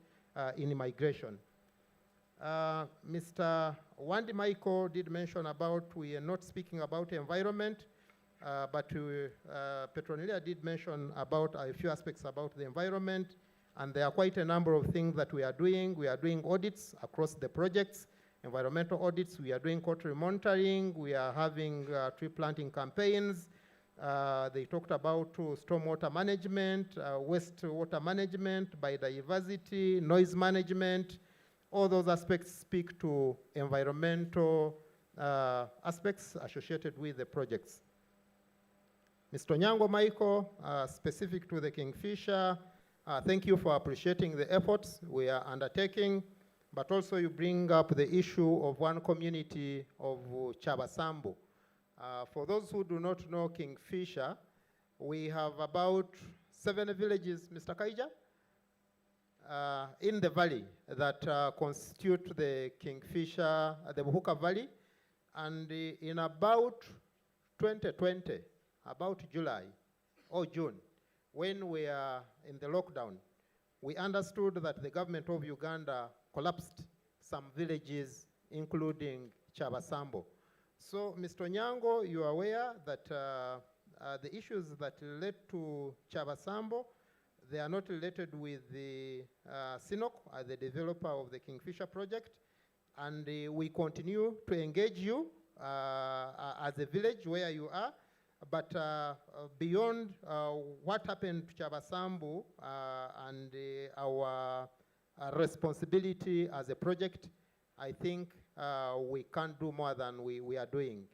in-immigration. Mr. Wandi Michael did mention about, we are not speaking about environment, but Petronila did mention about a few aspects about the environment, and there are quite a number of things that we are doing. We are doing audits across the projects, environmental audits. We are doing quarterly monitoring. We are having tree planting campaigns. They talked about stormwater management, wastewater management, biodiversity, noise management. All those aspects speak to environmental aspects associated with the projects. Mr. Nyango Michael, specific to the Kingfisher, thank you for appreciating the efforts we are undertaking, but also you bring up the issue of one community of Chabasambu. For those who do not know Kingfisher, we have about 7 villages, Mr. Kaija, in the valley that constitute the Kingfisher, the Buhuka Valley. And in about 2020, about July or June, when we are in the lockdown, we understood that the government of Uganda collapsed some villages, including Chabasambo. So, Mr. Nyango, you are aware that the issues that led to Chabasambo, they are not related with the SINOC, the developer of the Kingfisher project, and we continue to engage you as a village where you are. But beyond what happened to Chabasambu and our responsibility as a project, I think we can't do more than we are doing.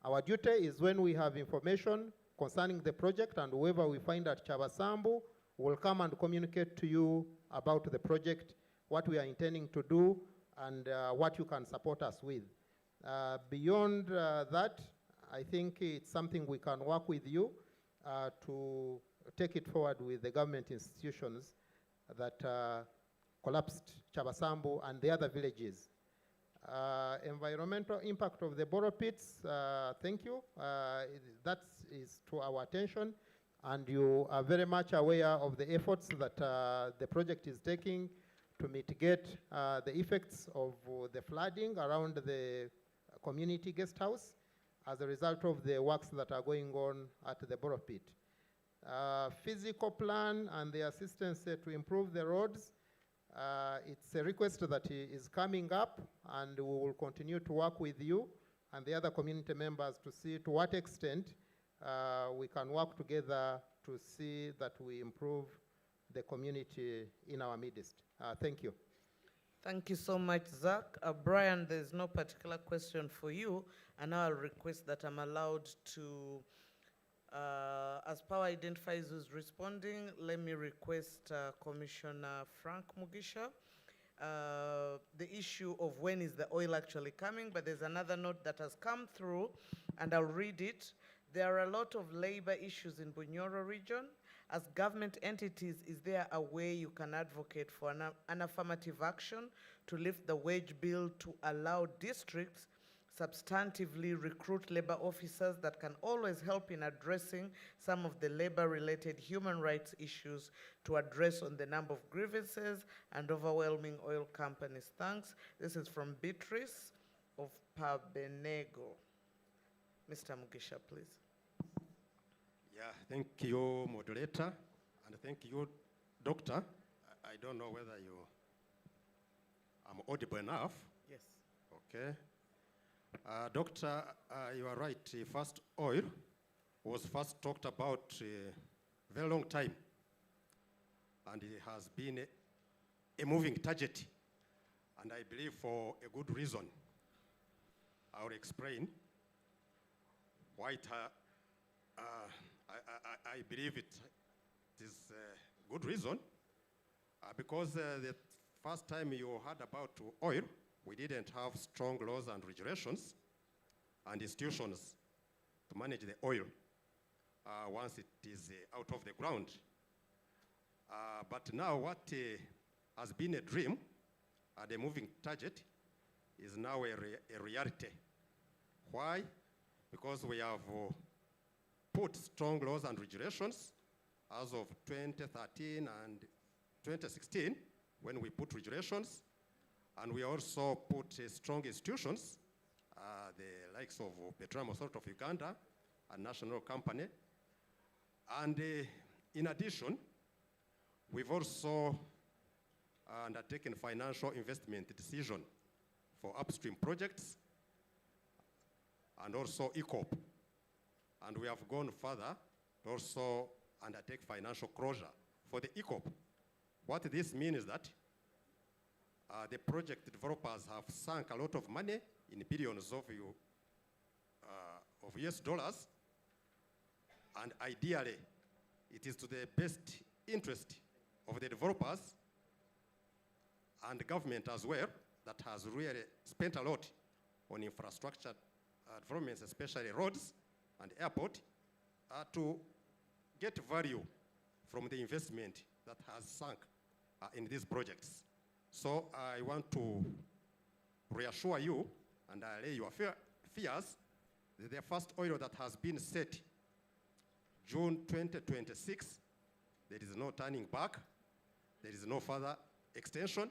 Our duty is when we have information concerning the project and whoever we find at Chabasambu will come and communicate to you about the project, what we are intending to do, and what you can support us with. Beyond that, I think it's something we can work with you to take it forward with the government institutions that collapsed Chabasambu and the other villages. Environmental impact of the borrow pits, thank you. That is to our attention, and you are very much aware of the efforts that the project is taking to mitigate the effects of the flooding around the community guest house as a result of the works that are going on at the borrow pit. Physical plan and the assistance to improve the roads, it's a request that is coming up, and we will continue to work with you and the other community members to see to what extent we can work together to see that we improve the community in our midst. Thank you. Thank you so much, Zach. Brian, there's no particular question for you, and I'll request that I'm allowed to, as Power identifies who's responding, let me request Commissioner Frank Mugisha. The issue of when is the oil actually coming, but there's another note that has come through, and I'll read it. There are a lot of labor issues in Bunyoro region. As government entities, is there a way you can advocate for an affirmative action to lift the wage bill to allow districts substantively recruit labor officers that can always help in addressing some of the labor-related human rights issues to address on the number of grievances and overwhelming oil companies? Thanks. This is from Beatrice of Pabenego. Mr. Mugisha, please. Yeah, thank you, moderator, and thank you, doctor. I don't know whether I'm audible enough. Yes. Okay. Doctor, you are right. First oil was first talked about a very long time, and it has been a moving target, and I believe for a good reason. I will explain why I believe it is a good reason, because the first time you heard about oil, we didn't have strong laws and regulations and institutions to manage the oil once it is out of the ground. But now what has been a dream, the moving target, is now a reality. Why? Because we have put strong laws and regulations as of 2013 and 2016 when we put regulations, and we also put strong institutions, the likes of Petroleum Authority of Uganda, a national company. And in addition, we've also undertaken financial investment decision for upstream projects and also ECOP. And we have gone further to also undertake financial closure for the ECOP. What this means is that the project developers have sunk a lot of money in billions of US dollars, and ideally, it is to the best interest of the developers and the government as well that has really spent a lot on infrastructure developments, especially roads and airport, to get value from the investment that has sunk in these projects. So I want to reassure you and allay your fears that the first oil that has been set June 2026, there is no turning back, there is no further extension.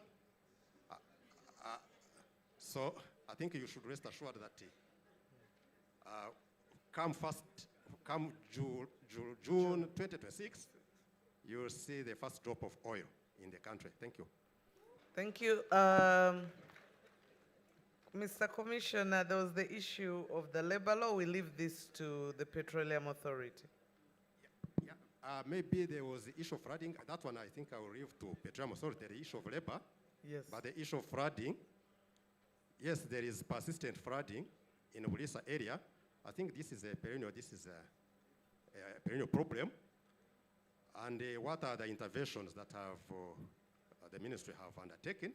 So I think you should rest assured that come June 2026, you will see the first drop of oil in the country. Thank you. Thank you. Mr. Commissioner, there was the issue of the labor law. We leave this to the Petroleum Authority. Maybe there was the issue of flooding. That one I think I will leave to Petroleum Authority, the issue of labor. Yes. But the issue of flooding, yes, there is persistent flooding in the Bulisa area. I think this is a perennial problem. And what are the interventions that have the ministry have undertaken?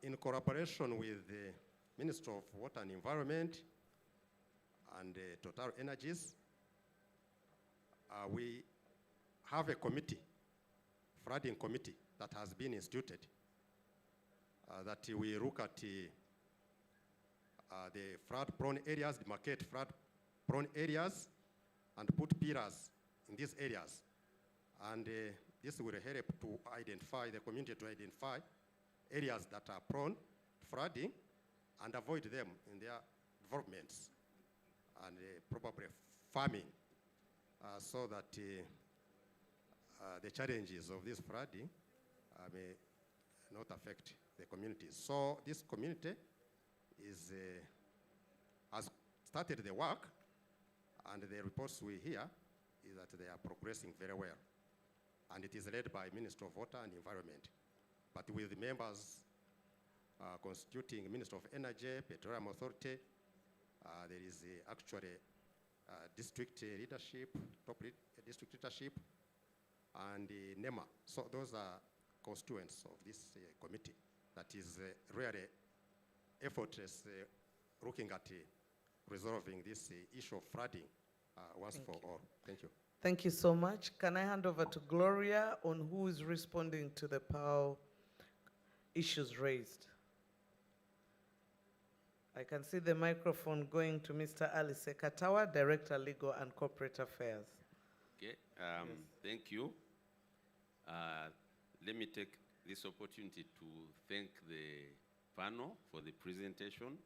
In collaboration with the Ministry of Water and Environment and Total Energies, we have a committee, flooding committee, that has been instituted, that we look at the flood-prone areas, demarcate flood-prone areas, and put pillars in these areas. And this will help to identify, the community to identify areas that are prone to flooding and avoid them in their developments and probably farming, so that the challenges of this flooding may not affect the communities. So this community has started the work, and the reports we hear is that they are progressing very well. And it is led by Minister of Water and Environment, but with the members constituting Minister of Energy, Petroleum Authority, there is actually district leadership, district leadership, and NEMA. So those are constituents of this committee that is really effortless looking at resolving this issue of flooding once for all. Thank you. Thank you so much. Can I hand over to Gloria on who is responding to the power issues raised? I can see the microphone going to Mr. Alice Katawa, Director, Legal and Corporate Affairs. Okay, thank you. Let me take this opportunity to thank the panel for the presentation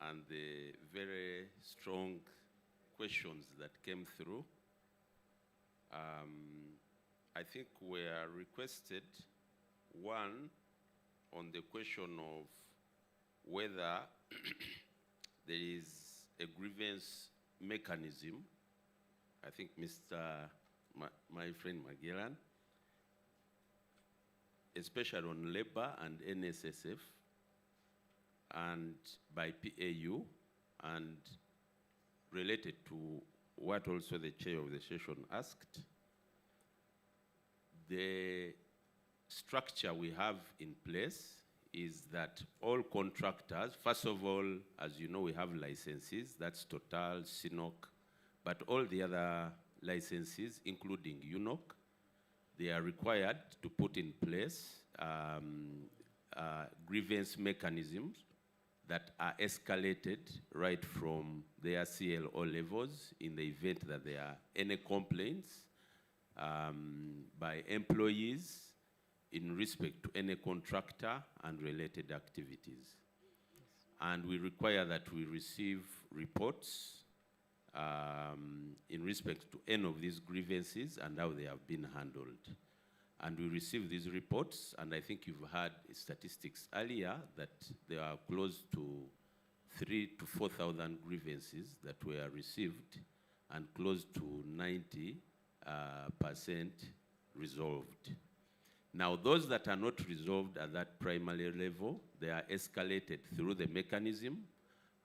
and the very strong questions that came through. I think we are requested, one, on the question of whether there is a grievance mechanism. I think my friend Magellan, especially on labor and NSSF, and by PAU, and related to what also the chair of the session asked, the structure we have in place is that all contractors, first of all, as you know, we have licenses, that's Total, CNOC, but all the other licenses, including UNOC, they are required to put in place grievance mechanisms that are escalated right from their CLO levels in the event that there are any complaints by employees in respect to any contractor and related activities. And we require that we receive reports in respect to any of these grievances and how they have been handled. And we receive these reports, and I think you've heard statistics earlier that there are close to 3,000 to 4,000 grievances that were received, and close to 90% resolved. Now, those that are not resolved at that primary level, they are escalated through the mechanism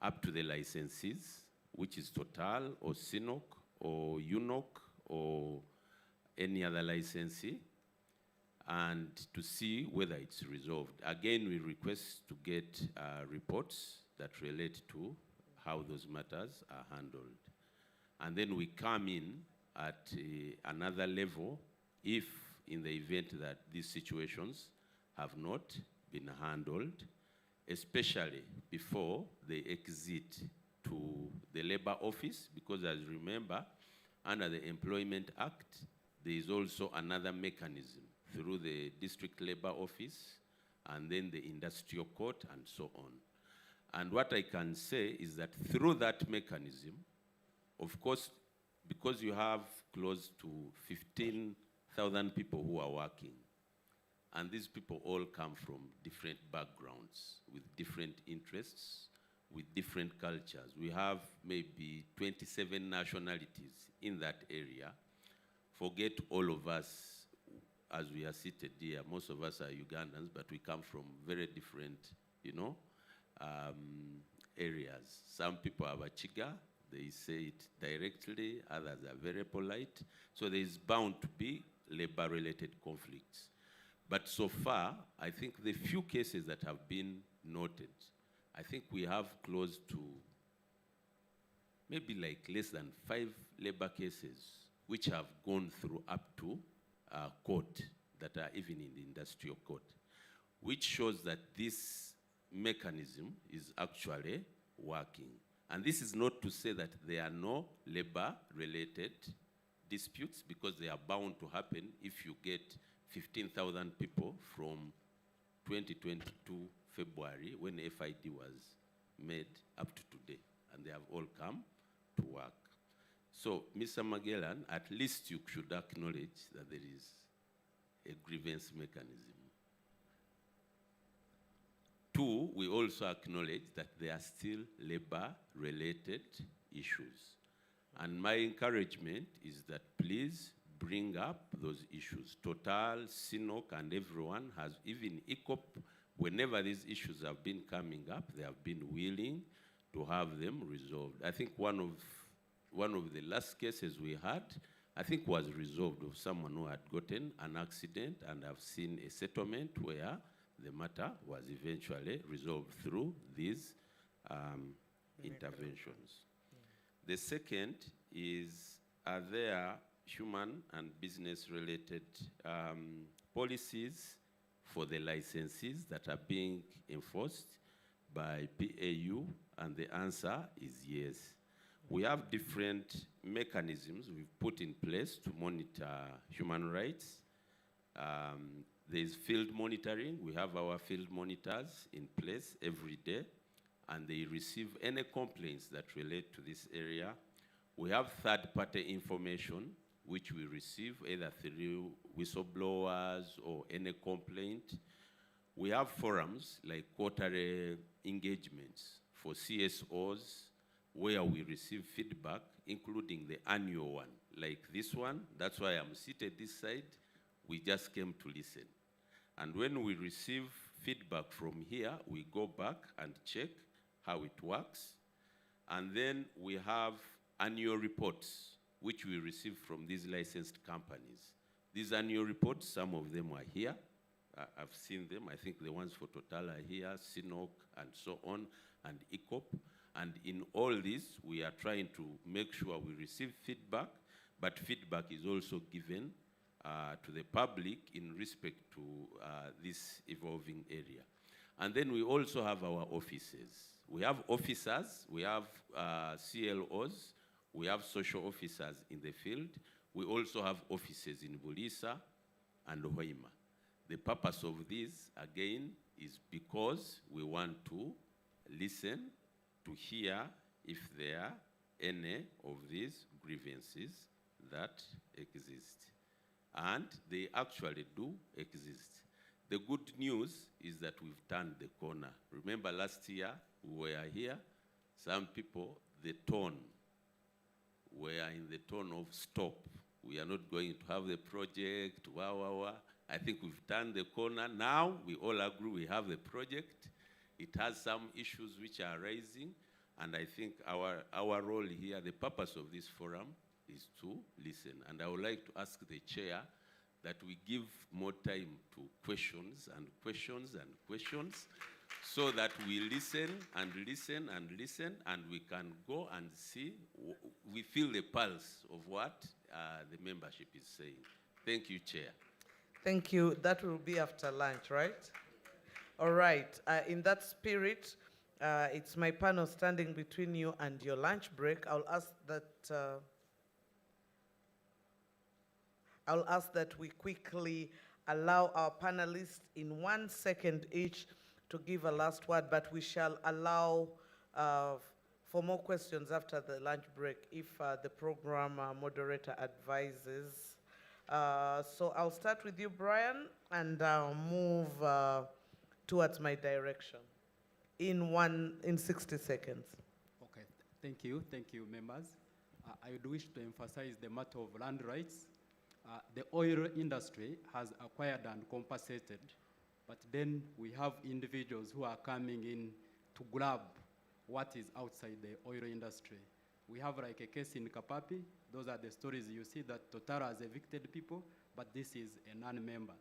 up to the licensees, which is Total or CNOC or UNOC or any other licensee, and to see whether it's resolved. Again, we request to get reports that relate to how those matters are handled. And then we come in at another level if in the event that these situations have not been handled, especially before they exit to the labor office, because as you remember, under the Employment Act, there is also another mechanism through the district labor office and then the industrial court and so on. And what I can say is that through that mechanism, of course, because you have close to 15,000 people who are working, and these people all come from different backgrounds, with different interests, with different cultures. We have maybe 27 nationalities in that area. Forget all of us as we are seated here. Most of us are Ugandans, but we come from very different, areas. Some people are Wachiga, they say it directly, others are very polite. So there is bound to be labor-related conflicts. But so far, I think the few cases that have been noted, I think we have close to maybe like less than 5 labor cases which have gone through up to court, that are even in the industrial court, which shows that this mechanism is actually working. And this is not to say that there are no labor-related disputes, because they are bound to happen if you get 15,000 people from 2022 February, when FID was made, up to today, and they have all come to work. So, Mr. Magellan, at least you should acknowledge that there is a grievance mechanism. Two, we also acknowledge that there are still labor-related issues. And my encouragement is that please bring up those issues. Total, CNOC, and everyone has, even ECOP, whenever these issues have been coming up, they have been willing to have them resolved. I think one of the last cases we had, I think was resolved of someone who had gotten an accident, and I've seen a settlement where the matter was eventually resolved through these interventions. The second is, are there human and business-related policies for the licenses that are being enforced by PAU? And the answer is yes. We have different mechanisms we've put in place to monitor human rights. There's field monitoring. We have our field monitors in place every day, and they receive any complaints that relate to this area. We have third-party information, which we receive either through whistleblowers or any complaint. We have forums like quarterly engagements for CSOs, where we receive feedback, including the annual one, like this one. That's why I'm seated this side. We just came to listen. And when we receive feedback from here, we go back and check how it works. And then we have annual reports, which we receive from these licensed companies. These annual reports, some of them are here. I've seen them. I think the ones for Total are here, CNOC, and so on, and ECOP. And in all this, we are trying to make sure we receive feedback, but feedback is also given to the public in respect to this evolving area. And then we also have our offices. We have officers, we have CLOs, we have social officers in the field. We also have offices in Bulisa and Hoima. The purpose of this, again, is because we want to listen to hear if there are any of these grievances that exist. And they actually do exist. The good news is that we've turned the corner. Remember last year, we were here, some people, the tone, were in the tone of stop. We are not going to have the project, wah, wah, wah. I think we've turned the corner. Now, we all agree we have the project. It has some issues which are rising, and I think our role here, the purpose of this forum, is to listen. And I would like to ask the chair that we give more time to questions and questions and questions, so that we listen and listen and listen, and we can go and see, we feel the pulse of what the membership is saying. Thank you, Chair. Thank you. That will be after lunch, right? All right. In that spirit, it's my panel standing between you and your lunch break. I'll ask that we quickly allow our panelists in 1 second each to give a last word, but we shall allow for more questions after the lunch break if the program moderator advises. So I'll start with you, Brian, and I'll move towards my direction in 60 seconds. Okay, thank you, members. I would wish to emphasize the matter of land rights. The oil industry has acquired and compensated, but then we have individuals who are coming in to grab what is outside the oil industry. We have like a case in Kapapi. Those are the stories you see, that Total has evicted people, but this is a non-member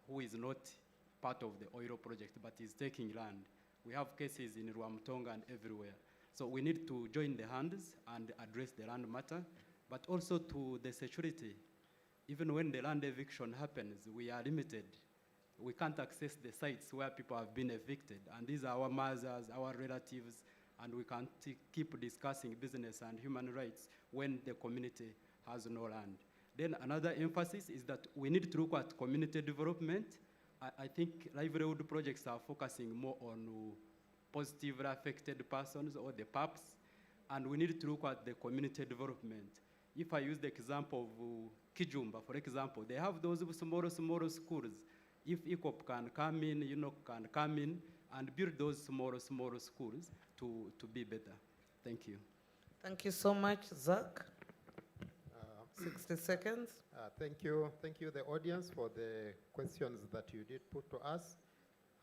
who is not part of the oil project, but is taking land. We have cases in Rwamtonga and everywhere. So we need to join the hands and address the land matter, but also to the security. Even when the land eviction happens, we are limited. We can't access the sites where people have been evicted. And these are our mothers, our relatives, and we can't keep discussing business and human rights when the community has no land. Then another emphasis is that we need to look at community development. I think livelihood projects are focusing more on positively affected persons, or the PAPs, and we need to look at the community development. If I use the example of Kijumba, for example, they have those small schools. If ECOP can come in, can come in and build those small schools to be better. Thank you. Thank you so much, Zach. 60 seconds. Thank you, the audience, for the questions that you did put to us.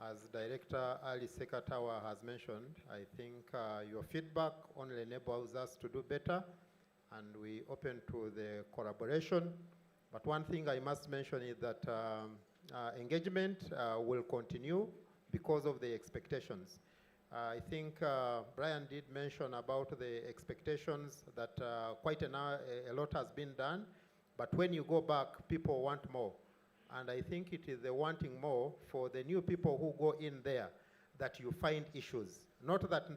As Director Ali Sekatawa has mentioned, I think your feedback only enables us to do better, and we open to the collaboration. But one thing I must mention is that engagement will continue because of the expectations. I think Brian did mention about the expectations that quite a lot has been done, but when you go back, people want more. And I think it is the wanting more for the new people who go in there that you find issues. Not that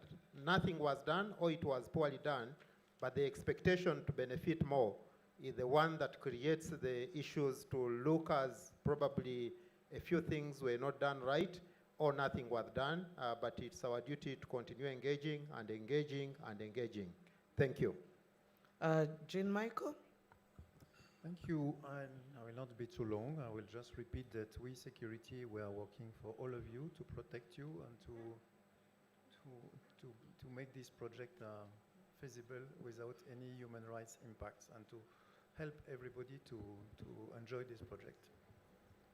nothing was done or it was poorly done, but the expectation to benefit more is the one that creates the issues to look as probably a few things were not done right or nothing was done, but it's our duty to continue engaging and engaging and engaging. Thank you. Jean Michael? Thank you. I will not be too long. I will just repeat that we security, we are working for all of you to protect you and to make this project feasible without any human rights impacts and to help everybody to enjoy this project.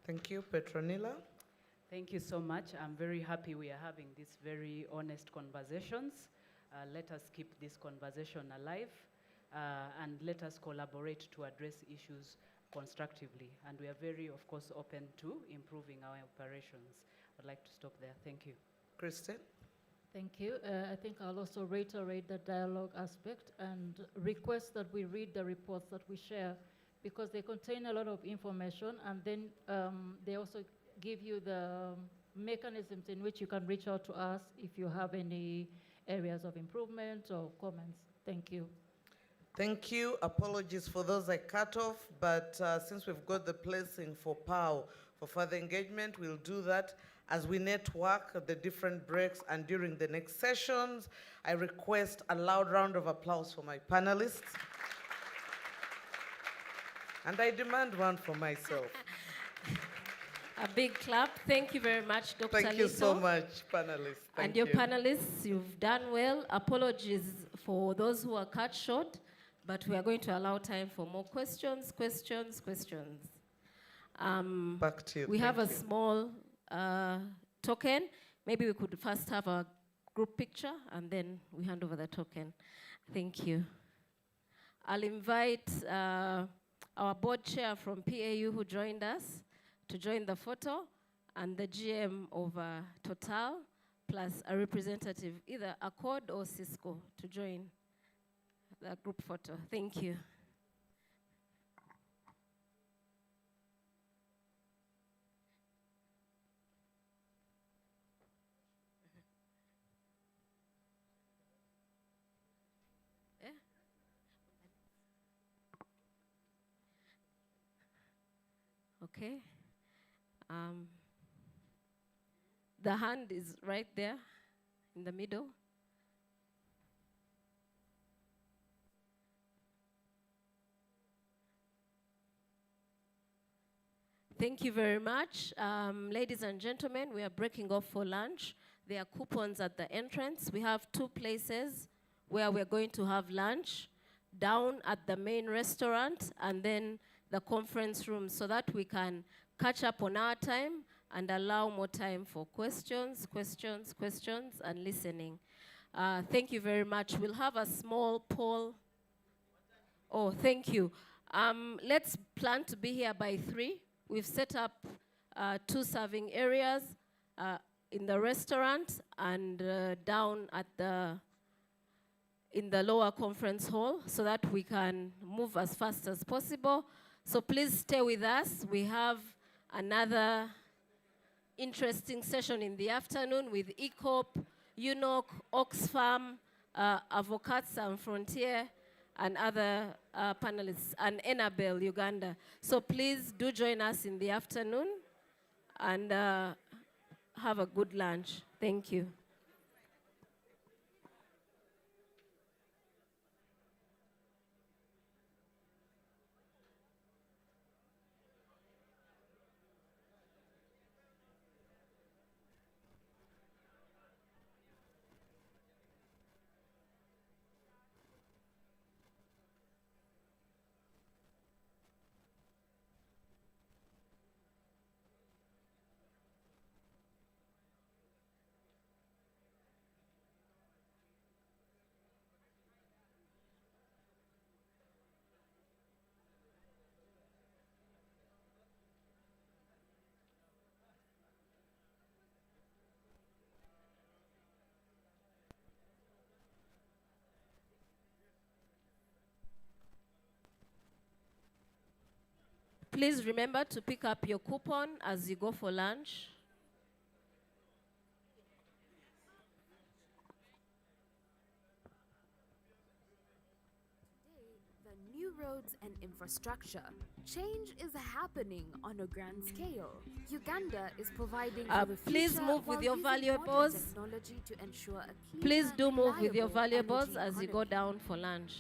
Thank you. Petronila? Thank you so much. I'm very happy we are having these very honest conversations. Let us keep this conversation alive. And let us collaborate to address issues constructively. And we are very, of course, open to improving our operations. I'd like to stop there. Thank you. Kristen? Thank you. I think I'll also reiterate the dialogue aspect and request that we read the reports that we share, because they contain a lot of information, and then they also give you the mechanisms in which you can reach out to us if you have any areas of improvement or comments. Thank you. Thank you. Apologies for those I cut off, but since we've got the placing for POW for further engagement, we'll do that as we network the different breaks and during the next sessions. I request a loud round of applause for my panelists. And I demand one for myself. A big clap. Thank you very much, Dr. Thank you so much, panelists. And your panelists, you've done well. Apologies for those who are cut short, but we are going to allow time for more questions. Back to you. We have a small token. Maybe we could first have a group picture and then we hand over the token. Thank you. I'll invite our board chair from PAU who joined us to join the photo, and the GM of Total, plus a representative, either Accord or Cisco, to join the group photo. Thank you. Okay. The hand is right there in the middle. Thank you very much. Ladies and gentlemen, we are breaking off for lunch. There are coupons at the entrance. We have 2 places where we're going to have lunch, down at the main restaurant and then the conference room, so that we can catch up on our time and allow more time for questions, and listening. Thank you very much. We'll have a small poll. Oh, thank you. Let's plan to be here by 3. We've set up 2 serving areas in the restaurant and down at in the lower conference hall, so that we can move as fast as possible. So please stay with us. We have another interesting session in the afternoon with ECOP, UNOC, Oxfam, Avocats and Frontier, and other panelists, and Enabel, Uganda. So please do join us in the afternoon and have a good lunch. Thank you. Please remember to pick up your coupon as you go for lunch. The new roads and infrastructure. Change is happening on a grand scale. Uganda is providing for the please future move with while your using modern valuables. technology to ensure a cleaner, Please do move with your reliable valuables energy as you go economy. down for lunch.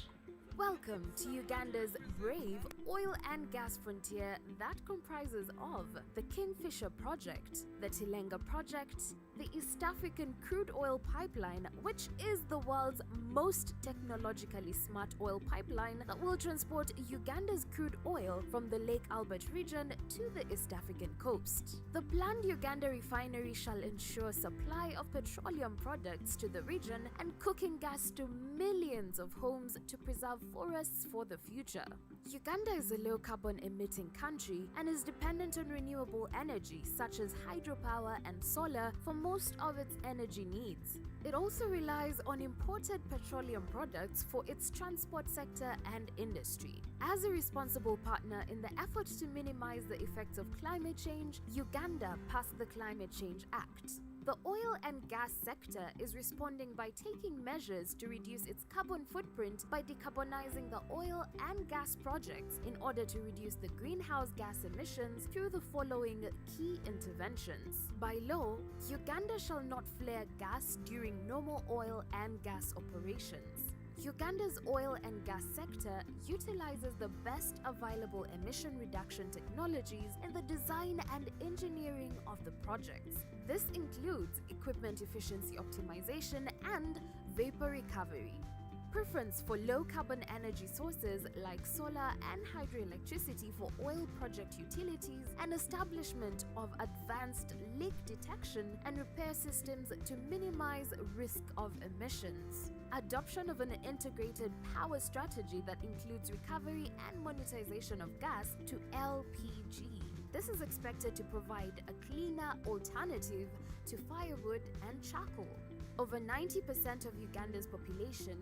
Welcome to Uganda's brave oil and gas frontier that comprises of the Kingfisher Project, the Tilenga Project, the East African Crude Oil Pipeline, which is the world's most technologically smart oil pipeline that will transport Uganda's crude oil from the Lake Albert region to the East African coast. The planned Uganda refinery shall ensure supply of petroleum products to the region and cooking gas to millions of homes to preserve forests for the future. Uganda is a low-carbon emitting country and is dependent on renewable energy such as hydropower and solar for most of its energy needs. It also relies on imported petroleum products for its transport sector and industry. As a responsible partner in the effort to minimize the effects of climate change, Uganda passed the Climate Change Act. The oil and gas sector is responding by taking measures to reduce its carbon footprint by decarbonizing the oil and gas projects in order to reduce the greenhouse gas emissions through the following key interventions. By law, Uganda shall not flare gas during normal oil and gas operations. Uganda's oil and gas sector utilizes the best available emission reduction technologies in the design and engineering of the projects. This includes equipment efficiency optimization and vapor recovery. Preference for low-carbon energy sources like solar and hydroelectricity for oil project utilities, and establishment of advanced leak detection and repair systems to minimize risk of emissions. Adoption of an integrated power strategy that includes recovery and monetization of gas to LPG. This is expected to provide a cleaner alternative to firewood and charcoal. Over 90% of Uganda's population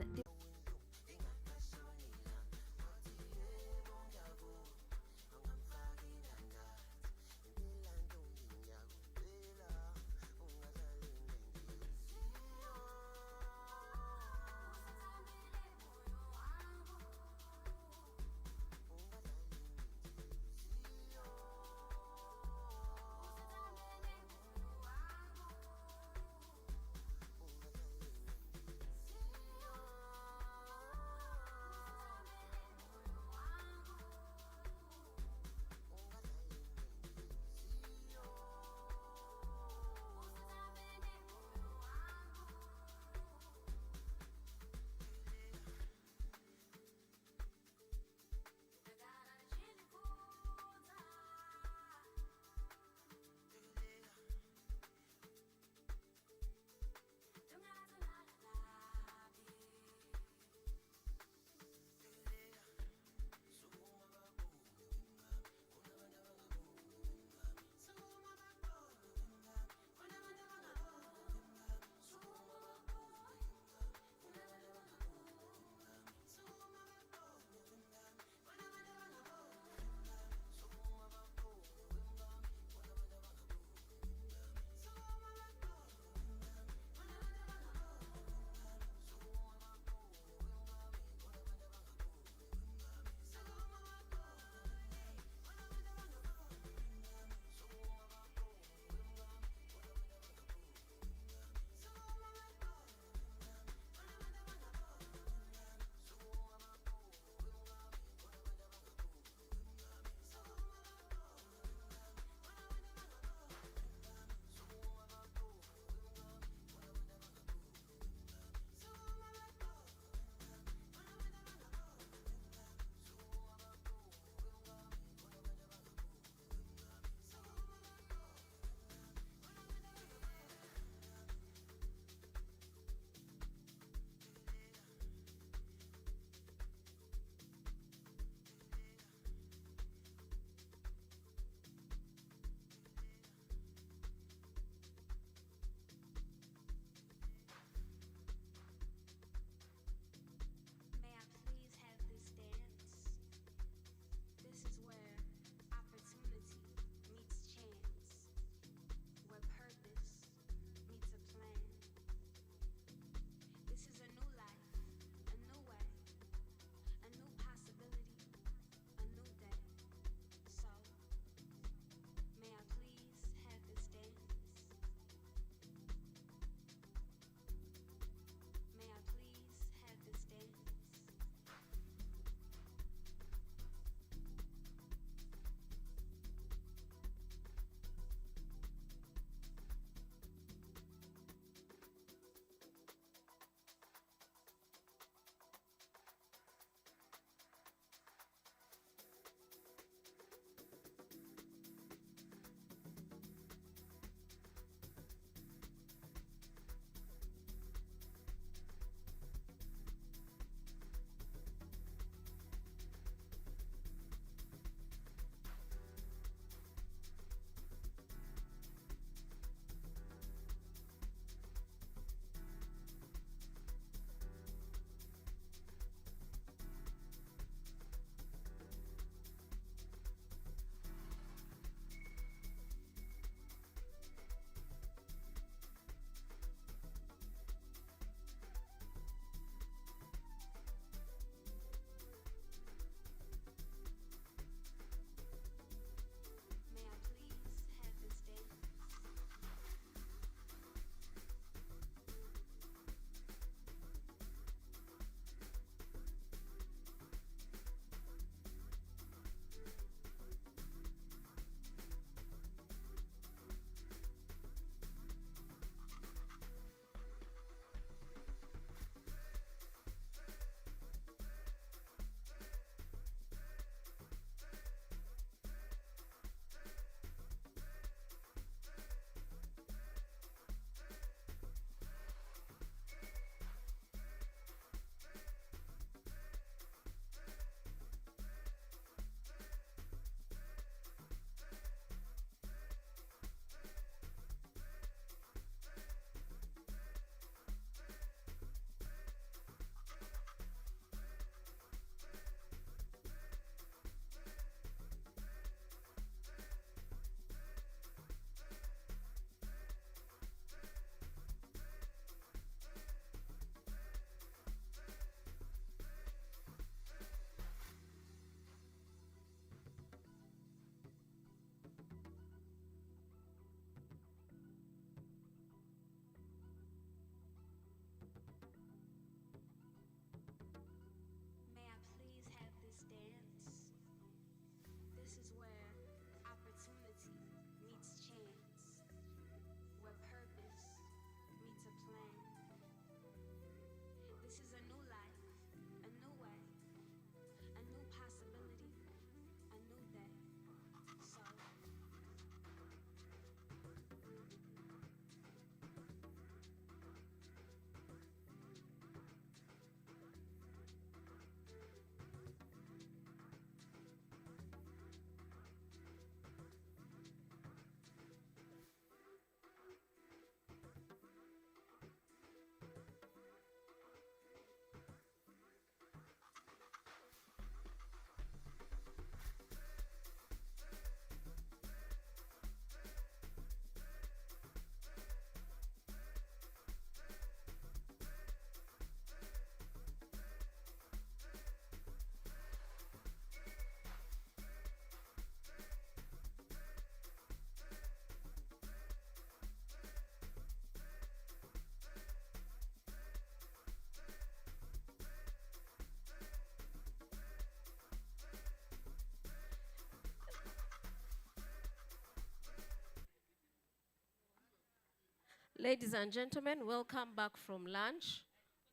Ladies and gentlemen, welcome back from lunch.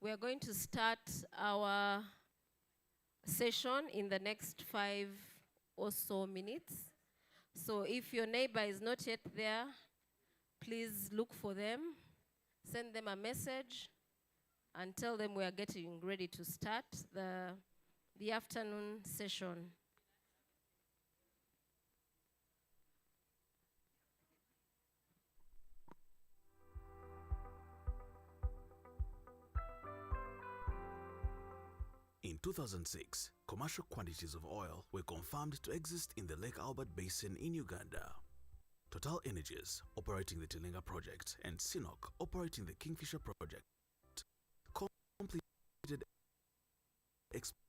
We are going to start our session in the next 5 or so minutes. So if your neighbor is not yet there, please look for them, send them a message, and tell them we are getting ready to start the afternoon session. In 2006, commercial quantities of oil were confirmed to exist in the Lake Albert Basin in Uganda. Total Energies, operating the Tilenga project, and CNOOC, operating the Kingfisher project, completed exploration.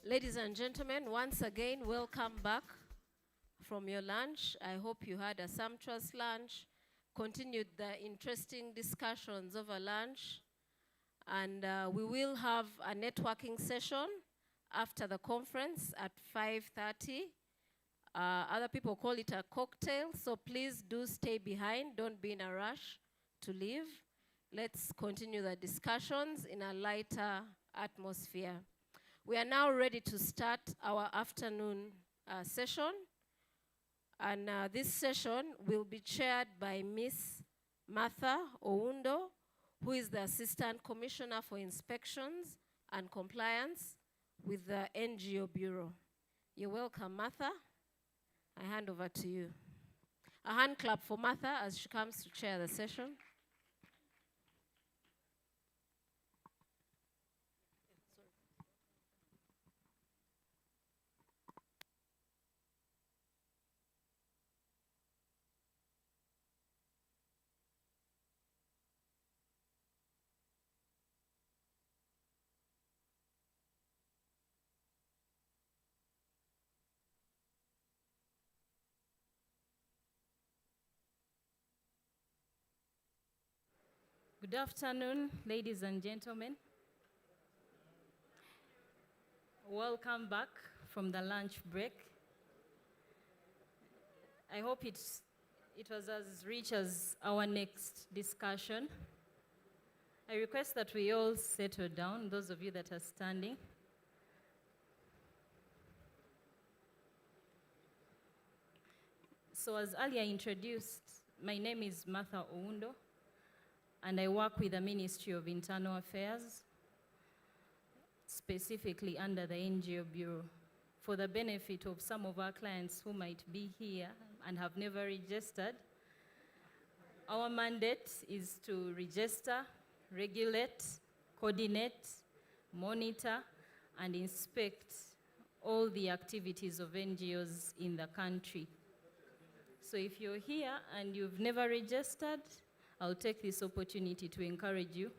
Ladies and gentlemen, once again, welcome back from your lunch. I hope you had a sumptuous lunch, continued the interesting discussions over lunch, and we will have a networking session after the conference at 5:30. Other people call it a cocktail, so please do stay behind. Don't be in a rush to leave. Let's continue the discussions in a lighter atmosphere. We are now ready to start our afternoon session. And this session will be chaired by Miss Martha Oundo, who is the Assistant Commissioner for Inspections and Compliance with the NGO Bureau. You're welcome, Martha. I hand over to you. A hand clap for Martha as she comes to chair the session. Good afternoon, ladies and gentlemen. Welcome back from the lunch break. I hope it was as rich as our next discussion. I request that we all settle down, those of you that are standing. So as earlier introduced, my name is Martha Oundo, and I work with the Ministry of Internal Affairs, specifically under the NGO Bureau. For the benefit of some of our clients who might be here and have never registered, our mandate is to register, regulate, coordinate, monitor, and inspect all the activities of NGOs in the country. So if you're here and you've never registered, I'll take this opportunity to encourage you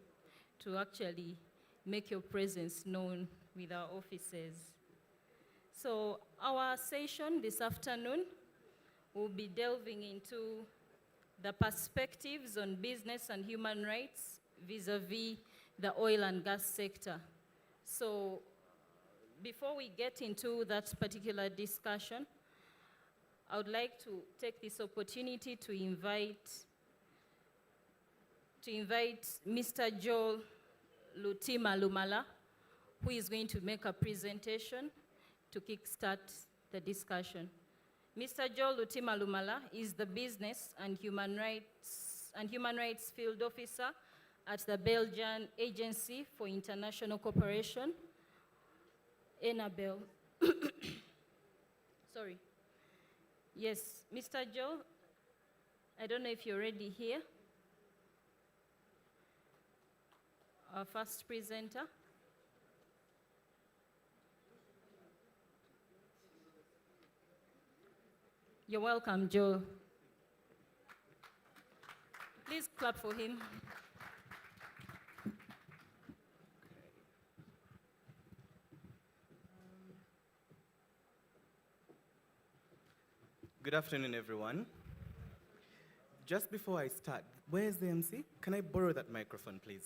to actually make your presence known with our officers. So our session this afternoon will be delving into the perspectives on business and human rights vis-a-vis the oil and gas sector. So before we get into that particular discussion, I would like to take this opportunity to invite Mr. Joel Lutima Lumala, who is going to make a presentation to kickstart the discussion. Mr. Joel Lutima Lumala is the Business and Human Rights Field Officer at the Belgian Agency for International Cooperation, ENABEL. Sorry. Yes, Mr. Joel, I don't know if you're already here. Our first presenter. You're welcome, Joe. Please clap for him. Good afternoon, everyone. Just before I start, where's the MC? Can I borrow that microphone, please?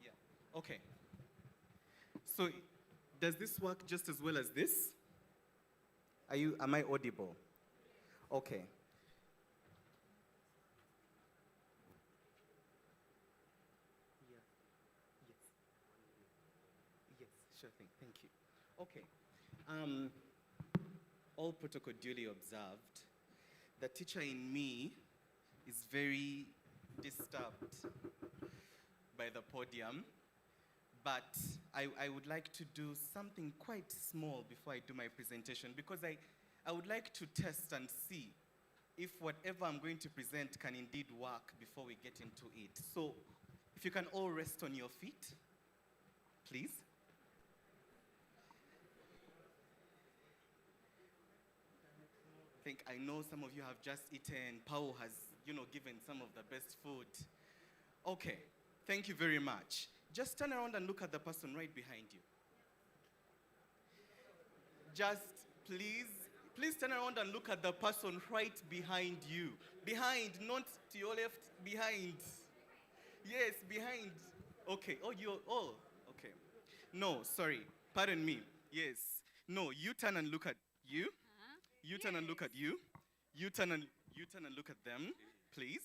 Yeah, okay. So, does this work just as well as this? Am I audible? Okay. Sure thing, thank you. Okay, all protocol duly observed. The teacher in me is very disturbed by the podium, but I would like to do something quite small before I do my presentation, because I would like to test and see if whatever I'm going to present can indeed work before we get into it. So, if you can all rest on your feet, please. I know some of you have just eaten. Pao has, given some of the best food. Okay, thank you very much. Just turn around and look at the person right behind you. Just please turn around and look at the person right behind you. Behind, not to your left, behind. Yes, behind. Okay, okay. No, sorry, pardon me. Yes, no, you turn and look at you. You turn and look at you. You turn and look at them, please.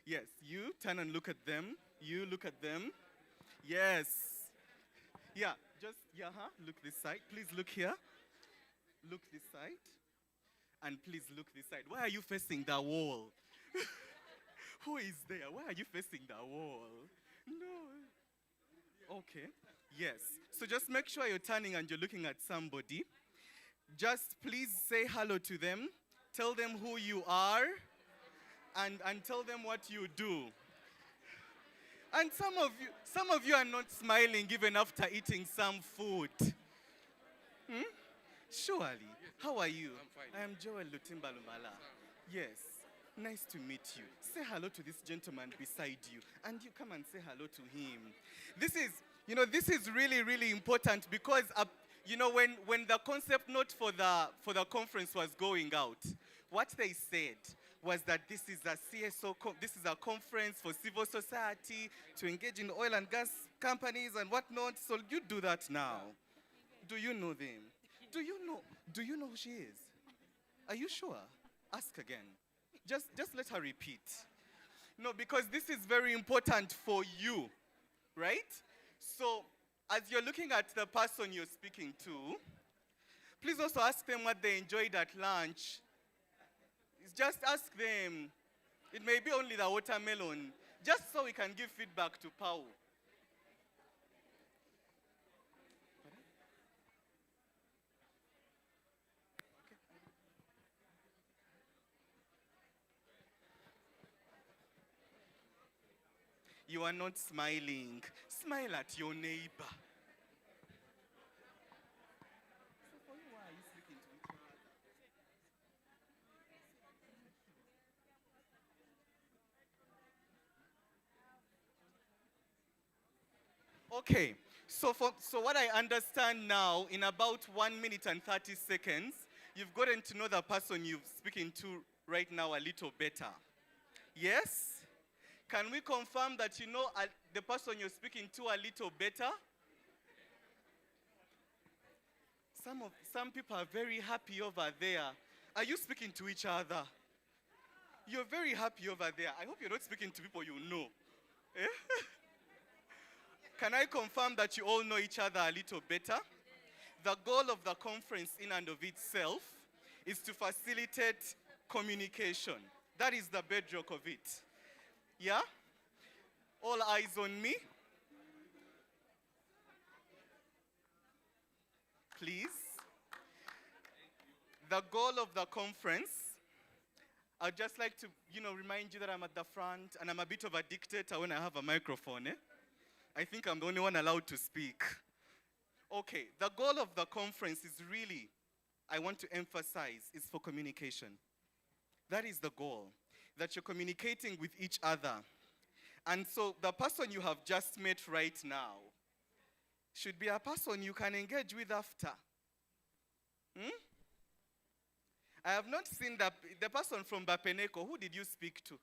Yes, you turn and look at them. You look at them. Yes. Yeah, look this side. Please look here. Look this side. And please look this side. Why are you facing the wall? Who is there? Why are you facing the wall? No. Okay. Yes. So just make sure you're turning and you're looking at somebody. Just please say hello to them, tell them who you are, and tell them what you do. And some of you are not smiling even after eating some food. Surely. How are you? I'm fine. I am Joel Lutimba Lumala. Yes. Nice to meet you. Say hello to this gentleman beside you, and you come and say hello to him. This is really, really important because when the concept note for the conference was going out, what they said was that this is a CSO, this is a conference for civil society to engage in oil and gas companies and whatnot. So you do that now. Do you know them? Do you know who she is? Are you sure? Ask again. Just let her repeat. No, because this is very important for you, right? So, as you're looking at the person you're speaking to, please also ask them what they enjoyed at lunch. Just ask them. It may be only the watermelon, just so we can give feedback to Paul. You are not smiling. Smile at your neighbor. Okay, so what I understand now, in about 1 minute and 30 seconds, you've gotten to know the person you're speaking to right now a little better. Yes? Can we confirm that you know the person you're speaking to a little better? Some people are very happy over there. Are you speaking to each other? You're very happy over there. I hope you're not speaking to people you know. Eh? Can I confirm that you all know each other a little better? The goal of the conference in and of itself is to facilitate communication. That is the bedrock of it. Yeah? All eyes on me. Please. The goal of the conference, I'd just like to, remind you that I'm at the front and I'm a bit of a dictator when I have a microphone. I think I'm the only one allowed to speak. Okay, the goal of the conference is really, I want to emphasize, is for communication. That is the goal, that you're communicating with each other. And so the person you have just met right now should be a person you can engage with after. I have not seen the person from Bapeneko. Who did you speak to?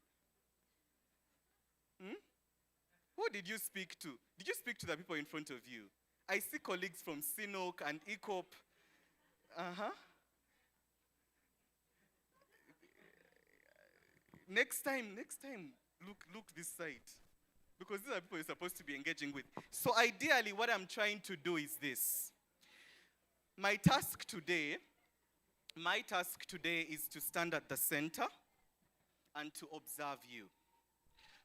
Who did you speak to? Did you speak to the people in front of you? I see colleagues from Sinok and ECOP. Next time, look this side. Because these are people you're supposed to be engaging with. So ideally, what I'm trying to do is this. My task today is to stand at the center and to observe you.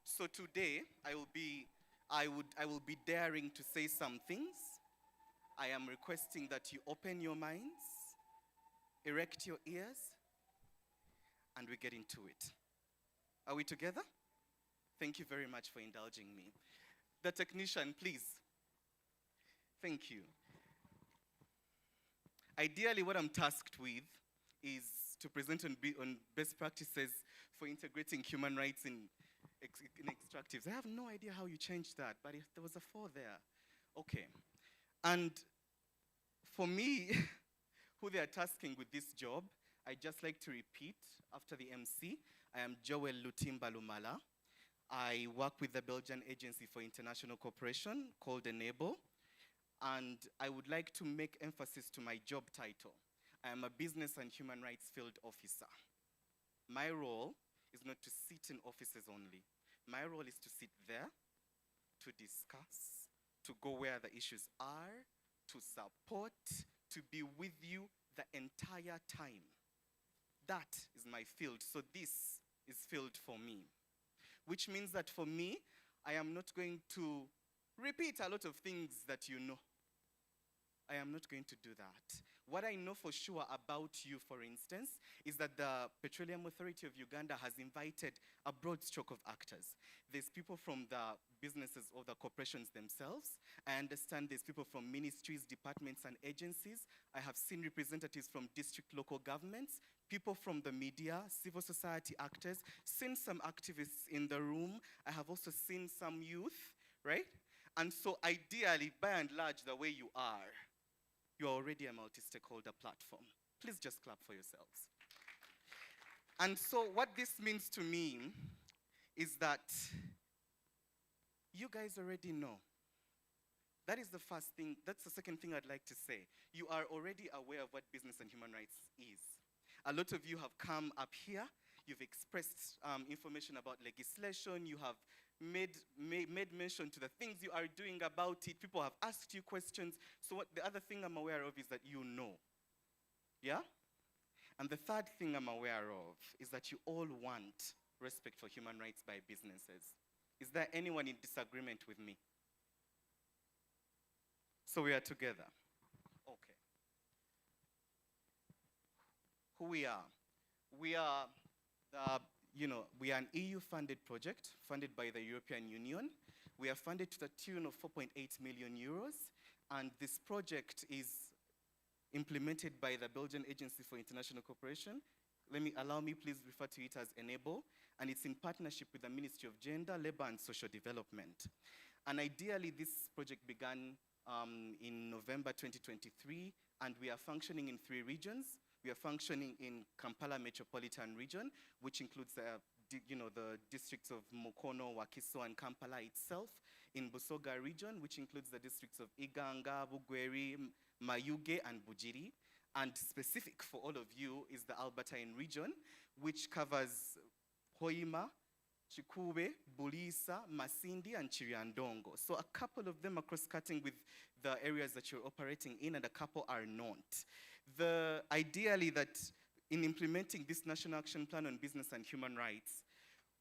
So today, I will be daring to say some things. I am requesting that you open your minds, erect your ears, and we get into it. Are we together? Thank you very much for indulging me. The technician, please. Thank you. Ideally, what I'm tasked with is to present on best practices for integrating human rights in extractives. I have no idea how you changed that, but if there was a 4 there. Okay. And for me, who they are tasking with this job, I just like to repeat after the MC. I am Joel Lutimba Lumala. I work with the Belgian Agency for International Cooperation called Enable. And I would like to make emphasis to my job title. I am a business and human rights field officer. My role is not to sit in offices only. My role is to sit there, to discuss, to go where the issues are, to support, to be with you the entire time. That is my field. So this is field for me. Which means that for me, I am not going to repeat a lot of things that you know. I am not going to do that. What I know for sure about you, for instance, is that the Petroleum Authority of Uganda has invited a broad stroke of actors. There's people from the businesses or the corporations themselves. I understand there's people from ministries, departments, and agencies. I have seen representatives from district local governments, people from the media, civil society actors, seen some activists in the room. I have also seen some youth, right? And so ideally, by and large, the way you are, you're already a multi-stakeholder platform. Please just clap for yourselves. And so what this means to me is that you guys already know. That is the first thing. That's the second thing I'd like to say. You are already aware of what business and human rights is. A lot of you have come up here. you've expressed information about legislation, you have made mention to the things you are doing about it, people have asked you questions. So what the other thing I'm aware of is that you know. Yeah? And the third thing I'm aware of is that you all want respect for human rights by businesses. Is there anyone in disagreement with me? So we are together. Okay. Who we are? We are, we are an EU-funded project, funded by the European Union. We are funded to the tune of 4.8 million euros, and this project is implemented by the Belgian Agency for International Cooperation. Allow me please refer to it as ENABLE, and it's in partnership with the Ministry of Gender, Labor and Social Development. And ideally, this project began in November 2023, and we are functioning in 3 regions. We are functioning in Kampala Metropolitan Region, which includes the districts of Mukono, Wakiso, and Kampala itself. In Busoga Region, which includes the districts of Iganga, Bugweri, Mayuge, and Bujiri. And specific for all of you is the Albertine Region, which covers Hoima, Chikube, Bulisa, Masindi, and Chiriandongo. So a couple of them are cross-cutting with the areas that you're operating in, and a couple are not. Ideally that in implementing this National Action Plan on Business and Human Rights,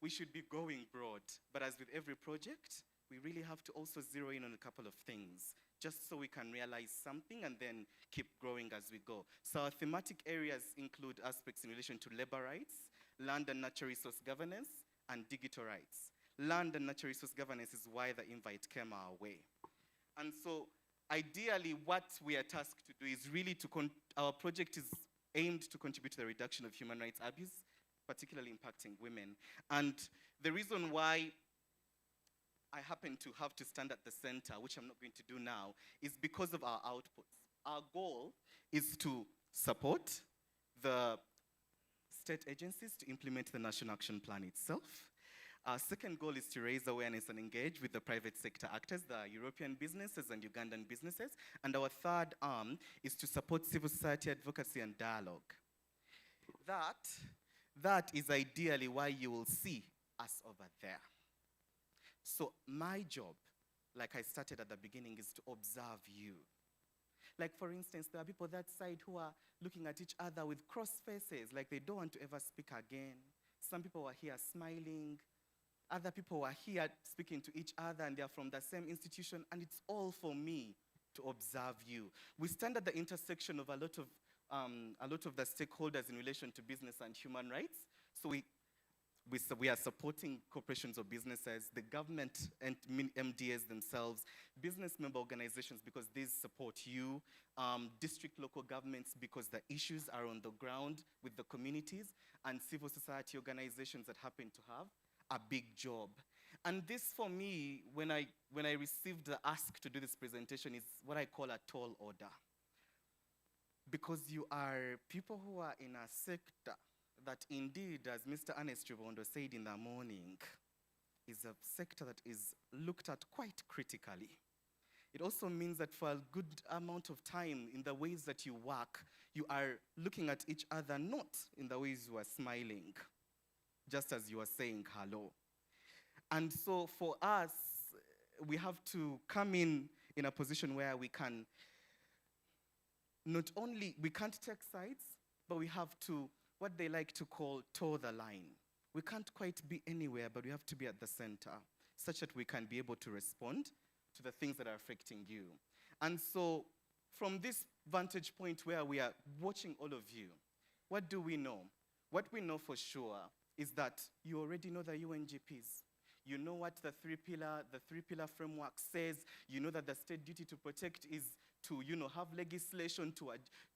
we should be going broad. But as with every project, we really have to also zero in on a couple of things, just so we can realize something and then keep growing as we go. So our thematic areas include aspects in relation to labor rights, land and natural resource governance, and digital rights. Land and natural resource governance is why the invite came our way. And so ideally what we are tasked to do is really our project is aimed to contribute to the reduction of human rights abuse, particularly impacting women. And the reason why I happen to have to stand at the center, which I'm not going to do now, is because of our outputs. Our goal is to support the state agencies to implement the National Action Plan itself. Our second goal is to raise awareness and engage with the private sector actors, the European businesses and Ugandan businesses. And our third arm is to support civil society advocacy and dialogue. That is ideally why you will see us over there. So my job, like I started at the beginning, is to observe you. Like for instance, there are people that side who are looking at each other with cross faces, like they don't want to ever speak again. Some people are here smiling. Other people are here speaking to each other, and they're from the same institution, and it's all for me to observe you. We stand at the intersection of a lot of the stakeholders in relation to business and human rights. So we are supporting corporations or businesses, the government and MDAs themselves, business member organizations because these support you, district local governments because the issues are on the ground with the communities, and civil society organizations that happen to have a big job. And this for me, when I received the ask to do this presentation, is what I call a tall order. Because you are people who are in a sector that indeed, as Mr. Ernest Chibondo said in the morning, is a sector that is looked at quite critically. It also means that for a good amount of time in the ways that you work, you are looking at each other not in the ways you are smiling, just as you are saying hello. And so for us, we have to come in a position where we can not only, we can't take sides, but we have to, what they like to call, toe the line. We can't quite be anywhere, but we have to be at the center, such that we can be able to respond to the things that are affecting you. And so from this vantage point where we are watching all of you, what do we know? What we know for sure is that you already know the UNGPs. You know what the three-pillar framework says. You know that the state duty to protect is to, have legislation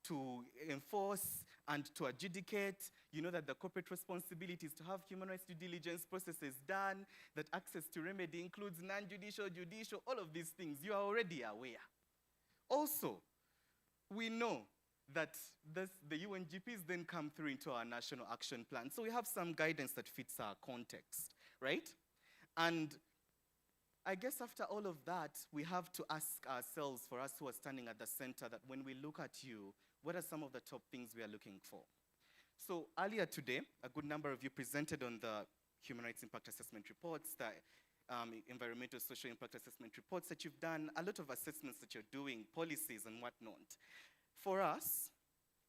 to enforce and to adjudicate. You know that the corporate responsibility is to have human rights due diligence processes done, that access to remedy includes non-judicial, judicial, all of these things. You are already aware. Also, we know that the UNGPs then come through into our national action plan. So we have some guidance that fits our context, right? And I guess after all of that, we have to ask ourselves, for us who are standing at the center, that when we look at you, what are some of the top things we are looking for? So earlier today, a good number of you presented on the human rights impact assessment reports, the environmental social impact assessment reports that you've done, a lot of assessments that you're doing, policies and whatnot. For us,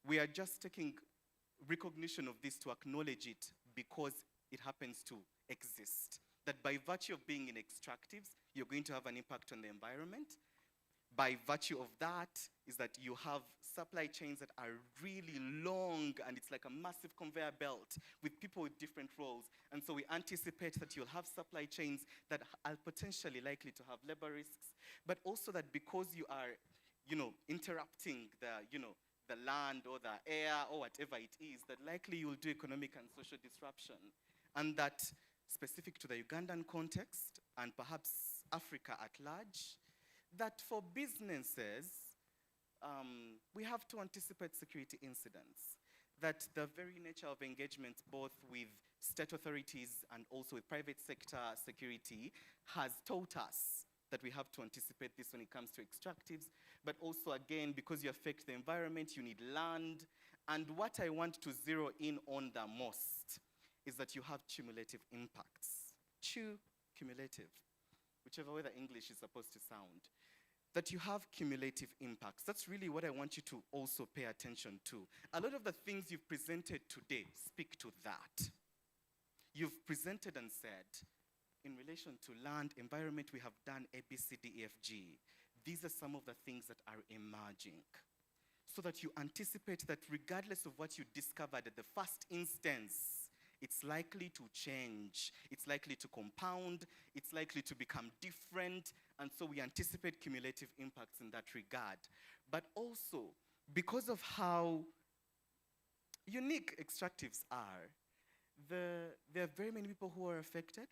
we are just taking recognition of this to acknowledge it because it happens to exist. That by virtue of being in extractives, you're going to have an impact on the environment. By virtue of that is that you have supply chains that are really long, and it's like a massive conveyor belt with people with different roles. And so we anticipate that you'll have supply chains that are potentially likely to have labor risks, but also that because you are, interrupting the land or the air or whatever it is, that likely you'll do economic and social disruption. And that specific to the Ugandan context and perhaps Africa at large, that for businesses, we have to anticipate security incidents. That the very nature of engagement both with state authorities and also with private sector security has taught us that we have to anticipate this when it comes to extractives, but also again, because you affect the environment, you need land. And what I want to zero in on the most is that you have cumulative impacts. Cumulative, whichever way the English is supposed to sound. That you have cumulative impacts. That's really what I want you to also pay attention to. A lot of the things you've presented today speak to that. You've presented and said, in relation to land, environment, we have done A, B, C, D, E, F, G. These are some of the things that are emerging. So that you anticipate that regardless of what you discovered at the first instance, it's likely to change, it's likely to compound, it's likely to become different, and so we anticipate cumulative impacts in that regard. But also, because of how unique extractives are, there are very many people who are affected,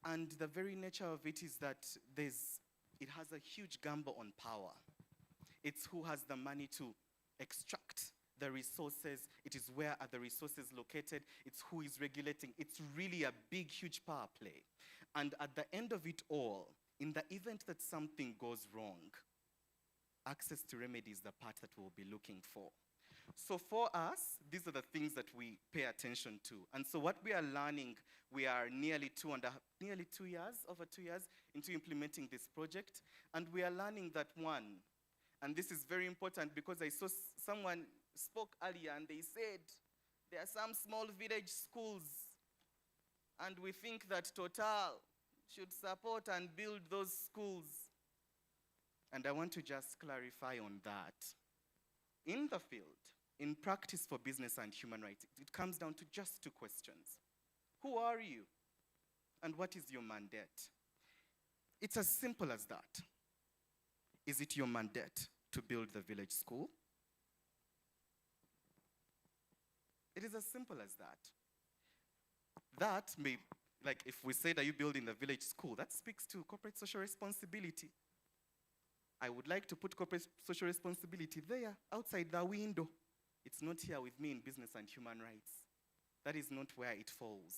and the very nature of it is that it has a huge gamble on power. It's who has the money to extract the resources, it is where are the resources located, it's who is regulating. It's really a big, huge power play. And at the end of it all, in the event that something goes wrong, access to remedy is the part that we'll be looking for. So for us, these are the things that we pay attention to. And so what we are learning, we are nearly 2 years, over 2 years into implementing this project. And we are learning that one, and this is very important because I saw someone spoke earlier and they said there are some small village schools and we think that Total should support and build those schools. And I want to just clarify on that. In the field, in practice for business and human rights, it comes down to just 2 questions. Who are you? And what is your mandate? It's as simple as that. Is it your mandate to build the village school? It is as simple as that. That may, like if we said, are you building the village school? That speaks to corporate social responsibility. I would like to put corporate social responsibility there, outside the window. It's not here with me in business and human rights. That is not where it falls.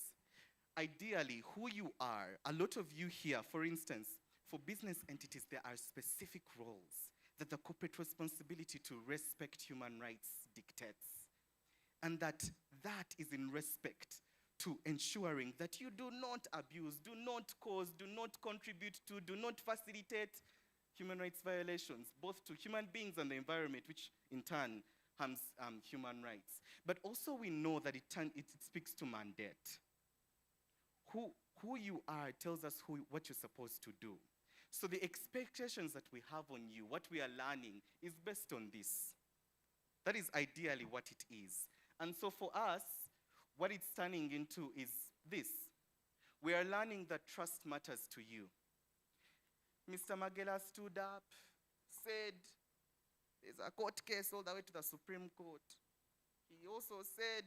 Ideally, who you are, a lot of you here, for instance, for business entities, there are specific roles that the corporate responsibility to respect human rights dictates. And that is in respect to ensuring that you do not abuse, do not cause, do not contribute to, do not facilitate human rights violations, both to human beings and the environment, which in turn harms human rights. But also we know that it speaks to mandate. Who you are tells us what you're supposed to do. So the expectations that we have on you, what we are learning, is based on this. That is ideally what it is. And so for us, what it's turning into is this. We are learning that trust matters to you. Mr. Magela stood up, said, there's a court case all the way to the Supreme Court. He also said,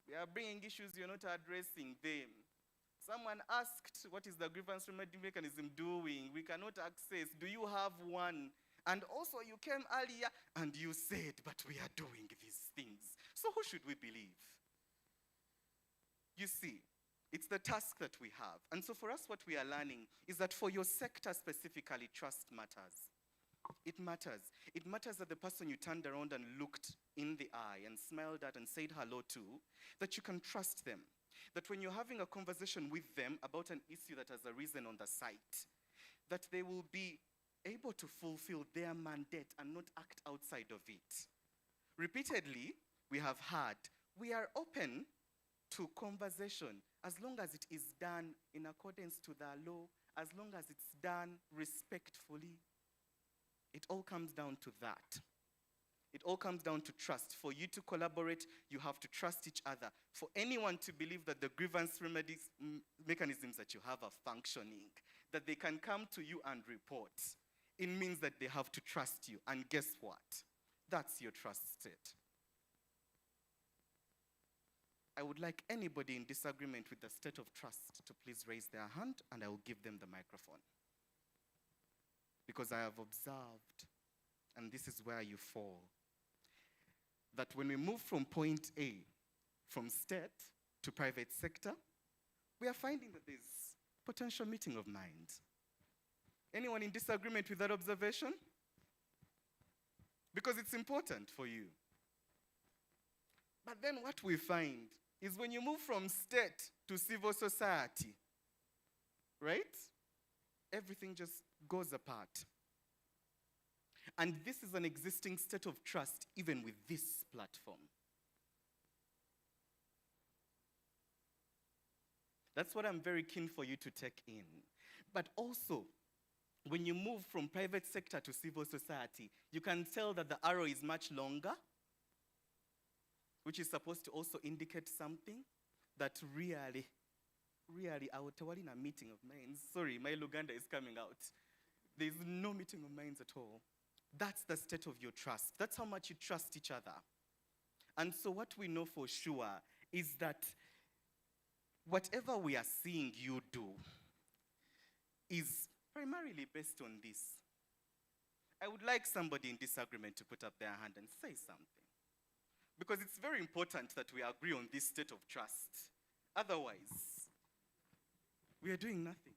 we are bringing issues, you're not addressing them. Someone asked, what is the grievance remedy mechanism doing? We cannot access. Do you have one? And also you came earlier and you said, but we are doing these things. So who should we believe? You see, it's the task that we have. And so for us, what we are learning is that for your sector specifically, trust matters. It matters. It matters that the person you turned around and looked in the eye and smiled at and said hello to, that you can trust them. That when you're having a conversation with them about an issue that has arisen on the site, that they will be able to fulfill their mandate and not act outside of it. Repeatedly, we have heard, we are open to conversation as long as it is done in accordance to the law, as long as it's done respectfully. It all comes down to that. It all comes down to trust. For you to collaborate, you have to trust each other. For anyone to believe that the grievance remedies mechanisms that you have are functioning, that they can come to you and report, it means that they have to trust you. And guess what? That's your trust state. I would like anybody in disagreement with the state of trust to please raise their hand, and I will give them the microphone. Because I have observed, and this is where you fall, that when we move from point A, from state to private sector, we are finding that there's potential meeting of minds. Anyone in disagreement with that observation? Because it's important for you. But then what we find is when you move from state to civil society, right? Everything just goes apart. And this is an existing state of trust even with this platform. That's what I'm very keen for you to take in. But also, when you move from private sector to civil society, you can tell that the arrow is much longer, which is supposed to also indicate something that really, I would tell in a meeting of minds. Sorry, my Uganda is coming out. There's no meeting of minds at all. That's the state of your trust. That's how much you trust each other. And so what we know for sure is that whatever we are seeing you do is primarily based on this. I would like somebody in disagreement to put up their hand and say something. Because it's very important that we agree on this state of trust. Otherwise, we are doing nothing.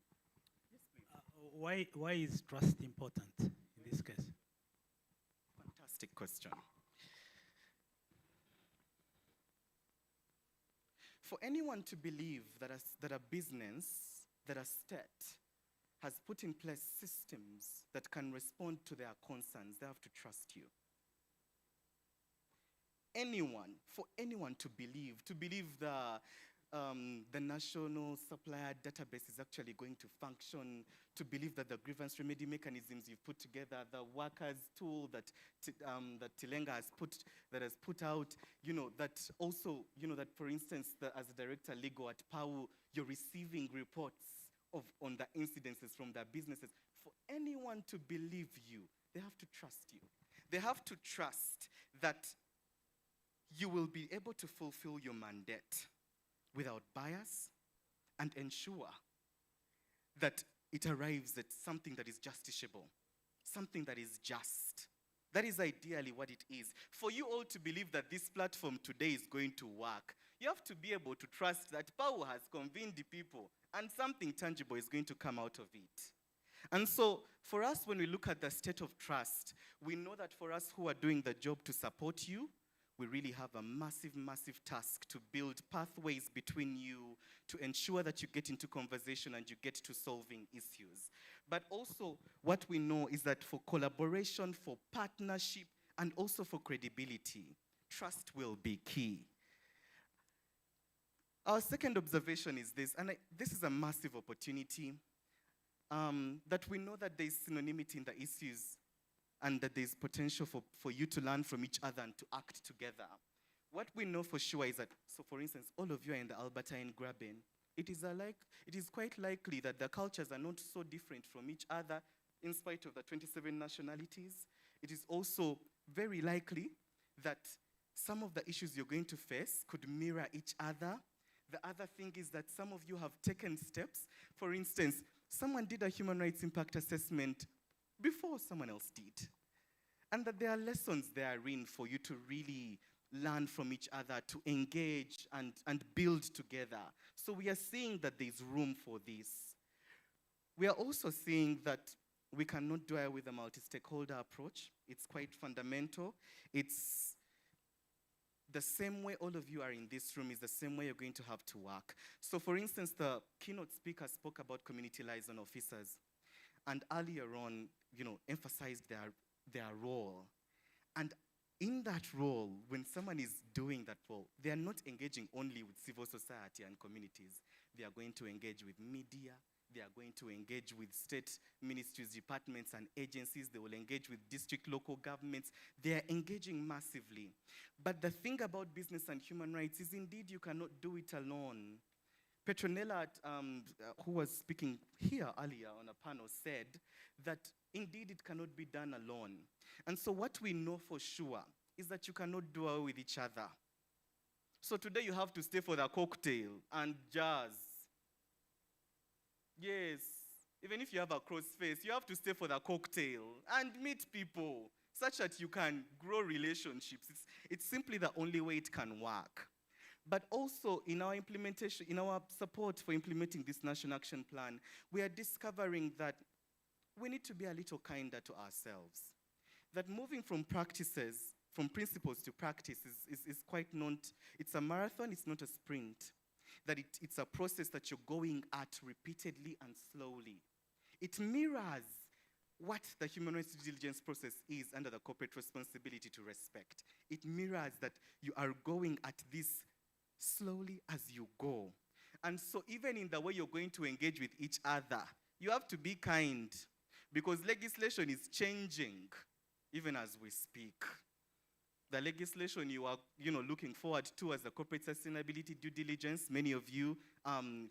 Why is trust important in this case? Fantastic question. For anyone to believe that a business, that a state has put in place systems that can respond to their concerns, they have to trust you. For anyone to believe the national supplier database is actually going to function, to believe that the grievance remedy mechanisms you've put together, the workers tool that Tilenga has put out, that also, that for instance, as a director legal at PAU, you're receiving reports on the incidences from their businesses. For anyone to believe you, they have to trust you. They have to trust that you will be able to fulfill your mandate without bias and ensure that it arrives at something that is justiciable, something that is just. That is ideally what it is. For you all to believe that this platform today is going to work, you have to be able to trust that power has convened the people and something tangible is going to come out of it. And so, for us, when we look at the state of trust, we know that for us who are doing the job to support you, we really have a massive, massive task to build pathways between you to ensure that you get into conversation and you get to solving issues. But also, what we know is that for collaboration, for partnership, and also for credibility, trust will be key. Our second observation is this, and this is a massive opportunity, that we know that there is synonymity in the issues and that there's potential for you to learn from each other and to act together. What we know for sure is that, so for instance, all of you are in the Albertine Graben. It is quite likely that the cultures are not so different from each other in spite of the 27 nationalities. It is also very likely that some of the issues you're going to face could mirror each other. The other thing is that some of you have taken steps. For instance, someone did a human rights impact assessment before someone else did. And that there are lessons therein for you to really learn from each other, to engage and build together. So we are seeing that there's room for this. We are also seeing that We cannot do it with a multi-stakeholder approach. It's quite fundamental. It's the same way all of you are in this room is the same way you're going to have to work. So for instance, the keynote speaker spoke about community liaison officers, and earlier on, emphasized their role. And in that role, when someone is doing that role, they are not engaging only with civil society and communities. They are going to engage with media. They are going to engage with state ministries, departments, and agencies. They will engage with district, local governments. They are engaging massively. But the thing about business and human rights is indeed you cannot do it alone. Petronella, who was speaking here earlier on a panel, said that indeed it cannot be done alone. And so what we know for sure is that you cannot do it with each other. So today you have to stay for the cocktail and jazz. Yes, even if you have a cross face, you have to stay for the cocktail and meet people such that you can grow relationships. It's simply the only way it can work. But also in our implementation, in our support for implementing this National Action Plan, we are discovering that we need to be a little kinder to ourselves. That moving from principles to practice is quite it's a marathon, it's not a sprint. That it's a process that you're going at repeatedly and slowly. It mirrors what the human rights due diligence process is under the corporate responsibility to respect. It mirrors that you are going at this slowly as you go. And so even in the way you're going to engage with each other, you have to be kind, because legislation is changing even as we speak. The legislation you are looking forward to as the corporate sustainability due diligence, many of you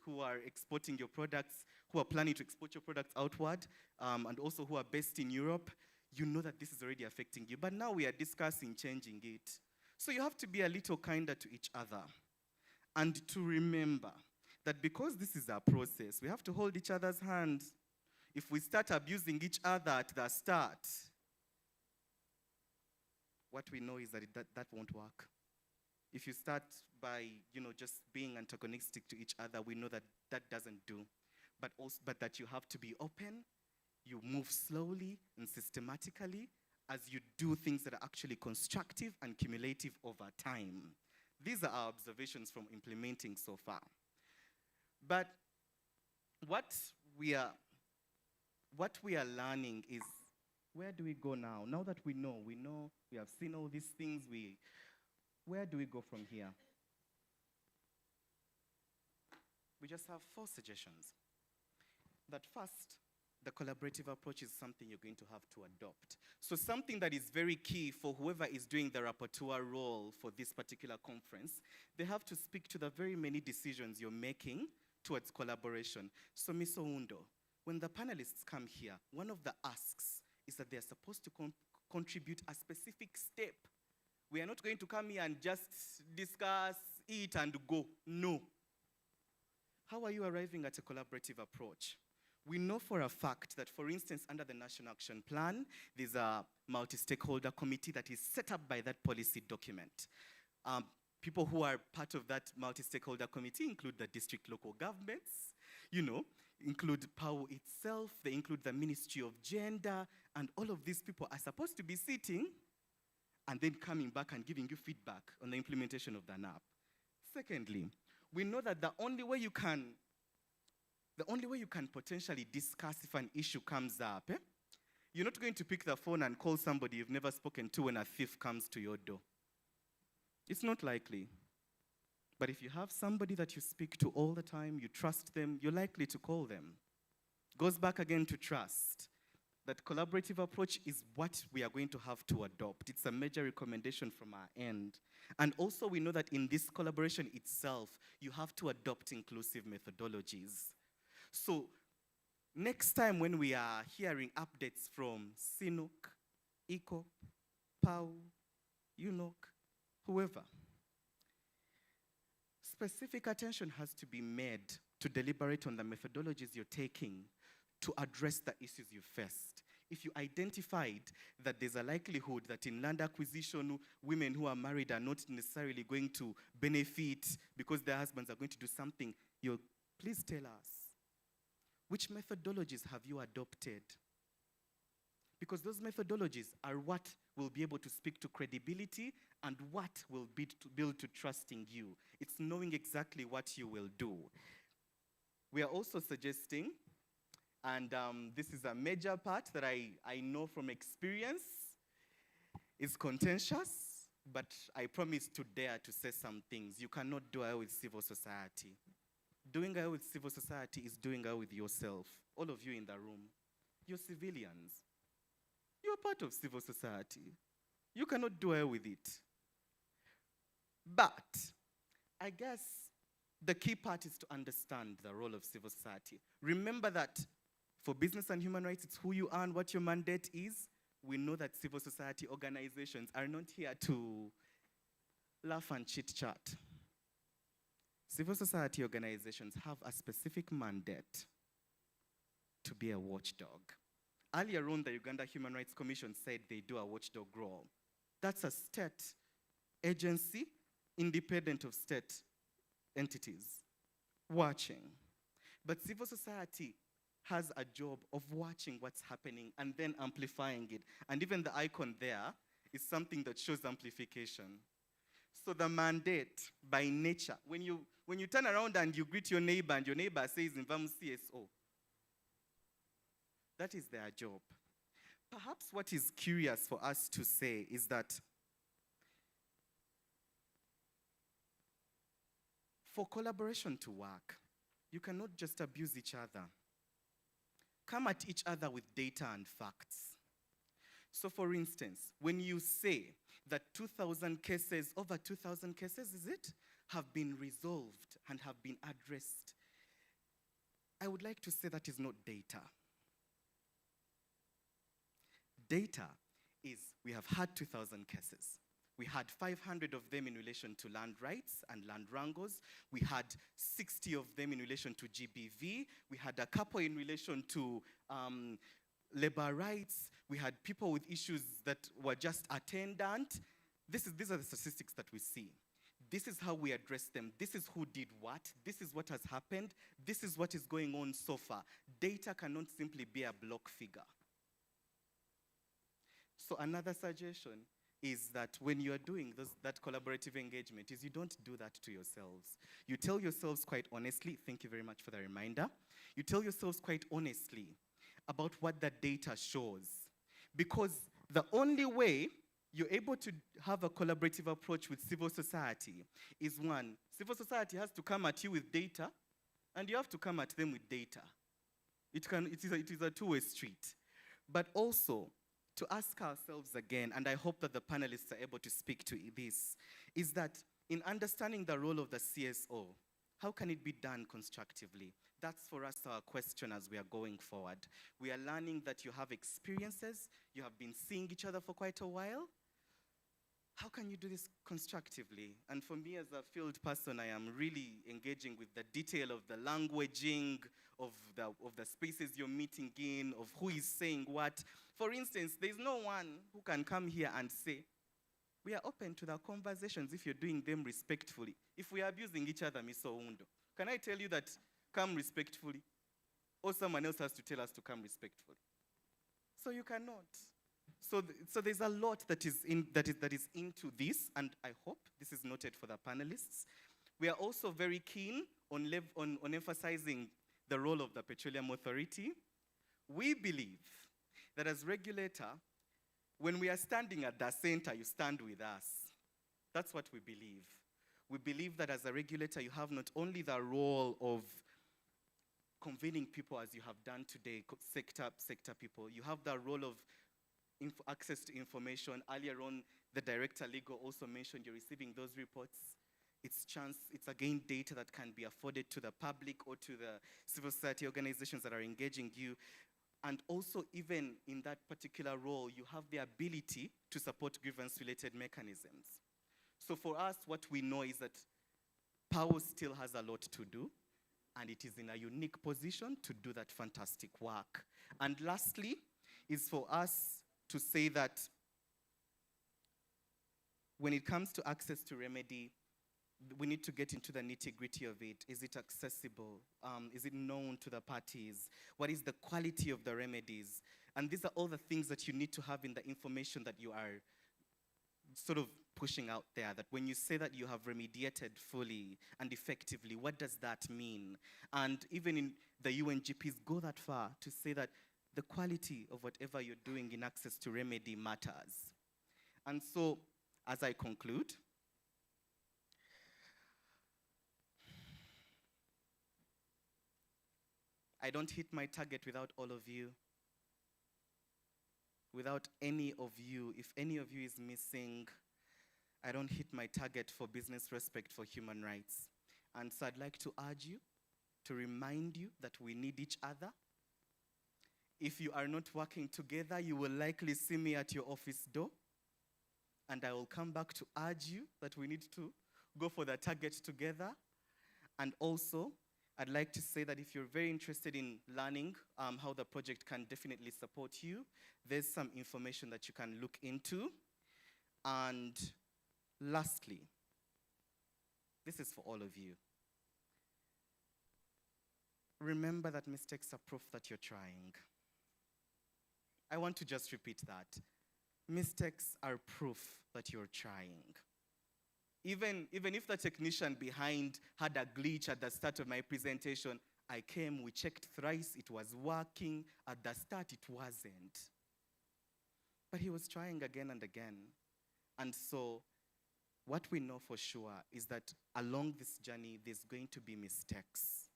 who are exporting your products, who are planning to export your products outward, and also who are based in Europe, you know that this is already affecting you. But now we are discussing changing it. So you have to be a little kinder to each other. And to remember that because this is a process, we have to hold each other's hands. If we start abusing each other at the start, what we know is that that won't work. If you start by, just being antagonistic to each other, we know that that doesn't do. But that you have to be open, you move slowly and systematically as you do things that are actually constructive and cumulative over time. These are our observations from implementing so far. But what we are learning is, where do we go now? Now that we know, we have seen all these things, where do we go from here? We just have 4 suggestions. That first, the collaborative approach is something you're going to have to adopt. So something that is very key for whoever is doing the rapporteur role for this particular conference, they have to speak to the very many decisions you're making towards collaboration. So Ms. Oundo, when the panelists come here, one of the asks is that they're supposed to contribute a specific step. We are not going to come here and just discuss, eat, and go. No. How are you arriving at a collaborative approach? We know for a fact that, for instance, under the National Action Plan, there's a multi-stakeholder committee that is set up by that policy document. People who are part of that multi-stakeholder committee include the district local governments, include PAU itself, they include the Ministry of Gender, and all of these people are supposed to be sitting and then coming back and giving you feedback on the implementation of the NAP. Secondly, we know that the only way you can potentially discuss if an issue comes up, you're not going to pick the phone and call somebody you've never spoken to when a thief comes to your door. It's not likely. But if you have somebody that you speak to all the time, you trust them, you're likely to call them. Goes back again to trust. That collaborative approach is what we are going to have to adopt. It's a major recommendation from our end. And also we know that in this collaboration itself, you have to adopt inclusive methodologies. So next time when we are hearing updates from CNOC, ECOP, PAU, UNOC, whoever, specific attention has to be made to deliberate on the methodologies you're taking to address the issues you faced. If you identified that there's a likelihood that in land acquisition, women who are married are not necessarily going to benefit because their husbands are going to do something, please tell us. Which methodologies have you adopted Because those methodologies are what will be able to speak to credibility and what will build to trusting you. It's knowing exactly what you will do. We are also suggesting, and this is a major part that I know from experience, is contentious, but I promise to dare to say some things. You cannot do away with civil society. Doing away with civil society is doing away with yourself. All of you in the room, you're civilians. You're part of civil society. You cannot do away with it. But I guess the key part is to understand the role of civil society. Remember that for business and human rights, it's who you are and what your mandate is. We know that civil society organizations are not here to laugh and chit-chat. Civil society organizations have a specific mandate to be a watchdog. Earlier on, the Uganda Human Rights Commission said they do a watchdog role. That's a state agency, independent of state entities, watching. But civil society has a job of watching what's happening and then amplifying it. And even the icon there is something that shows amplification. So the mandate, by nature, when you turn around and you greet your neighbor and your neighbor says, "Invamu CSO," that is their job. Perhaps what is curious for us to say is that for collaboration to work, you cannot just abuse each other. Come at each other with data and facts. So for instance, when you say that 2,000 cases, over 2,000 cases, is it, have been resolved and have been addressed, I would like to say that is not data. Data is we have had 2,000 cases. We had 500 of them in relation to land rights and land wrangles. We had 60 of them in relation to GBV. We had a couple in relation to labor rights. We had people with issues that were just attendant. These are the statistics that we see. This is how we address them. This is who did what. This is what has happened. This is what is going on so far. Data cannot simply be a block figure. So another suggestion is that when you are doing that collaborative engagement is you don't do that to yourselves. You tell yourselves quite honestly, thank you very much for the reminder, you tell yourselves quite honestly about what the data shows. Because the only way you're able to have a collaborative approach with civil society is one, civil society has to come at you with data, and you have to come at them with data. It is a two-way street. But also, to ask ourselves again, and I hope that the panelists are able to speak to this, is that in understanding the role of the CSO, how can it be done constructively? That's for us our question as we are going forward. We are learning that you have experiences, you have been seeing each other for quite a while. How can you do this constructively? And for me as a field person, I am really engaging with the detail of the languaging, of the spaces you're meeting in, of who is saying what. For instance, there's no one who can come here and say, we are open to the conversations if you're doing them respectfully. If we are abusing each other, Miso Undo, can I tell you that come respectfully? Or someone else has to tell us to come respectfully. So you cannot. So there's a lot that is into this, and I hope this is noted for the panelists. We are also very keen on emphasizing the role of the Petroleum Authority. We believe that as regulator, when we are standing at the center, you stand with us. That's what we believe. We believe that as a regulator, you have not only the role of convening people as you have done today, sector people, you have the role of access to information. Earlier on, the director legal also mentioned you're receiving those reports. It's again data that can be afforded to the public or to the civil society organizations that are engaging you. And also, even in that particular role, you have the ability to support grievance-related mechanisms. So for us, what we know is that Power still has a lot to do, and it is in a unique position to do that fantastic work. And lastly, is for us to say that when it comes to access to remedy, we need to get into the nitty-gritty of it. Is it accessible? Is it known to the parties? What is the quality of the remedies? And these are all the things that you need to have in the information that you are sort of pushing out there, that when you say that you have remediated fully and effectively, what does that mean? And even in the UNGPs go that far to say that the quality of whatever you're doing in access to remedy matters. And so, as I conclude, I don't hit my target without all of you. Without any of you, if any of you is missing, I don't hit my target for business respect for human rights. And so I'd like to urge you, to remind you that we need each other. If you are not working together, you will likely see me at your office door. And I will come back to urge you that we need to go for the target together. And also, I'd like to say that if you're very interested in learning how the project can definitely support you, there's some information that you can look into. And lastly, this is for all of you. Remember that mistakes are proof that you're trying. I want to just repeat that. Mistakes are proof that you're trying. Even if the technician behind had a glitch at the start of my presentation, I came, we checked thrice, it was working. At the start, it wasn't. But he was trying again and again. And so, what we know for sure is that along this journey, there's going to be mistakes.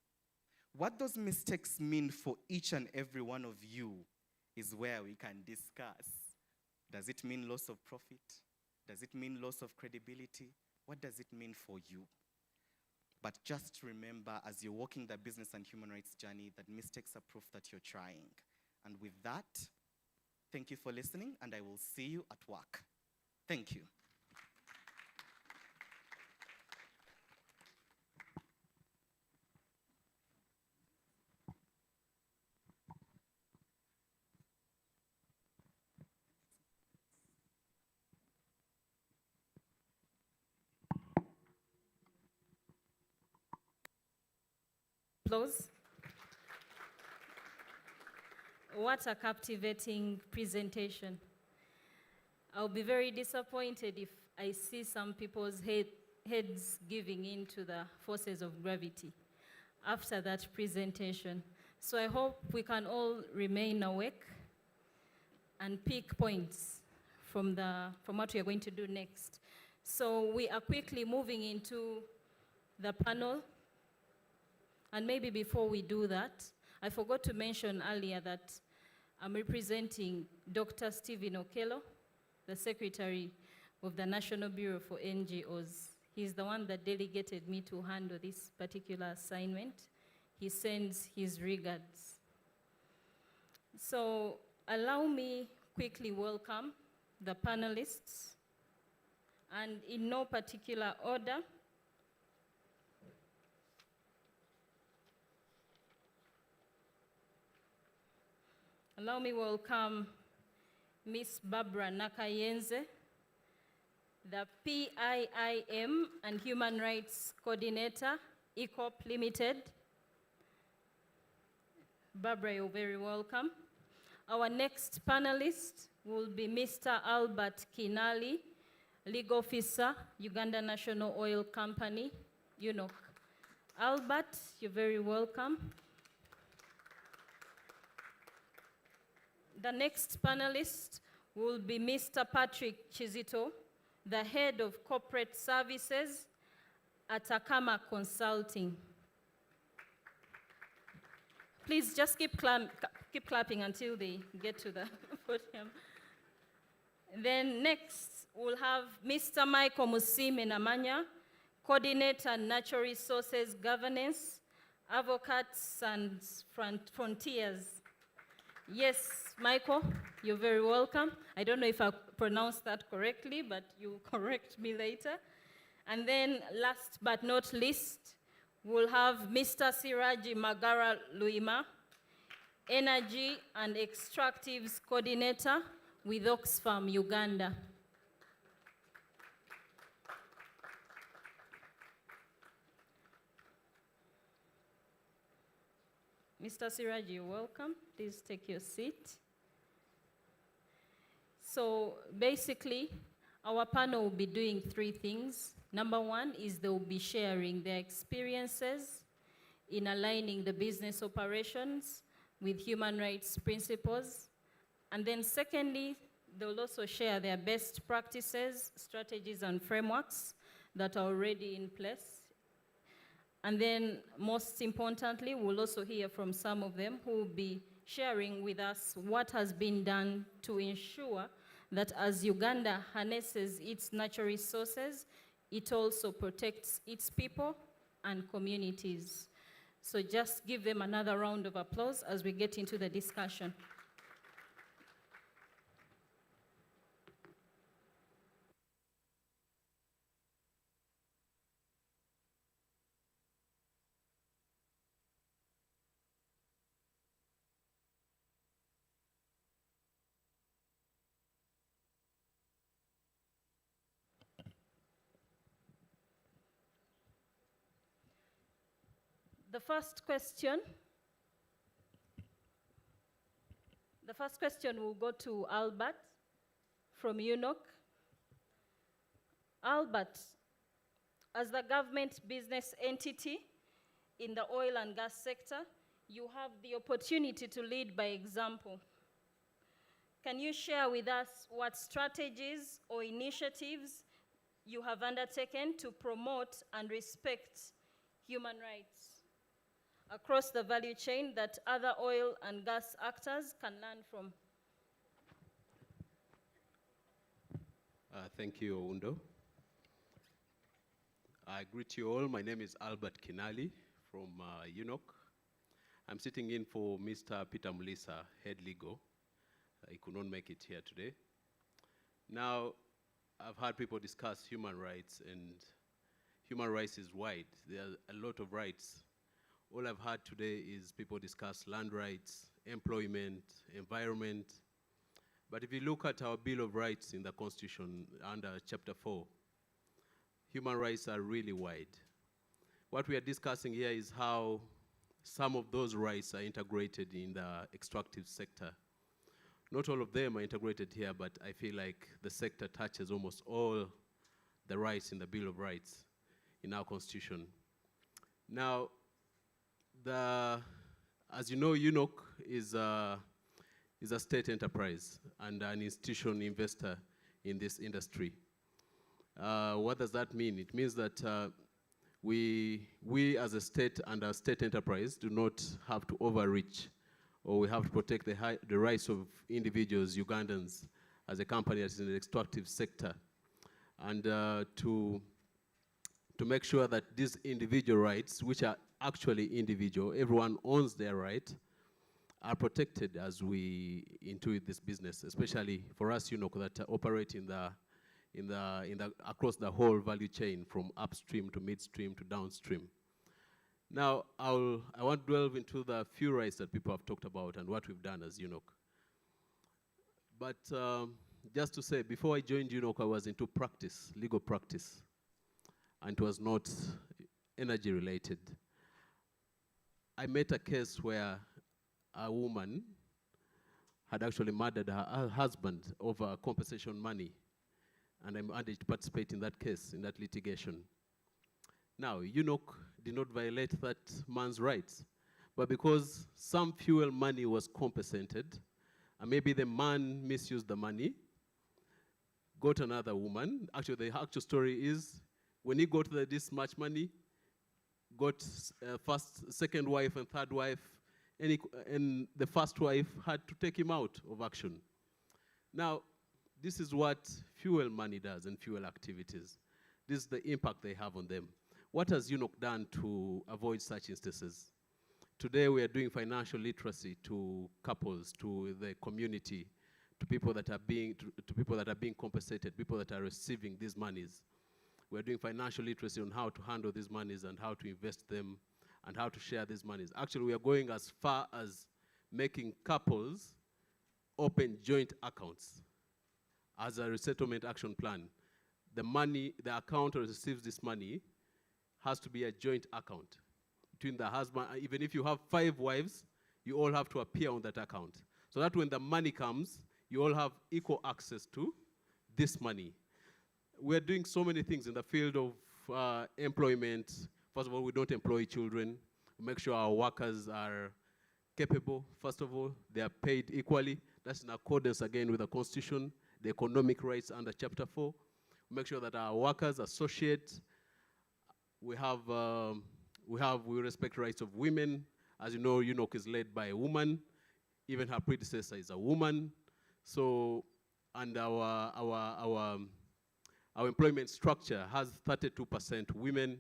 What those mistakes mean for each and every one of you is where we can discuss. Does it mean loss of profit? Does it mean loss of credibility? What does it mean for you? But just remember, as you're walking the business and human rights journey, that mistakes are proof that you're trying. And with that, thank you for listening, and I will see you at work. Thank you. Applause. What a captivating presentation. I'll be very disappointed if I see some people's heads giving in to the forces of gravity after that presentation. So I hope we can all remain awake and pick points from what we are going to do next. So we are quickly moving into the panel. And maybe before we do that, I forgot to mention earlier that I'm representing Dr. Stephen Okello, the Secretary of the National Bureau for NGOs. He's the one that delegated me to handle this particular assignment. He sends his regards. So allow me quickly welcome the panelists, and in no particular order. Allow me welcome Ms. Barbara Nakayenze, the PIIM and Human Rights Coordinator, ECOP Limited. Barbara, you're very welcome. Our next panelist will be Mr. Albert Kinali, Legal Officer, Uganda National Oil Company, UNOC. Albert, you're very welcome. The next panelist will be Mr. Patrick Chizito, the Head of Corporate Services at Akama Consulting. Please just keep clapping until they get to the podium. Then next, we'll have Mr. Michael Musime Namanya, Coordinator Natural Resources Governance, Advocates and Frontiers. Yes, Michael, you're very welcome. I don't know if I pronounced that correctly, but you correct me later. And then last but not least, we'll have Mr. Siraji Magara Luima, Energy and Extractives Coordinator with Oxfam, Uganda. Mr. Siraji, you're welcome. Please take your seat. So basically, our panel will be doing 3 things. Number 1 is they will be sharing their experiences in aligning the business operations with human rights principles. And then secondly, they'll also share their best practices, strategies, and frameworks that are already in place. And then most importantly, we'll also hear from some of them who will be sharing with us what has been done to ensure that as Uganda harnesses its natural resources, it also protects its people and communities. So just give them another round of applause as we get into the discussion. The first question will go to Albert from UNOC. Albert, as the government business entity in the oil and gas sector, you have the opportunity to lead by example. Can you share with us what strategies or initiatives you have undertaken to promote and respect human rights across the value chain that other oil and gas actors can learn from? Thank you, Oundo. I greet you all. My name is Albert Kinali from UNOC. I'm sitting in for Mr. Peter Mulisa, head legal. He could not make it here today. Now, I've heard people discuss human rights, and human rights is wide. There are a lot of rights. All I've heard today is people discuss land rights, employment, environment. But if you look at our Bill of Rights in the Constitution under Chapter 4, human rights are really wide. What we are discussing here is how some of those rights are integrated in the extractive sector. Not all of them are integrated here, but I feel like the sector touches almost all the rights in the Bill of Rights in our Constitution. Now, as you know, UNOC is a state enterprise and an institutional investor in this industry. What does that mean? It means that we as a state and a state enterprise do not have to overreach, or we have to protect the rights of individuals, Ugandans, as a company that is in the extractive sector. And to make sure that these individual rights, which are actually individual, everyone owns their right, are protected as we intuit this business, especially for us, that operate across the whole value chain from upstream to midstream to downstream. Now, I want to delve into the few rights that people have talked about and what we've done as UNOC. But just to say, before I joined UNOC, I was into practice, legal practice, and it was not energy related. I met a case where a woman had actually murdered her husband over compensation money, and I managed to participate in that case, in that litigation. Now, UNOC did not violate that man's rights, but because some fuel money was compensated, and maybe the man misused the money, got another woman. Actually, the actual story is, when he got this much money, got first, second wife, and third wife, and the first wife had to take him out of action. Now, this is what fuel money does and fuel activities. This is the impact they have on them. What has UNOC done to avoid such instances? Today we are doing financial literacy to couples, to the community, to people that are being compensated, people that are receiving these monies. We're doing financial literacy on how to handle these monies and how to invest them and how to share these monies. Actually, we are going as far as making couples open joint accounts as a resettlement action plan. The money, the account that receives this money has to be a joint account between the husband. Even if you have 5 wives, you all have to appear on that account. So that when the money comes, you all have equal access to this money. We're doing so many things in the field of employment. First of all, we don't employ children. We make sure our workers are capable. First of all, they are paid equally. That's in accordance again with the Constitution, the economic rights under Chapter 4. We make sure that our workers associate. We respect rights of women. As you know, UNOC is led by a woman. Even her predecessor is a woman. So, and our employment structure has 32% women,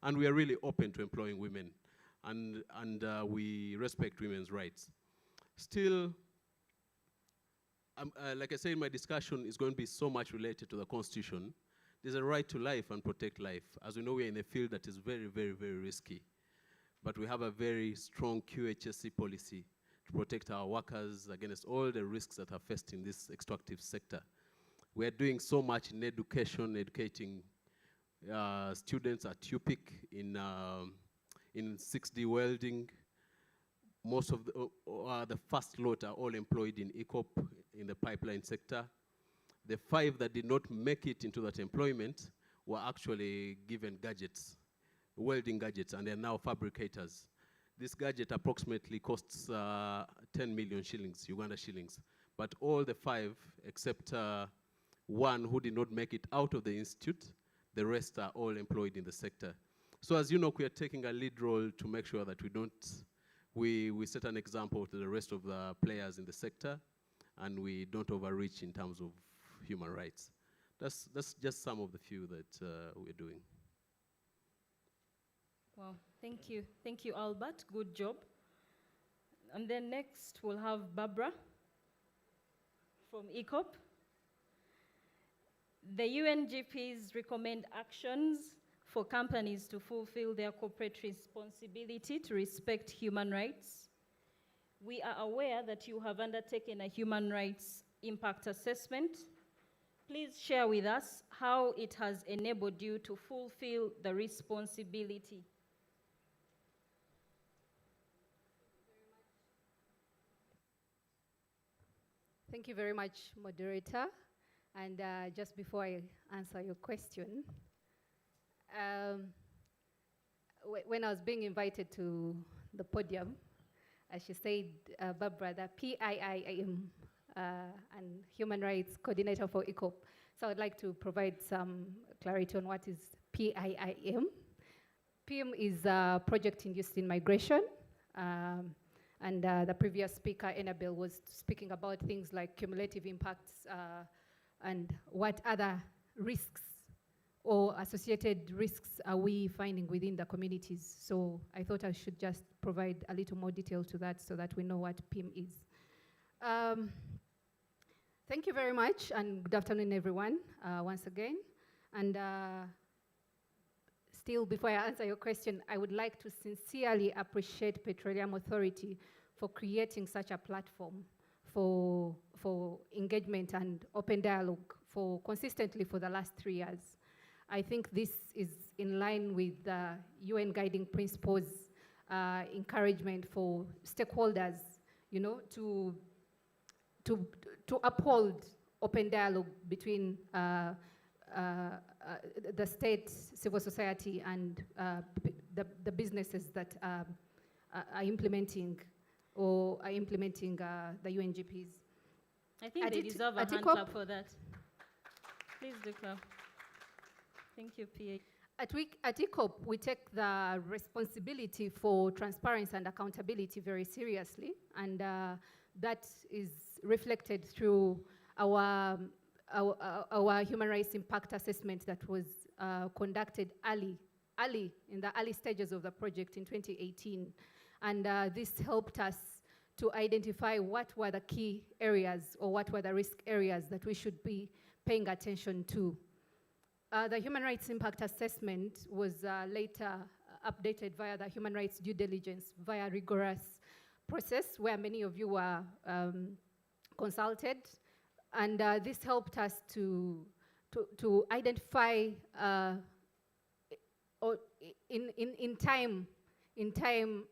and we are really open to employing women, and we respect women's rights. Still, like I said in my discussion, it's going to be so much related to the Constitution. There's a right to life and protect life. As we know, we're in a field that is very, very, very risky. But we have a very strong QHSE policy to protect our workers against all the risks that are faced in this extractive sector. We are doing so much in education, educating students at UPIC in 6D welding. Most of the first lot are all employed in ECOP in the pipeline sector. The 5 that did not make it into that employment were actually given gadgets, welding gadgets, and they're now fabricators. This gadget approximately costs 10 million shillings, Uganda shillings. But all the 5, except one who did not make it out of the institute, the rest are all employed in the sector. So as you know, we are taking a lead role to make sure that we set an example to the rest of the players in the sector, and we don't overreach in terms of human rights. That's just some of the few that we're doing. Wow, thank you. Thank you, Albert. Good job. And then next, we'll have Barbara from ECOP. The UNGPs recommend actions for companies to fulfill their corporate responsibility to respect human rights. We are aware that you have undertaken a human rights impact assessment. Please share with us how it has enabled you to fulfill the responsibility. Thank you very much, moderator. And just before I answer your question, when I was being invited to the podium, as she said, Barbara, the PIIM and Human Rights Coordinator for ECOP. So I'd like to provide some clarity on what is PIIM. PIM is a project induced in migration. And the previous speaker, Annabelle, was speaking about things like cumulative impacts and what other risks or associated risks are we finding within the communities. So I thought I should just provide a little more detail to that so that we know what PIM is. Thank you very much, and good afternoon, everyone, once again. And still, before I answer your question, I would like to sincerely appreciate Petroleum Authority for creating such a platform for engagement and open dialogue consistently for the last 3 years. I think this is in line with the UN guiding principles, encouragement for stakeholders, you know, to uphold open dialogue between the state, civil society, and the businesses that are implementing the UNGPs. I think they deserve a hand clap for that. Please do clap. Thank you, PA. At ECOP, we take the responsibility for transparency and accountability very seriously, and that is reflected through our human rights impact assessment that was conducted early in the early stages of the project in 2018. And this helped us to identify what were the key areas or what were the risk areas that we should be paying attention to. The human rights impact assessment was later updated via the human rights due diligence, via rigorous process where many of you were consulted. And this helped us to identify in in time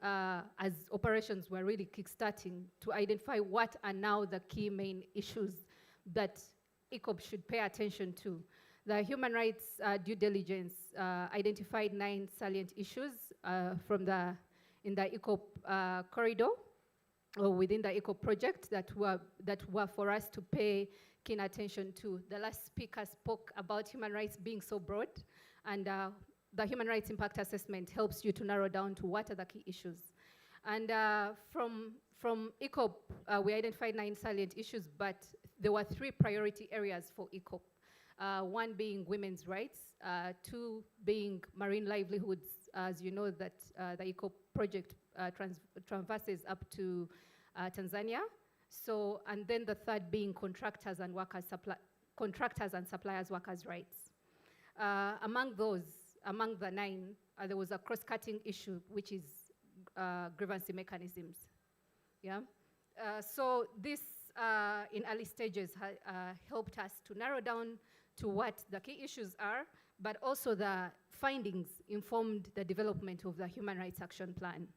as operations were really kickstarting to identify what are now the key main issues that ECOP should pay attention to. The human rights due diligence identified 9 salient issues in the ECOP corridor, or within the ECOP project that were for us to pay keen attention to. The last speaker spoke about human rights being so broad, and the human rights impact assessment helps you to narrow down to what are the key issues. And from ECOP, we identified 9 salient issues, but there were 3 priority areas for ECOP. 1 being women's rights, 2 being marine livelihoods, as you know that the ECOP project traverses up to Tanzania. So, and then the 3rd being contractors and suppliers workers' rights. Among the 9, there was a cross-cutting issue, which is grievance mechanisms. Yeah. So this, in early stages, helped us to narrow down to what the key issues are, but also the findings informed the development of the Human Rights Action Plan.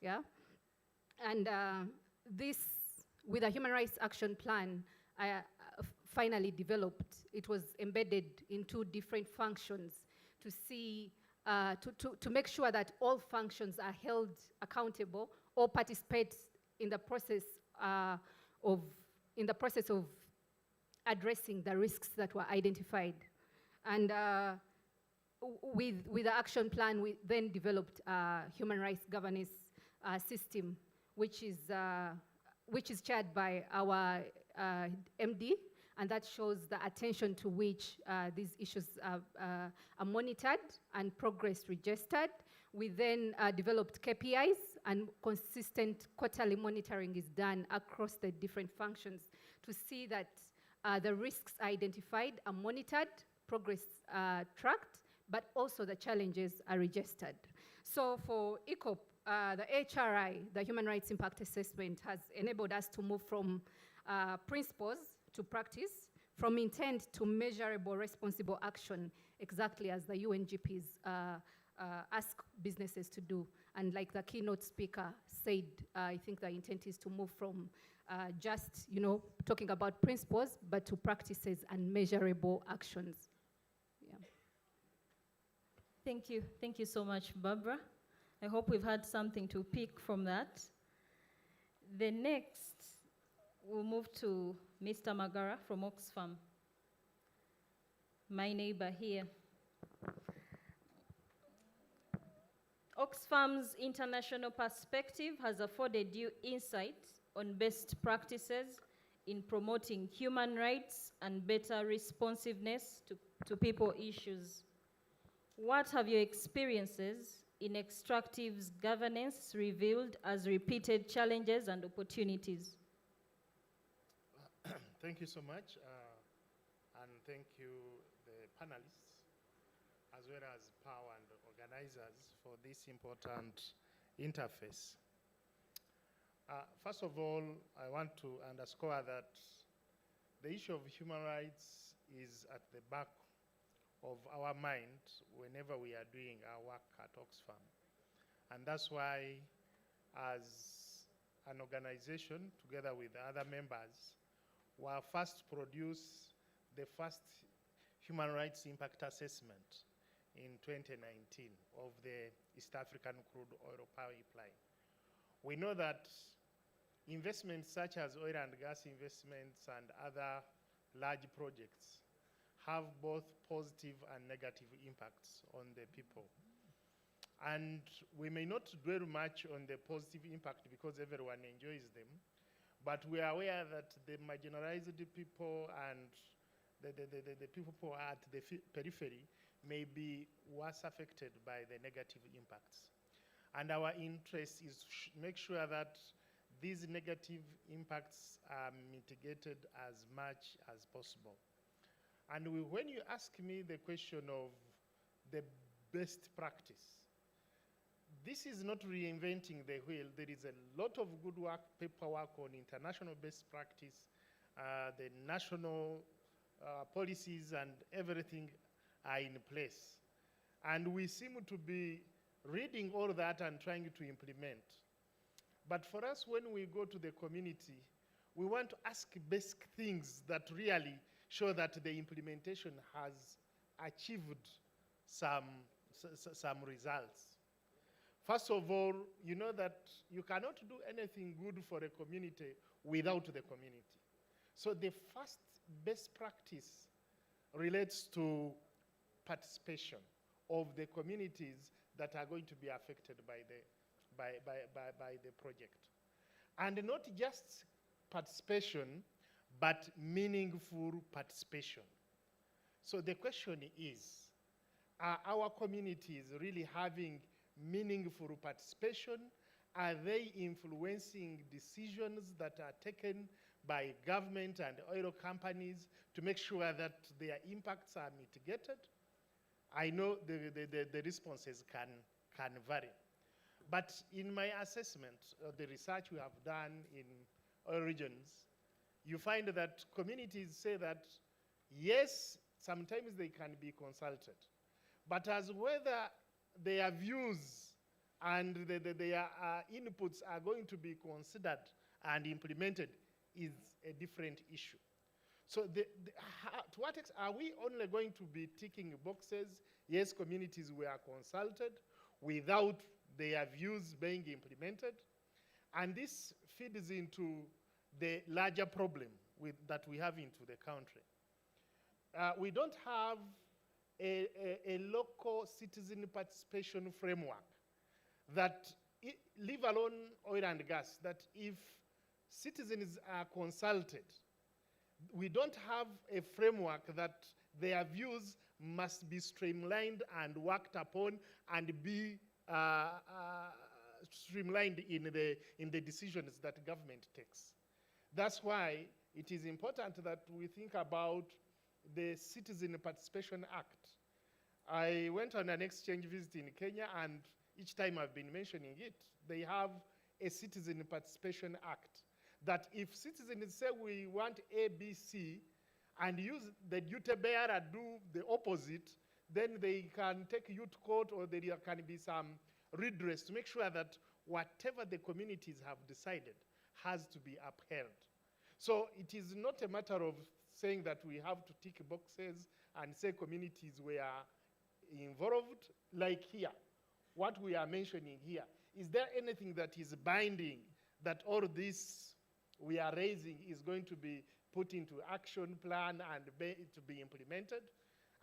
Yeah. And this, with the Human Rights Action Plan, finally developed. It was embedded in 2 different functions to see, to make sure that all functions are held accountable or participate in the process of addressing the risks that were identified. And with the action plan, we then developed a human rights governance system, which is chaired by our MD, and that shows the attention to which these issues are monitored and progress registered. We then developed KPIs, and consistent quarterly monitoring is done across the different functions to see that the risks identified are monitored, progress tracked, but also the challenges are registered. So for ECOP, the HRI, the Human Rights Impact Assessment, has enabled us to move from principles to practice, from intent to measurable responsible action, exactly as the UNGPs ask businesses to do. And like the keynote speaker said, I think the intent is to move from just, talking about principles, but to practices and measurable actions. Yeah. Thank you. Thank you so much, Barbara. I hope we've had something to pick from that. The next, we'll move to Mr. Magara from Oxfam, my neighbor here. Oxfam's international perspective has afforded you insight on best practices in promoting human rights and better responsiveness to people issues. What have your experiences in extractives governance revealed as repeated challenges and opportunities? Thank you so much, and thank you, the panelists, as well as POW and organizers for this important interface. First of all, I want to underscore that the issue of human rights is at the back of our mind whenever we are doing our work at Oxfam. And that's why, as an organization, together with other members, we are first produce the first human rights impact assessment in 2019 of the East African crude oil pipeline. We know that investments such as oil and gas investments and other large projects have both positive and negative impacts on the people. And we may not dwell much on the positive impact because everyone enjoys them, but we are aware that the marginalized people and the people who are at the periphery may be worse affected by the negative impacts. And our interest is to make sure that these negative impacts are mitigated as much as possible. And when you ask me the question of the best practice, this is not reinventing the wheel. There is a lot of good work, paperwork on international best practice, the national policies and everything are in place. And we seem to be reading all that and trying to implement. But for us, when we go to the community, we want to ask basic things that really show that the implementation has achieved some results. First of all, you know that you cannot do anything good for a community without the community. So the first best practice relates to participation of the communities that are going to be affected by the project. And not just participation, but meaningful participation. So the question is, are our communities really having meaningful participation? Are they influencing decisions that are taken by government and oil companies to make sure that their impacts are mitigated? I know the responses can vary. But in my assessment, the research we have done in oil regions, you find that communities say that, yes, sometimes they can be consulted, but as whether their views and their inputs are going to be considered and implemented is a different issue. So to what extent are we only going to be ticking boxes? Yes, communities were consulted without their views being implemented. And this feeds into the larger problem that we have into the country. We don't have a local citizen participation framework that, leave alone oil and gas, that if citizens are consulted, we don't have a framework that their views must be streamlined and worked upon and be streamlined in the decisions that government takes. That's why it is important that we think about the Citizen Participation Act. I went on an exchange visit in Kenya, and each time I've been mentioning it, they have a Citizen Participation Act that if citizens say we want A, B, C, and use the duty bearer do the opposite, then they can take you to court, or there can be some redress to make sure that whatever the communities have decided has to be upheld. So it is not a matter of saying that we have to tick boxes and say communities were involved, like here. What we are mentioning here, is there anything that is binding that all this we are raising is going to be put into action plan and to be implemented?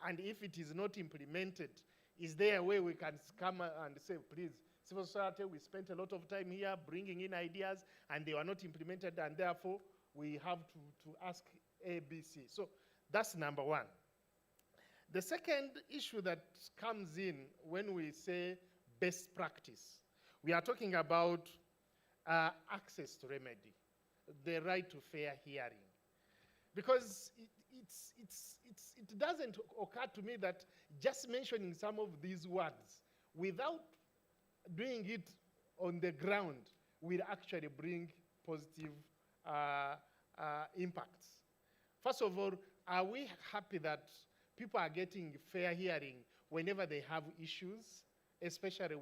And if it is not implemented, is there a way we can come and say, please, civil society, we spent a lot of time here bringing in ideas and they were not implemented, and therefore we have to ask A, B, C. So that's number one. The second issue that comes in when we say best practice, we are talking about access to remedy, the right to fair hearing. Because it doesn't occur to me that just mentioning some of these words without doing it on the ground will actually bring positive impacts. First of all, are we happy that people are getting fair hearing whenever they have issues, especially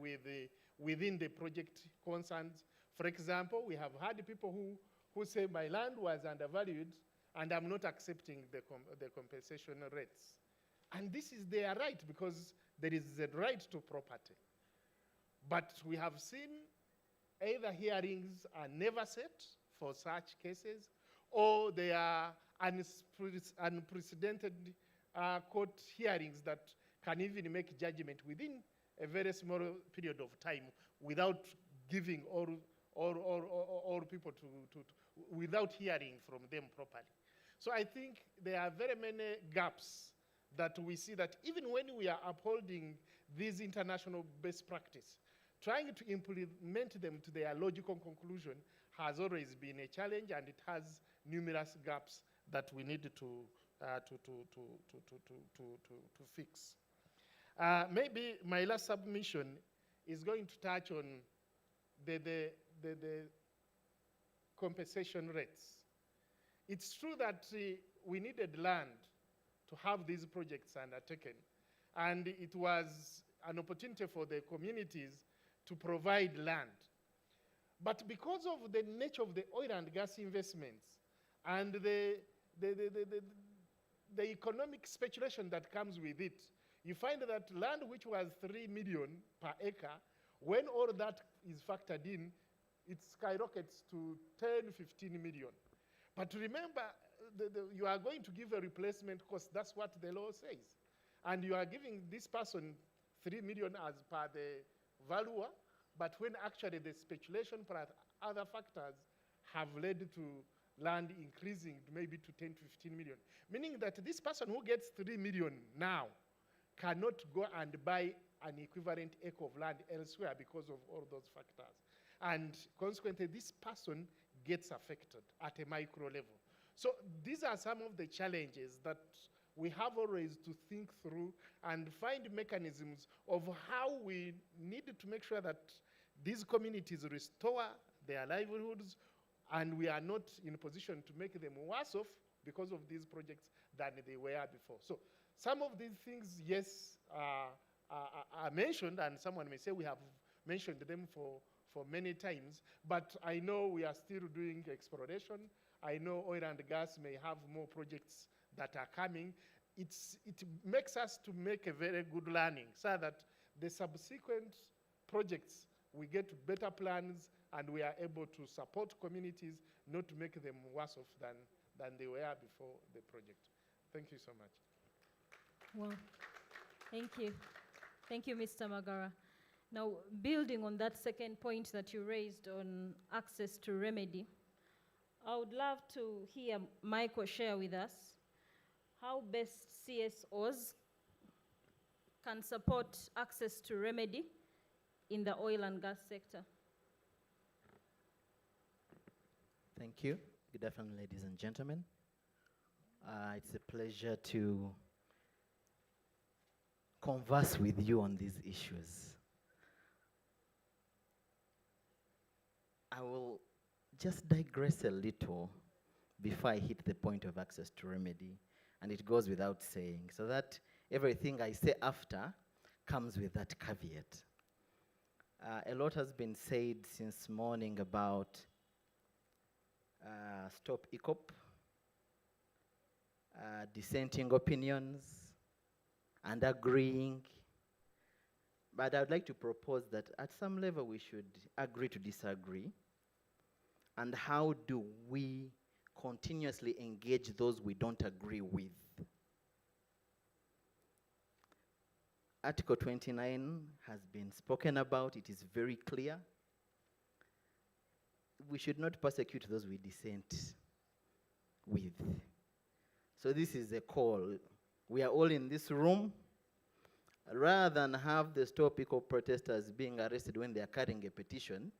within the project concerns? For example, we have had people who say my land was undervalued and I'm not accepting the compensation rates. And this is their right, because there is a right to property. But we have seen either hearings are never set for such cases, or they are unprecedented court hearings that can even make judgment within a very small period of time without giving all people without hearing from them properly. So I think there are very many gaps that we see, that even when we are upholding these international best practice, trying to implement them to their logical conclusion has always been a challenge, and it has numerous gaps that we need to fix. Maybe my last submission is going to touch on the compensation rates. It's true that we needed land to have these projects undertaken, and it was an opportunity for the communities to provide land. But because of the nature of the oil and gas investments and the economic speculation that comes with it, you find that land which was 3 million per acre, when all that is factored in, it skyrockets to 10, 15 million. But remember, you are going to give a replacement cost. That's what the law says. And you are giving this person 3 million as per the valuer, but when actually the speculation plus other factors have led to land increasing maybe to 10 to 15 million. Meaning that this person who gets 3 million now cannot go and buy an equivalent acre of land elsewhere because of all those factors. And consequently, this person gets affected at a micro level. So these are some of the challenges that we have always to think through and find mechanisms of how we need to make sure that these communities restore their livelihoods, and we are not in a position to make them worse off because of these projects than they were before. So some of these things, yes, are mentioned, and someone may say we have mentioned them for many times, but I know we are still doing exploration. I know oil and gas may have more projects that are coming. It makes us to make a very good learning so that the subsequent projects, we get better plans and we are able to support communities, not to make them worse off than they were before the project. Thank you so much. Well, thank you. Thank you, Mr. Magara. Now, building on that second point that you raised on access to remedy, I would love to hear Michael share with us how best CSOs can support access to remedy in the oil and gas sector. Thank you. Good afternoon, ladies and gentlemen. It's a pleasure to converse with you on these issues. I will just digress a little before I hit the point of access to remedy, and it goes without saying, so that everything I say after comes with that caveat. A lot has been said since morning about Stop ECOP, dissenting opinions, and agreeing. But I would like to propose that at some level we should agree to disagree. And how do we continuously engage those we don't agree with? Article 29 has been spoken about. It is very clear. We should not persecute those we dissent with. So this is a call. We are all in this room. Rather than have the Stop ECOP protesters being arrested when they are carrying a petition,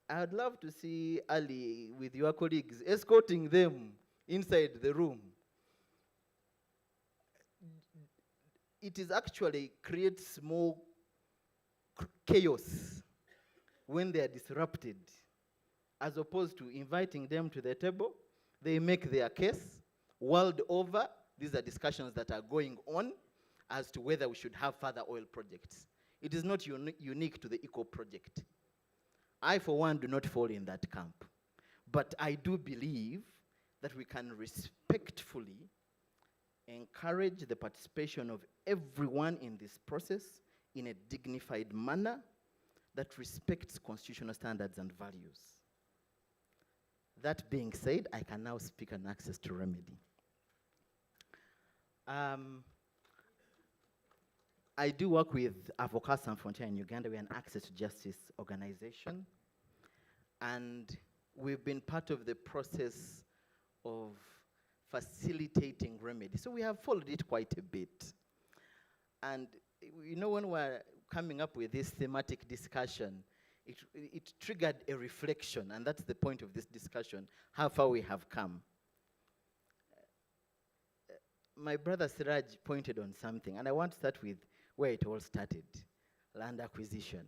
I'd love to see Ali with your colleagues escorting them inside the room. It is actually creates more chaos when they are disrupted, as opposed to inviting them to the table. They make their case. World over, these are discussions that are going on as to whether we should have further oil projects. It is not unique to the ECO project. I, for one, do not fall in that camp. But I do believe that we can respectfully encourage the participation of everyone in this process in a dignified manner that respects constitutional standards and values. That being said, I can now speak on access to remedy. I do work with Avocats Sans Frontières in Uganda. We're an access to justice organization. And we've been part of the process of facilitating remedy. So we have followed it quite a bit. And you know, when we're coming up with this thematic discussion, it triggered a reflection, and that's the point of this discussion, how far we have come. My brother Siraj pointed on something, and I want to start with where it all started, land acquisition.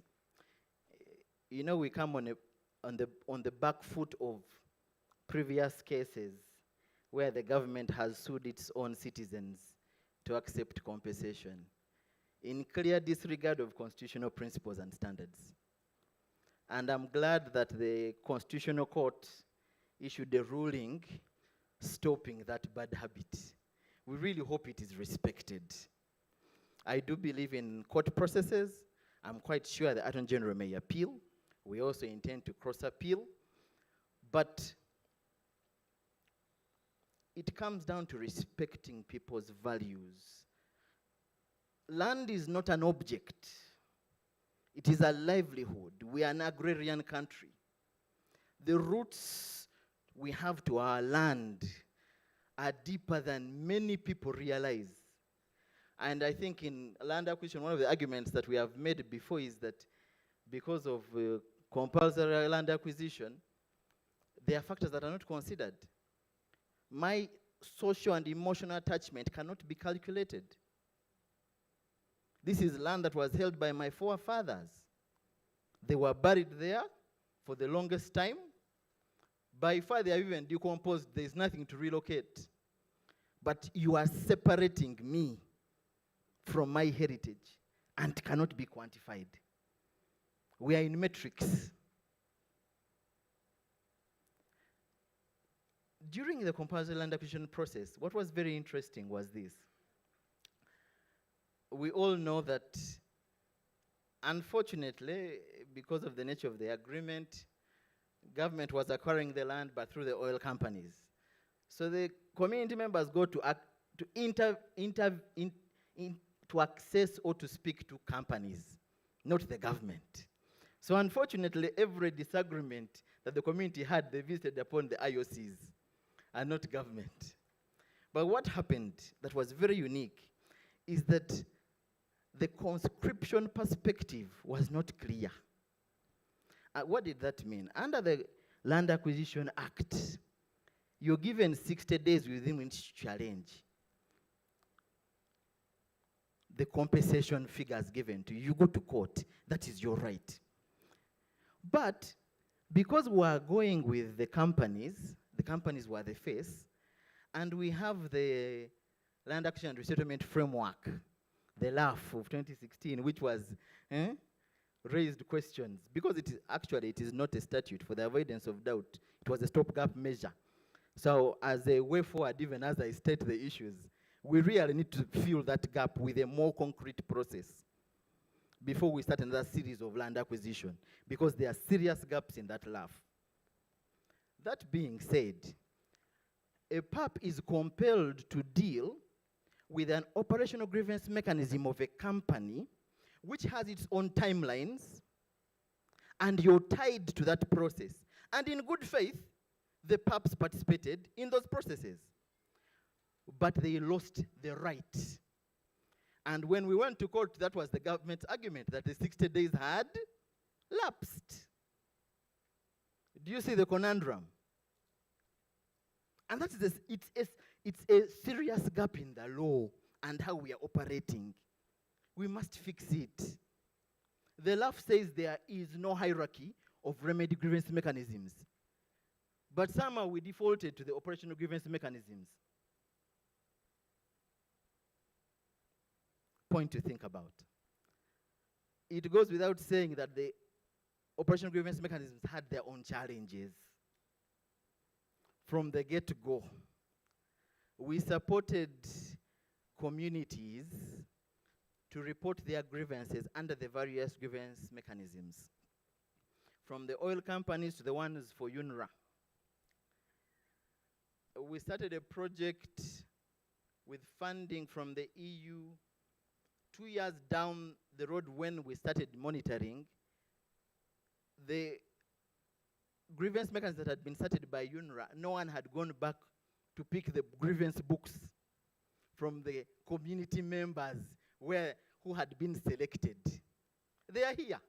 You know, we come on the back foot of previous cases where the government has sued its own citizens to accept compensation. in clear disregard of constitutional principles and standards. And I'm glad that the Constitutional Court issued a ruling stopping that bad habit. We really hope it is respected. I do believe in court processes. I'm quite sure the Attorney General may appeal. We also intend to cross-appeal. But it comes down to respecting people's values. Land is not an object. It is a livelihood. We are an agrarian country. The roots we have to our land are deeper than many people realize. And I think in land acquisition, one of the arguments that we have made before is that because of compulsory land acquisition, there are factors that are not considered. My social and emotional attachment cannot be calculated. This is land that was held by my forefathers. They were buried there for the longest time. By far, they are even decomposed. There is nothing to relocate. But you are separating me from my heritage and cannot be quantified. We are in metrics. During the compulsory land acquisition process, what was very interesting was this. We all know that, unfortunately, because of the nature of the agreement, government was acquiring the land, but through the oil companies. So the community members go to access or to speak to companies, not the government. So unfortunately, every disagreement that the community had, they visited upon the IOCs and not government. But what happened that was very unique is that the conscription perspective was not clear. What did that mean? Under the Land Acquisition Act, you're given 60 days within which to challenge the compensation figures given to you. You go to court. That is your right. But because we are going with the companies were the face, and we have the Land Acquisition and Resettlement Framework, the LAF of 2016, which was raised questions. Because it is not a statute, for the avoidance of doubt. It was a stopgap measure. So as a way forward, even as I state the issues, we really need to fill that gap with a more concrete process before we start another series of land acquisition, because there are serious gaps in that LAF. That being said, a PAP is compelled to deal with an operational grievance mechanism of a company which has its own timelines, and you're tied to that process. And in good faith, the PAPs participated in those processes, but they lost the right. And when we went to court, that was the government's argument, that the 60 days had lapsed. Do you see the conundrum? And that's it's a serious gap in the law and how we are operating. We must fix it. The LAF says there is no hierarchy of remedy grievance mechanisms. But somehow we defaulted to the operational grievance mechanisms. Point to think about. It goes without saying that the operational grievance mechanisms had their own challenges. From the get-go, we supported communities to report their grievances under the various grievance mechanisms, from the oil companies to the ones for UNRWA. We started a project with funding from the EU 2 years down the road. When we started monitoring, the grievance mechanisms that had been started by UNRWA, no one had gone back to pick the grievance books from the community members who had been selected. They are here.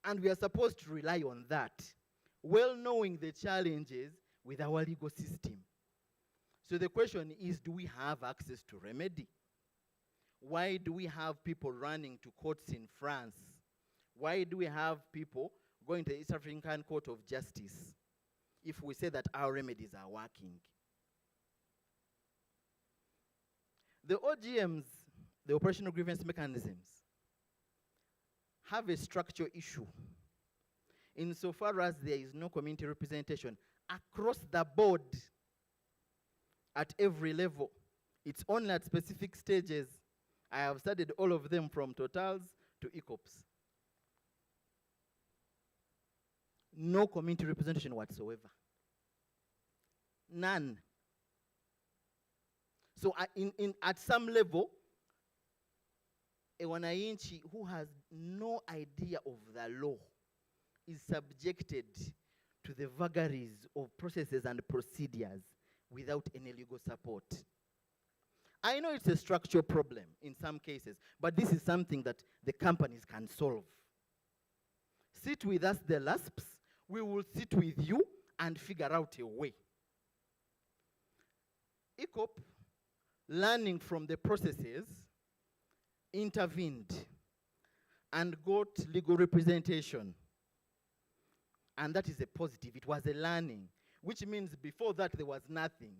And we are supposed to rely on that, well knowing the challenges with our legal system. So the question is, do we have access to remedy? Why do we have people running to courts in France? Why do we have people going to the East African Court of Justice if we say that our remedies are working? The OGMs, the operational grievance mechanisms, have a structural issue insofar as there is no community representation across the board at every level. It's only at specific stages. I have studied all of them from Totals to ECOPs. No community representation whatsoever. None. So at some level, a wananchi who has no idea of the law is subjected to the vagaries of processes and procedures without any legal support. I know it's a structural problem in some cases, but this is something that the companies can solve. Sit with us, the LASPs, we will sit with you and figure out a way. ECOP, learning from the processes, intervened and got legal representation. And that is a positive. It was a learning, which means before that there was nothing.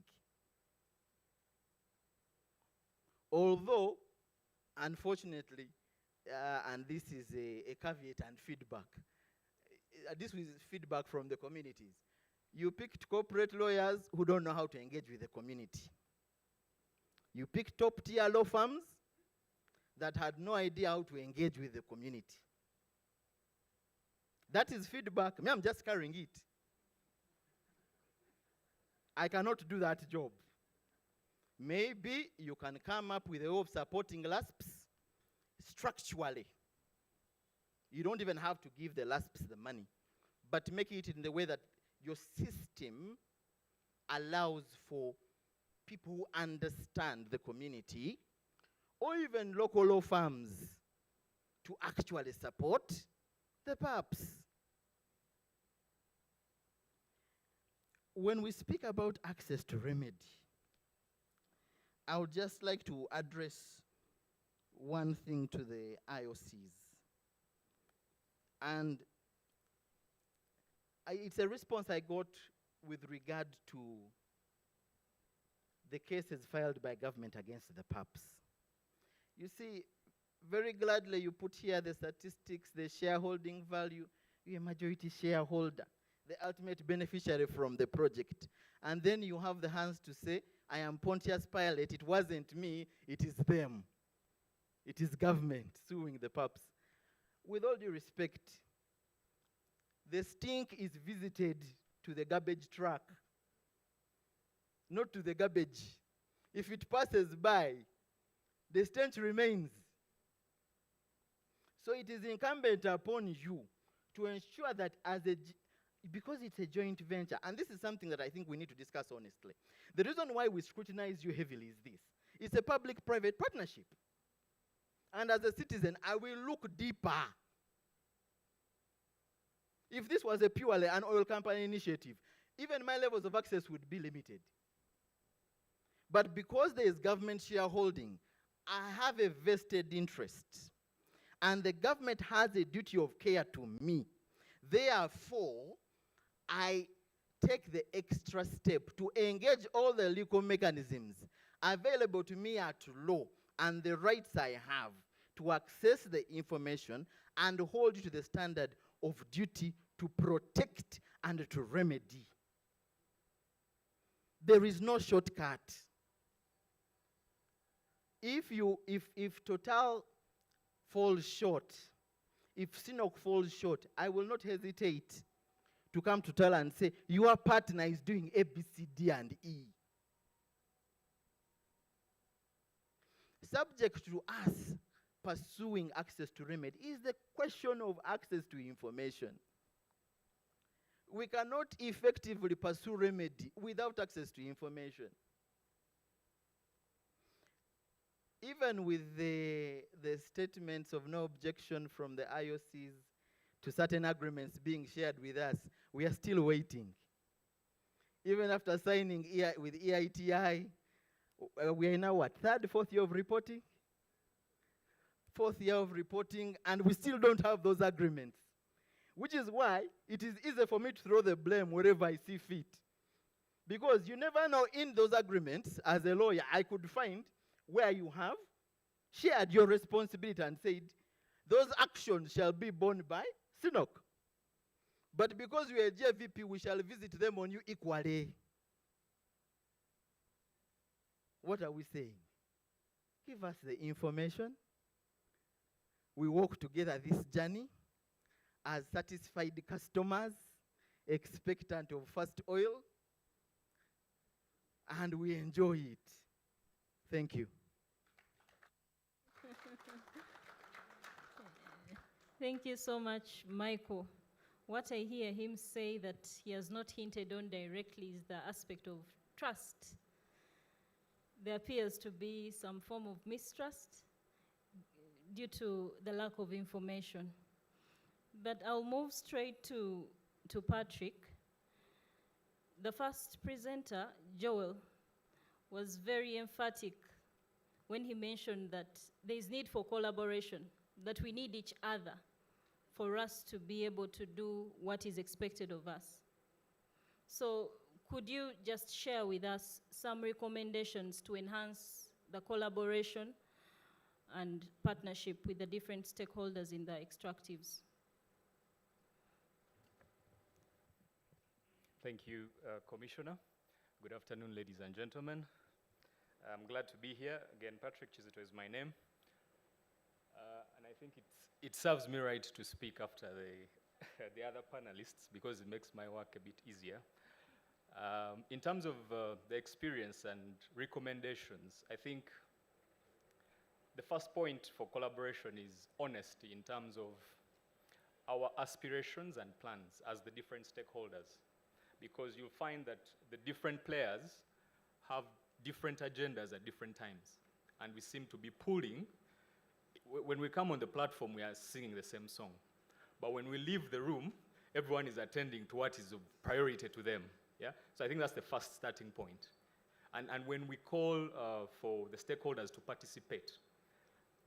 Although, unfortunately, and this is a caveat and feedback, this is feedback from the communities. You picked corporate lawyers who don't know how to engage with the community. You picked top-tier law firms that had no idea how to engage with the community. That is feedback. Me, I'm just carrying it. I cannot do that job. Maybe you can come up with a way of supporting LASPs structurally. You don't even have to give the LASPs the money, but make it in the way that your system allows for people who understand the community, or even local law firms, to actually support the PAPs. When we speak about access to remedy, I would just like to address one thing to the IOCs. And it's a response I got with regard to the cases filed by government against the PAPs. You see, very gladly you put here the statistics, the shareholding value. You're a majority shareholder, the ultimate beneficiary from the project. And then you have the hands to say, I am Pontius Pilate, it wasn't me, it is them. It is government suing the PAPs. With all due respect, the stink is visited to the garbage truck, not to the garbage. If it passes by, the stench remains. So it is incumbent upon you to ensure that because it's a joint venture, and this is something that I think we need to discuss honestly. The reason why we scrutinize you heavily is this. It's a public-private partnership. And as a citizen, I will look deeper. If this was a purely an oil company initiative, even my levels of access would be limited. But because there is government shareholding, I have a vested interest. And the government has a duty of care to me. Therefore, I take the extra step to engage all the legal mechanisms available to me at law and the rights I have to access the information and hold you to the standard of duty to protect and to remedy. There is no shortcut. If Total falls short, if CNOC falls short, I will not hesitate to come to Total and say, your partner is doing A, B, C, D, and E. Subject to us pursuing access to remedy is the question of access to information. We cannot effectively pursue remedy without access to information. Even with the statements of no objection from the IOCs to certain agreements being shared with us, we are still waiting. Even after signing with EITI, we are now what, third, fourth year of reporting? Fourth year of reporting, and we still don't have those agreements. Which is why it is easy for me to throw the blame wherever I see fit. Because you never know, in those agreements, as a lawyer, I could find where you have shared your responsibility and said, those actions shall be borne by SINOC. But because we are JVP, we shall visit them on you equally. What are we saying? Give us the information. We walk together this journey as satisfied customers, expectant of first oil, and we enjoy it. Thank you. Thank you so much, Michael. What I hear him say that he has not hinted on directly is the aspect of trust. There appears to be some form of mistrust due to the lack of information. But I'll move straight to Patrick. The first presenter, Joel, was very emphatic when he mentioned that there is need for collaboration, that we need each other for us to be able to do what is expected of us. So could you just share with us some recommendations to enhance the collaboration and partnership with the different stakeholders in the extractives? Thank you, Commissioner. Good afternoon, ladies and gentlemen. I'm glad to be here. Again, Patrick Chizito is my name. And I think it serves me right to speak after the other panelists because it makes my work a bit easier. In terms of the experience and recommendations, I think the first point for collaboration is honesty in terms of our aspirations and plans as the different stakeholders. Because you'll find that the different players have different agendas at different times. And we seem to be pulling. When we come on the platform, we are singing the same song. But when we leave the room, everyone is attending to what is of priority to them. Yeah? So I think that's the first starting point. And when we call for the stakeholders to participate,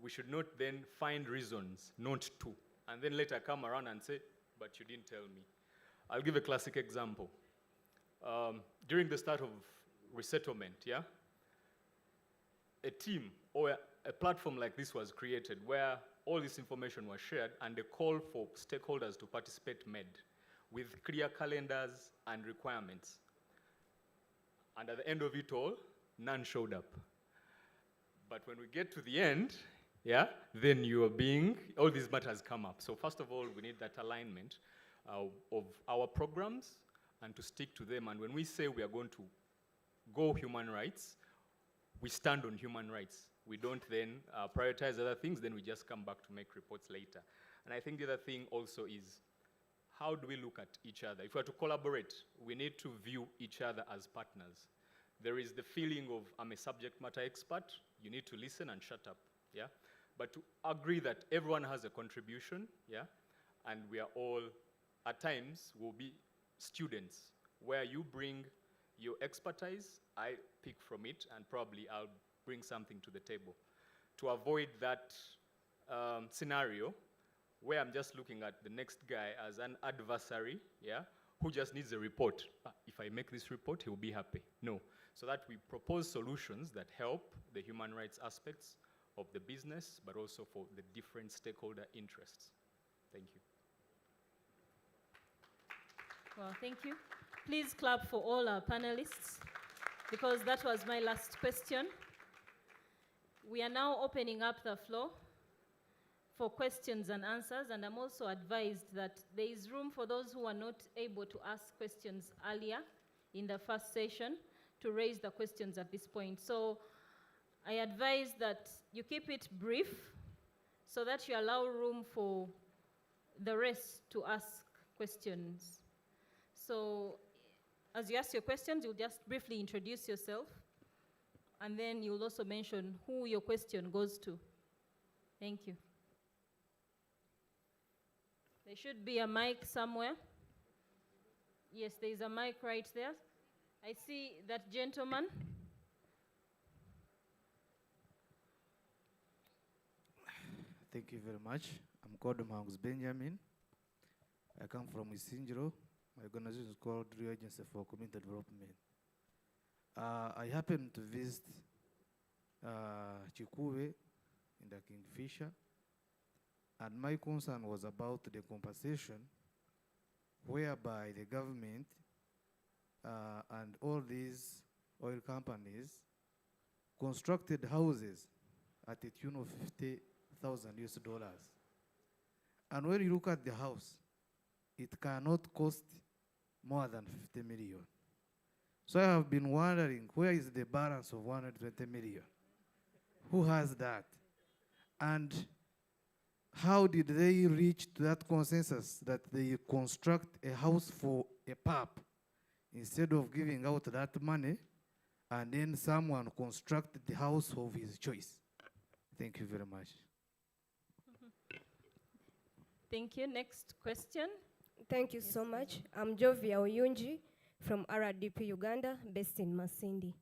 we should not then find reasons not to, and then later come around and say, but you didn't tell me. I'll give a classic example. During the start of resettlement, yeah, a team or a platform like this was created where all this information was shared and a call for stakeholders to participate made with clear calendars and requirements. And at the end of it all, none showed up. But when we get to the end, yeah, then all these matters come up. So first of all, we need that alignment of our programs and to stick to them. And when we say we are going to go human rights, we stand on human rights. We don't then prioritize other things, then we just come back to make reports later. And I think the other thing also is, how do we look at each other? If we are to collaborate, we need to view each other as partners. There is the feeling of, I'm a subject matter expert, you need to listen and shut up, yeah? But to agree that everyone has a contribution, yeah? And we are all, at times, will be students, where you bring your expertise, I pick from it, and probably I'll bring something to the table. To avoid that scenario where I'm just looking at the next guy as an adversary, yeah, who just needs a report. If I make this report, he'll be happy. No. So that we propose solutions that help the human rights aspects of the business, but also for the different stakeholder interests. Thank you. Well, thank you. Please clap for all our panelists, because that was my last question. We are now opening up the floor for questions and answers, and I'm also advised that there is room for those who are not able to ask questions earlier in the first session to raise the questions at this point. So I advise that you keep it brief so that you allow room for the rest to ask questions. So as you ask your questions, you'll just briefly introduce yourself, and then you'll also mention who your question goes to. Thank you. There should be a mic somewhere. Yes, there is a mic right there. I see that gentleman. Thank you very much. I'm called Mangus Benjamin. I come from Isinjiro. My organization is called Rio Agency for Community Development. I happened to visit Chikuve in the Kingfisher. And my concern was about the compensation whereby the government and all these oil companies constructed houses at the tune of 50,000 US dollars. And when you look at the house, it cannot cost more than 50 million. So I have been wondering, where is the balance of 120 million? Who has that? And how did they reach to that consensus that they construct a house for a pub instead of giving out that money and then someone construct the house of his choice? Thank you very much. Thank you. Next question. Thank you so much. I'm Jovia Oyunji from RDP Uganda, based in Masindi.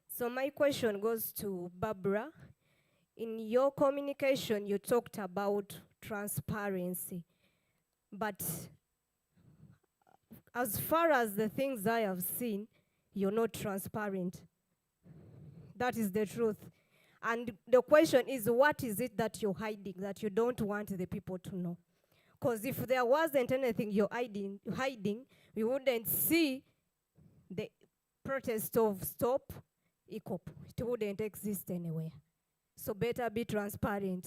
So my question goes to Barbara. In your communication, you talked about transparency. But as far as the things I have seen, you're not transparent. That is the truth. And the question is, what is it that you're hiding that you don't want the people to know? Because if there wasn't anything you're hiding, we wouldn't see the protest of Stop ECOP. It wouldn't exist anywhere. So better be transparent.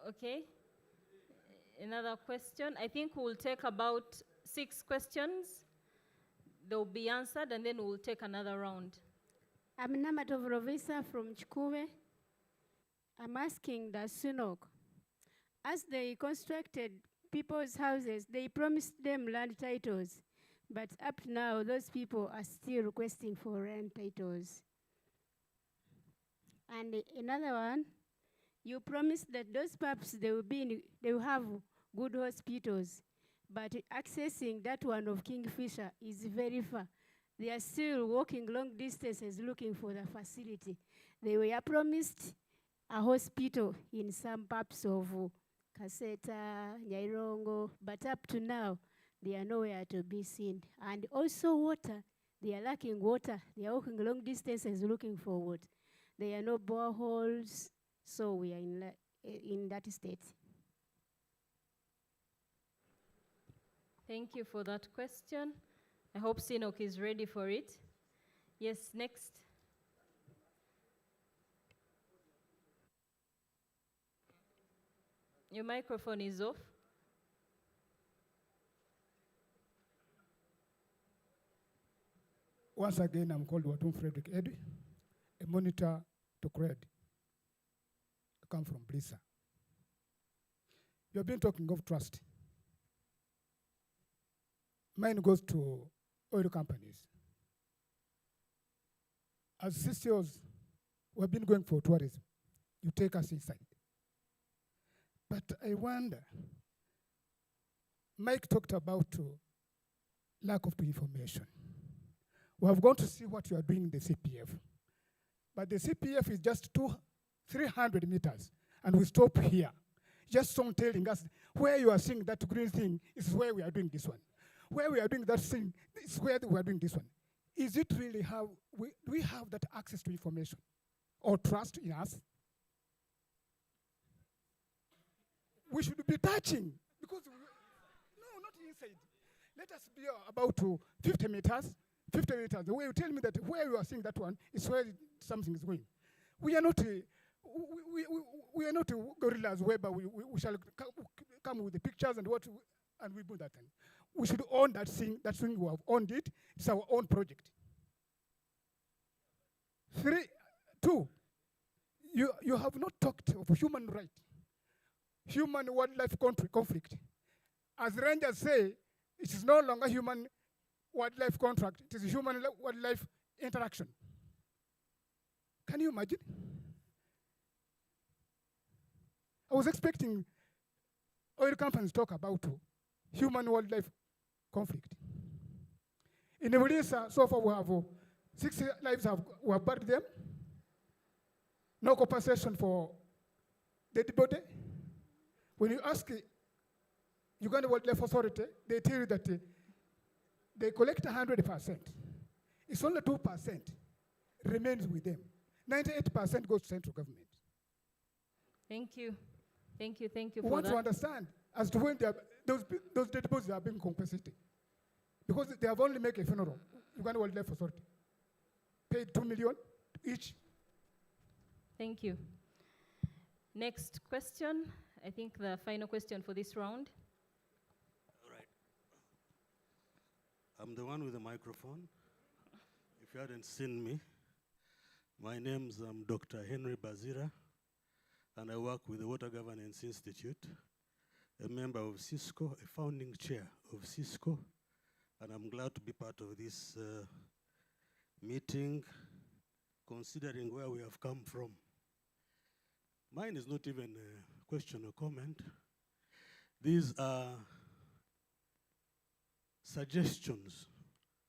Okay. Another question. I think we'll take about 6 questions. They'll be answered, and then we'll take another round. I'm Namatov Rovisa from Chikuve. I'm asking the Sunok, as they constructed people's houses, they promised them land titles, but up to now, those people are still requesting for land titles. And another one, you promised that those pubs, they will have good hospitals, but accessing that one of Kingfisher is very far. They are still walking long distances looking for the facility. They were promised a hospital in some parts of Kaseta, Nyairongo, but up to now, they are nowhere to be seen. And also water, they are lacking water. They are walking long distances looking for water. There are no boreholes, so we are in that state. Thank you for that question. I hope Sinok is ready for it. Yes, next. Your microphone is off. Once again, I'm called Watum Frederick Eddy, a monitor to CRED. I come from Brisa. You have been talking of trust. Mine goes to oil companies. As CCOs, we've been going for tourism. You take us inside. But I wonder, Mike talked about lack of information. We have gone to see what you are doing in the CPF. But the CPF is just 300 meters, and we stop here. Just someone telling us where you are seeing that green thing is where we are doing this one. Where we are doing that thing is where we are doing this one. Is it really how do we have that access to information or trust in us? We should be touching, because no, not inside. Let us be about 50 meters. 50 meters. The way you tell me that where you are seeing that one is where something is going. We are not we are not gorillas whereby we shall come with the pictures and and we do that thing. We should own that thing. That thing we have owned it. It's our own project. 2, you have not talked of human right, human wildlife conflict. As rangers say, it is no longer human wildlife contract, it is human wildlife interaction. Can you imagine? I was expecting oil companies talk about human wildlife conflict. In Evelisa, so far we have 6 lives we have buried them. No compensation for dead body. When you ask Uganda Wildlife Authority, they tell you that They collect 100%. It's only 2% remains with them. 98% goes to central government. Thank you. Thank you We for want that. to understand as to when those dead bodies are being compensated. Because they have only made a funeral. Uganda Wildlife Authority paid 2 million each. Thank you. Next question. I think the final question for this round. I'm the one with the microphone. If you hadn't seen me, my name's Dr. Henry Bazira, and I work with the Water Governance Institute, a member of Cisco, a founding chair of Cisco, and I'm glad to be part of this meeting, considering where we have come from. Mine is not even a question or comment. These are suggestions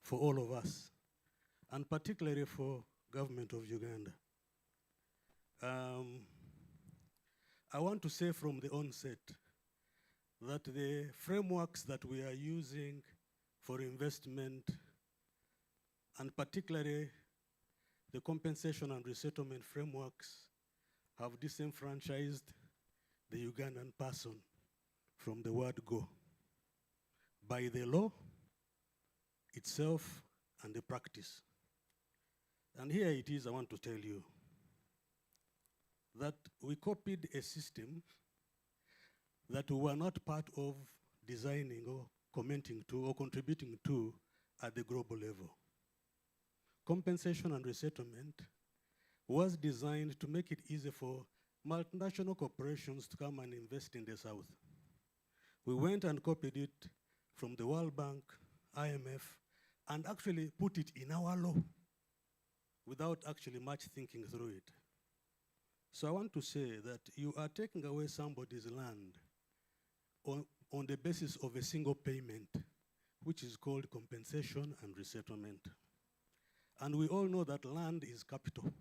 for all of us, and particularly for government of Uganda. I want to say from the onset that the frameworks that we are using for investment, and particularly the compensation and resettlement frameworks, have disenfranchised the Ugandan person from the word go, by the law itself and the practice. And here it is, I want to tell you that we copied a system that we were not part of designing or commenting to or contributing to at the global level. Compensation and resettlement was designed to make it easy for multinational corporations to come and invest in the South. We went and copied it from the World Bank, IMF, and actually put it in our law without actually much thinking through it. So I want to say that you are taking away somebody's land on the basis of a single payment, which is called compensation and resettlement. And we all know that land is capital.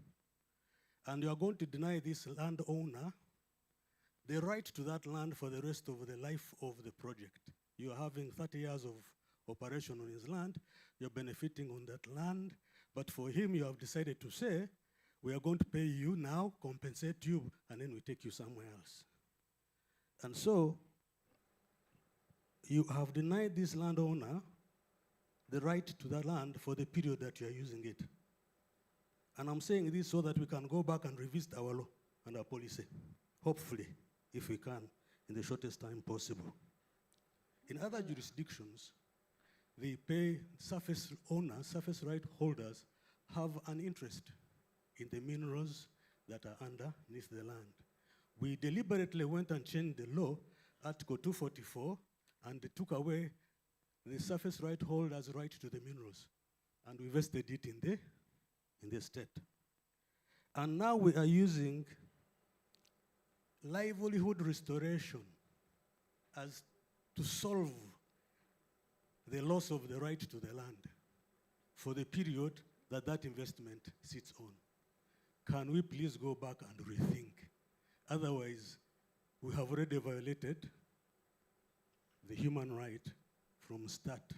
And you are going to deny this landowner the right to that land for the rest of the life of the project. You are having 30 years of operation on his land, you're benefiting on that land, but for him you have decided to say, we are going to pay you now, compensate you, and then we take you somewhere else. And so, you have denied this landowner the right to that land for the period that you are using it. And I'm saying this so that we can go back and revisit our law and our policy, hopefully, if we can, in the shortest time possible. In other jurisdictions, the surface owners, surface right holders, have an interest in the minerals that are underneath the land. We deliberately went and changed the law, Article 244, and they took away the surface right holders' right to the minerals, and we vested it in the state. And now we are using livelihood restoration as to solve the loss of the right to the land for the period that that investment sits on. Can we please go back and rethink? Otherwise, we have already violated the human right from start.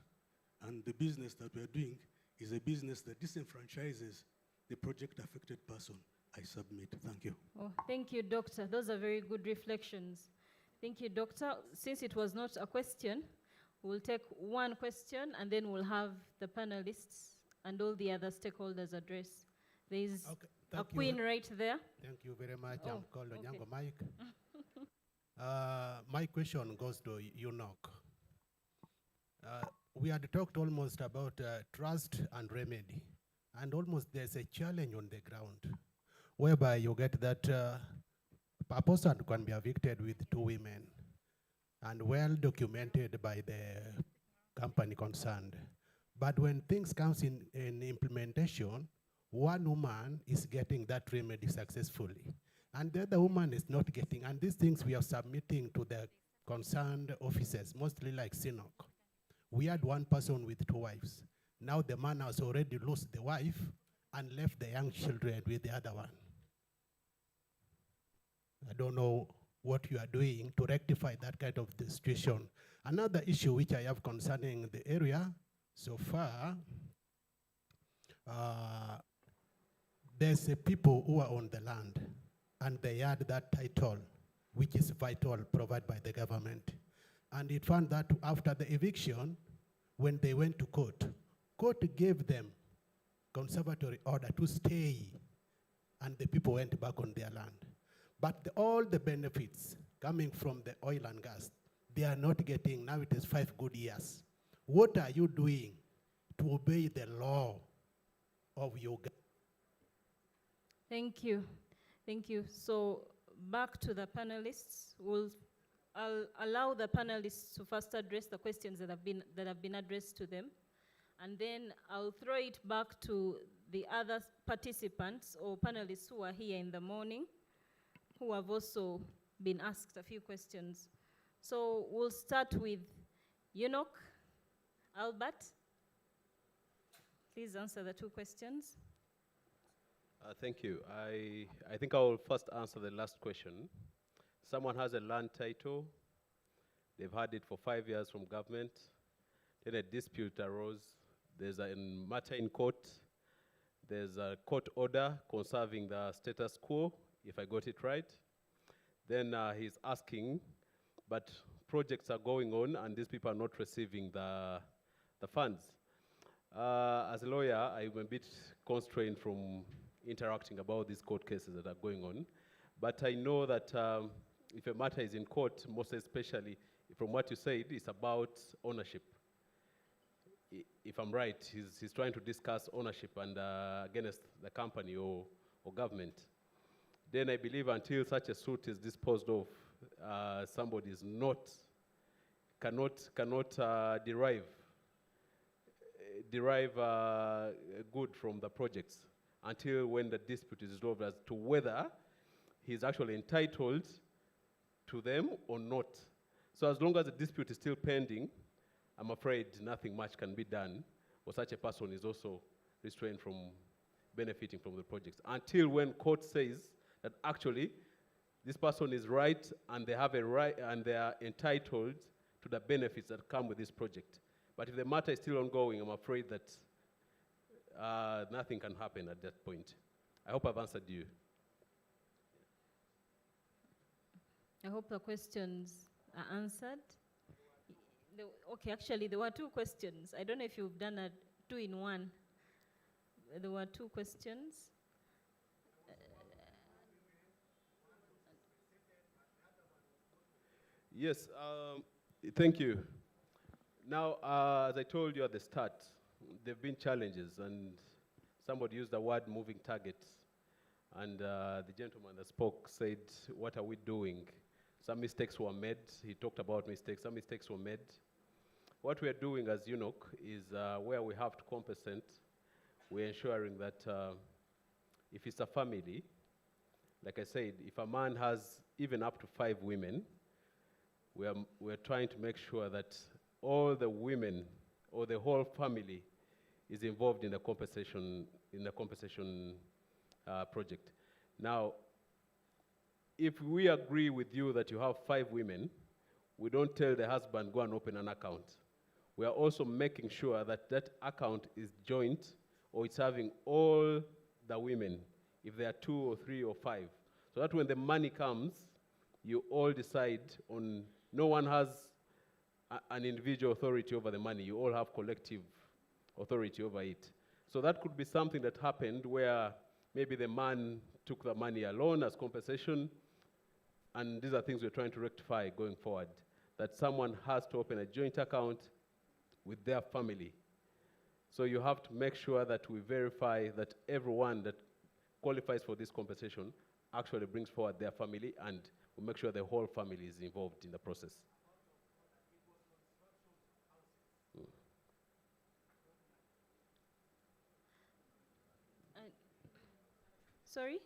And the business that we are doing is a business that disenfranchises the project-affected person. I submit. Thank you. Oh, thank you, Doctor. Those are very good reflections. Thank you, Doctor. Since it was not a question, we'll take one question and then we'll have the panelists and all the other stakeholders address. There is a queen right there. Thank you very much. Oh, I'm called okay. Onyango Mike. My question goes to Enoch. We had talked almost about trust and remedy, and almost there's a challenge on the ground, whereby you get that a person can be evicted with 2 women, and well documented by the company concerned. But when things comes in implementation, one woman is getting that remedy successfully, and the other woman is not getting. And these things we are submitting to the concerned officers, mostly like SINOC. We had one person with 2 wives. Now the man has already lost the wife and left the young children with the other one. I don't know what you are doing to rectify that kind of situation. Another issue which I have concerning the area, So far, there's a people who are on the land, and they had that title, which is vital, provided by the government. And it found that after the eviction, when they went to court gave them conservatory order to stay, and the people went back on their land. But all the benefits coming from the oil and gas, they are not getting. Now it is 5 good years. What are you doing to obey the law of Uganda? Thank you. Thank you. So back to the panelists. I'll allow the panelists to first address the questions that have been addressed to them. And then I'll throw it back to the other participants or panelists who are here in the morning, who have also been asked a few questions. So we'll start with Enoch. Albert, please answer the 2 questions. Thank you. I think I will first answer the last question. Someone has a land title. They've had it for 5 years from government. Then a dispute arose. There's a matter in court. There's a court order conserving the status quo, if I got it right. Then he's asking, but projects are going on and these people are not receiving the funds. As a lawyer, I'm a bit constrained from interacting about these court cases that are going on. But I know that if a matter is in court, most especially from what you said, it's about ownership. If I'm right, he's trying to discuss ownership and against the company or government. Then I believe until such a suit is disposed of, somebody cannot derive good from the projects until when the dispute is resolved as to whether he's actually entitled to them or not. So as long as the dispute is still pending, I'm afraid nothing much can be done, or such a person is also restrained from benefiting from the projects until when court says that actually this person is right and they have a right and they are entitled to the benefits that come with this project. But if the matter is still ongoing, I'm afraid that nothing can happen at that point. I hope I've answered you. I hope the questions are answered. Okay, actually, there were 2 questions. I don't know if you've done a 2-in-1. There were 2 questions. Yes, thank you. Now, as I told you at the start, there have been challenges, and somebody used the word moving targets. And the gentleman that spoke said, what are we doing? Some mistakes were made. He talked about mistakes. Some mistakes were made. What we are doing as UNOC is where we have to compensate, we're ensuring that if it's a family, like I said, if a man has even up to 5 women, we're trying to make sure that all the women or the whole family is involved in the compensation project. Now, if we agree with you that you have 5 women, we don't tell the husband, go and open an account. We are also making sure that that account is joint or it's having all the women, if there are 2 or 3 or 5. So that when the money comes, you all decide on, no one has an individual authority over the money. You all have collective authority over it. So that could be something that happened where maybe the man took the money alone as compensation, and these are things we're trying to rectify going forward, that someone has to open a joint account with their family. So you have to make sure that we verify that everyone that qualifies for this compensation actually brings forward their family, and we make sure the whole family is involved in the process. Sorry?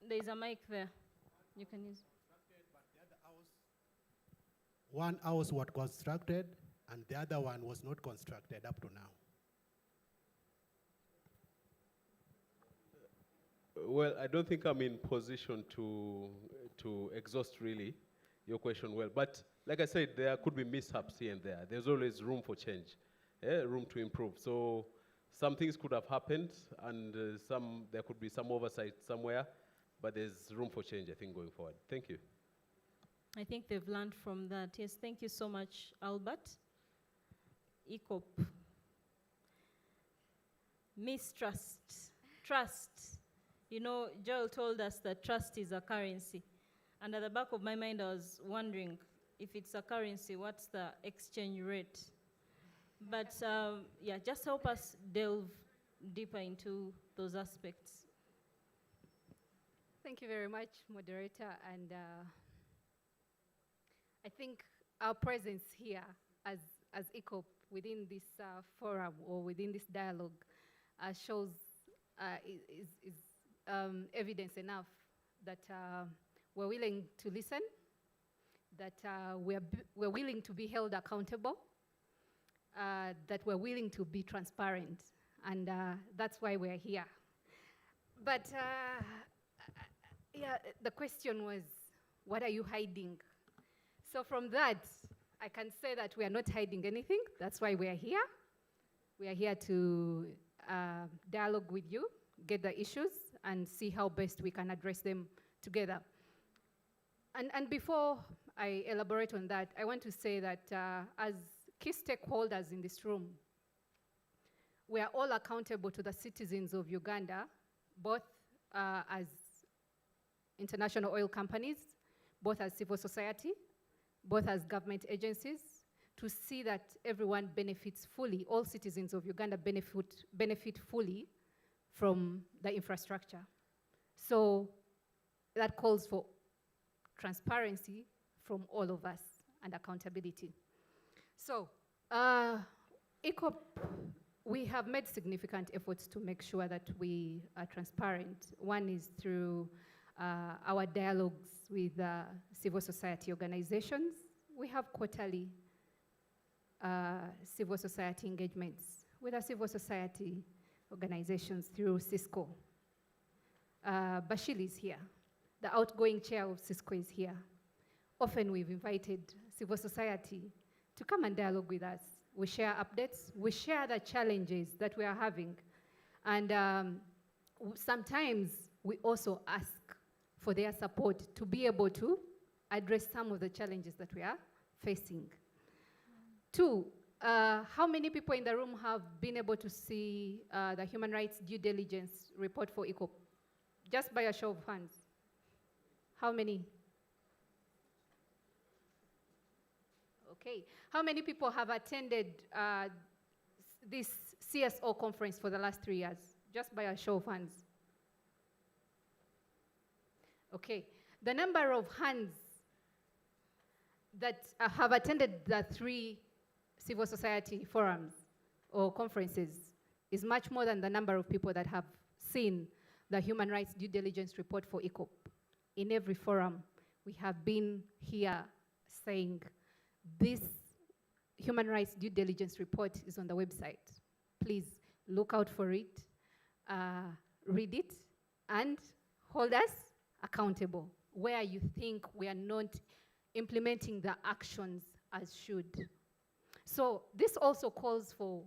There's a mic there. You can use. One house was constructed, and the other one was not constructed up to now. Well, I don't think I'm in position to to exhaust really your question well. But like I said, there could be mishaps here and there. There's always room for change, room to improve. So some things could have happened, and there could be some oversight somewhere, but there's room for change, I think, going forward. Thank you. I think they've learned from that. Yes, thank you so much, Albert. ECOP. Mistrust. Trust. You know, Joel told us that trust is a currency. And at the back of my mind, I was wondering, if it's a currency, what's the exchange rate? But yeah, just help us delve deeper into those aspects. Thank you very much, moderator. And I think our presence here as ECOP within this forum or within this dialogue shows is evidence enough that we're willing to listen, that we're willing to be held accountable, that we're willing to be transparent, and that's why we're here. But yeah, the question was, what are you hiding? So from that, I can say that we are not hiding anything. That's why we are here. We are here to dialogue with you, get the issues, and see how best we can address them together. And before I elaborate on that, I want to say that as key stakeholders in this room, we are all accountable to the citizens of Uganda, both as international oil companies, both as civil society, both as government agencies, to see that everyone benefits fully, all citizens of Uganda benefit fully from the infrastructure. So that calls for transparency from all of us and accountability. So ECOP, we have made significant efforts to make sure that we are transparent. One is through our dialogues with civil society organizations. We have quarterly civil society engagements with our civil society organizations through Cisco. Bashir is here. The outgoing chair of Cisco is here. Often we've invited civil society to come and dialogue with us. We share updates. We share the challenges that we are having. And sometimes we also ask for their support to be able to address some of the challenges that we are facing. Two, how many people in the room have been able to see the human rights due diligence report for ECOP? Just by a show of hands. How many? Okay. How many people have attended this CSO conference for the last 3 years? Just by a show of hands. Okay. The number of hands that have attended the 3 civil society forums or conferences is much more than the number of people that have seen the human rights due diligence report for ECOP. In every forum, we have been here saying this human rights due diligence report is on the website. Please look out for it, read it, and hold us accountable where you think we are not implementing the actions as should. So this also calls for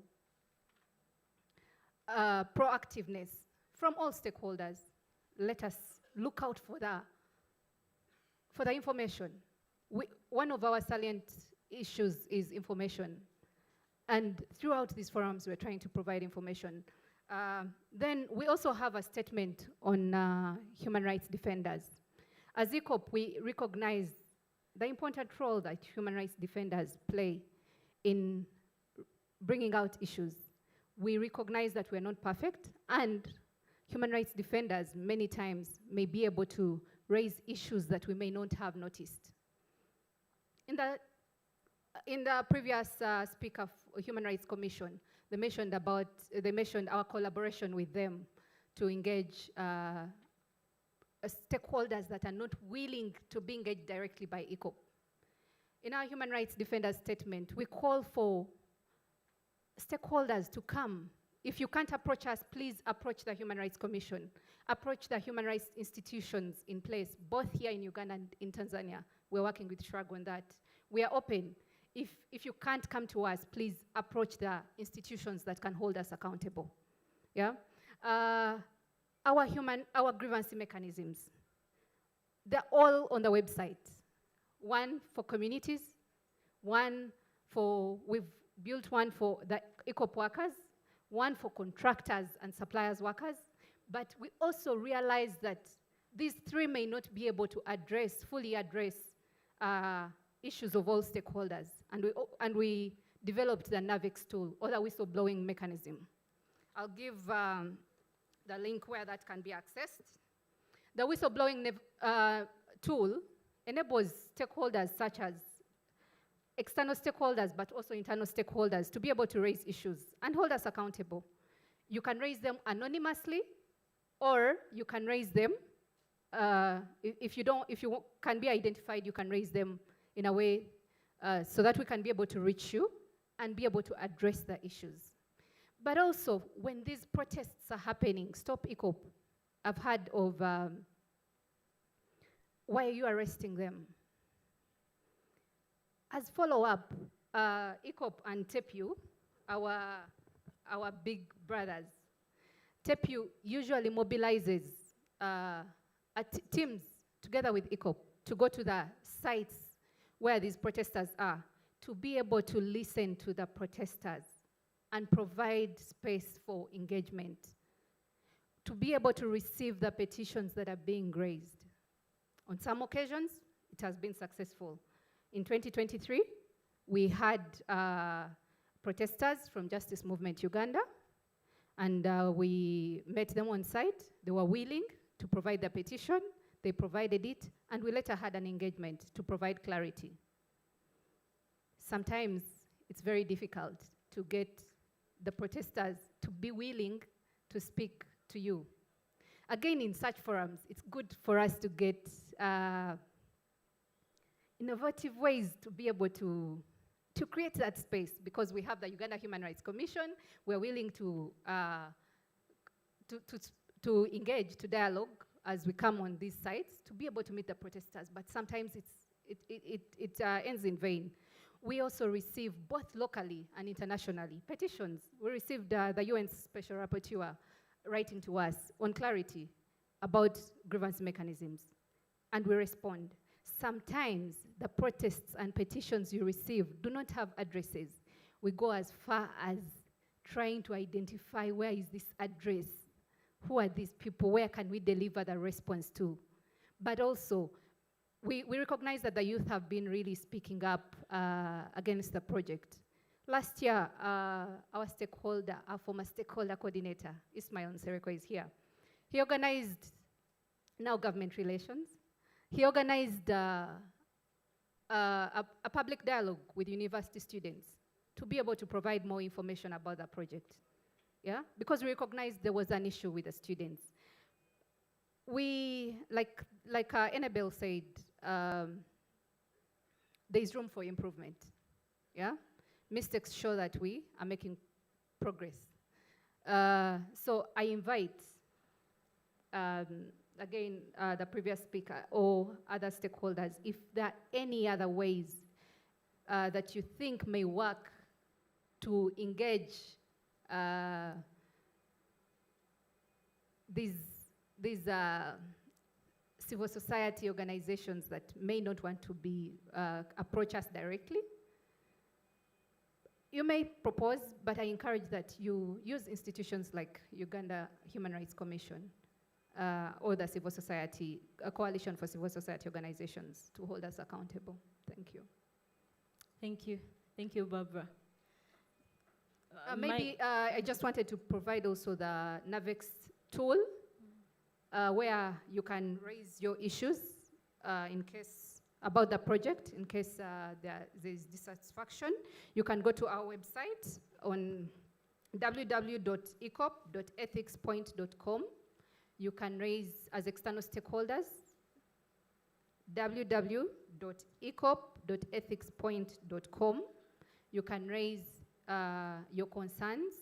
proactiveness from all stakeholders. Let us look out for the information. One of our salient issues is information. And throughout these forums, we're trying to provide information. Then we also have a statement on human rights defenders. As ECOP, we recognize the important role that human rights defenders play in bringing out issues. We recognize that we're not perfect, and human rights defenders many times may be able to raise issues that we may not have noticed. In the previous speaker, Human Rights Commission, they mentioned our collaboration with them to engage stakeholders that are not willing to be engaged directly by ECOP. In our human rights defenders statement, we call for stakeholders to come If you can't approach us, please approach the Human Rights Commission. Approach the human rights institutions in place, both here in Uganda and in Tanzania. We're working with Shrug on that. We are open. If you can't come to us, please approach the institutions that can hold us accountable. Yeah? Our grievance mechanisms, they're all on the website. One for communities, we've built one for the ECOP workers, one for contractors and suppliers workers, but we also realize that these three may not be able to fully address issues of all stakeholders. And we developed the NAVEX tool, or the whistleblowing mechanism. I'll give the link where that can be accessed. The whistleblowing tool enables stakeholders such as external stakeholders, but also internal stakeholders, to be able to raise issues and hold us accountable. You can raise them anonymously, or you can raise them, if you can be identified, you can raise them in a way so that we can be able to reach you and be able to address the issues. But also, when these protests are happening, Stop ECOP, I've heard of, why are you arresting them? As follow-up, ECOP and TEPU, our big brothers, TEPU usually mobilizes teams together with ECOP to go to the sites where these protesters are, to be able to listen to the protesters and provide space for engagement, to be able to receive the petitions that are being raised. On some occasions, it has been successful. In 2023, we had protesters from Justice Movement Uganda, and we met them on site. They were willing to provide the petition. They provided it, and we later had an engagement to provide clarity. Sometimes it's very difficult to get the protesters to be willing to speak to you. Again, in such forums, it's good for us to get innovative ways to be able to create that space, because we have the Uganda Human Rights Commission. We're willing to engage, to dialogue as we come on these sites, to be able to meet the protesters, but sometimes it ends in vain. We also receive, both locally and internationally, petitions. We received the UN Special Rapporteur writing to us on clarity about grievance mechanisms, and we respond. Sometimes the protests and petitions you receive do not have addresses. We go as far as trying to identify, where is this address? Who are these people? Where can we deliver the response to? But also, we recognize that the youth have been really speaking up against the project. Last year, our former stakeholder coordinator, Ismail Nsereko, is here. He organized, now government relations, he organized a public dialogue with university students to be able to provide more information about the project. Yeah, because we recognized there was an issue with the students. We, like Annabelle said, there's room for improvement. Yeah, mistakes show that we are making progress. So I invite, again, the previous speaker or other stakeholders, if there are any other ways that you think may work to engage these civil society organizations that may not want to approach us directly, you may propose, but I encourage that you use institutions like Uganda Human Rights Commission or the civil society, a coalition for civil society organizations to hold us accountable. Thank you. Thank you. Thank you, Barbara. Maybe I just wanted to provide also the NAVEX tool where you can raise your issues in case about the project, in case there is dissatisfaction. You can go to our website on www.ecop.ethicspoint.com. You can raise, as external stakeholders, www.ecop.ethicspoint.com. You can raise your concerns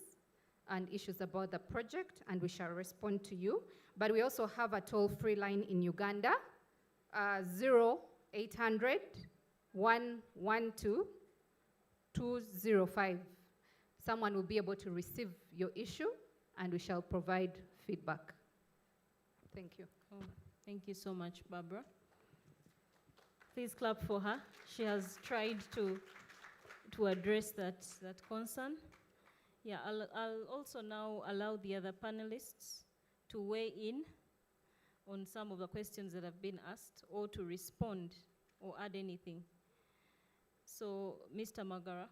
and issues about the project, and we shall respond to you. But we also have a toll-free line in Uganda, 0800 112 205. Someone will be able to receive your issue, and we shall provide feedback. Thank you. Oh, thank you so much, Barbara. Please clap for her. She has tried to address that concern. Yeah, I'll also now allow the other panelists to weigh in on some of the questions that have been asked, or to respond or add anything. So, Mr. Magara,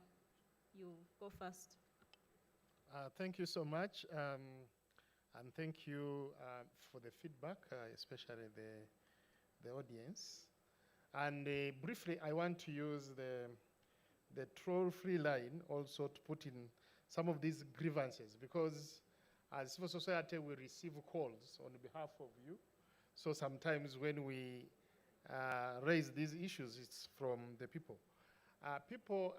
you go first. Thank you so much, and thank you for the feedback, especially the audience. And briefly, I want to use the troll-free line also to put in some of these grievances, because as civil society, we receive calls on behalf of you. So sometimes when we raise these issues, it's from the people. People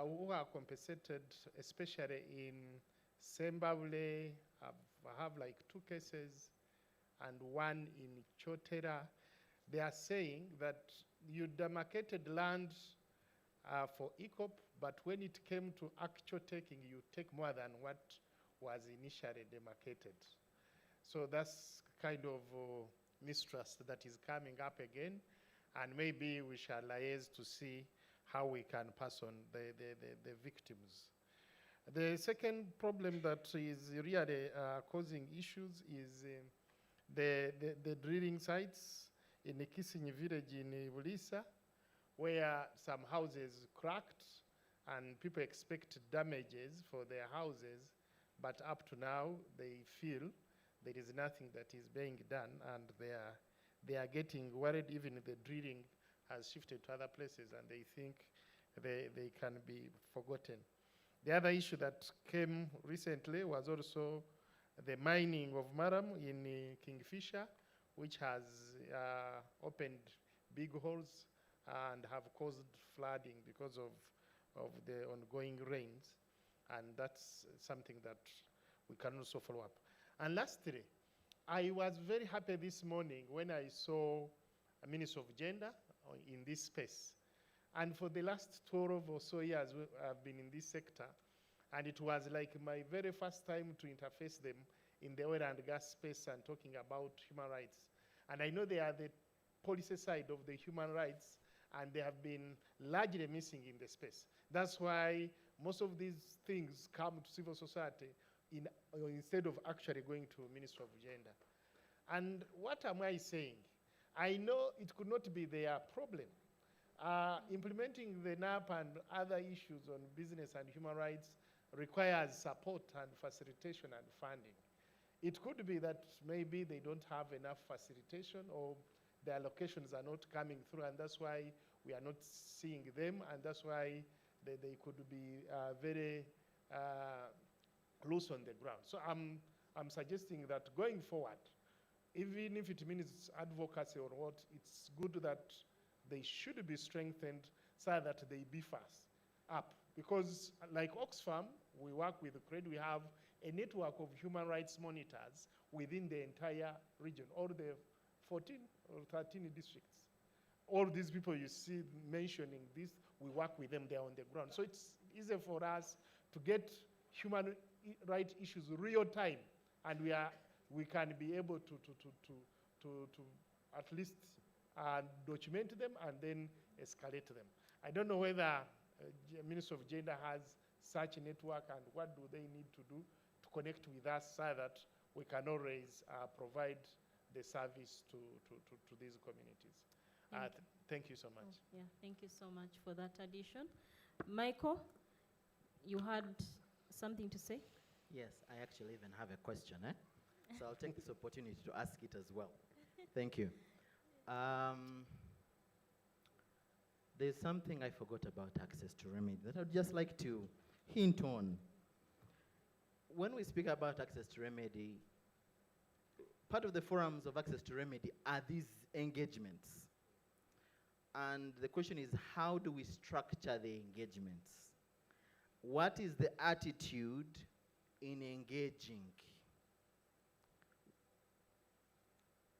who are compensated, especially in Sembabule, have like 2 cases, and 1 in Chotera. They are saying that you demarcated land for ECOP, but when it came to actual taking, you take more than what was initially demarcated. So that's kind of mistrust that is coming up again, and maybe we shall liaise to see how we can pass on the victims. The second problem that is really causing issues is the drilling sites in the Kisinyi village in Bulisa, where some houses cracked and people expect damages for their houses, but up to now they feel there is nothing that is being done, and they are getting worried. Even the drilling has shifted to other places, and they think they can be forgotten. The other issue that came recently was also the mining of Maram in Kingfisher, which has opened big holes and have caused flooding because of the ongoing rains. And that's something that we can also follow up. And lastly, I was very happy this morning when I saw a Minister of Gender in this space. And for the last 12 or so years, I've been in this sector, and it was like my very first time to interface them in the oil and gas space and talking about human rights. And I know they are the policy side of the human rights, and they have been largely missing in the space. That's why most of these things come to civil society instead of actually going to Ministry of Gender. And what am I saying? I know it could not be their problem. Implementing the NAP and other issues on business and human rights requires support and facilitation and funding. It could be that maybe they don't have enough facilitation, or the allocations are not coming through, and that's why we are not seeing them, and that's why they could be very loose on the ground. So I'm suggesting that going forward, even if it means advocacy or what, it's good that they should be strengthened so that they beef us up. Because like Oxfam, we work with CRED, we have a network of human rights monitors within the entire region, all the 14 or 13 districts. All these people you see mentioning this, we work with them there on the ground. So it's easy for us to get human rights issues real time, and we can be able to at least document them and then escalate them. I don't know whether Minister of Gender has such a network, and what do they need to do to connect with us so that we can always provide the service to these communities. Thank you so much. Oh, yeah, thank you so much for that addition. Michael, you had something to say? Yes, I actually even have a question. So I'll take this opportunity to ask it as well. Thank you. There's something I forgot about access to remedy that I'd just like to hint on. When we speak about access to remedy, part of the forums of access to remedy are these engagements. And the question is, how do we structure the engagements? What is the attitude in engaging.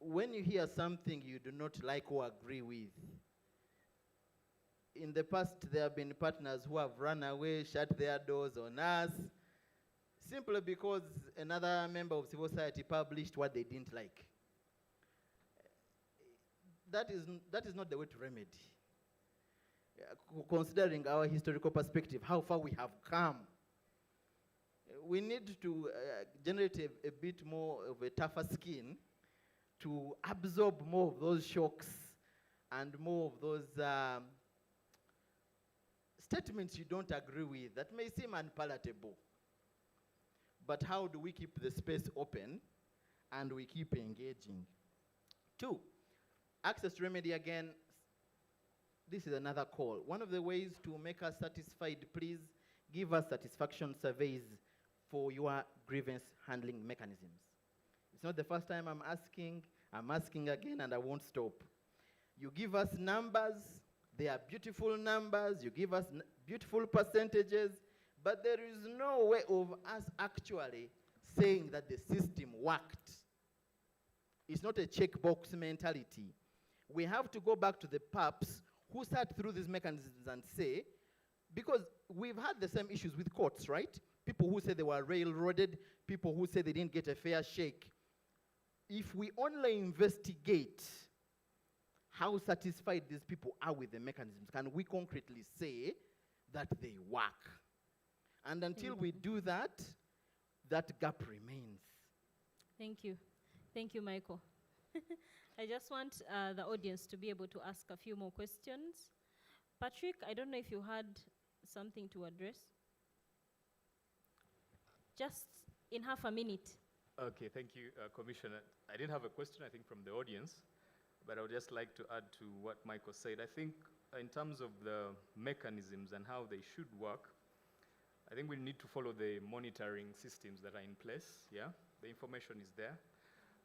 When you hear something you do not like or agree with, in the past there have been partners who have run away, shut their doors on us, simply because another member of civil society published what they didn't like. That is not the way to remedy. Considering our historical perspective, how far we have come, we need to generate a bit more of a tougher skin to absorb more of those shocks and more of those statements you don't agree with that may seem unpalatable. But how do we keep the space open and we keep engaging? 2, access to remedy again. This is another call. One of the ways to make us satisfied, please give us satisfaction surveys for your grievance handling mechanisms. It's not the first time I'm asking again, and I won't stop. You give us numbers, they are beautiful numbers, you give us beautiful percentages, but there is no way of us actually saying that the system worked. It's not a checkbox mentality. We have to go back to the PAPs who sat through these mechanisms and say, because we've had the same issues with courts, right? People who say they were railroaded, people who say they didn't get a fair shake. If we only investigate how satisfied these people are with the mechanisms, can we concretely say that they work? And until we do that, that gap remains. Thank you. Thank you, Michael. I just want the audience to be able to ask a few more questions. Patrick, I don't know if you had something to address. Just in half a minute. Okay, thank you, Commissioner. I didn't have a question, I think, from the audience, but I would just like to add to what Michael said. I think in terms of the mechanisms and how they should work, I think we need to follow the monitoring systems that are in place, yeah? The information is there.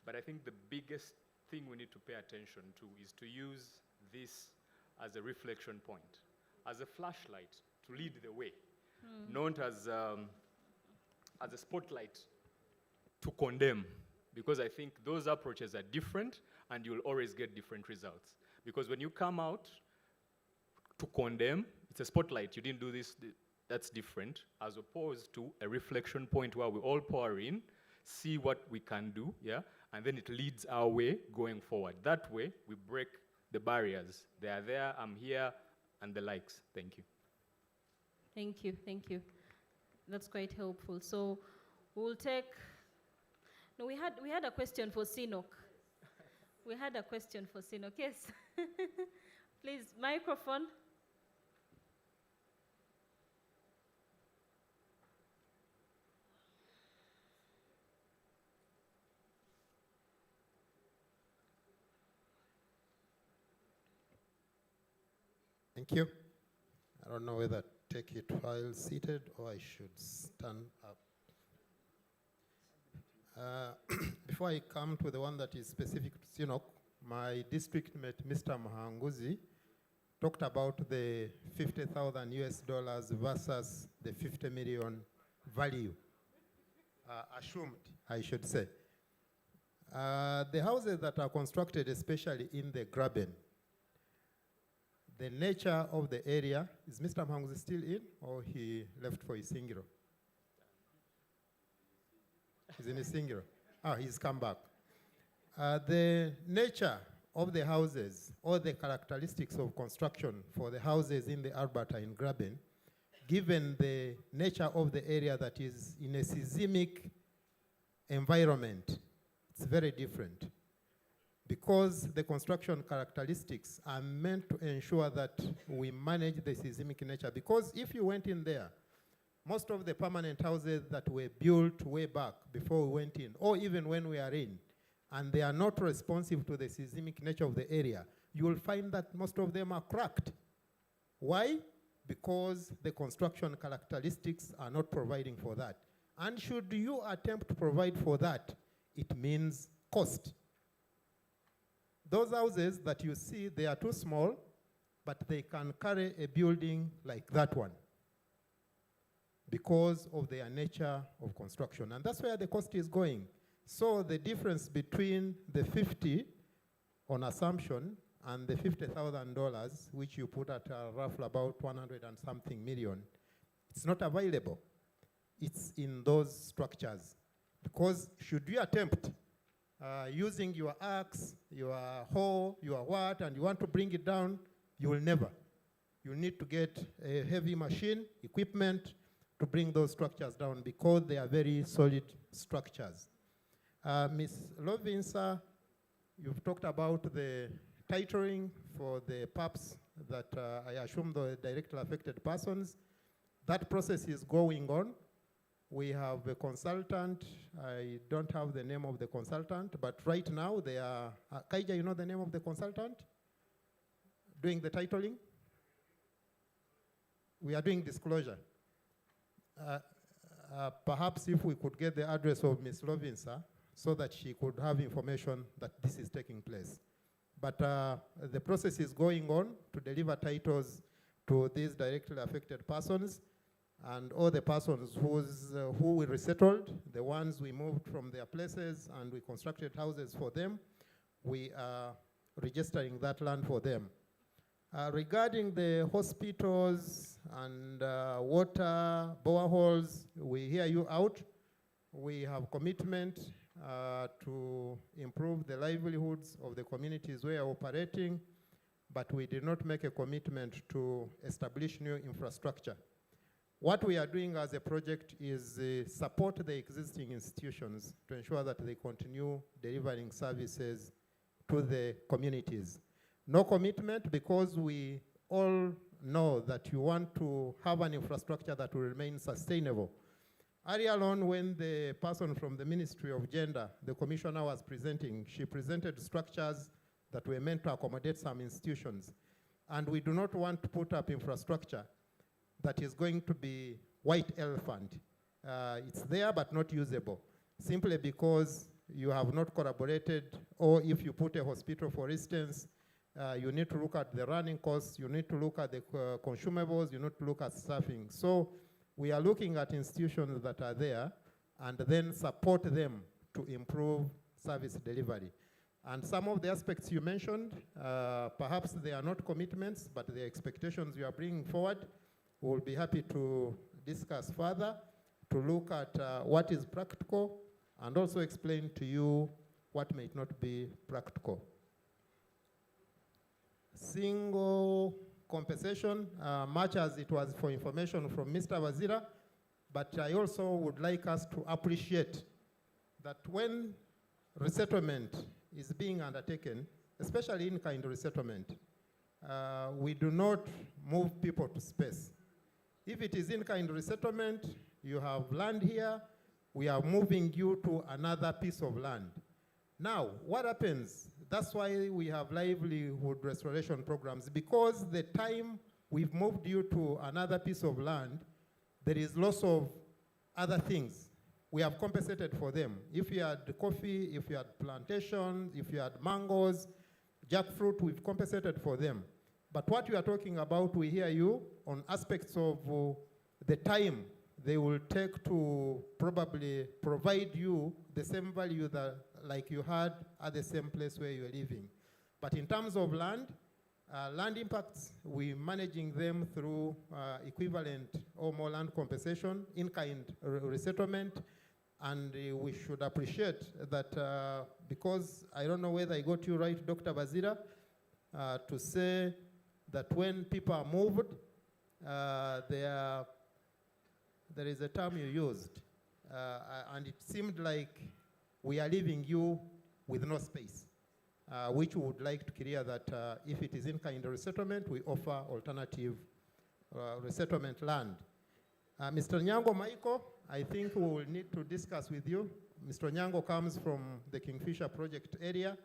But I think the biggest thing we need to pay attention to is to use this as a reflection point, as a flashlight to lead the way, not as a spotlight to condemn, because I think those approaches are different and you'll always get different results. Because when you come out to condemn, it's a spotlight, you didn't do this, that's different, as opposed to a reflection point where we all pour in, see what we can do, yeah, and then it leads our way going forward. That way, we break the barriers. They are there, I'm here, and the likes. Thank you. Thank you, thank you. That's quite helpful. So we'll take, no, we had a question for Sinok. We had a question for Sinok, yes. Please, microphone. Thank you. I don't know whether take it while seated or I should stand up. Before I come to the one that is specific to Sinok, my district mate, Mr. Mahanguzi, talked about the $50,000 US versus the 50 million value, assumed, I should say. The houses that are constructed, especially in the Graben, the nature of the area, is Mr. Mahanguzi still in, or he left for Isingiro? He's in Isingiro. Ah, he's come back. The nature of the houses, or the characteristics of construction for the houses in the Alberta in Graben, given the nature of the area that is in a seismic environment, it's very different. Because the construction characteristics are meant to ensure that we manage the seismic nature. Because if you went in there, most of the permanent houses that were built way back before we went in, or even when we are in, and they are not responsive to the seismic nature of the area, you will find that most of them are cracked. Why? Because the construction characteristics are not providing for that. And should you attempt to provide for that, it means cost. Those houses that you see, they are too small, but they can carry a building like that one. because of their nature of construction. And that's where the cost is going. So the difference between the 50 on assumption and the $50,000, which you put at roughly about 100 and something million, it's not available. It's in those structures. Because should you attempt using your axe, your hoe, your what, and you want to bring it down, you will never. You need to get a heavy machine, equipment, to bring those structures down because they are very solid structures. Ms. Lovinsa, you've talked about the titling for the PAPs that I assume the directly affected persons. That process is going on. We have a consultant. I don't have the name of the consultant, but right now they are, Kaija, you know the name of the consultant? Doing the titling? We are doing disclosure. Perhaps if we could get the address of Ms. Lovinsa so that she could have information that this is taking place. But the process is going on to deliver titles to these directly affected persons and all the persons who we resettled, the ones we moved from their places and we constructed houses for them, we are registering that land for them. Regarding the hospitals and water, boreholes, we hear you out. We have commitment to improve the livelihoods of the communities we are operating, but we did not make a commitment to establish new infrastructure. What we are doing as a project is support the existing institutions to ensure that they continue delivering services to the communities. No commitment because we all know that you want to have an infrastructure that will remain sustainable. Earlier on, when the person from the Ministry of Gender, the commissioner, was presenting, she presented structures that were meant to accommodate some institutions. And we do not want to put up infrastructure that is going to be white elephant. It's there but not usable, simply because you have not collaborated, or if you put a hospital, for instance, you need to look at the running costs, you need to look at the consumables, you need to look at staffing. So we are looking at institutions that are there and then support them to improve service delivery. And some of the aspects you mentioned, perhaps they are not commitments, but the expectations you are bringing forward. We'll be happy to discuss further, to look at what is practical, and also explain to you what may not be practical. Single compensation, much as it was for information from Mr. Wazira, but I also would like us to appreciate that when resettlement is being undertaken, especially in-kind resettlement, we do not move people to space. If it is in-kind resettlement, you have land here, we are moving you to another piece of land. Now, what happens? That's why we have livelihood restoration programs, because the time we've moved you to another piece of land, there is loss of other things. We have compensated for them. If you had coffee, if you had plantation, if you had mangoes, jackfruit, we've compensated for them. But what you are talking about, we hear you on aspects of the time they will take to probably provide you the same value that like you had at the same place where you're living. But in terms of land impacts, we're managing them through equivalent or more land compensation, in-kind resettlement, and we should appreciate that because I don't know whether I got you right, Dr. Bazira, to say that when people are moved, there is a term you used, and it seemed like we are leaving you with no space, which we would like to clear that if it is in-kind resettlement, we offer alternative resettlement land. Mr. Nyango Michael, I think we will need to discuss with you. Mr. Nyango comes from the Kingfisher project area.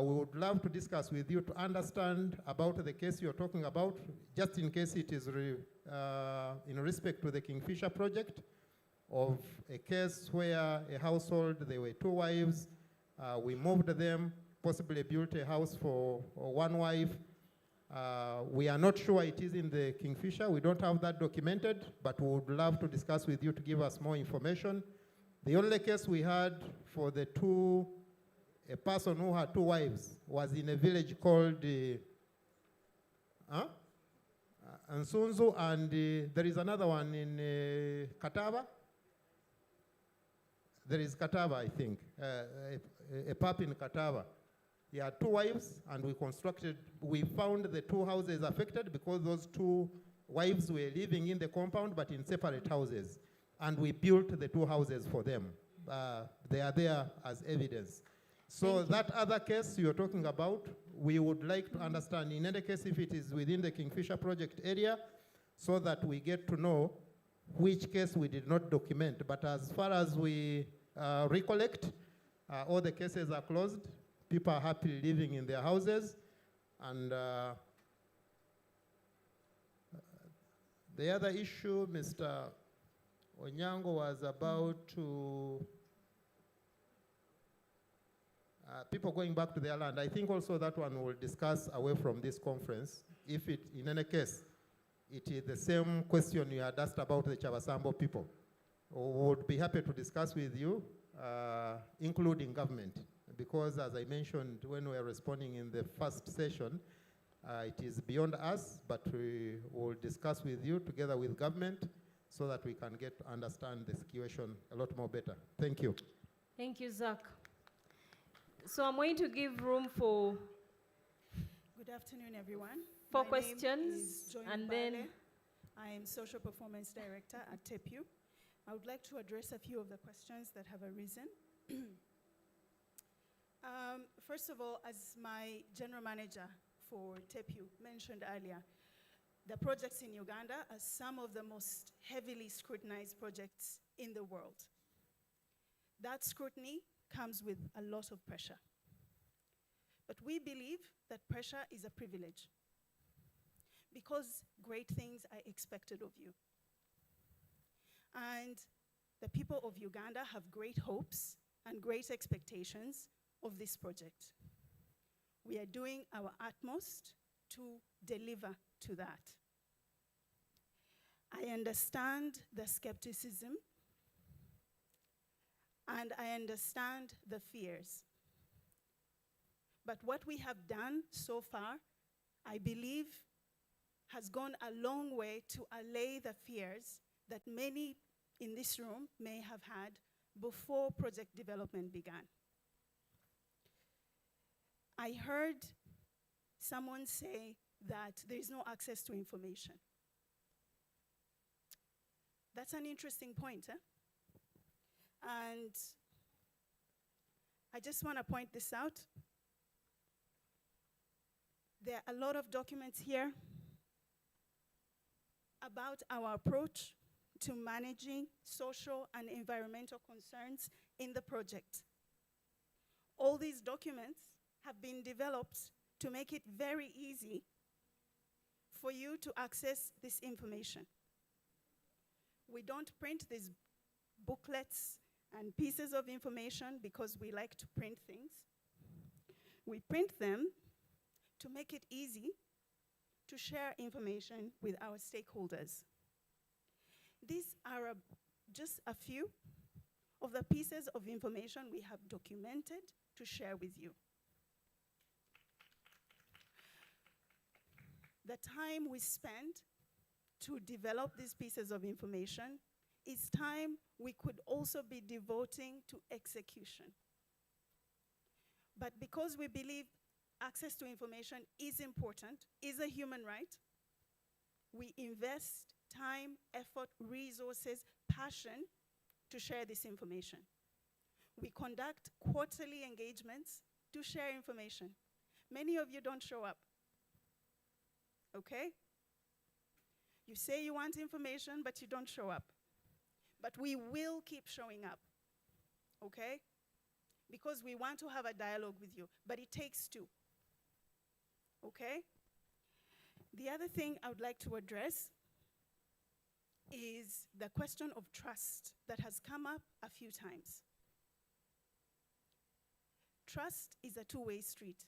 We would love to discuss with you to understand about the case you're talking about, just in case it is in respect to the Kingfisher project, of a case where a household, there were 2 wives, we moved them, possibly built a house for one wife, We are not sure it is in the Kingfisher. We don't have that documented, but we would love to discuss with you to give us more information. The only case we had for a person who had 2 wives was in a village called Nsunzu, and there is another one in Katava. There is Katava, I think, a pub in Katava. He had 2 wives, and we found the 2 houses affected because those 2 wives were living in the compound but in separate houses. And we built the 2 houses for them. They are there as evidence. So that other case you're talking about, we would like to understand, in any case, if it is within the Kingfisher project area, so that we get to know which case we did not document. But as far as we recollect, all the cases are closed. People are happily living in their houses. And the other issue, Mr. Onyango, was about people going back to their land. I think also that one we'll discuss away from this conference. If it, in any case, it is the same question you had asked about the Chabasambo people. We would be happy to discuss with you, including government. Because as I mentioned when we were responding in the first session, it is beyond us, but we will discuss with you together with government so that we can get to understand the situation a lot more better. Thank you. Thank you, Zach. So I'm going to give room for Good afternoon, everyone. 4 My questions, name is Joy and Mbale. then I am Social Performance Director at TEPU. I would like to address a few of the questions that have arisen. First of all, as my general manager for TEPU mentioned earlier, the projects in Uganda are some of the most heavily scrutinized projects in the world. That scrutiny comes with a lot of pressure. But we believe that pressure is a privilege because great things are expected of you. And the people of Uganda have great hopes and great expectations of this project. We are doing our utmost to deliver to that. I understand the skepticism and I understand the fears. But what we have done so far, I believe, has gone a long way to allay the fears that many in this room may have had before project development began. I heard someone say that there is no access to information. That's an interesting point, eh? And I just want to point this out. There are a lot of documents here about our approach to managing social and environmental concerns in the project. All these documents have been developed to make it very easy for you to access this information. We don't print these booklets and pieces of information because we like to print things. We print them to make it easy to share information with our stakeholders. These are just a few of the pieces of information we have documented to share with you. The time we spend to develop these pieces of information is time we could also be devoting to execution. But because we believe access to information is important, is a human right, we invest time, effort, resources, passion to share this information. We conduct quarterly engagements to share information. Many of you don't show up, okay? You say you want information, but you don't show up. But we will keep showing up, okay? Because we want to have a dialogue with you, but it takes two, okay? The other thing I would like to address is the question of trust that has come up a few times. Trust is a two-way street.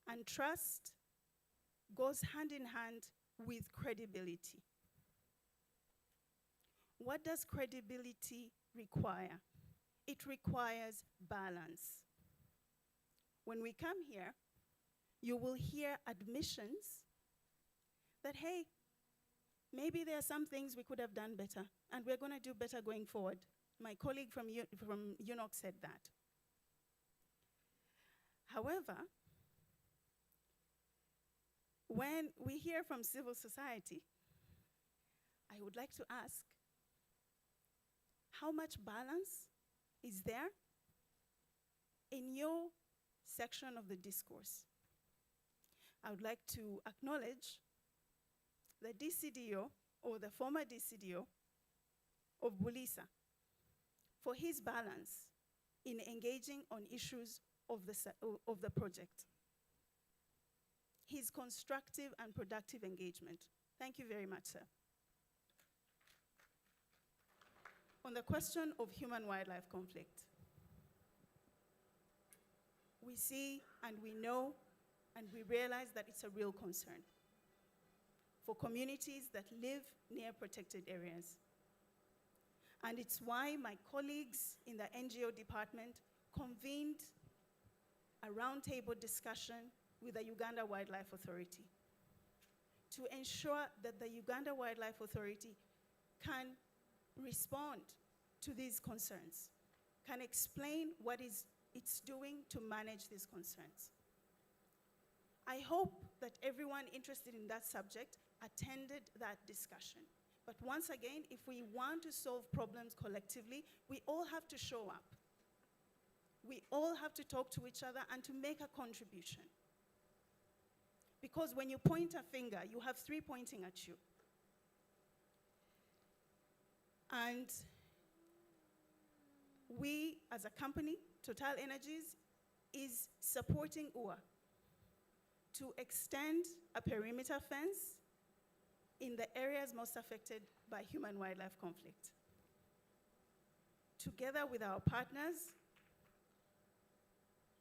And trust goes hand in hand with credibility. What does credibility require? It requires balance. When we come here, you will hear admissions that, hey, maybe there are some things we could have done better, and we're going to do better going forward. My colleague from UNOC said that. However, when we hear from civil society, I would like to ask, how much balance is there in your section of the discourse? I would like to acknowledge the DCDO, or the former DCDO of Bulisa, for his balance in engaging on issues of the project. His constructive and productive engagement. Thank you very much, sir. On the question of human-wildlife conflict, we see and we know and we realize that it's a real concern for communities that live near protected areas. And it's why my colleagues in the NGO department convened a roundtable discussion with the Uganda Wildlife Authority to ensure that the Uganda Wildlife Authority can respond to these concerns, can explain what it's doing to manage these concerns. I hope that everyone interested in that subject attended that discussion. But once again, if we want to solve problems collectively, we all have to show up. We all have to talk to each other and to make a contribution. Because when you point a finger, you have three pointing at you. And we, as a company, Total Energies, is supporting UA to extend a perimeter fence in the areas most affected by human-wildlife conflict. Together with our partners,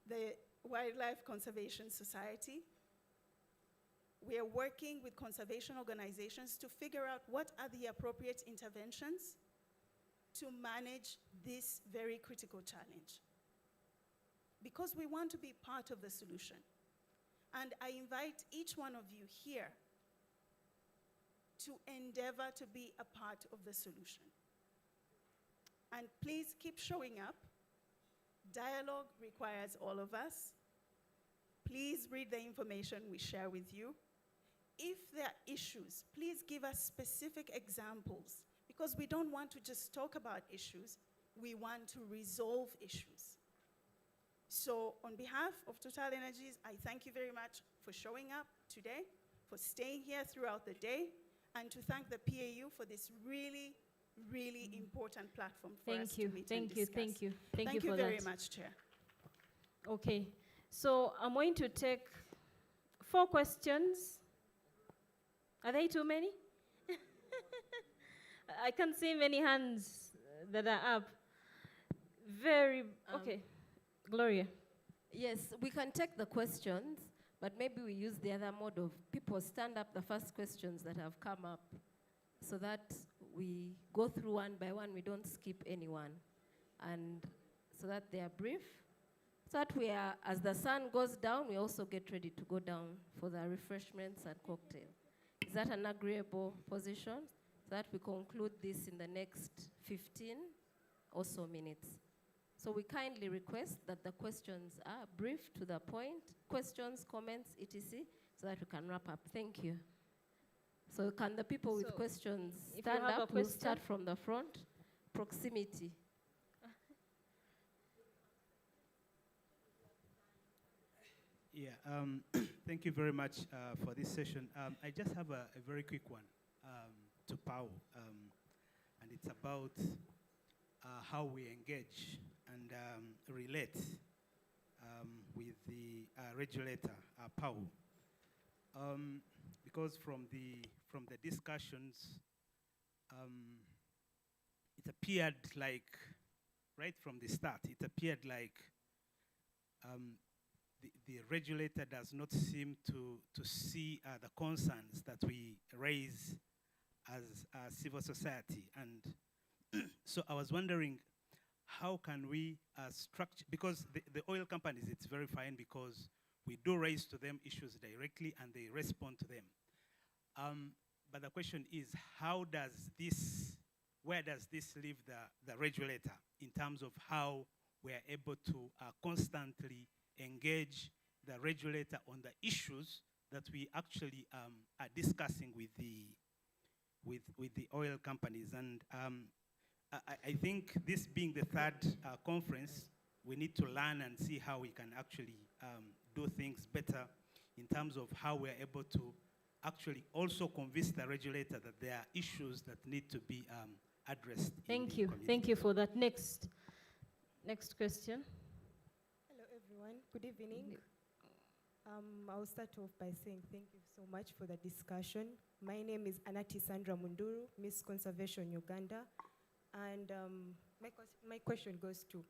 the Wildlife Conservation Society, we are working with conservation organizations to figure out what are the appropriate interventions to manage this very critical challenge. Because we want to be part of the solution. And I invite each one of you here to endeavor to be a part of the solution. And please keep showing up. Dialogue requires all of us. Please read the information we share with you. If there are issues, please give us specific examples, because we don't want to just talk about issues, we want to resolve issues. So on behalf of Total Energies, I thank you very much for showing up today, for staying here throughout the day, and to thank the PAU for this really, really important platform for us to meet and discuss. Thank you Thank you for very that. much, Chair. Okay, so I'm going to take 4 questions. Are they too many? I can't see many hands that are up. Okay, Gloria. Yes, we can take the questions, but maybe we use the other mode of people stand up the first questions that have come up so that we go through one by one, we don't skip anyone, and so that they are brief, so that we are, as the sun goes down, we also get ready to go down for the refreshments and cocktail. Is that an agreeable position? So that we conclude this in the next 15 or so minutes. So we kindly request that the questions are brief, to the point, questions, comments, etc., so that we can wrap up. Thank you. So can the people with questions if you stand have a up? We'll question. start from the front. Proximity. Yeah, thank you very much for this session. I just have a very quick one to Pau, and it's about how we engage and relate with the regulator, Pau. Because from the discussions, it appeared like, right from the start, it appeared like the regulator does not seem to see the concerns that we raise as civil society. And so I was wondering, how can we structure, because the oil companies, it's very fine because we do raise to them issues directly and they respond to them. But the question is, how does this, where does this leave the regulator in terms of how we are able to constantly engage the regulator on the issues that we actually are discussing with the oil companies? And I think this being the third conference, we need to learn and see how we can actually do things better in terms of how we're able to actually also convince the regulator that there are issues that need to be addressed. Thank you. Thank you for that. Next question. Hello, everyone. Good evening. I'll start off by saying thank you so much for the discussion. My name is Anati Sandra Munduru, Miss Conservation Uganda. And my question goes to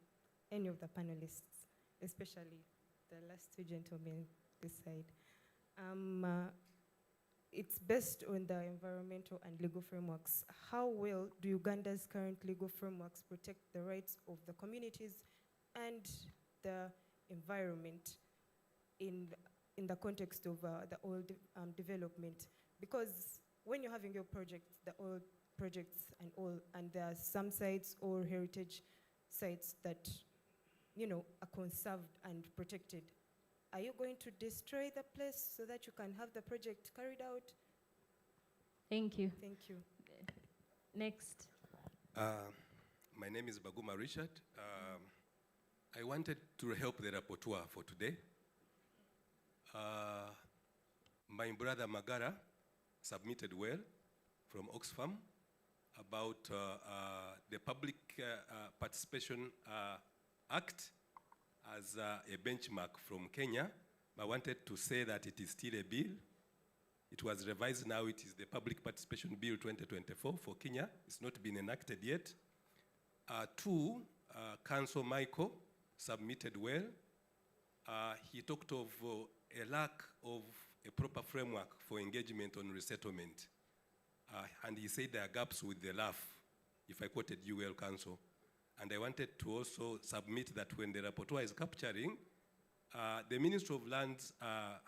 any of the panelists, especially the last two gentlemen this side. It's based on the environmental and legal frameworks. How well do Uganda's current legal frameworks protect the rights of the communities and the environment in the context of the oil development? Because when you're having your project, the oil projects and all, and there are some sites or heritage sites that, you know, are conserved and protected, are you going to destroy the place so that you can have the project carried out? Thank you. Thank you. Next. My name is Baguma Richard. I wanted to help the rapporteur for today. My brother Magara submitted well from Oxfam about the Public Participation Act as a benchmark from Kenya. I wanted to say that it is still a bill. It was revised now, it is the Public Participation Bill 2024 for Kenya. It's not been enacted yet. Two, Council Michael submitted well. He talked of a lack of a proper framework for engagement on resettlement. And he said there are gaps with the LAF, if I quoted you well, Council. And I wanted to also submit that when the rapporteur is capturing, the Ministry of Lands,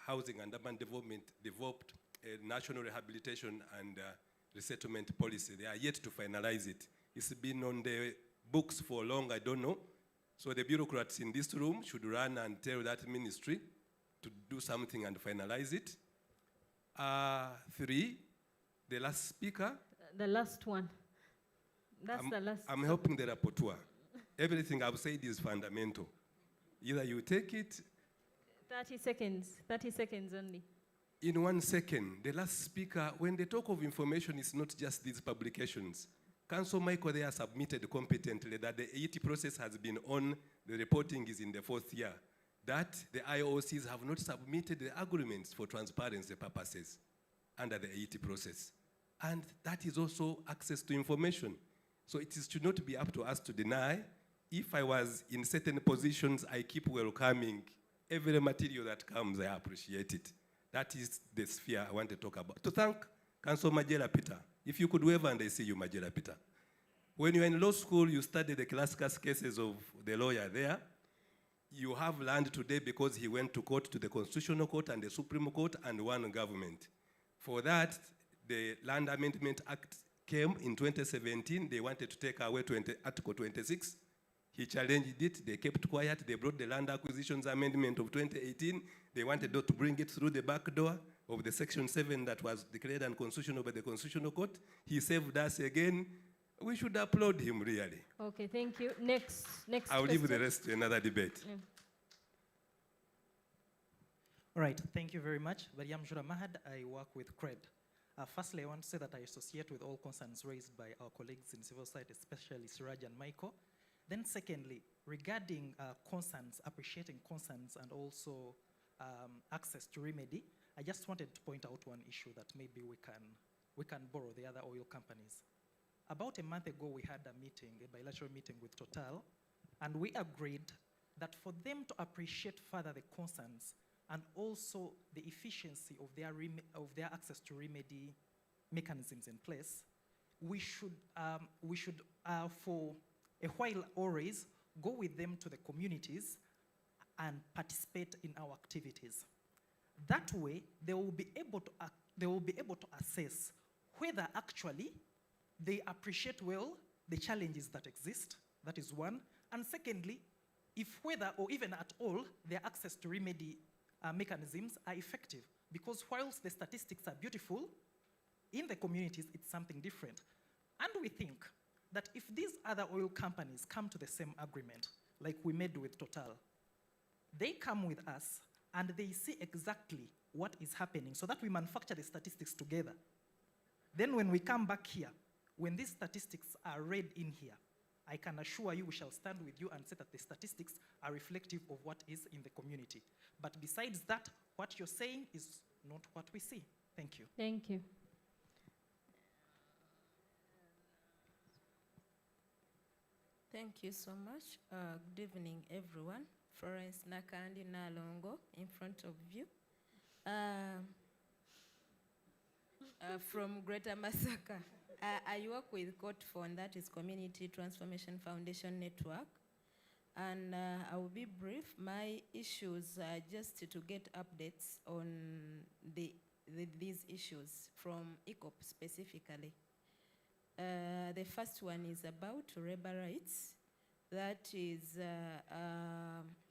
Housing and Urban Development developed a national rehabilitation and resettlement policy. They are yet to finalize it. It's been on the books for long, I don't know. So the bureaucrats in this room should run and tell that ministry to do something and finalize it. Three, the last speaker. The last one. That's the last. I'm helping the rapporteur. Everything I've said is fundamental. Either you take it. 30 seconds. 30 seconds only. In 1 second, the last speaker, when they talk of information, it's not just these publications. Council Michael there submitted competently that the 80 process has been on, the reporting is in the 4th year. That the IOCs have not submitted the agreements for transparency purposes under the 80 process. And that is also access to information. So it should not be up to us to deny. If I was in certain positions, I keep welcoming every material that comes, I appreciate it. That is the sphere I want to talk about. To thank Council Majela Peter. If you could wave and I see you, Majela Peter. When you're in law school, you study the classical cases of the lawyer there. You have learned today because he went to court, to the Constitutional Court and the Supreme Court and won government. For that, the Land Amendment Act came in 2017. They wanted to take away Article 26. He challenged it. They kept quiet. They brought the Land Acquisitions Amendment of 2018. They wanted to bring it through the back door of the Section 7 that was declared unconstitutional by the Constitutional Court. He saved us again. We should applaud him, really. Okay, thank you. Next I'll leave the rest to another debate. Yeah. All right, thank you very much. Variam Jura Mahad, I work with CRED. Firstly, I want to say that I associate with all concerns raised by our colleagues in civil society, especially Siraj and Michael. Then secondly, regarding concerns, appreciating concerns and also access to remedy, I just wanted to point out one issue that maybe we can borrow the other oil companies. About a month ago, we had a meeting, a bilateral meeting with Total, and we agreed that for them to appreciate further the concerns and also the efficiency of their access to remedy mechanisms in place, we should for a while always go with them to the communities and participate in our activities. That way, they will be able to assess whether actually they appreciate well the challenges that exist. That is one. And secondly, if whether or even at all their access to remedy mechanisms are effective. Because whilst the statistics are beautiful, in the communities it's something different. And we think that if these other oil companies come to the same agreement, like we made with Total, they come with us and they see exactly what is happening so that we manufacture the statistics together. Then when we come back here, when these statistics are read in here, I can assure you we shall stand with you and say that the statistics are reflective of what is in the community. But besides that, what you're saying is not what we see. Thank you. Thank you. Thank you so much. Good evening, everyone. Florence Nakandi Nalongo in front of you. From Greater Masaka. I work with COTFON, that is Community Transformation Foundation Network. And I will be brief. My issues are just to get updates on these issues from ECOP specifically. The first one is about labor rights. That is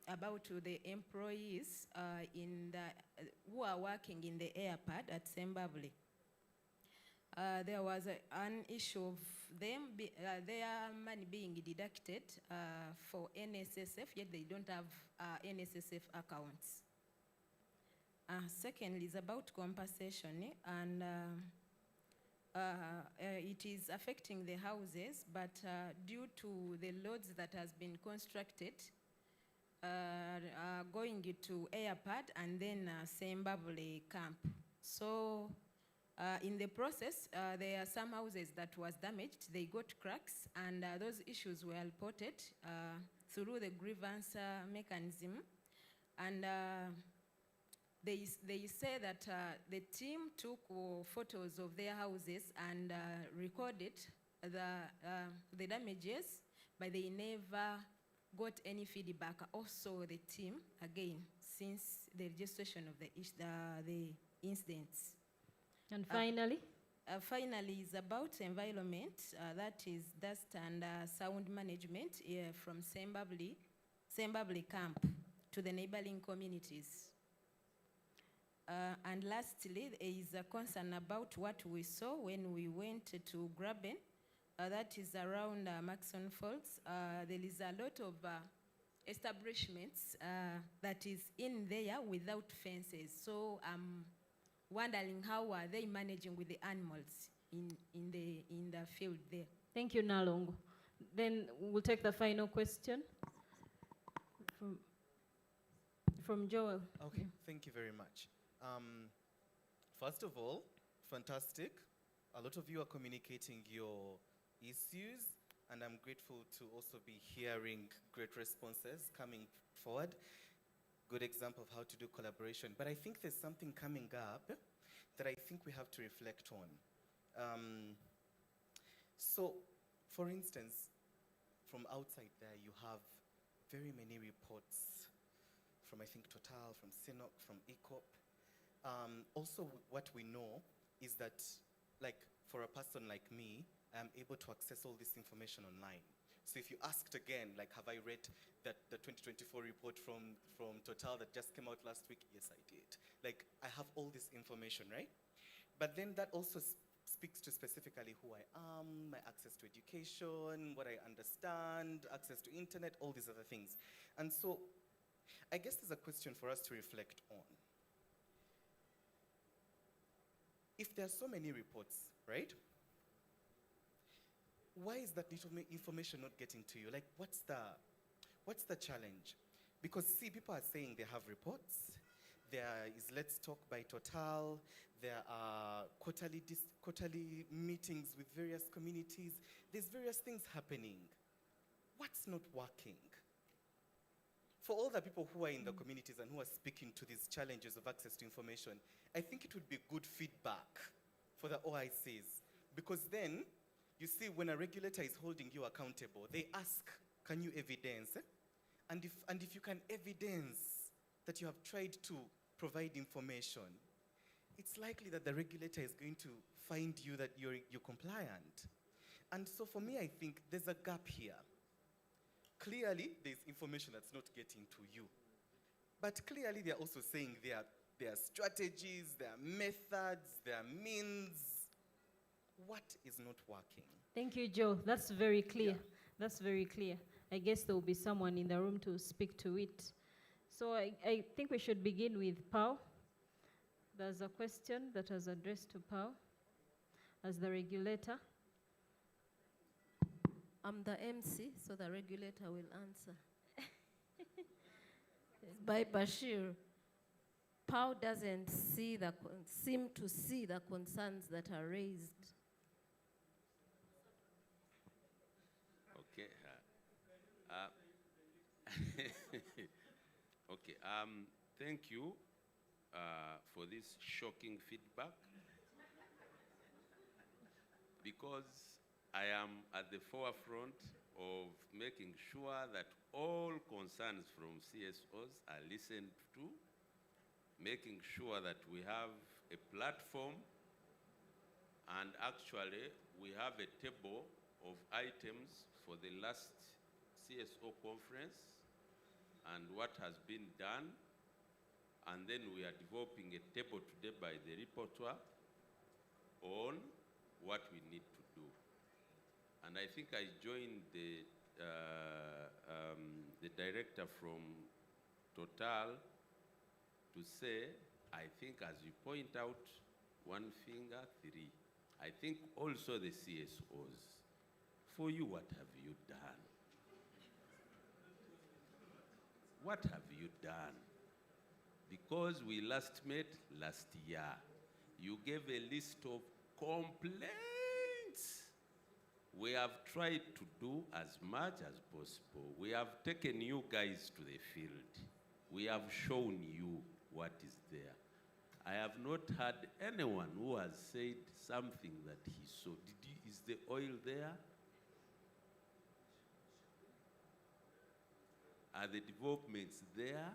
about the employees who are working in the airport at Zimbabwe. There was an issue of them, their money being deducted for NSSF, yet they don't have NSSF accounts. Secondly is about compensation, and it is affecting the houses, but due to the loads that has been constructed, going to airport and then Zimbabwe camp. So in the process, there are some houses that was damaged, they got cracks, and those issues were reported through the grievance mechanism. And they say that the team took photos of their houses and recorded the damages, but they never got any feedback. Also the team, again, since the registration of the incidents. And finally? Finally is about environment, that is dust and sound management from Zimbabwe camp to the neighboring communities. And lastly, there is a concern about what we saw when we went to Graben, that is around Maxon Falls. There is a lot of establishments that is in there without fences. So I'm wondering how are they managing with the animals in the field there. Thank you, Nalongo. Then we'll take the final question from Joel. Okay, thank you very much. First of all, fantastic. A lot of you are communicating your issues, and I'm grateful to also be hearing great responses coming forward. Good example of how to do collaboration. But I think there's something coming up that I think we have to reflect on. So, for instance, from outside there, you have very many reports from, I think, Total, from CNOC, from ECOP. Also, what we know is that, like, for a person like me, I'm able to access all this information online. So if you asked again, like, have I read the 2024 report from Total that just came out last week? Yes, I did. Like, I have all this information, right? But then that also speaks to specifically who I am, my access to education, what I understand, access to internet, all these other things. And so I guess there's a question for us to reflect on. If there are so many reports, right? Why is that information not getting to you? Like, what's the challenge? Because, see, people are saying they have reports. There is Let's Talk by Total. There are quarterly meetings with various communities. There's various things happening. What's not working? for all the people who are in the communities and who are speaking to these challenges of access to information, I think it would be good feedback for the OICs. Because then, you see, when a regulator is holding you accountable, they ask, can you evidence? And if you can evidence that you have tried to provide information, it's likely that the regulator is going to find you that you're compliant. And so for me, I think there's a gap here. Clearly, there's information that's not getting to you. But clearly, they're also saying there are strategies, there are methods, there are means. What is not working? Thank you, Joe. That's very clear. That's very clear. I guess there will be someone in the room to speak to it. So I think we should begin with Pau. There's a question that was addressed to Pau as the regulator. I'm the MC, so the regulator will answer. By Bashir, Pau doesn't seem to see the concerns that are raised. Okay. Okay. Thank you for this shocking feedback, because I am at the forefront of making sure that all concerns from CSOs are listened to, making sure that we have a platform, and actually we have a table of items for the last CSO conference and what has been done, and then we are developing a table today by the reporter on what we need to do. And I think I joined the director from Total to say, I think as you point out, one finger, three. I think also the CSOs, for you, what have you done? What have you done? Because we last met last year, you gave a list of complaints. We have tried to do as much as possible. We have taken you guys to the field. We have shown you what is there. I have not heard anyone who has said something that he saw. Is the oil there? Are the developments there?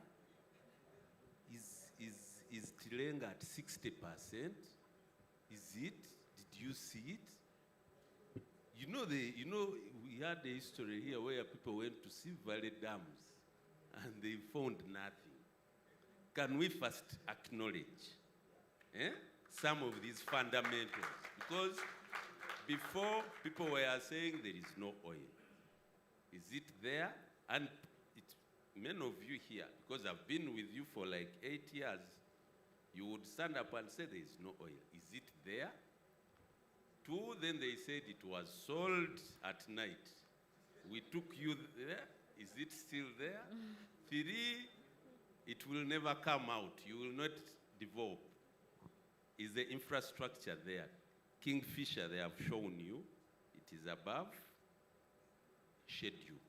Is Tilenga at 60%? Is it? Did you see it? You know, we had a history here where people went to see Valley dams and they found nothing. Can we first acknowledge some of these fundamentals? Because before, people were saying there is no oil. Is it there? And many of you here, because I've been with you for like 8 years, you would stand up and say there is no oil. Is it there? 2, then they said it was sold at night. We took you there. Is it still there? 3, it will never come out. You will not develop. Is the infrastructure there? Kingfisher, they have shown you. It is above schedule.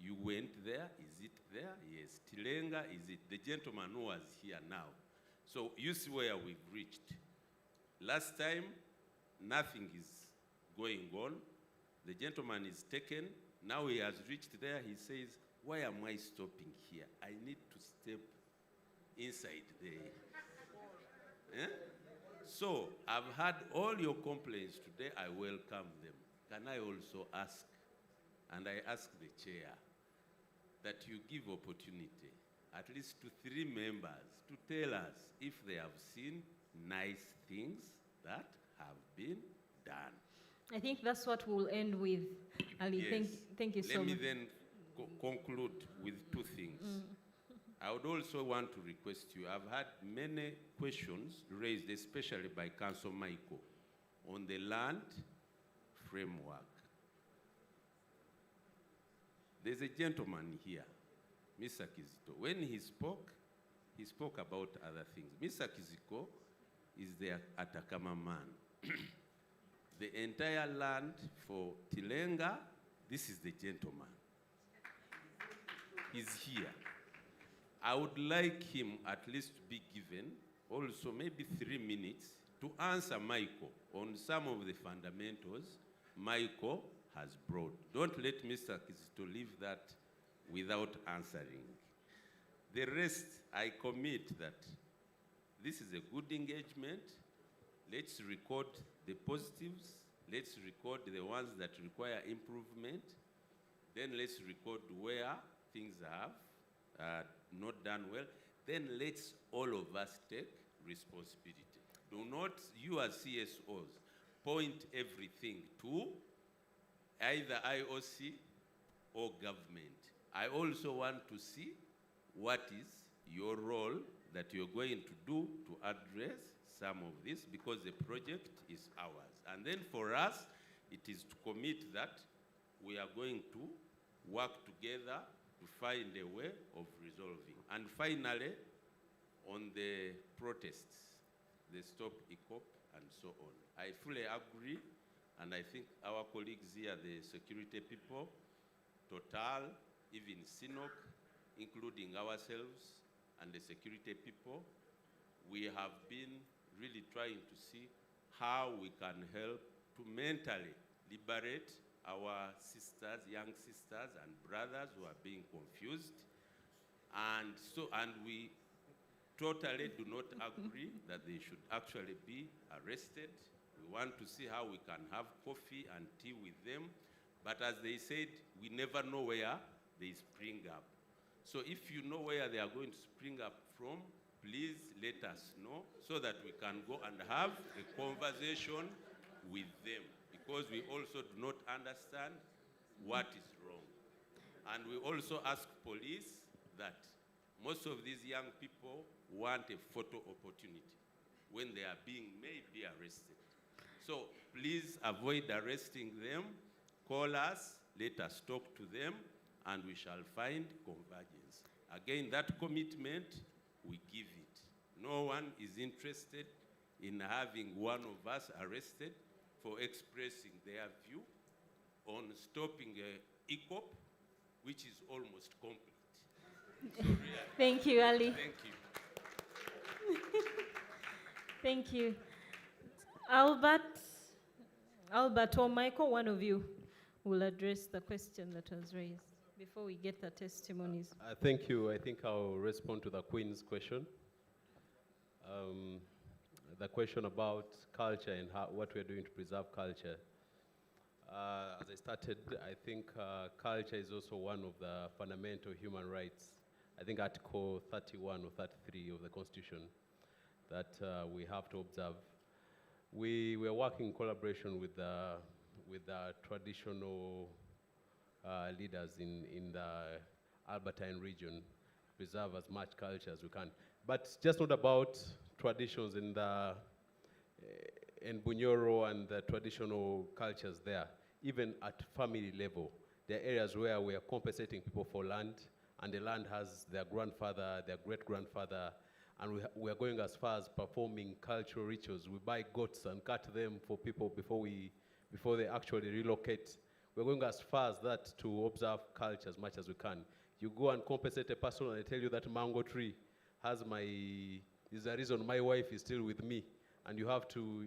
You went there. Is it there? Yes. Tilenga, is it? The gentleman who was here now. So you see where we've reached. Last time, nothing is going on. The gentleman is taken. Now he has reached there. He says, why am I stopping here? I need to step inside there. So I've had all your complaints today. I welcome them. Can I also ask, and I ask the chair, that you give opportunity, at least to 3 members, to tell us if they have seen nice things that have been done. I think that's what we'll end with. Ali, Yes. thank you so much. Let me then conclude with 2 things. I would also want to request you, I've had many questions raised, especially by Council Michael, on the land framework. There's a gentleman here, Mr. Kizito. When he spoke about other things. Mr. Kiziko is the Atakama man. The entire land for Tilenga, this is the gentleman. He's here. I would like him at least to be given also maybe 3 minutes to answer Michael on some of the fundamentals Michael has brought. Don't let Mr. Kizito leave that without answering. The rest, I commit that this is a good engagement. Let's record the positives. Let's record the ones that require improvement. Then let's record where things have not done well. Then let's all of us take responsibility. Do not, you as CSOs, point everything to either IOC or government. I also want to see what is your role that you're going to do to address some of this, because the project is ours. And then for us, it is to commit that we are going to work together to find a way of resolving. And finally, on the protests, the Stop ECOP and so on. I fully agree, and I think our colleagues here, the security people, Total, even SINOC, including ourselves and the security people, we have been really trying to see how we can help to mentally liberate our sisters, young sisters and brothers who are being confused. And we totally do not agree that they should actually be arrested. We want to see how we can have coffee and tea with them. But as they said, we never know where they spring up. So if you know where they are going to spring up from, please let us know so that we can go and have a conversation with them, because we also do not understand what is wrong. And we also ask police that most of these young people want a photo opportunity when they are being maybe arrested. So please avoid arresting them. Call us, let us talk to them, and we shall find convergence. Again, that commitment, we give it. No one is interested in having one of us arrested for expressing their view on stopping ECOP, which is almost complete. So really, Thank you, Ali. thank you. Thank you. Albert or Michael, one of you will address the question that was raised before we get the testimonies. Thank you. I think I'll respond to the Queen's question. The question about culture and what we're doing to preserve culture. As I started, I think culture is also one of the fundamental human rights. I think Article 31 or 33 of the Constitution that we have to observe. We were working in collaboration with the traditional leaders in the Albertine region to preserve as much culture as we can. But it's just not about traditions in Bunyoro and the traditional cultures there. Even at family level, there are areas where we are compensating people for land, and the land has their grandfather, their great-grandfather, and we are going as far as performing cultural rituals. We buy goats and cut them for people before they actually relocate. We're going as far as that to observe culture as much as we can. You go and compensate a person and they tell you that mango tree is the reason my wife is still with me, and you have to,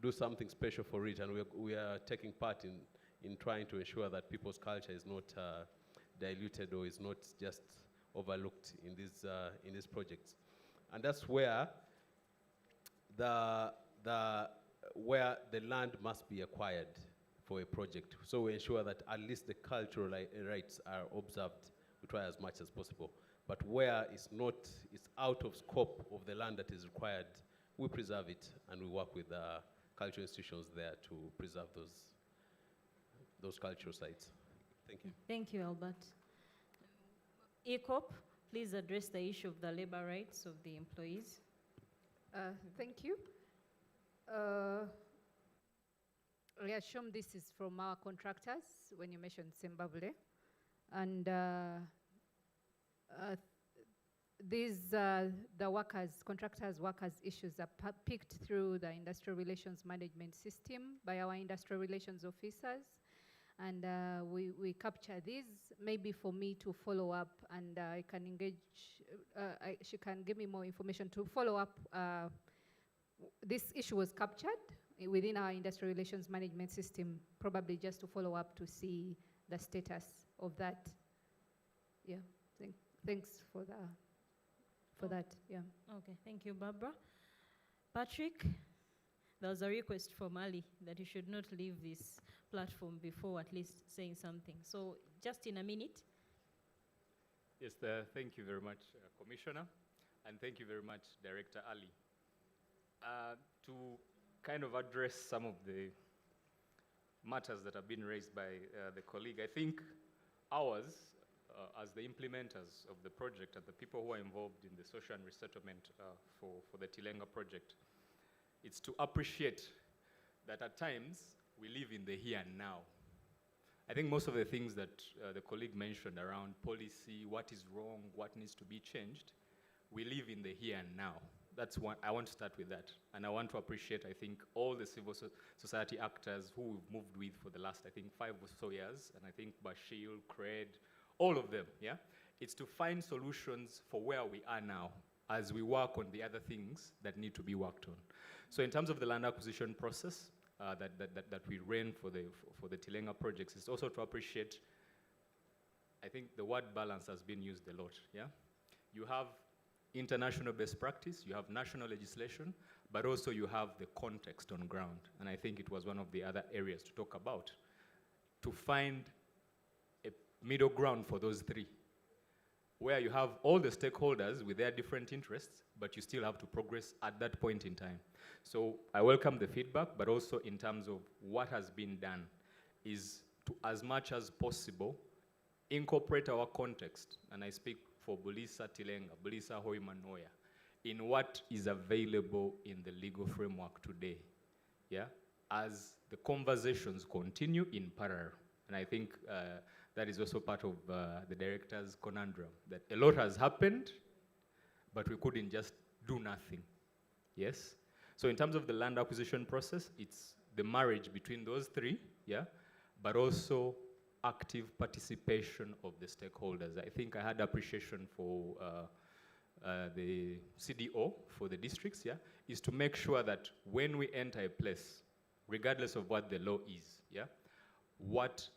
do something special for it, and we are taking part in trying to ensure that people's culture is not diluted or is not just overlooked in these projects. And that's where where the land must be acquired for a project. So we ensure that at least the cultural rights are observed. We try as much as possible. But where it's out of scope of the land that is required, we preserve it, and we work with cultural institutions there to preserve those cultural sites. Thank you. Thank you, Albert. ECOP, please address the issue of the labor rights of the employees. Thank you. I assume this is from our contractors when you mentioned Zimbabwe. And the contractors' workers' issues are picked through the industrial relations management system by our industrial relations officers. And we capture these, maybe for me to follow up, and I can engage, she can give me more information to follow up. This issue was captured within our industrial relations management system, probably just to follow up to see the status of that. Yeah, thanks for that, yeah. Okay, thank you, Barbara. Patrick, there was a request from Ali that you should not leave this platform before at least saying something. So just in a minute. Yes, thank you very much, Commissioner, and thank you very much, Director Ali. To kind of address some of the matters that have been raised by the colleague, I think ours, as the implementers of the project and the people who are involved in the social and resettlement for the Tilenga project, it's to appreciate that at times we live in the here and now. I think most of the things that the colleague mentioned around policy, what is wrong, what needs to be changed, we live in the here and now. That's one, I want to start with that. And I want to appreciate, I think, all the civil society actors who we've moved with for the last, I think, 5 or so years. And I think Bashir, Cred, all of them, yeah? It's to find solutions for where we are now as we work on the other things that need to be worked on. So in terms of the land acquisition process that we ran for the Tilenga projects, it's also to appreciate, I think the word balance has been used a lot, yeah? You have international best practice, you have national legislation, but also you have the context on ground. And I think it was one of the other areas to talk about, to find a middle ground for those three, where you have all the stakeholders with their different interests, but you still have to progress at that point in time. So I welcome the feedback, but also in terms of what has been done is to, as much as possible, incorporate our context, and I speak for Bulisa Tilenga, Bulisa Hoima Noya, in what is available in the legal framework today, yeah? As the conversations continue in parallel. And I think that is also part of the director's conundrum, that a lot has happened, but we couldn't just do nothing, yes? So in terms of the land acquisition process, it's the marriage between those three, yeah? But also active participation of the stakeholders. I think I had appreciation for the CDO for the districts, yeah, is to make sure that when we enter a place, regardless of what the law is, yeah, what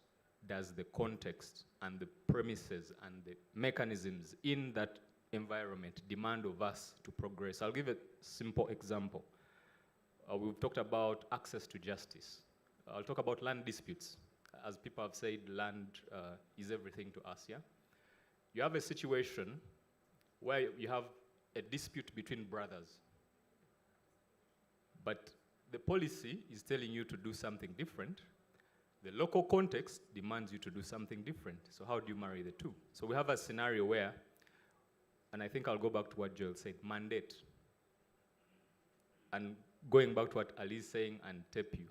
does the context and the premises and the mechanisms in that environment demand of us to progress? I'll give a simple example. We've talked about access to justice. I'll talk about land disputes. As people have said, land is everything to us, yeah? You have a situation where you have a dispute between brothers, but the policy is telling you to do something different. The local context demands you to do something different. So how do you marry the two? So we have a scenario where, and I think I'll go back to what Joel said, mandate. And going back to what Ali is saying and TEPU,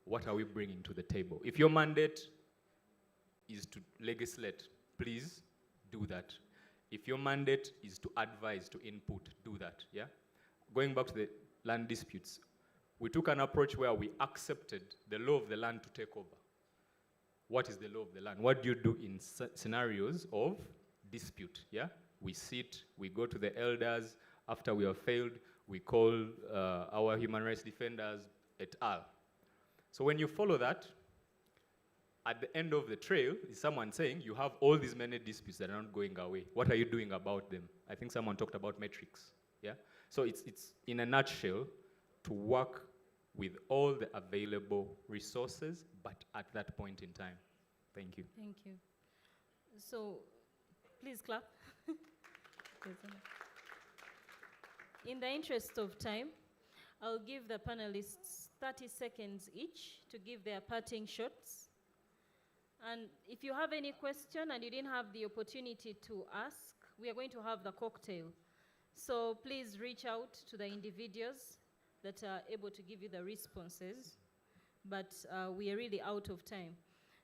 what are we bringing to the table? If your mandate is to legislate, please do that. If your mandate is to advise, to input, do that, yeah? Going back to the land disputes, we took an approach where we accepted the law of the land to take over. What is the law of the land? What do you do in scenarios of dispute, yeah? We sit, we go to the elders, after we have failed, we call our human rights defenders, et al. So when you follow that, at the end of the trail is someone saying, you have all these many disputes that are not going away. What are you doing about them? I think someone talked about metrics, yeah? So it's in a nutshell, to work with all the available resources, but at that point in time. Thank you. Thank you. So, please clap. In the interest of time, I'll give the panelists 30 seconds each to give their parting shots. And if you have any question and you didn't have the opportunity to ask, we are going to have the cocktail. So please reach out to the individuals that are able to give you the responses. But we are really out of time.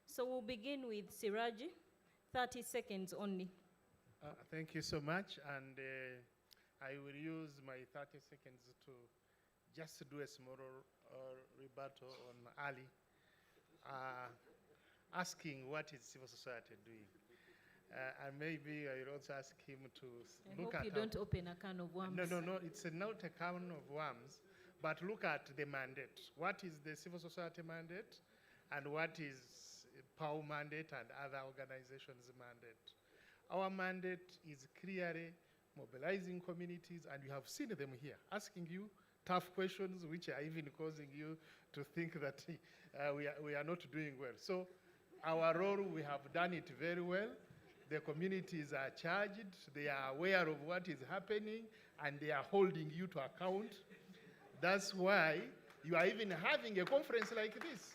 So we'll begin with Siraji, 30 seconds only. Thank you so much. And I will use my 30 seconds to just do a small rebuttal on Ali. asking what is civil society doing. And maybe I will also ask him to look at... I hope you don't open a can of worms. No, it's not a can of worms, but look at the mandate. What is the civil society mandate, and what is POW mandate and other organizations' mandate? Our mandate is clearly mobilizing communities, and you have seen them here, asking you tough questions, which are even causing you to think that we are not doing well. So our role, we have done it very well. The communities are charged, they are aware of what is happening, and they are holding you to account. That's why you are even having a conference like this.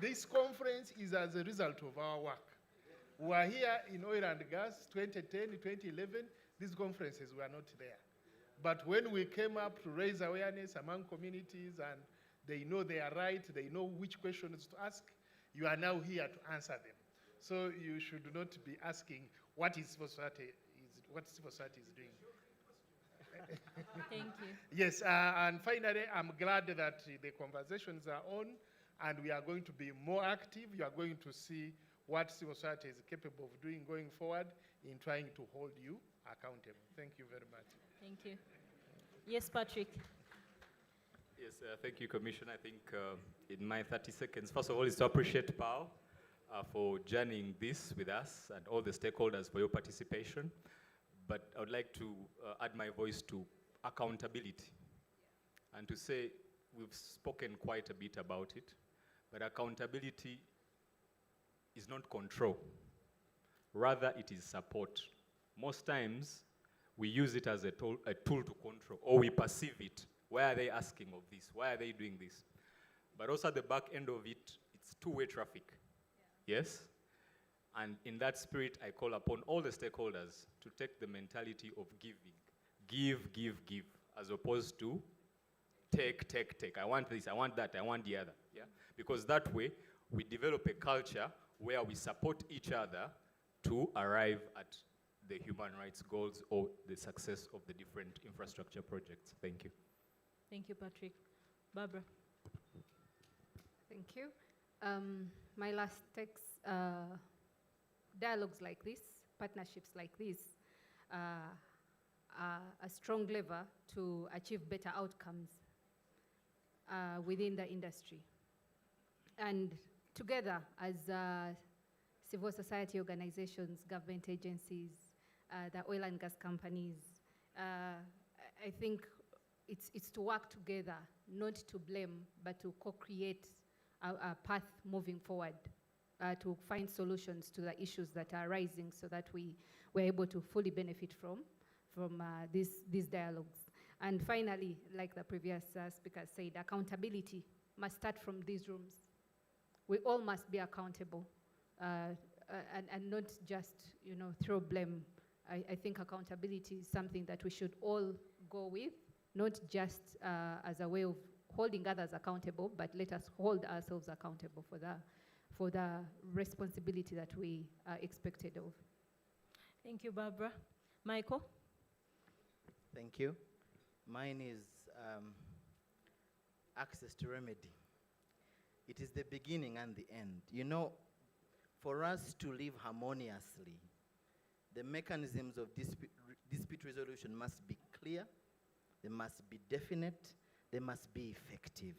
This conference is as a result of our work. We are here in oil and gas, 2010, 2011, these conferences were not there. But when we came up to raise awareness among communities and they know they are right, they know which questions to ask, you are now here to answer them. So you should not be asking what civil society is doing. Thank you. Yes, and finally, I'm glad that the conversations are on, and we are going to be more active. You are going to see what civil society is capable of doing going forward in trying to hold you accountable. Thank you very much. Thank you. Yes, Patrick. Yes, thank you, Commissioner. I think in my 30 seconds, first of all, is to appreciate POW for journeying this with us and all the stakeholders for your participation. But I would like to add my voice to accountability and to say we've spoken quite a bit about it, but accountability is not control. Rather, it is support. Most times, we use it as a tool to control, or we perceive it. Why are they asking of this? Why are they doing this? But also at the back end of it, it's two-way traffic. Yes? And in that spirit, I call upon all the stakeholders to take the mentality of giving. Give, as opposed to take. I want this, I want that, I want the other. Yeah? Because that way, we develop a culture where we support each other to arrive at the human rights goals or the success of the different infrastructure projects. Thank you. Thank you, Patrick. Barbara. Thank you. My last text, dialogues like this, partnerships like this, are a strong lever to achieve better outcomes within the industry. And together as civil society organizations, government agencies, the oil and gas companies, I think it's to work together, not to blame, but to co-create a path moving forward, to find solutions to the issues that are rising so that we're able to fully benefit from these dialogues. And finally, like the previous speaker said, accountability must start from these rooms. We all must be accountable and not just throw blame. I think accountability is something that we should all go with, not just as a way of holding others accountable, but let us hold ourselves accountable for the responsibility that we are expected of. Thank you, Barbara. Michael? Thank you. Mine is access to remedy. It is the beginning and the end. You know, for us to live harmoniously, the mechanisms of dispute resolution must be clear, they must be definite, they must be effective.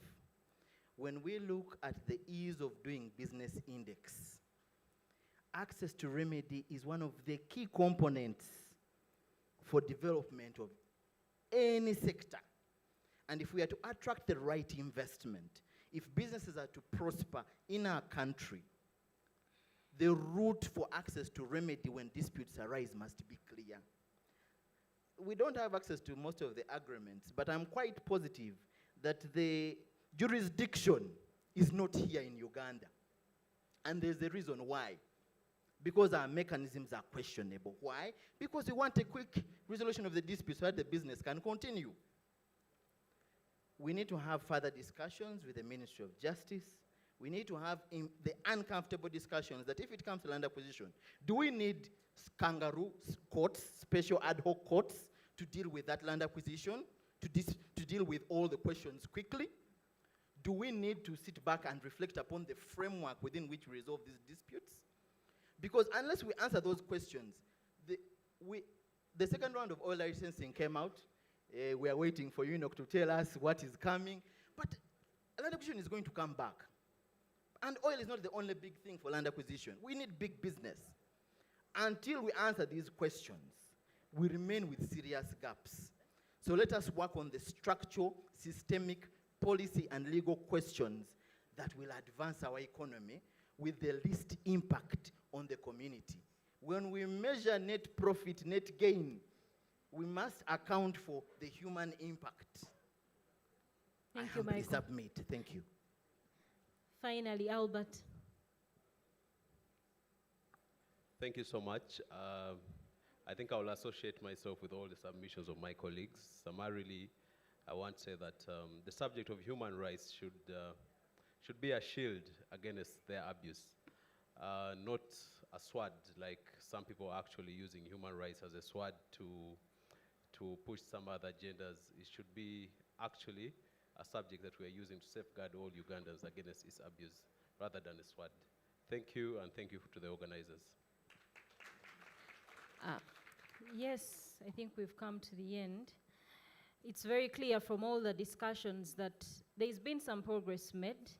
When we look at the ease of doing business index, access to remedy is one of the key components for development of any sector. And if we are to attract the right investment, if businesses are to prosper in our country, the route for access to remedy when disputes arise must be clear. We don't have access to most of the agreements, but I'm quite positive that the jurisdiction is not here in Uganda. And there's a reason why. Because our mechanisms are questionable. Why? Because we want a quick resolution of the dispute so that the business can continue. We need to have further discussions with the Ministry of Justice. We need to have the uncomfortable discussions that if it comes to land acquisition, do we need kangaroo courts, special ad hoc courts, to deal with that land acquisition, to deal with all the questions quickly? Do we need to sit back and reflect upon the framework within which we resolve these disputes? Because unless we answer those questions, the second round of oil licensing came out. We are waiting for UNOC to tell us what is coming. But land acquisition is going to come back. And oil is not the only big thing for land acquisition. We need big business. Until we answer these questions, we remain with serious gaps. So let us work on the structural, systemic, policy, and legal questions that will advance our economy with the least impact on the community. When we measure net profit, net gain, we must account for the human impact. Thank I you, humbly Michael. submit. Thank you. Finally, Albert. Thank you so much. I think I will associate myself with all the submissions of my colleagues. Summarily, I want to say that the subject of human rights should be a shield against their abuse, not a sword like some people are actually using human rights as a sword to push some other agendas. It should be actually a subject that we are using to safeguard all Ugandans against its abuse rather than a sword. Thank you, and thank you to the organizers. Yes, I think we've come to the end. It's very clear from all the discussions that there's been some progress made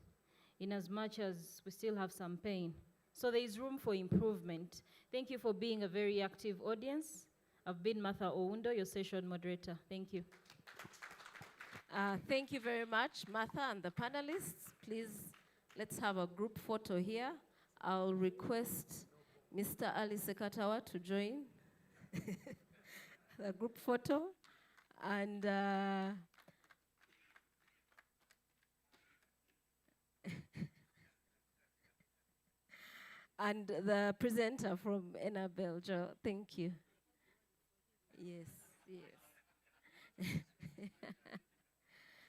in as much as we still have some pain. So there is room for improvement. Thank you for being a very active audience. I've been Martha Oundo, your session moderator. Thank you. Thank you very much, Martha and the panelists. Please, let's have a group photo here. I'll request Mr. Ali Sekatawa to join the group photo. And and the presenter from Annabelle Jo, thank you. Yes, yes.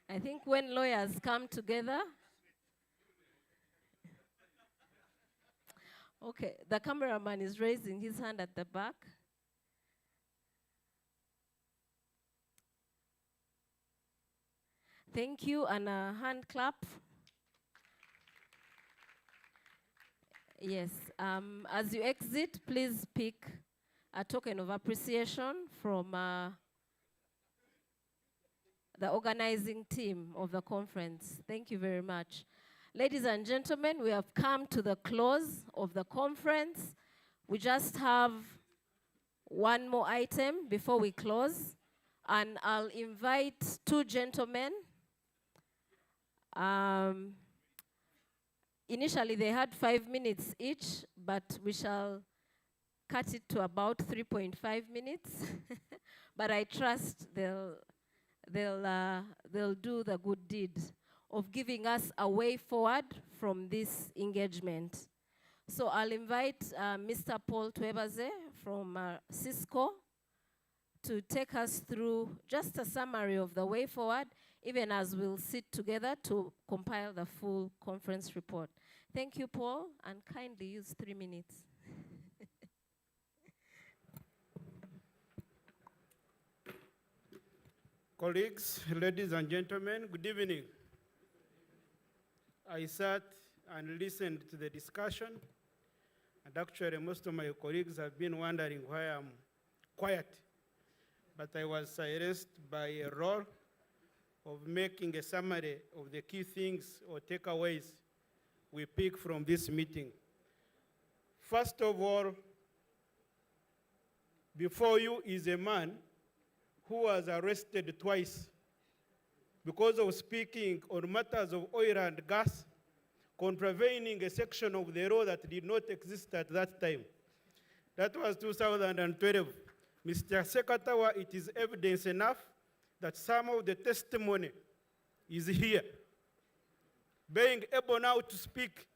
I think when lawyers come together. Okay, the cameraman is raising his hand at the back. Thank you, and a hand clap. Yes, as you exit, please pick a token of appreciation from the organizing team of the conference. Thank you very much. Ladies and gentlemen, we have come to the close of the conference. We just have one more item before we close, and I'll invite two gentlemen. Initially, they had 5 minutes each, but we shall cut it to about 3.5 minutes. But I trust they'll do the good deed of giving us a way forward from this engagement. So I'll invite Mr. Paul Twebaze from Cisco to take us through just a summary of the way forward, even as we'll sit together to compile the full conference report. Thank you, Paul, and kindly use 3 minutes. Colleagues, ladies and gentlemen, good evening. I sat and listened to the discussion, and actually most of my colleagues have been wondering why I'm quiet, but I was silenced by a role of making a summary of the key things or takeaways we pick from this meeting. First of all, before you is a man who was arrested twice because of speaking on matters of oil and gas, contravening a section of the law that did not exist at that time. That was 2012. Mr. Sekatawa, it is evidence enough that some of the testimony is here. Being able now to speak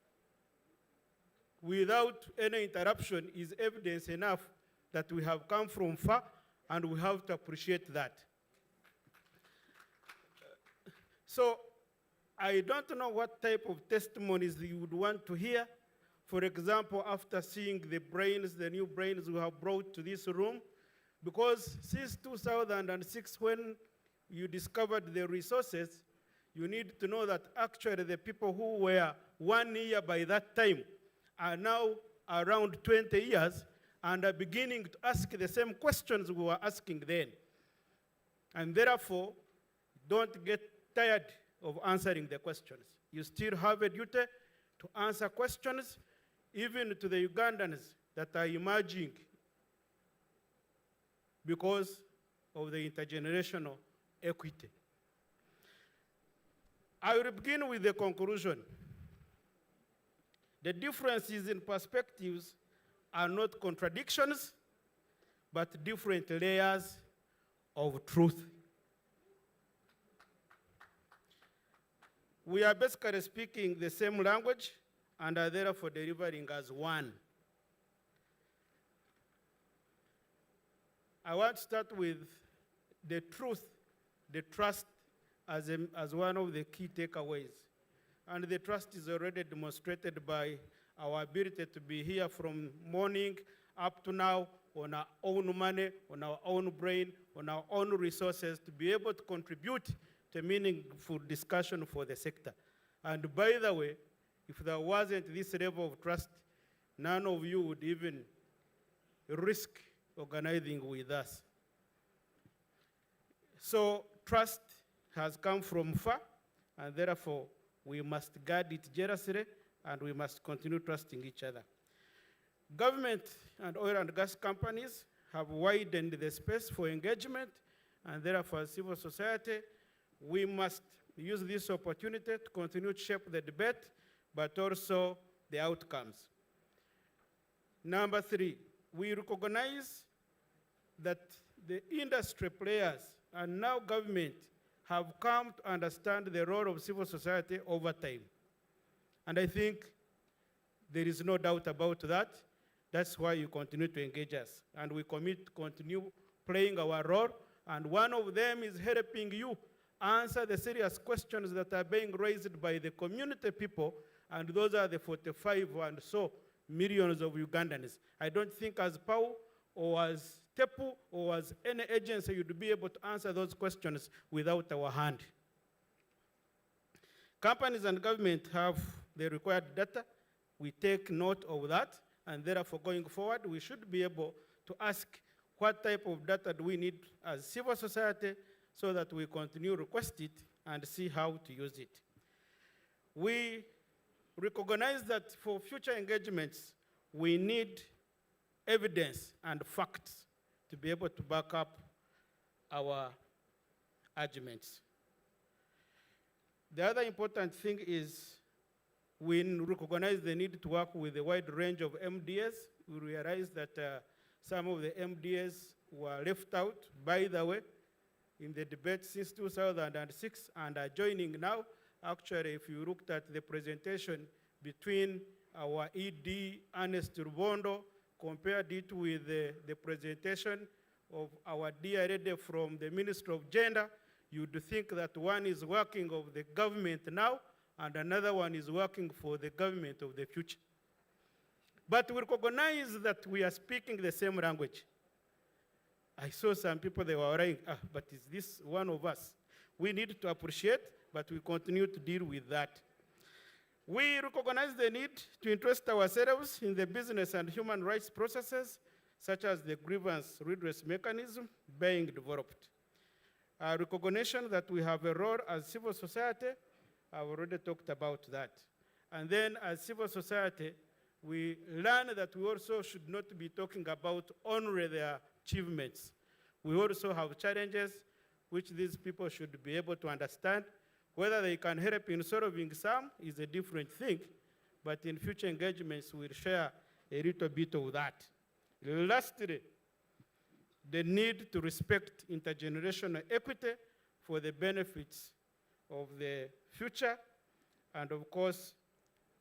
without any interruption is evidence enough that we have come from far, and we have to appreciate that. So I don't know what type of testimonies you would want to hear. For example, after seeing the brains, the new brains we have brought to this room, because since 2006, when you discovered the resources, you need to know that actually the people who were 1 year by that time are now around 20 years and are beginning to ask the same questions we were asking then. And therefore, don't get tired of answering the questions. You still have a duty to answer questions, even to the Ugandans that are emerging because of the intergenerational equity. I will begin with the conclusion. The differences in perspectives are not contradictions, but different layers of truth. We are basically speaking the same language and are therefore delivering as one. I want to start with the truth, the trust as one of the key takeaways. And the trust is already demonstrated by our ability to be here from morning up to now on our own money, on our own brain, on our own resources to be able to contribute to meaningful discussion for the sector. And by the way, if there wasn't this level of trust, none of you would even risk organizing with us. So trust has come from far, and therefore we must guard it jealously, and we must continue trusting each other. Government and oil and gas companies have widened the space for engagement, and therefore civil society, we must use this opportunity to continue to shape the debate, but also the outcomes. Number 3, we recognize that the industry players and now government have come to understand the role of civil society over time. And I think there is no doubt about that. That's why you continue to engage us. And we commit to continue playing our role. And one of them is helping you answer the serious questions that are being raised by the community people, and those are the 45 and so millions of Ugandans. I don't think as PAU or as TEPU or as any agency you'd be able to answer those questions without our hand. Companies and government have the required data. We take note of that, and therefore going forward, we should be able to ask what type of data do we need as civil society so that we continue to request it and see how to use it. We recognize that for future engagements, we need evidence and facts to be able to back up our arguments. The other important thing is we recognize the need to work with a wide range of MDAs. We realize that some of the MDAs were left out, by the way, in the debate since 2006 and are joining now. Actually, if you looked at the presentation between our ED, Ernest Rubondo, compared it with the presentation of our dear lady from the Ministry of Gender, you'd think that one is working of the government now and another one is working for the government of the future. But we recognize that we are speaking the same language. I saw some people, they were worrying, but is this one of us? We need to appreciate, but we continue to deal with that. We recognize the need to interest ourselves in the business and human rights processes, such as the grievance redress mechanism being developed. Our recognition that we have a role as civil society, I've already talked about that. And then as civil society, we learn that we also should not be talking about only their achievements. We also have challenges which these people should be able to understand. Whether they can help in solving some is a different thing, but in future engagements, we'll share a little bit of that. Lastly, the need to respect intergenerational equity for the benefits of the future, and of course,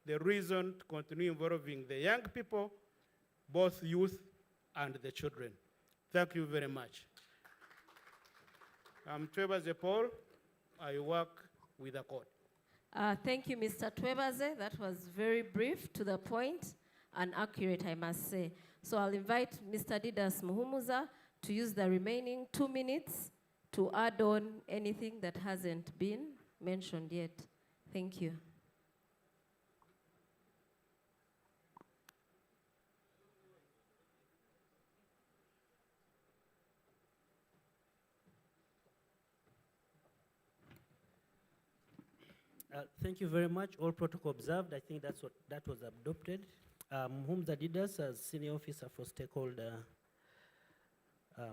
the reason to continue involving the young people, both youth and the children. Thank you very much. I'm Twebaze Paul. I work with the court. Thank you, Mr. Twebaze. That was very brief, to the point, and accurate, I must say. So I'll invite Mr. Didas Muhumuza to use the remaining 2 minutes to add on anything that hasn't been mentioned yet. Thank you. Thank you very much. All protocol observed. I think that was adopted. Mhumza Didas as Senior Officer for Stakeholder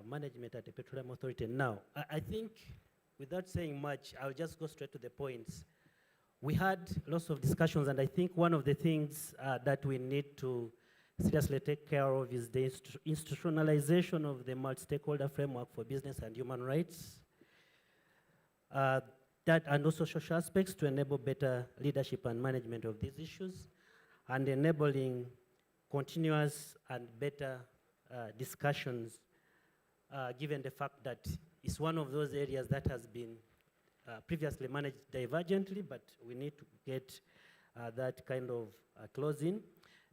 Management at the Petroleum Authority. Now, I think without saying much, I'll just go straight to the points. We had lots of discussions, and I think one of the things that we need to seriously take care of is the institutionalization of the multi-stakeholder framework for business and human rights. That and also social aspects to enable better leadership and management of these issues, and enabling continuous and better discussions, given the fact that it's one of those areas that has been previously managed divergently, but we need to get that kind of closing.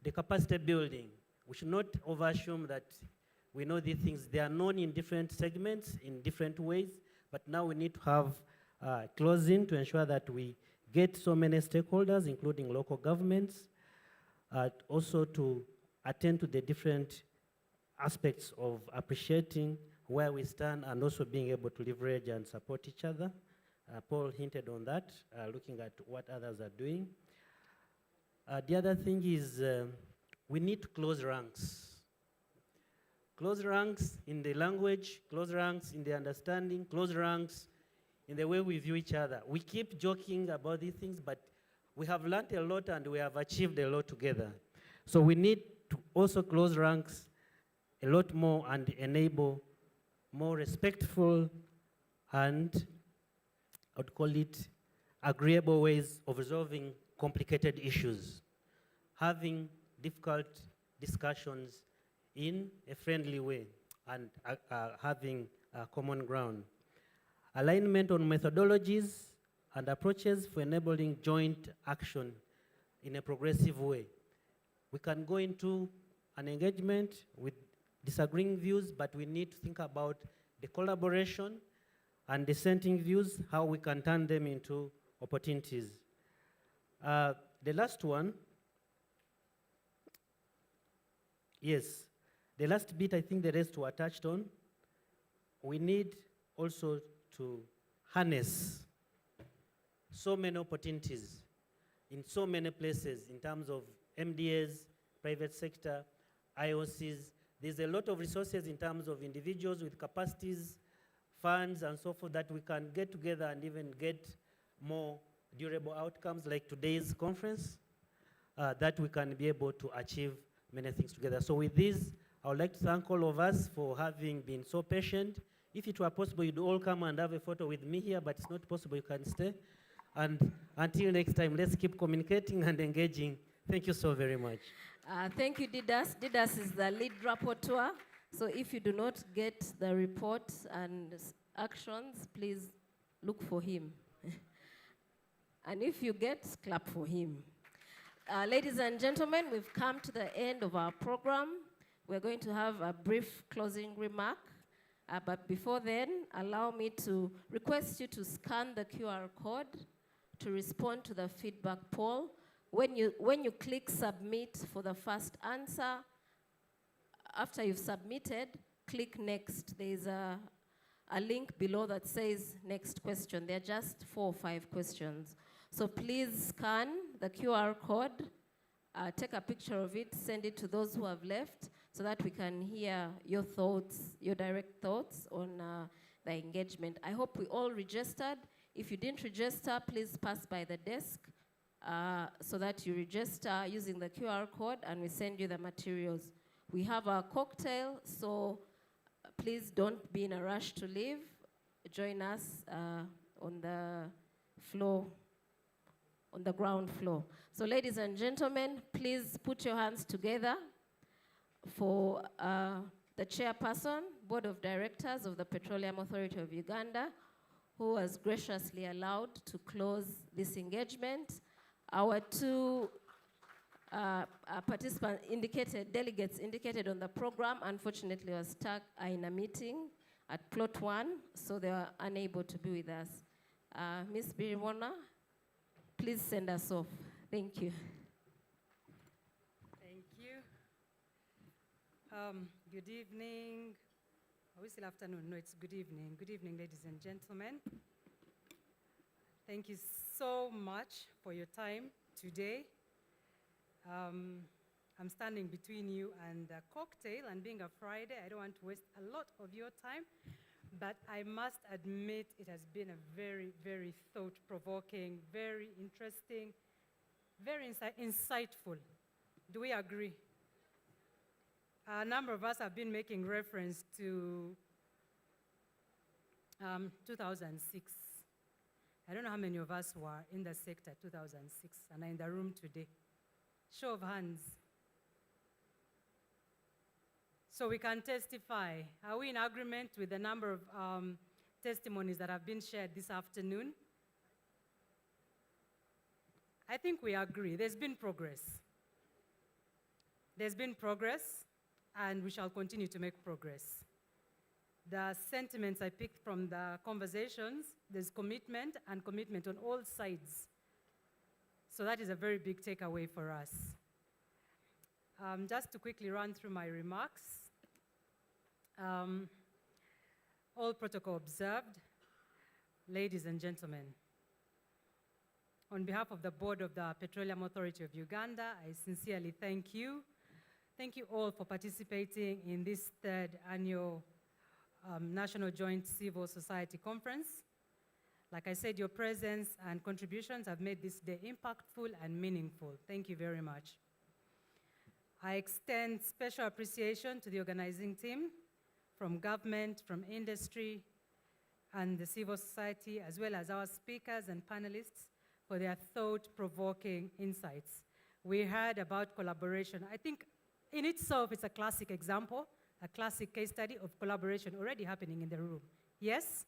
The capacity building, we should not overassume that we know these things. They are known in different segments, in different ways, but now we need to have closing to ensure that we get so many stakeholders, including local governments, also to attend to the different aspects of appreciating where we stand and also being able to leverage and support each other. Paul hinted on that, looking at what others are doing. The other thing is we need to close ranks. Close ranks in the language, close ranks in the understanding, close ranks in the way we view each other. We keep joking about these things, but we have learned a lot and we have achieved a lot together. So we need to also close ranks a lot more and enable more respectful and I would call it agreeable ways of resolving complicated issues. Having difficult discussions in a friendly way and having common ground. Alignment on methodologies and approaches for enabling joint action in a progressive way. We can go into an engagement with disagreeing views, but we need to think about the collaboration and dissenting views, how we can turn them into opportunities. The last one, yes, the last bit I think the rest were touched on. We need also to harness so many opportunities in so many places in terms of MDAs, private sector, IOCs. There's a lot of resources in terms of individuals with capacities, funds, and so forth that we can get together and even get more durable outcomes like today's conference, that we can be able to achieve many things together. So with this, I would like to thank all of us for having been so patient. If it were possible, you'd all come and have a photo with me here, but it's not possible, you can stay. And until next time, let's keep communicating and engaging. Thank you so very much. Thank you, Didas. Didas is the lead rapporteur. So if you do not get the report and actions, please look for him. And if you get, clap for him. Ladies and gentlemen, we've come to the end of our program. We're going to have a brief closing remark. But before then, allow me to request you to scan the QR code to respond to the feedback poll. When you click submit for the first answer, after you've submitted, click next. There's a link below that says next question. They're just 4 or 5 questions. So please scan the QR code, take a picture of it, send it to those who have left so that we can hear your thoughts, your direct thoughts on the engagement. I hope we all registered. If you didn't register, please pass by the desk so that you register using the QR code and we send you the materials. We have a cocktail, so please don't be in a rush to leave. Join us on the floor, on the ground floor. So ladies and gentlemen, please put your hands together for the chairperson, Board of Directors of the Petroleum Authority of Uganda, who was graciously allowed to close this engagement. Our 2 participants delegates indicated on the program, unfortunately was stuck in a meeting at plot 1, so they were unable to be with us. Miss Birimona, please send us off. Thank you. Thank you. Good evening. Are we still afternoon? No, it's good evening. Good evening, ladies and gentlemen. Thank you so much for your time today. I'm standing between you and a cocktail, and being a Friday, I don't want to waste a lot of your time, but I must admit it has been a very, very thought-provoking, very interesting, very insightful. Do we agree? A number of us have been making reference to 2006. I don't know how many of us were in the sector 2006 and are in the room today. Show of hands. So we can testify. Are we in agreement with the number of testimonies that have been shared this afternoon? I think we agree. There's been progress. There's been progress, and we shall continue to make progress. The sentiments I picked from the conversations, there's commitment and commitment on all sides. So that is a very big takeaway for us. Just to quickly run through my remarks. All protocol observed. Ladies and gentlemen, on behalf of the board of the Petroleum Authority of Uganda, I sincerely thank you. Thank you all for participating in this third annual National Joint Civil Society Conference. Like I said, your presence and contributions have made this day impactful and meaningful. Thank you very much. I extend special appreciation to the organizing team from government, from industry, and the civil society, as well as our speakers and panelists for their thought-provoking insights. We heard about collaboration. I think in itself, it's a classic example, a classic case study of collaboration already happening in the room. Yes?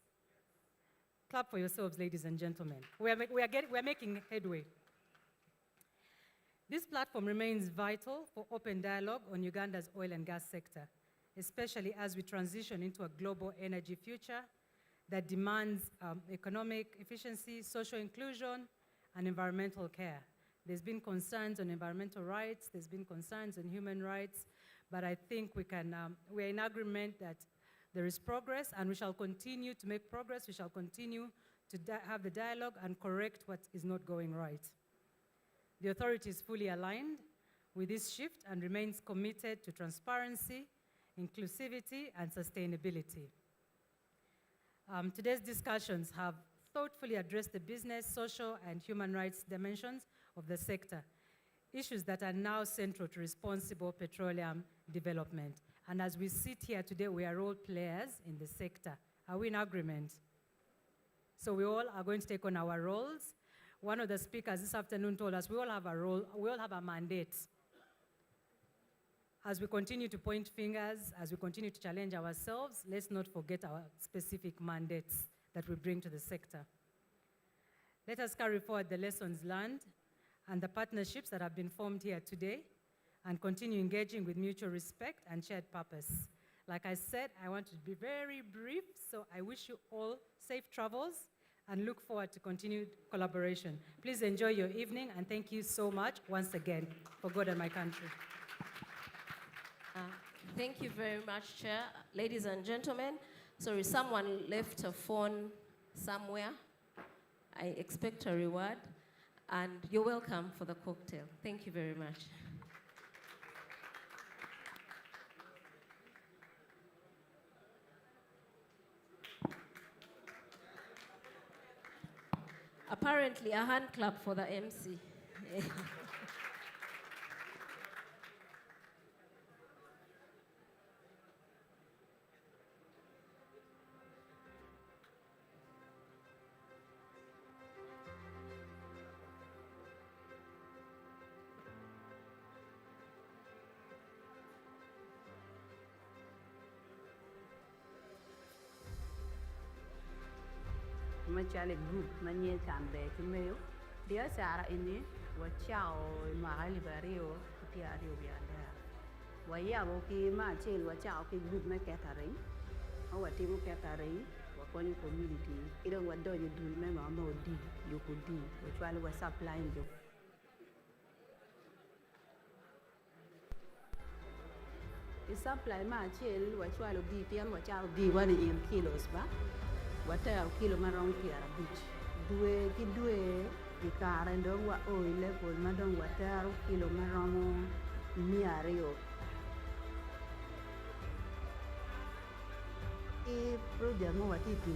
Clap for yourselves, ladies and gentlemen. We are making headway. This platform remains vital for open dialogue on Uganda's oil and gas sector, especially as we transition into a global energy future that demands economic efficiency, social inclusion, and environmental care. There's been concerns on environmental rights, there's been concerns on human rights, but I think we're in agreement that there is progress, and we shall continue to make progress. We shall continue to have the dialogue and correct what is not going right. The authority is fully aligned with this shift and remains committed to transparency, inclusivity, and sustainability. Today's discussions have thoughtfully addressed the business, social, and human rights dimensions of the sector, issues that are now central to responsible petroleum development. And as we sit here today, we are all players in the sector. Are we in agreement? So we all are going to take on our roles. One of the speakers this afternoon told us we all have a role, we all have a mandate. As we continue to point fingers, as we continue to challenge ourselves, let's not forget our specific mandates that we bring to the sector. Let us carry forward the lessons learned and the partnerships that have been formed here today and continue engaging with mutual respect and shared purpose. Like I said, I want to be very brief, so I wish you all safe travels and look forward to continued collaboration. Please enjoy your evening, and thank you so much once again for God and my country. Thank you very much, Chair. Ladies and gentlemen, sorry, someone left a phone somewhere. I expect a reward, and you're welcome for the cocktail. Thank you very much. Apparently, a hand clap for the MC. Machale group manye kambe kimeo dia sara ini wa chao mahali bario tiario bianda wa ya bo ki ma chel wa chao ki group me katari wa timu katari wakonyo community idong wadonjo dul me mama odi yokodi wachwalo wa supply jo i supply ma achiel wachwalo bi piem wachao bi wani in kilos ba watero kilo marom 50 dwe ki dwe ikare ndong wa o level madong watero kilo maromo 200 i project mo watiti